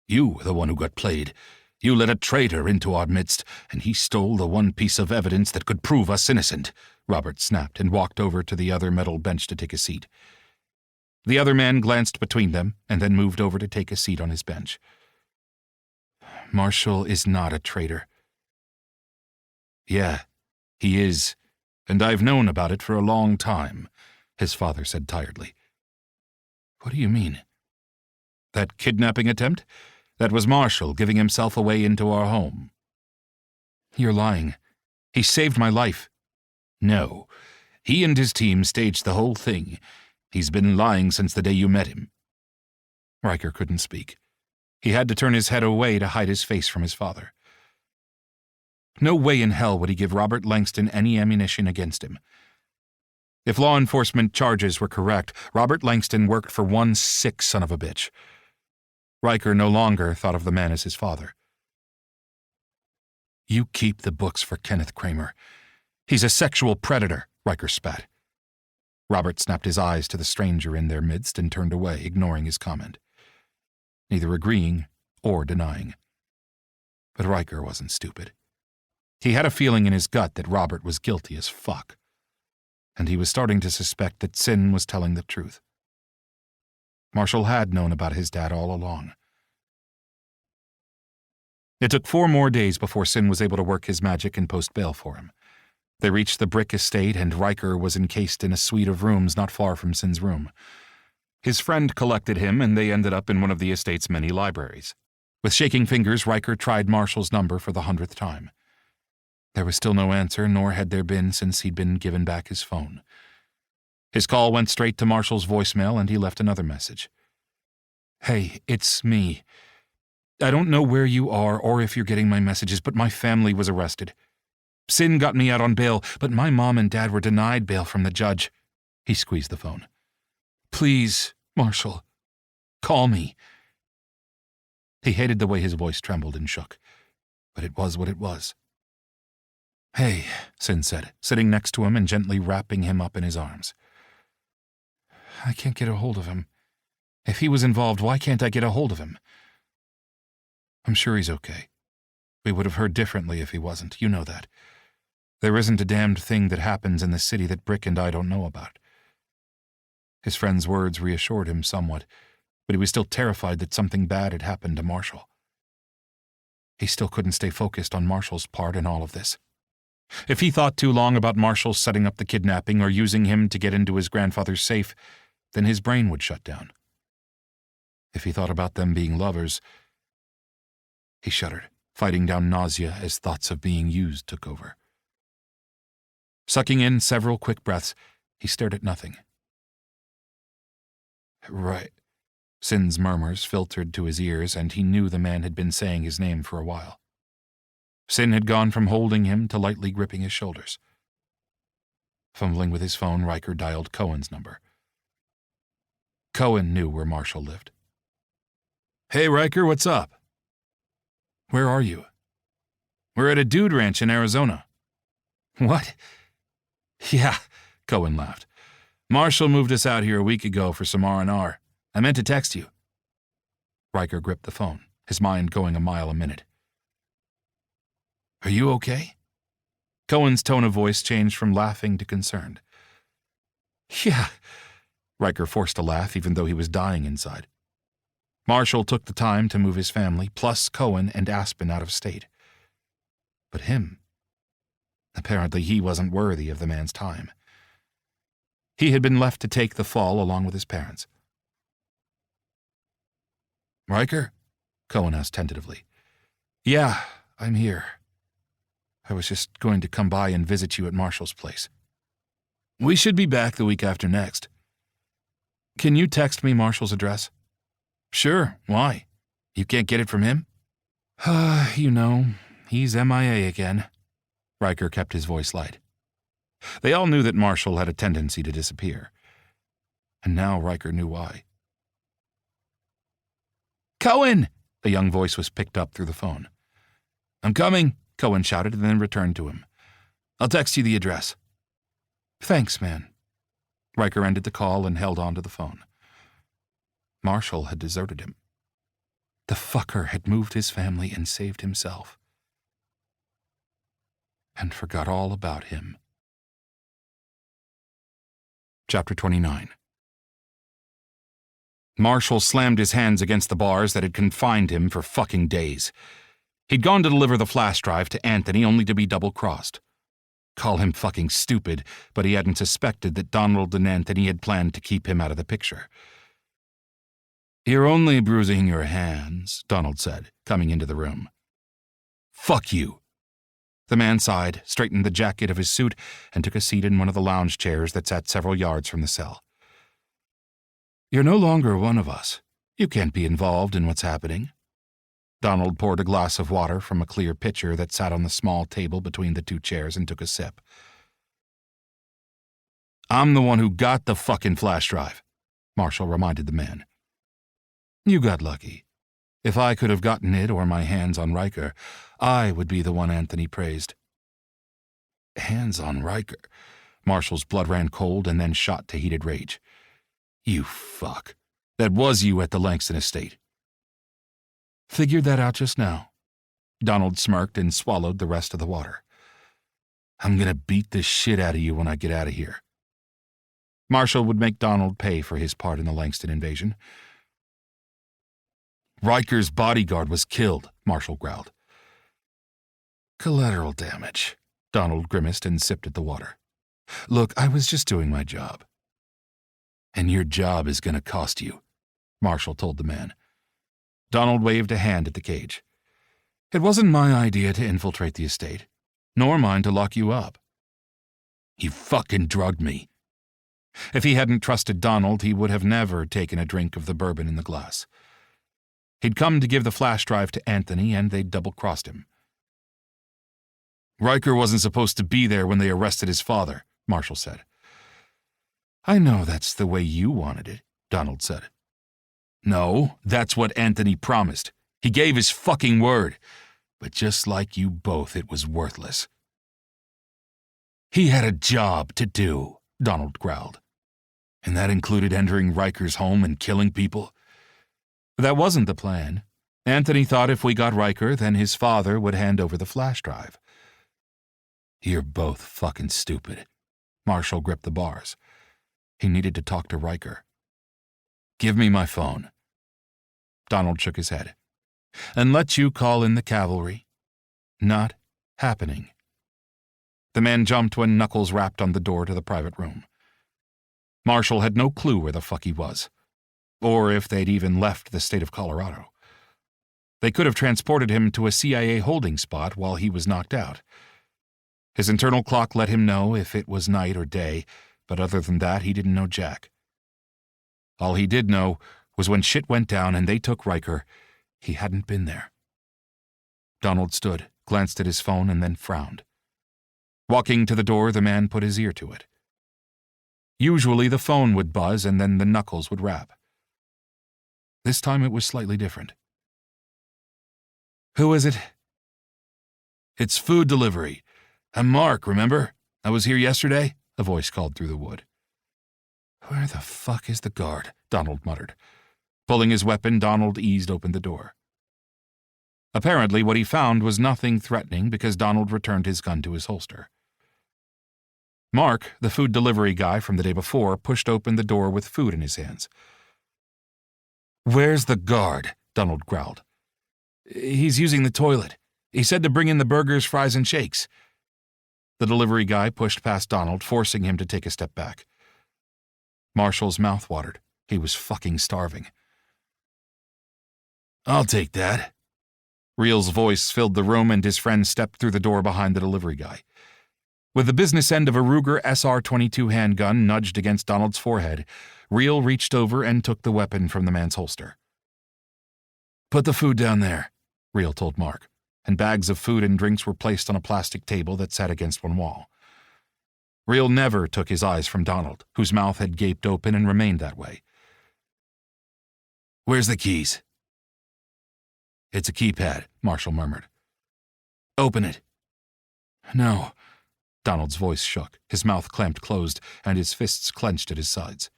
You were the one who got played. You let a traitor into our midst, and he stole the one piece of evidence that could prove us innocent, Robert snapped and walked over to the other metal bench to take a seat. The other man glanced between them and then moved over to take a seat on his bench. Marshall is not a traitor. Yeah, he is, and I've known about it for a long time, his father said tiredly. What do you mean? That kidnapping attempt? That was Marshall giving himself away into our home. You're lying. He saved my life. No, He and his team staged the whole thing. He's been lying since the day you met him." Riker couldn't speak. He had to turn his head away to hide his face from his father. No way in hell would he give Robert Langston any ammunition against him. If law enforcement charges were correct, Robert Langston worked for one sick son of a bitch. Riker no longer thought of the man as his father. "You keep the books for Kenneth Kramer. He's a sexual predator," Riker spat. Robert snapped his eyes to the stranger in their midst and turned away, ignoring his comment, neither agreeing or denying. But Riker wasn't stupid. He had a feeling in his gut that Robert was guilty as fuck, and he was starting to suspect that Sin was telling the truth. Marshall had known about his dad all along. It took 4 more days before Sin was able to work his magic and post bail for him. They reached the brick estate, and Riker was encased in a suite of rooms not far from Sin's room. His friend collected him, and they ended up in one of the estate's many libraries. With shaking fingers, Riker tried Marshall's number for the 100th time. There was still no answer, nor had there been since he'd been given back his phone. His call went straight to Marshall's voicemail, and he left another message. "Hey, it's me. I don't know where you are or if you're getting my messages, but my family was arrested. Sin got me out on bail, but my mom and dad were denied bail from the judge." He squeezed the phone. "Please, Marshall, call me." He hated the way his voice trembled and shook, but it was what it was. "Hey," Sin said, sitting next to him and gently wrapping him up in his arms. "I can't get a hold of him. If he was involved, why can't I get a hold of him?" "I'm sure he's okay. We would have heard differently if he wasn't. You know that. There isn't a damned thing that happens in the city that Brick and I don't know about." His friend's words reassured him somewhat, but he was still terrified that something bad had happened to Marshall. He still couldn't stay focused on Marshall's part in all of this. If he thought too long about Marshall setting up the kidnapping or using him to get into his grandfather's safe, then his brain would shut down. If he thought about them being lovers, he shuddered, fighting down nausea as thoughts of being used took over. Sucking in several quick breaths, he stared at nothing. "Right." Sin's murmurs filtered to his ears, and he knew the man had been saying his name for a while. Sin had gone from holding him to lightly gripping his shoulders. Fumbling with his phone, Riker dialed Cohen's number. Cohen knew where Marshall lived. "Hey, Riker, what's up?" "Where are you?" "We're at a dude ranch in Arizona." "What?" "Yeah," Cohen laughed. "Marshall moved us out here a week ago for some R&R. I meant to text you." Riker gripped the phone, his mind going a mile a minute. "Are you okay?" Cohen's tone of voice changed from laughing to concerned. "Yeah." Riker forced a laugh, even though he was dying inside. Marshall took the time to move his family, plus Cohen and Aspen, out of state. But him? Apparently he wasn't worthy of the man's time. He had been left to take the fall along with his parents. "Riker?" Cohen asked tentatively. "Yeah, I'm here. I was just going to come by and visit you at Marshall's place. We should be back the week after next. Can you text me Marshall's address?" "Sure, why? You can't get it from him?" You know, he's MIA again." Riker kept his voice light. They all knew that Marshall had a tendency to disappear. And now Riker knew why. "Cohen!" A young voice was picked up through the phone. "I'm coming," Cohen shouted and then returned to him. "I'll text you the address." "Thanks, man." Riker ended the call and held on to the phone. Marshall had deserted him. The fucker had moved his family and saved himself. And forgot all about him. Chapter 29. Marshall slammed his hands against the bars that had confined him for fucking days. He'd gone to deliver the flash drive to Anthony only to be double-crossed. Call him fucking stupid, but he hadn't suspected that Donald and Anthony had planned to keep him out of the picture. "You're only bruising your hands," Donald said, coming into the room. "Fuck you." The man sighed, straightened the jacket of his suit, and took a seat in one of the lounge chairs that sat several yards from the cell. "You're no longer one of us. You can't be involved in what's happening." Donald poured a glass of water from a clear pitcher that sat on the small table between the two chairs and took a sip. "I'm the one who got the fucking flash drive," Marshall reminded the man. "You got lucky. If I could have gotten it or my hands on Riker, I would be the one Anthony praised." "Hands on Riker?" Marshall's blood ran cold and then shot to heated rage. "You fuck. That was you at the Langston estate." "Figured that out just now." Donald smirked and swallowed the rest of the water. "I'm gonna beat the shit out of you when I get out of here." Marshall would make Donald pay for his part in the Langston invasion. "Riker's bodyguard was killed," Marshall growled. "Collateral damage." Donald grimaced and sipped at the water. "Look, I was just doing my job." "And your job is going to cost you," Marshall told the man. Donald waved a hand at the cage. "It wasn't my idea to infiltrate the estate, nor mine to lock you up." "You fucking drugged me." If he hadn't trusted Donald, he would have never taken a drink of the bourbon in the glass. He'd come to give the flash drive to Anthony, and they'd double-crossed him. "Riker wasn't supposed to be there when they arrested his father," Marshall said. "I know that's the way you wanted it," Donald said. "No, that's what Anthony promised. He gave his fucking word. But just like you both, it was worthless." "He had a job to do," Donald growled. "And that included entering Riker's home and killing people?" "That wasn't the plan. Anthony thought if we got Riker, then his father would hand over the flash drive." "You're both fucking stupid." Marshall gripped the bars. He needed to talk to Riker. "Give me my phone." Donald shook his head. "And let you call in the cavalry." "Not happening." The man jumped when knuckles rapped on the door to the private room. Marshall had no clue where the fuck he was, or if they'd even left the state of Colorado. They could have transported him to a CIA holding spot while he was knocked out. His internal clock let him know if it was night or day, but other than that, he didn't know jack. All he did know was when shit went down and they took Riker, he hadn't been there. Donald stood, glanced at his phone, and then frowned. Walking to the door, the man put his ear to it. Usually the phone would buzz and then the knuckles would rap. This time it was slightly different. "Who is it?" "It's food delivery. I'm Mark, remember? I was here yesterday," a voice called through the wood. "Where the fuck is the guard?" Donald muttered. Pulling his weapon, Donald eased open the door. Apparently what he found was nothing threatening because Donald returned his gun to his holster. Mark, the food delivery guy from the day before, pushed open the door with food in his hands. "Where's the guard?" Donald growled. "He's using the toilet. He said to bring in the burgers, fries, and shakes." The delivery guy pushed past Donald, forcing him to take a step back. Marshall's mouth watered. He was fucking starving. "I'll take that." Reel's voice filled the room and his friend stepped through the door behind the delivery guy. With the business end of a Ruger SR-22 handgun nudged against Donald's forehead, Reel reached over and took the weapon from the man's holster. "Put the food down there," Reel told Mark, and bags of food and drinks were placed on a plastic table that sat against one wall. Reel never took his eyes from Donald, whose mouth had gaped open and remained that way. "Where's the keys?" "It's a keypad," Marshall murmured. "Open it." "No." Donald's voice shook, his mouth clamped closed, and his fists clenched at his sides.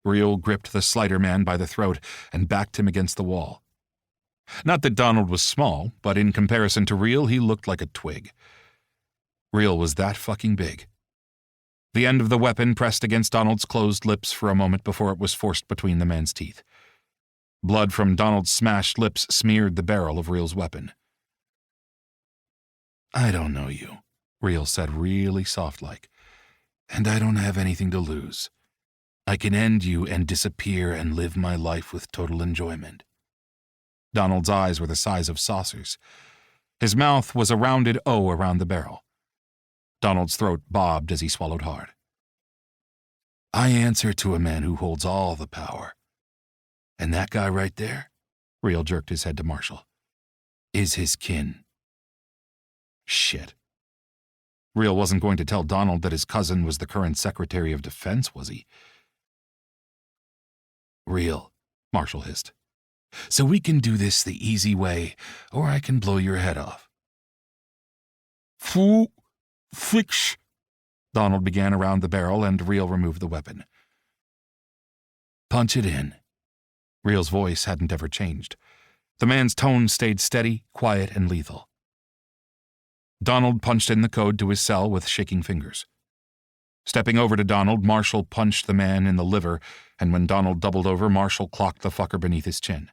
Reel gripped the slider man by the throat and backed him against the wall. Not that Donald was small, but in comparison to Reel, he looked like a twig. Reel was that fucking big. The end of the weapon pressed against Donald's closed lips for a moment before it was forced between the man's teeth. Blood from Donald's smashed lips smeared the barrel of Reel's weapon. "I don't know you," Reel said really soft-like, "and I don't have anything to lose. I can end you and disappear and live my life with total enjoyment." Donald's eyes were the size of saucers. His mouth was a rounded O around the barrel. Donald's throat bobbed as he swallowed hard. I answer to a man who holds all the power. And that guy right there, Real jerked his head to Marshall, is his kin. Shit. Real wasn't going to tell Donald that his cousin was the current Secretary of Defense, was he? Real, Marshall hissed. So we can do this the easy way, or I can blow your head off. Foo, fix. Donald began around the barrel, and Real removed the weapon. Punch it in. Real's voice hadn't ever changed. The man's tone stayed steady, quiet, and lethal. Donald punched in the code to his cell with shaking fingers. Stepping over to Donald, Marshall punched the man in the liver, and when Donald doubled over, Marshall clocked the fucker beneath his chin.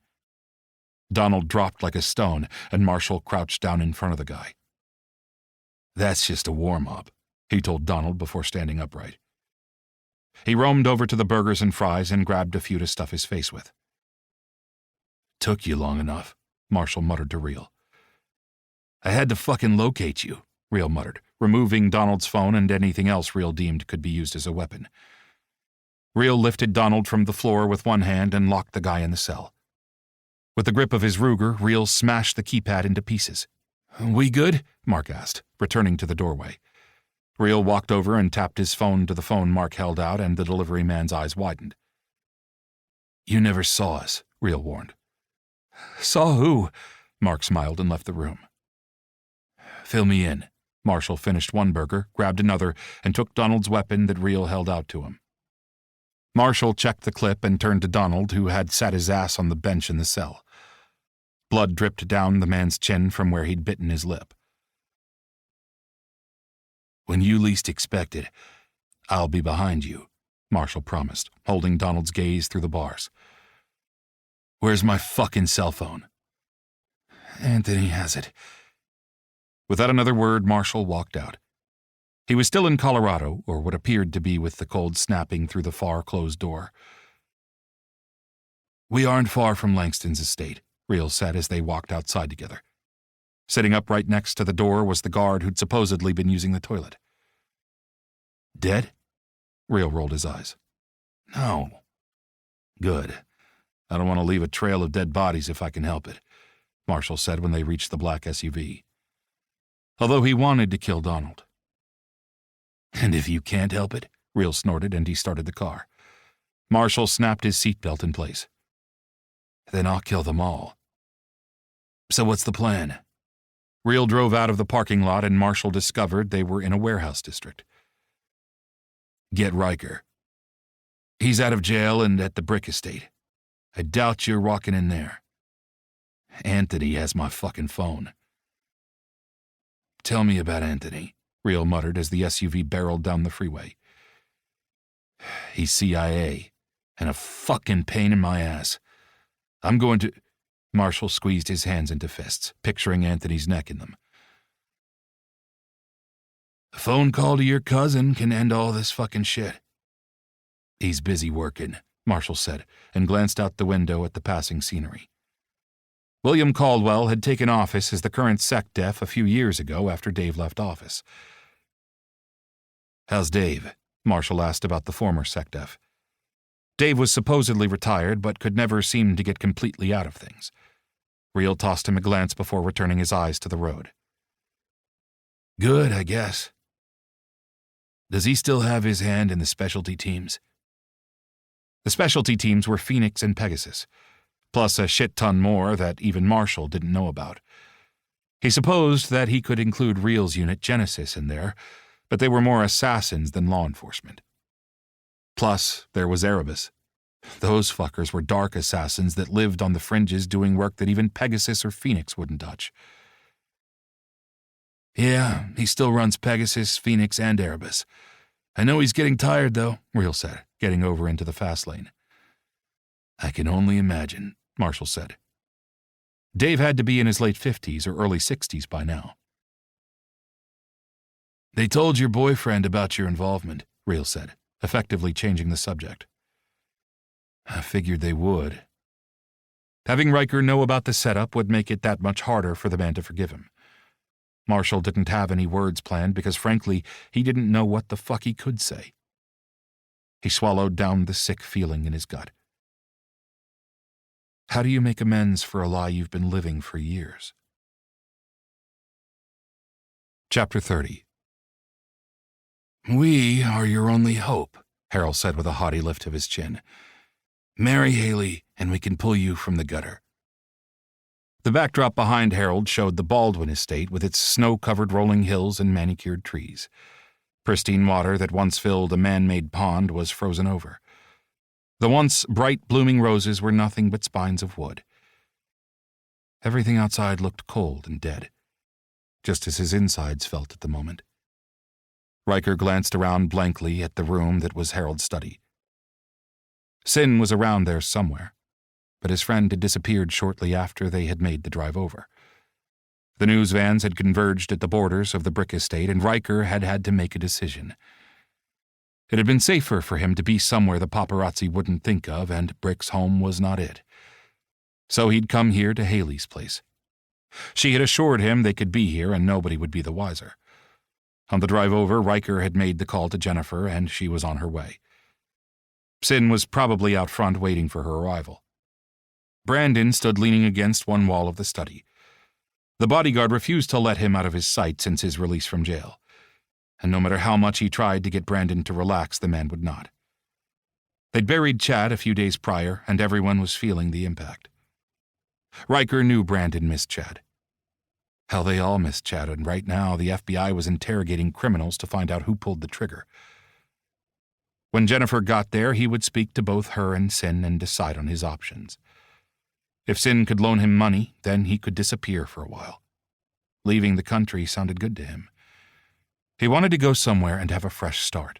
Donald dropped like a stone, and Marshall crouched down in front of the guy. That's just a warm-up, he told Donald before standing upright. He roamed over to the burgers and fries and grabbed a few to stuff his face with. Took you long enough, Marshall muttered to Real. I had to fucking locate you, Real muttered, removing Donald's phone and anything else Real deemed could be used as a weapon. Real lifted Donald from the floor with one hand and locked the guy in the cell. With the grip of his Ruger, Real smashed the keypad into pieces. We good? Mark asked, returning to the doorway. Real walked over and tapped his phone to the phone Mark held out, and the delivery man's eyes widened. You never saw us, Real warned. Saw who? Mark smiled and left the room. Fill me in. Marshall finished one burger, grabbed another, and took Donald's weapon that Real held out to him. Marshall checked the clip and turned to Donald, who had sat his ass on the bench in the cell. Blood dripped down the man's chin from where he'd bitten his lip. When you least expect it, I'll be behind you, Marshall promised, holding Donald's gaze through the bars. Where's my fucking cell phone? Anthony has it. Without another word, Marshall walked out. He was still in Colorado, or what appeared to be with the cold snapping through the far closed door. We aren't far from Langston's estate, Real said as they walked outside together. Sitting up right next to the door was the guard who'd supposedly been using the toilet. Dead? Real rolled his eyes. No. Good. I don't want to leave a trail of dead bodies if I can help it, Marshall said when they reached the black SUV. Although he wanted to kill Donald. And if you can't help it, Real snorted, and he started the car. Marshall snapped his seatbelt in place. Then I'll kill them all. So what's the plan? Real drove out of the parking lot, and Marshall discovered they were in a warehouse district. Get Riker. He's out of jail and at the brick estate. I doubt you're walking in there. Anthony has my fucking phone. Tell me about Anthony, Real muttered as the SUV barreled down the freeway. He's CIA, and a fucking pain in my ass. I'm going to... Marshall squeezed his hands into fists, picturing Anthony's neck in them. A phone call to your cousin can end all this fucking shit. He's busy working, Marshall said, and glanced out the window at the passing scenery. William Caldwell had taken office as the current SecDef a few years ago after Dave left office. How's Dave? Marshall asked about the former SecDef. Dave was supposedly retired, but could never seem to get completely out of things. Real tossed him a glance before returning his eyes to the road. Good, I guess. Does he still have his hand in the specialty teams? The specialty teams were Phoenix and Pegasus, plus a shit-ton more that even Marshall didn't know about. He supposed that he could include Real's unit Genesis in there, but they were more assassins than law enforcement. Plus, there was Erebus. Those fuckers were dark assassins that lived on the fringes doing work that even Pegasus or Phoenix wouldn't touch. Yeah, he still runs Pegasus, Phoenix, and Erebus. I know he's getting tired, though, Real said, getting over into the fast lane. I can only imagine, Marshall said. Dave had to be in his late 50s or early 60s by now. They told your boyfriend about your involvement, Real said, effectively changing the subject. I figured they would. Having Riker know about the setup would make it that much harder for the man to forgive him. Marshall didn't have any words planned because, frankly, he didn't know what the fuck he could say. He swallowed down the sick feeling in his gut. How do you make amends for a lie you've been living for years? Chapter 30. "We are your only hope," Harold said with a haughty lift of his chin. "Marry Haley, and we can pull you from the gutter." The backdrop behind Harold showed the Baldwin estate with its snow-covered rolling hills and manicured trees. Pristine water that once filled a man-made pond was frozen over. The once bright blooming roses were nothing but spines of wood. Everything outside looked cold and dead, just as his insides felt at the moment. Riker glanced around blankly at the room that was Harold's study. Sin was around there somewhere, but his friend had disappeared shortly after they had made the drive over. The news vans had converged at the borders of the brick estate, and Riker had had to make a decision. It had been safer for him to be somewhere the paparazzi wouldn't think of, and Brick's home was not it. So he'd come here to Haley's place. She had assured him they could be here and nobody would be the wiser. On the drive over, Riker had made the call to Jennifer, and she was on her way. Sin was probably out front waiting for her arrival. Brandon stood leaning against one wall of the study. The bodyguard refused to let him out of his sight since his release from jail, and no matter how much he tried to get Brandon to relax, the man would not. They'd buried Chad a few days prior, and everyone was feeling the impact. Riker knew Brandon missed Chad. Hell, they all missed Chad, and right now the FBI was interrogating criminals to find out who pulled the trigger. When Jennifer got there, he would speak to both her and Sin and decide on his options. If Sin could loan him money, then he could disappear for a while. Leaving the country sounded good to him. He wanted to go somewhere and have a fresh start.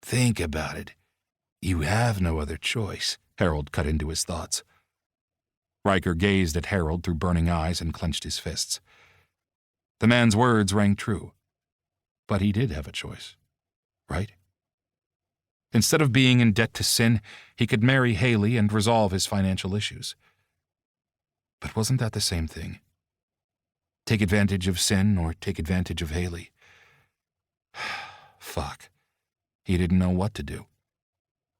"Think about it. You have no other choice," Harold cut into his thoughts. Riker gazed at Harold through burning eyes and clenched his fists. The man's words rang true. But he did have a choice, right? Instead of being in debt to Sin, he could marry Haley and resolve his financial issues. But wasn't that the same thing? Take advantage of Sin or take advantage of Haley? Fuck. He didn't know what to do.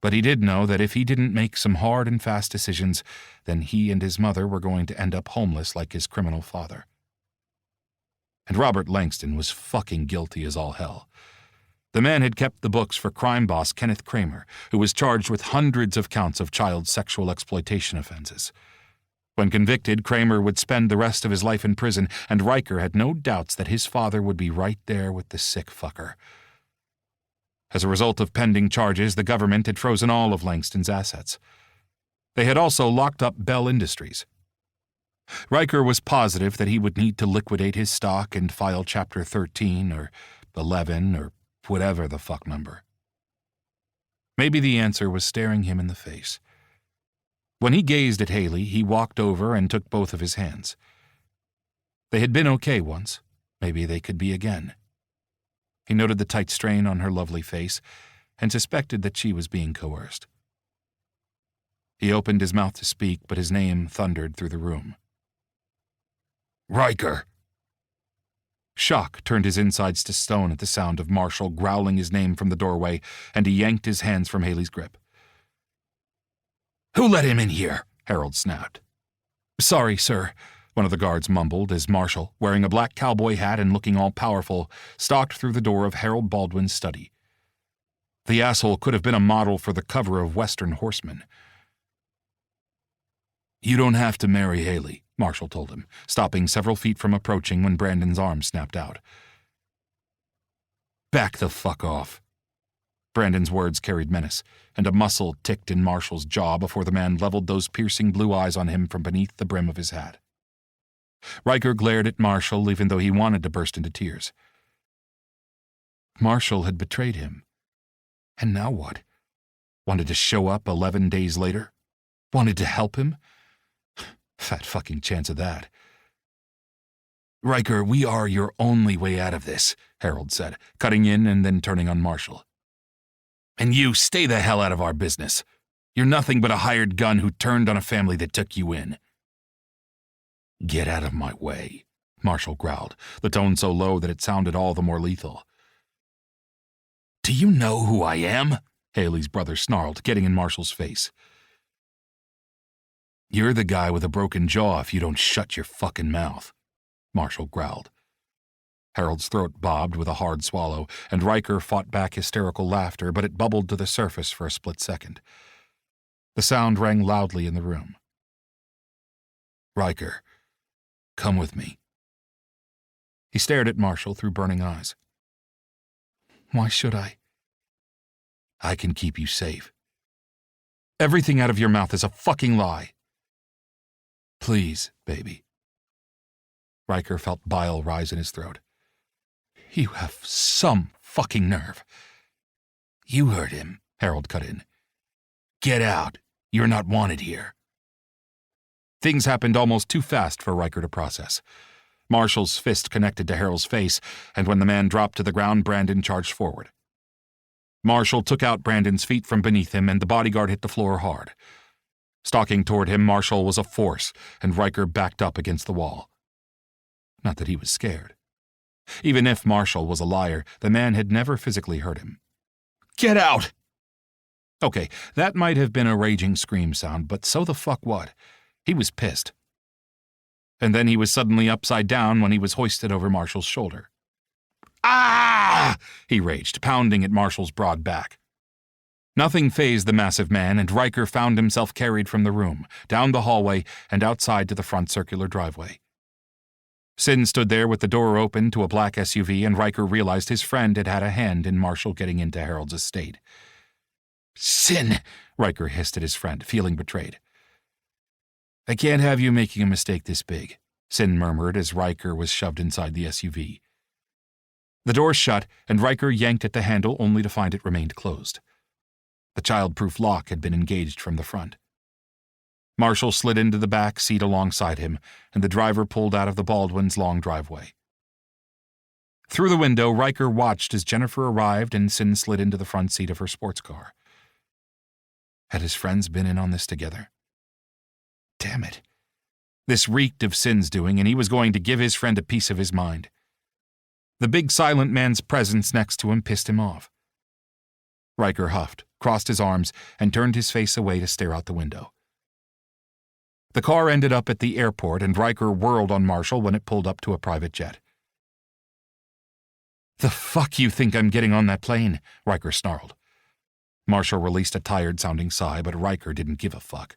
But he did know that if he didn't make some hard and fast decisions, then he and his mother were going to end up homeless like his criminal father. And Robert Langston was fucking guilty as all hell. The man had kept the books for crime boss Kenneth Kramer, who was charged with hundreds of counts of child sexual exploitation offenses. When convicted, Kramer would spend the rest of his life in prison, and Riker had no doubts that his father would be right there with the sick fucker. As a result of pending charges, the government had frozen all of Langston's assets. They had also locked up Bell Industries. Riker was positive that he would need to liquidate his stock and file Chapter 13 or 11 or whatever the fuck number. Maybe the answer was staring him in the face. When he gazed at Haley, he walked over and took both of his hands. They had been okay once. Maybe they could be again. He noted the tight strain on her lovely face and suspected that she was being coerced. He opened his mouth to speak, but his name thundered through the room. "Riker!" Shock turned his insides to stone at the sound of Marshall growling his name from the doorway, and he yanked his hands from Haley's grip. "Who let him in here?" Harold snapped. "Sorry, sir," one of the guards mumbled as Marshall, wearing a black cowboy hat and looking all-powerful, stalked through the door of Harold Baldwin's study. The asshole could have been a model for the cover of Western Horseman. "You don't have to marry Haley," Marshall told him, stopping several feet from approaching when Brandon's arm snapped out. "Back the fuck off." Brandon's words carried menace, and a muscle ticked in Marshall's jaw before the man leveled those piercing blue eyes on him from beneath the brim of his hat. Riker glared at Marshall even though he wanted to burst into tears. Marshall had betrayed him. And now what? Wanted to show up 11 days later? Wanted to help him? Fat fucking chance of that. "Riker, we are your only way out of this," Harold said, cutting in and then turning on Marshall. "And you, stay the hell out of our business. You're nothing but a hired gun who turned on a family that took you in." "Get out of my way," Marshall growled, the tone so low that it sounded all the more lethal. "Do you know who I am?" Haley's brother snarled, getting in Marshall's face. "You're the guy with a broken jaw if you don't shut your fucking mouth," Marshall growled. Harold's throat bobbed with a hard swallow, and Riker fought back hysterical laughter, but it bubbled to the surface for a split second. The sound rang loudly in the room. "Riker, come with me." He stared at Marshall through burning eyes. "Why should I?" "I can keep you safe." "Everything out of your mouth is a fucking lie." "Please, baby." Riker felt bile rise in his throat. "You have some fucking nerve." "You heard him," Harold cut in. "Get out. You're not wanted here." Things happened almost too fast for Riker to process. Marshall's fist connected to Harold's face, and when the man dropped to the ground, Brandon charged forward. Marshall took out Brandon's feet from beneath him, and the bodyguard hit the floor hard. Stalking toward him, Marshall was a force, and Riker backed up against the wall. Not that he was scared. Even if Marshall was a liar, the man had never physically hurt him. "Get out!" Okay, that might have been a raging scream sound, but so the fuck what? He was pissed. And then he was suddenly upside down when he was hoisted over Marshall's shoulder. "Ah!" he raged, pounding at Marshall's broad back. Nothing fazed the massive man, and Riker found himself carried from the room, down the hallway, and outside to the front circular driveway. Sin stood there with the door open to a black SUV, and Riker realized his friend had had a hand in Marshall getting into Harold's estate. "Sin!" Riker hissed at his friend, feeling betrayed. "I can't have you making a mistake this big," Sin murmured as Riker was shoved inside the SUV. The door shut, and Riker yanked at the handle only to find it remained closed. The child-proof lock had been engaged from the front. Marshall slid into the back seat alongside him, and the driver pulled out of the Baldwin's long driveway. Through the window, Riker watched as Jennifer arrived and Sin slid into the front seat of her sports car. Had his friends been in on this together? Damn it. This reeked of Sin's doing, and he was going to give his friend a piece of his mind. The big silent man's presence next to him pissed him off. Riker huffed, crossed his arms, and turned his face away to stare out the window. The car ended up at the airport, and Riker whirled on Marshall when it pulled up to a private jet. "The fuck you think I'm getting on that plane?" Riker snarled. Marshall released a tired-sounding sigh, but Riker didn't give a fuck.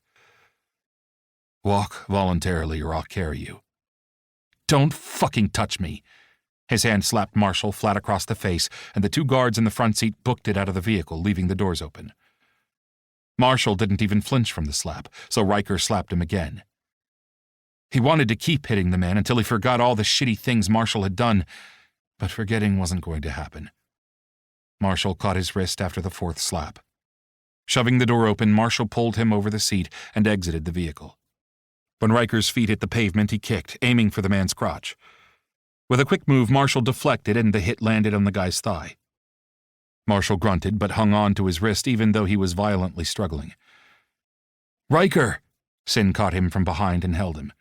"Walk voluntarily or I'll carry you." "Don't fucking touch me." His hand slapped Marshall flat across the face, and the two guards in the front seat booked it out of the vehicle, leaving the doors open. Marshall didn't even flinch from the slap, so Riker slapped him again. He wanted to keep hitting the man until he forgot all the shitty things Marshall had done, but forgetting wasn't going to happen. Marshall caught his wrist after the fourth slap. Shoving the door open, Marshall pulled him over the seat and exited the vehicle. When Riker's feet hit the pavement, he kicked, aiming for the man's crotch. With a quick move, Marshall deflected, and the hit landed on the guy's thigh. Marshall grunted, but hung on to his wrist even though he was violently struggling. "Riker!" Sin caught him from behind and held him.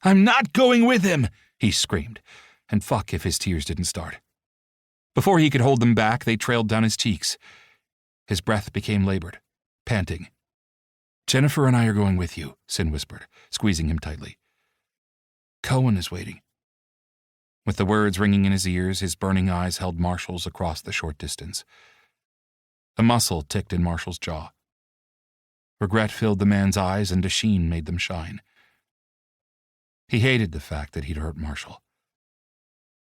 "I'm not going with him!" he screamed, and fuck if his tears didn't start. Before he could hold them back, they trailed down his cheeks. His breath became labored, panting. "Jennifer and I are going with you," Sin whispered, squeezing him tightly. "Cohen is waiting." With the words ringing in his ears, his burning eyes held Marshall's across the short distance. A muscle ticked in Marshall's jaw. Regret filled the man's eyes, and a sheen made them shine. He hated the fact that he'd hurt Marshall.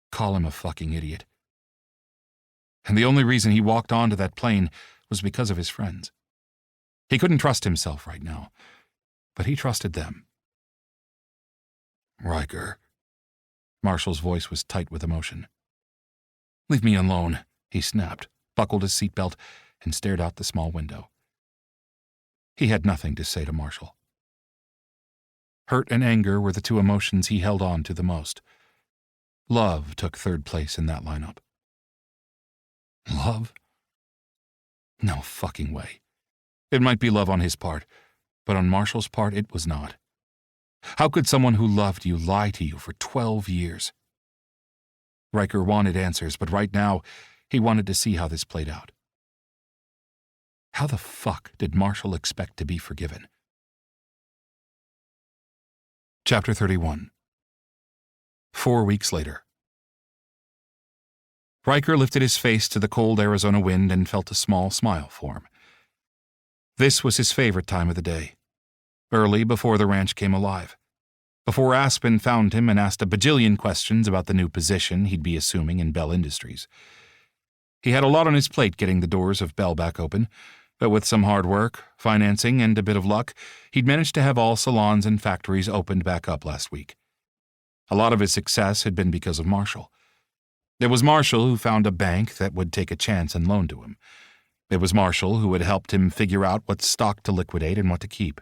Call him a fucking idiot. And the only reason he walked onto that plane was because of his friends. He couldn't trust himself right now, but he trusted them. "Riker." Marshall's voice was tight with emotion. "Leave me alone," he snapped, buckled his seatbelt, and stared out the small window. He had nothing to say to Marshall. Hurt and anger were the two emotions he held on to the most. Love took third place in that lineup. Love? No fucking way. It might be love on his part, but on Marshall's part it was not. How could someone who loved you lie to you for 12 years? Riker wanted answers, but right now, he wanted to see how this played out. How the fuck did Marshall expect to be forgiven? Chapter 31. 4 weeks later. Riker lifted his face to the cold Arizona wind and felt a small smile form. This was his favorite time of the day, early before the ranch came alive, before Aspen found him and asked a bajillion questions about the new position he'd be assuming in Bell Industries. He had a lot on his plate getting the doors of Bell back open, but with some hard work, financing, and a bit of luck, he'd managed to have all salons and factories opened back up last week. A lot of his success had been because of Marshall. It was Marshall who found a bank that would take a chance and loan to him. It was Marshall who had helped him figure out what stock to liquidate and what to keep.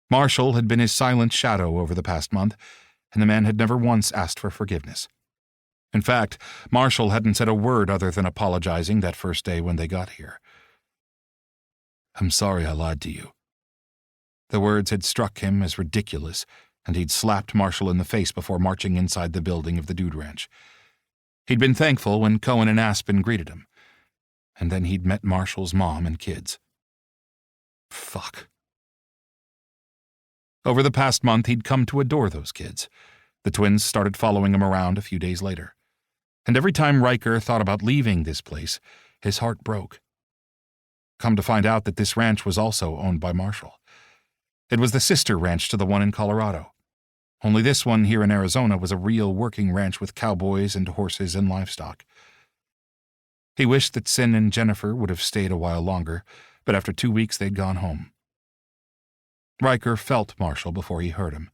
Marshall had been his silent shadow over the past month, and the man had never once asked for forgiveness. In fact, Marshall hadn't said a word other than apologizing that first day when they got here. "I'm sorry I lied to you." The words had struck him as ridiculous, and he'd slapped Marshall in the face before marching inside the building of the Dude Ranch. He'd been thankful when Cohen and Aspen greeted him, and then he'd met Marshall's mom and kids. Fuck. Over the past month, he'd come to adore those kids. The twins started following him around a few days later. And every time Riker thought about leaving this place, his heart broke. Come to find out that this ranch was also owned by Marshall. It was the sister ranch to the one in Colorado. Only this one here in Arizona was a real working ranch with cowboys and horses and livestock. He wished that Sin and Jennifer would have stayed a while longer, but after 2 weeks they'd gone home. Riker felt Marshall before he heard him.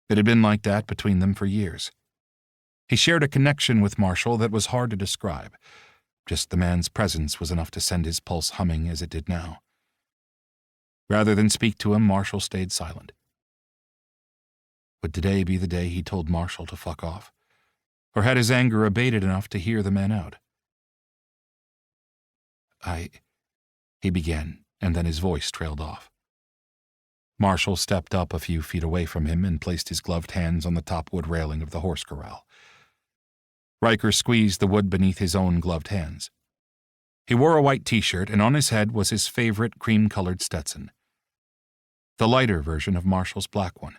It had been like that between them for years. He shared a connection with Marshall that was hard to describe. Just the man's presence was enough to send his pulse humming as it did now. Rather than speak to him, Marshall stayed silent. Would today be the day he told Marshall to fuck off? Or had his anger abated enough to hear the man out? He began, and then his voice trailed off. Marshall stepped up a few feet away from him and placed his gloved hands on the top wood railing of the horse corral. Riker squeezed the wood beneath his own gloved hands. He wore a white t-shirt, and on his head was his favorite cream-colored Stetson. The lighter version of Marshall's black one.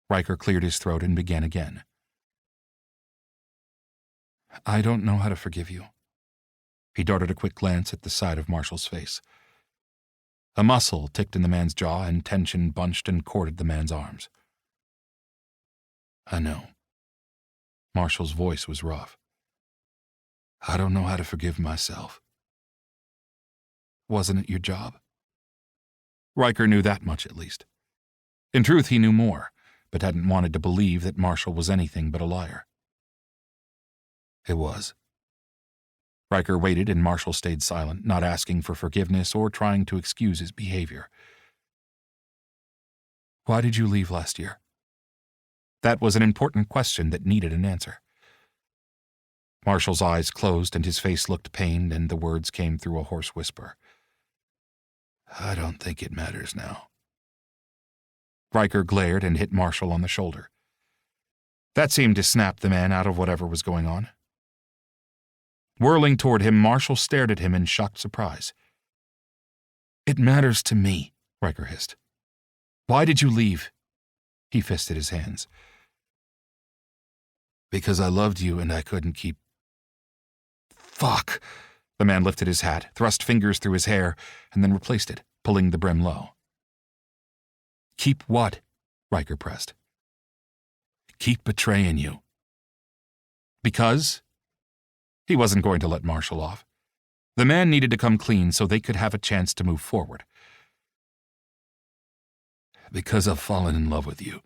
Riker cleared his throat and began again. "I don't know how to forgive you." He darted a quick glance at the side of Marshall's face. A muscle ticked in the man's jaw, and tension bunched and corded the man's arms. "I know." Marshall's voice was rough. "I don't know how to forgive myself." "Wasn't it your job?" Riker knew that much at least. In truth, he knew more, but hadn't wanted to believe that Marshall was anything but a liar. "It was." Riker waited, and Marshall stayed silent, not asking for forgiveness or trying to excuse his behavior. "Why did you leave last year?" That was an important question that needed an answer. Marshall's eyes closed and his face looked pained, and the words came through a hoarse whisper. "I don't think it matters now." Riker glared and hit Marshall on the shoulder. That seemed to snap the man out of whatever was going on. Whirling toward him, Marshall stared at him in shocked surprise. "It matters to me," Riker hissed. "Why did you leave?" He fisted his hands. "Because I loved you and I couldn't keep..." "Fuck!" The man lifted his hat, thrust fingers through his hair, and then replaced it, pulling the brim low. "Keep what?" Riker pressed. "Keep betraying you." "Because?" He wasn't going to let Marshall off. The man needed to come clean so they could have a chance to move forward. "Because I've fallen in love with you,"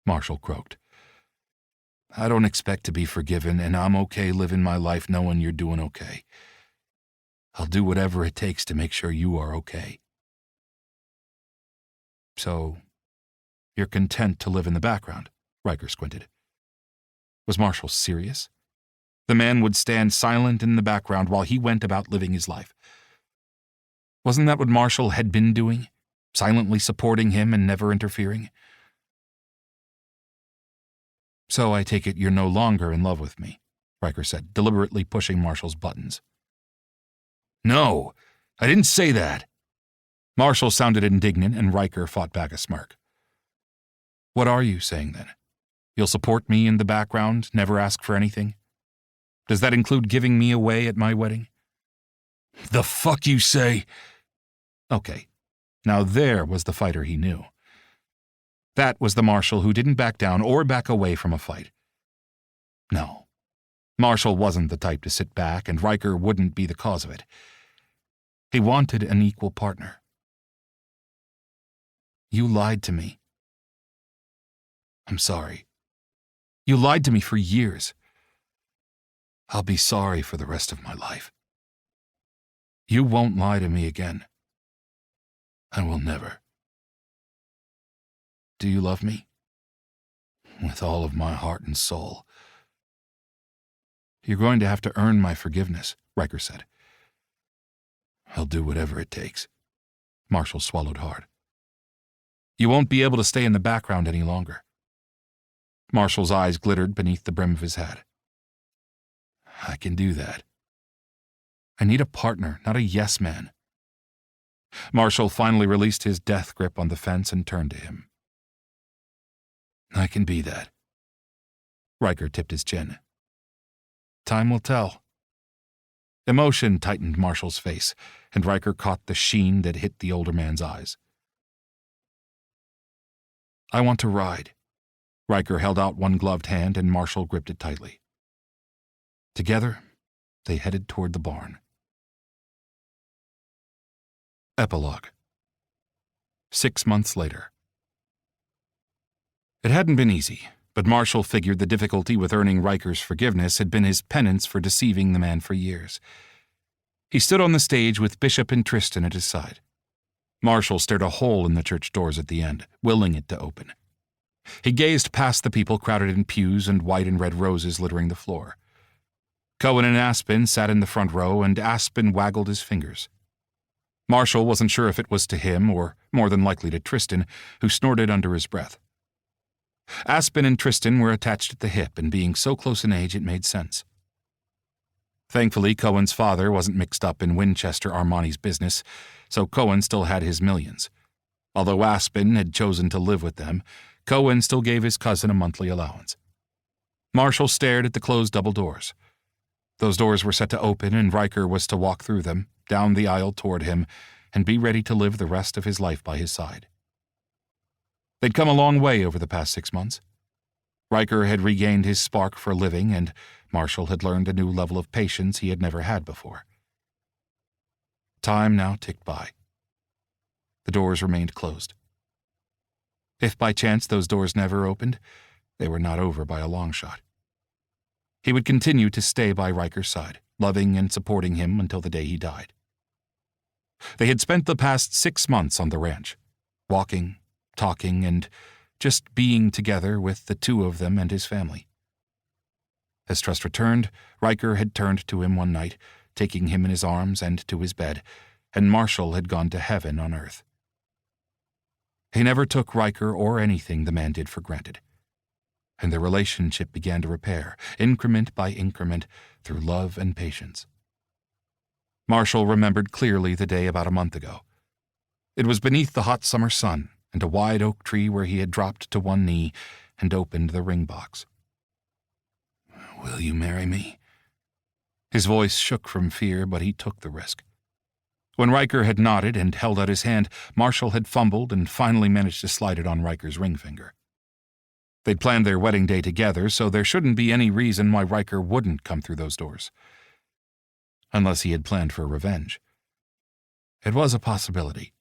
Marshall croaked. "I don't expect to be forgiven, and I'm okay living my life knowing you're doing okay. I'll do whatever it takes to make sure you are okay." "So, you're content to live in the background?" Riker squinted. Was Marshall serious? The man would stand silent in the background while he went about living his life. Wasn't that what Marshall had been doing? silently supporting him and never interfering. "So I take it you're no longer in love with me," Riker said, deliberately pushing Marshall's buttons. "No, I didn't say that." Marshall sounded indignant, and Riker fought back a smirk. "What are you saying, then? You'll support me in the background, never ask for anything? Does that include giving me away at my wedding?" "The fuck you say?" Okay, now there was the fighter he knew. That was the Marshall who didn't back down or back away from a fight. No, Marshall wasn't the type to sit back, and Riker wouldn't be the cause of it. He wanted an equal partner. "You lied to me." "I'm sorry. You lied to me for years. I'll be sorry for the rest of my life. You won't lie to me again. I will never. Do you love me?" "With all of my heart and soul." "You're going to have to earn my forgiveness," Riker said. "I'll do whatever it takes." Marshall swallowed hard. "You won't be able to stay in the background any longer." Marshall's eyes glittered beneath the brim of his hat. "I can do that. I need a partner, not a yes man." Marshall finally released his death grip on the fence and turned to him. "I can be that." Riker tipped his chin. "Time will tell." Emotion tightened Marshall's face, and Riker caught the sheen that hit the older man's eyes. "I want to ride." Riker held out one gloved hand, and Marshall gripped it tightly. Together, they headed toward the barn. Epilogue. 6 months later. It hadn't been easy, but Marshall figured the difficulty with earning Riker's forgiveness had been his penance for deceiving the man for years. He stood on the stage with Bishop and Tristan at his side. Marshall stared a hole in the church doors at the end, willing it to open. He gazed past the people crowded in pews and white and red roses littering the floor. Cohen and Aspen sat in the front row, and Aspen waggled his fingers. Marshall wasn't sure if it was to him or more than likely to Tristan, who snorted under his breath. Aspen and Tristan were attached at the hip, and being so close in age, it made sense. Thankfully, Cohen's father wasn't mixed up in Winchester Armani's business, so Cohen still had his millions. Although Aspen had chosen to live with them, Cohen still gave his cousin a monthly allowance. Marshall stared at the closed double doors. Those doors were set to open, and Riker was to walk through them, down the aisle toward him, and be ready to live the rest of his life by his side. They'd come a long way over the past 6 months. Riker had regained his spark for living, and Marshall had learned a new level of patience he had never had before. Time now ticked by. The doors remained closed. If by chance those doors never opened, they were not over by a long shot. He would continue to stay by Riker's side, loving and supporting him until the day he died. They had spent the past 6 months on the ranch, walking, talking, and just being together with the two of them and his family. As trust returned, Riker had turned to him one night, taking him in his arms and to his bed, and Marshall had gone to heaven on earth. He never took Riker or anything the man did for granted, and their relationship began to repair, increment by increment, through love and patience. Marshall remembered clearly the day about a month ago. It was beneath the hot summer sun, and a wide oak tree where he had dropped to one knee and opened the ring box. "Will you marry me?" His voice shook from fear, but he took the risk. When Riker had nodded and held out his hand, Marshall had fumbled and finally managed to slide it on Riker's ring finger. They'd planned their wedding day together, so there shouldn't be any reason why Riker wouldn't come through those doors. Unless he had planned for revenge. It was a possibility.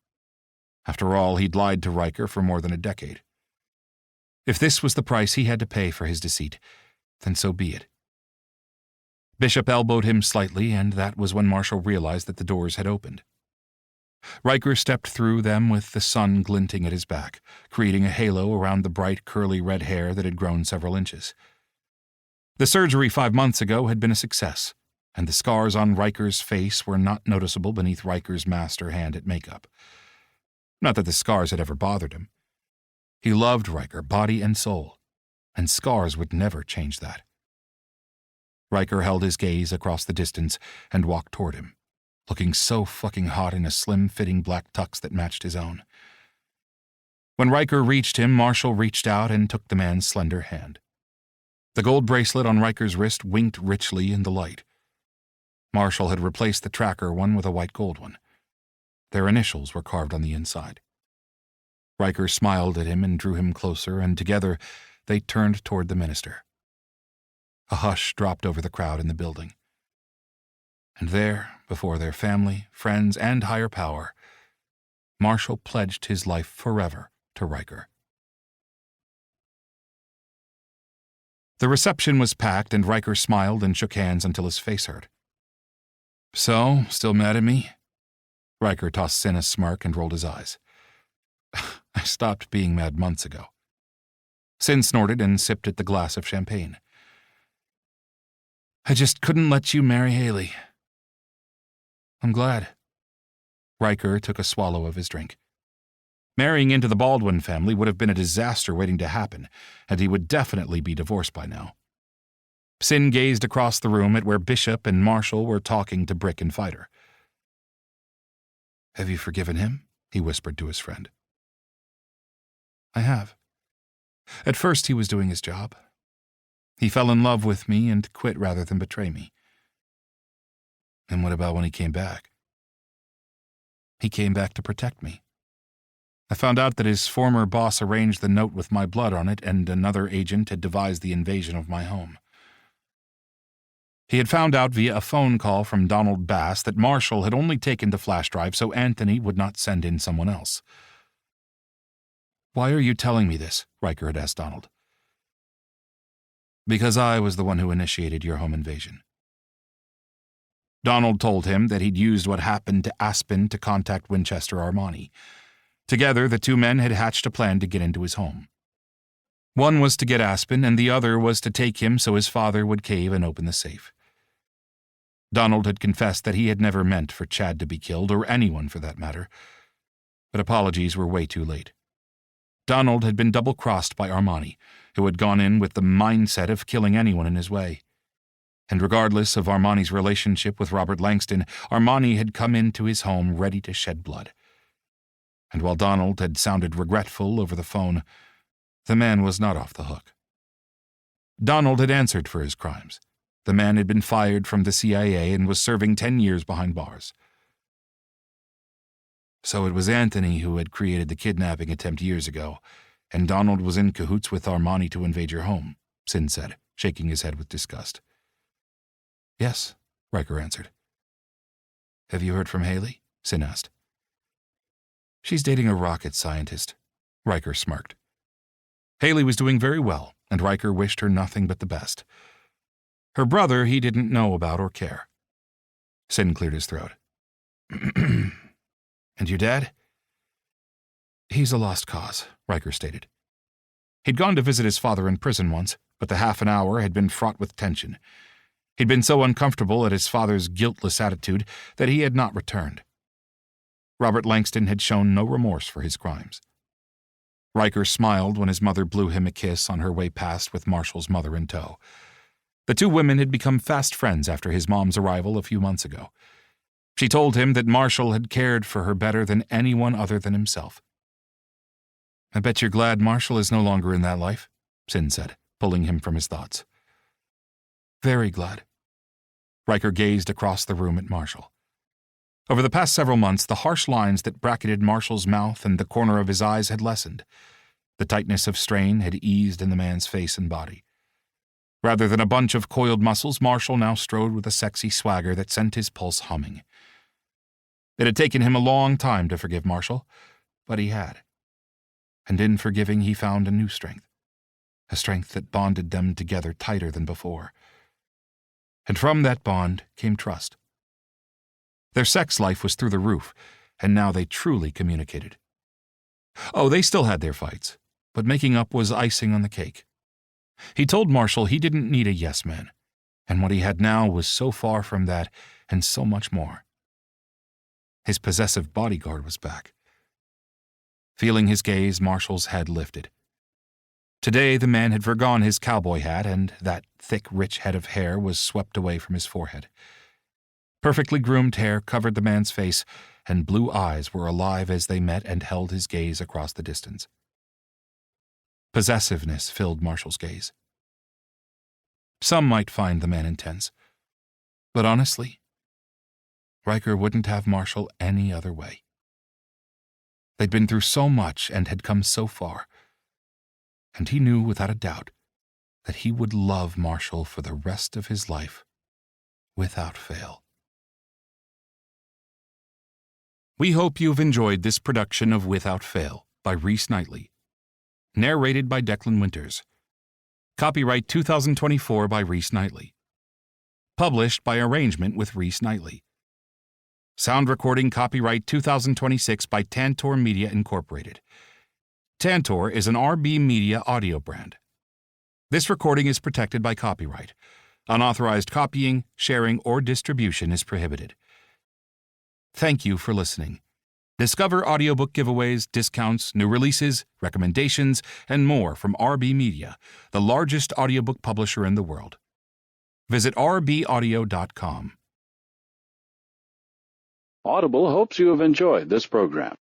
After all, he'd lied to Riker for more than a decade. If this was the price he had to pay for his deceit, then so be it. Bishop elbowed him slightly, and that was when Marshall realized that the doors had opened. Riker stepped through them with the sun glinting at his back, creating a halo around the bright, curly red hair that had grown several inches. The surgery 5 months ago had been a success, and the scars on Riker's face were not noticeable beneath Riker's master hand at makeup. Not that the scars had ever bothered him. He loved Riker, body and soul, and scars would never change that. Riker held his gaze across the distance and walked toward him, looking so fucking hot in a slim-fitting black tux that matched his own. When Riker reached him, Marshall reached out and took the man's slender hand. The gold bracelet on Riker's wrist winked richly in the light. Marshall had replaced the tracker one with a white gold one. Their initials were carved on the inside. Riker smiled at him and drew him closer, and together they turned toward the minister. A hush dropped over the crowd in the building. And there, before their family, friends, and higher power, Marshall pledged his life forever to Riker. The reception was packed, and Riker smiled and shook hands until his face hurt. "So, still mad at me?" Riker tossed Sin a smirk and rolled his eyes. "I stopped being mad months ago." Sin snorted and sipped at the glass of champagne. "I just couldn't let you marry Haley." "I'm glad." Riker took a swallow of his drink. Marrying into the Baldwin family would have been a disaster waiting to happen, and he would definitely be divorced by now. Sin gazed across the room at where Bishop and Marshall were talking to Brick and Fighter. "Have you forgiven him?" he whispered to his friend. "I have. At first he was doing his job. He fell in love with me and quit rather than betray me." "And what about when he came back?" "He came back to protect me. I found out that his former boss arranged the note with my blood on it, and another agent had devised the invasion of my home. He had found out via a phone call from Donald Bass that Marshall had only taken the flash drive so Anthony would not send in someone else. "Why are you telling me this?" Riker had asked Donald. "Because I was the one who initiated your home invasion." Donald told him that he'd used what happened to Aspen to contact Winchester Armani. Together, the two men had hatched a plan to get into his home. One was to get Aspen, and the other was to take him so his father would cave and open the safe. Donald had confessed that he had never meant for Chad to be killed, or anyone for that matter, but apologies were way too late. Donald had been double-crossed by Armani, who had gone in with the mindset of killing anyone in his way. And regardless of Armani's relationship with Robert Langston, Armani had come into his home ready to shed blood. And while Donald had sounded regretful over the phone, the man was not off the hook. Donald had answered for his crimes. The man had been fired from the CIA and was serving 10 years behind bars. "So it was Anthony who had created the kidnapping attempt years ago, and Donald was in cahoots with Armani to invade your home," Sin said, shaking his head with disgust. "Yes," Riker answered. "Have you heard from Haley?" Sin asked. "She's dating a rocket scientist," Riker smirked. Haley was doing very well, and Riker wished her nothing but the best. Her brother he didn't know about or care. Sin cleared his throat. "And your dad?" "He's a lost cause," Riker stated. He'd gone to visit his father in prison once, but the half an hour had been fraught with tension. He'd been so uncomfortable at his father's guiltless attitude that he had not returned. Robert Langston had shown no remorse for his crimes. Riker smiled when his mother blew him a kiss on her way past with Marshall's mother in tow. The two women had become fast friends after his mom's arrival a few months ago. She told him that Marshall had cared for her better than anyone other than himself. "I bet you're glad Marshall is no longer in that life," Sin said, pulling him from his thoughts. "Very glad." Riker gazed across the room at Marshall. Over the past several months, the harsh lines that bracketed Marshall's mouth and the corner of his eyes had lessened. The tightness of strain had eased in the man's face and body. Rather than a bunch of coiled muscles, Marshall now strode with a sexy swagger that sent his pulse humming. It had taken him a long time to forgive Marshall, but he had. And in forgiving, he found a new strength, a strength that bonded them together tighter than before. And from that bond came trust. Their sex life was through the roof, and now they truly communicated. Oh, they still had their fights, but making up was icing on the cake. He told Marshall he didn't need a yes man, and what he had now was so far from that and so much more. His possessive bodyguard was back. Feeling his gaze, Marshall's head lifted. Today the man had forgone his cowboy hat, and that thick, rich head of hair was swept away from his forehead. Perfectly groomed hair covered the man's face, and blue eyes were alive as they met and held his gaze across the distance. Possessiveness filled Marshall's gaze. Some might find the man intense, but honestly, Riker wouldn't have Marshall any other way. They'd been through so much and had come so far, and he knew without a doubt that he would love Marshall for the rest of his life, without fail. We hope you've enjoyed this production of Without Fail by Reese Knightley. Narrated by Declan Winters. Copyright 2024 by Reese Knightley. Published by arrangement with Reese Knightley. Sound recording copyright 2026 by Tantor Media Incorporated. Tantor is an RB Media audio brand. This recording is protected by copyright. Unauthorized copying, sharing, or distribution is prohibited. Thank you for listening. Discover audiobook giveaways, discounts, new releases, recommendations, and more from RB Media, the largest audiobook publisher in the world. Visit rbaudio.com. Audible hopes you have enjoyed this program.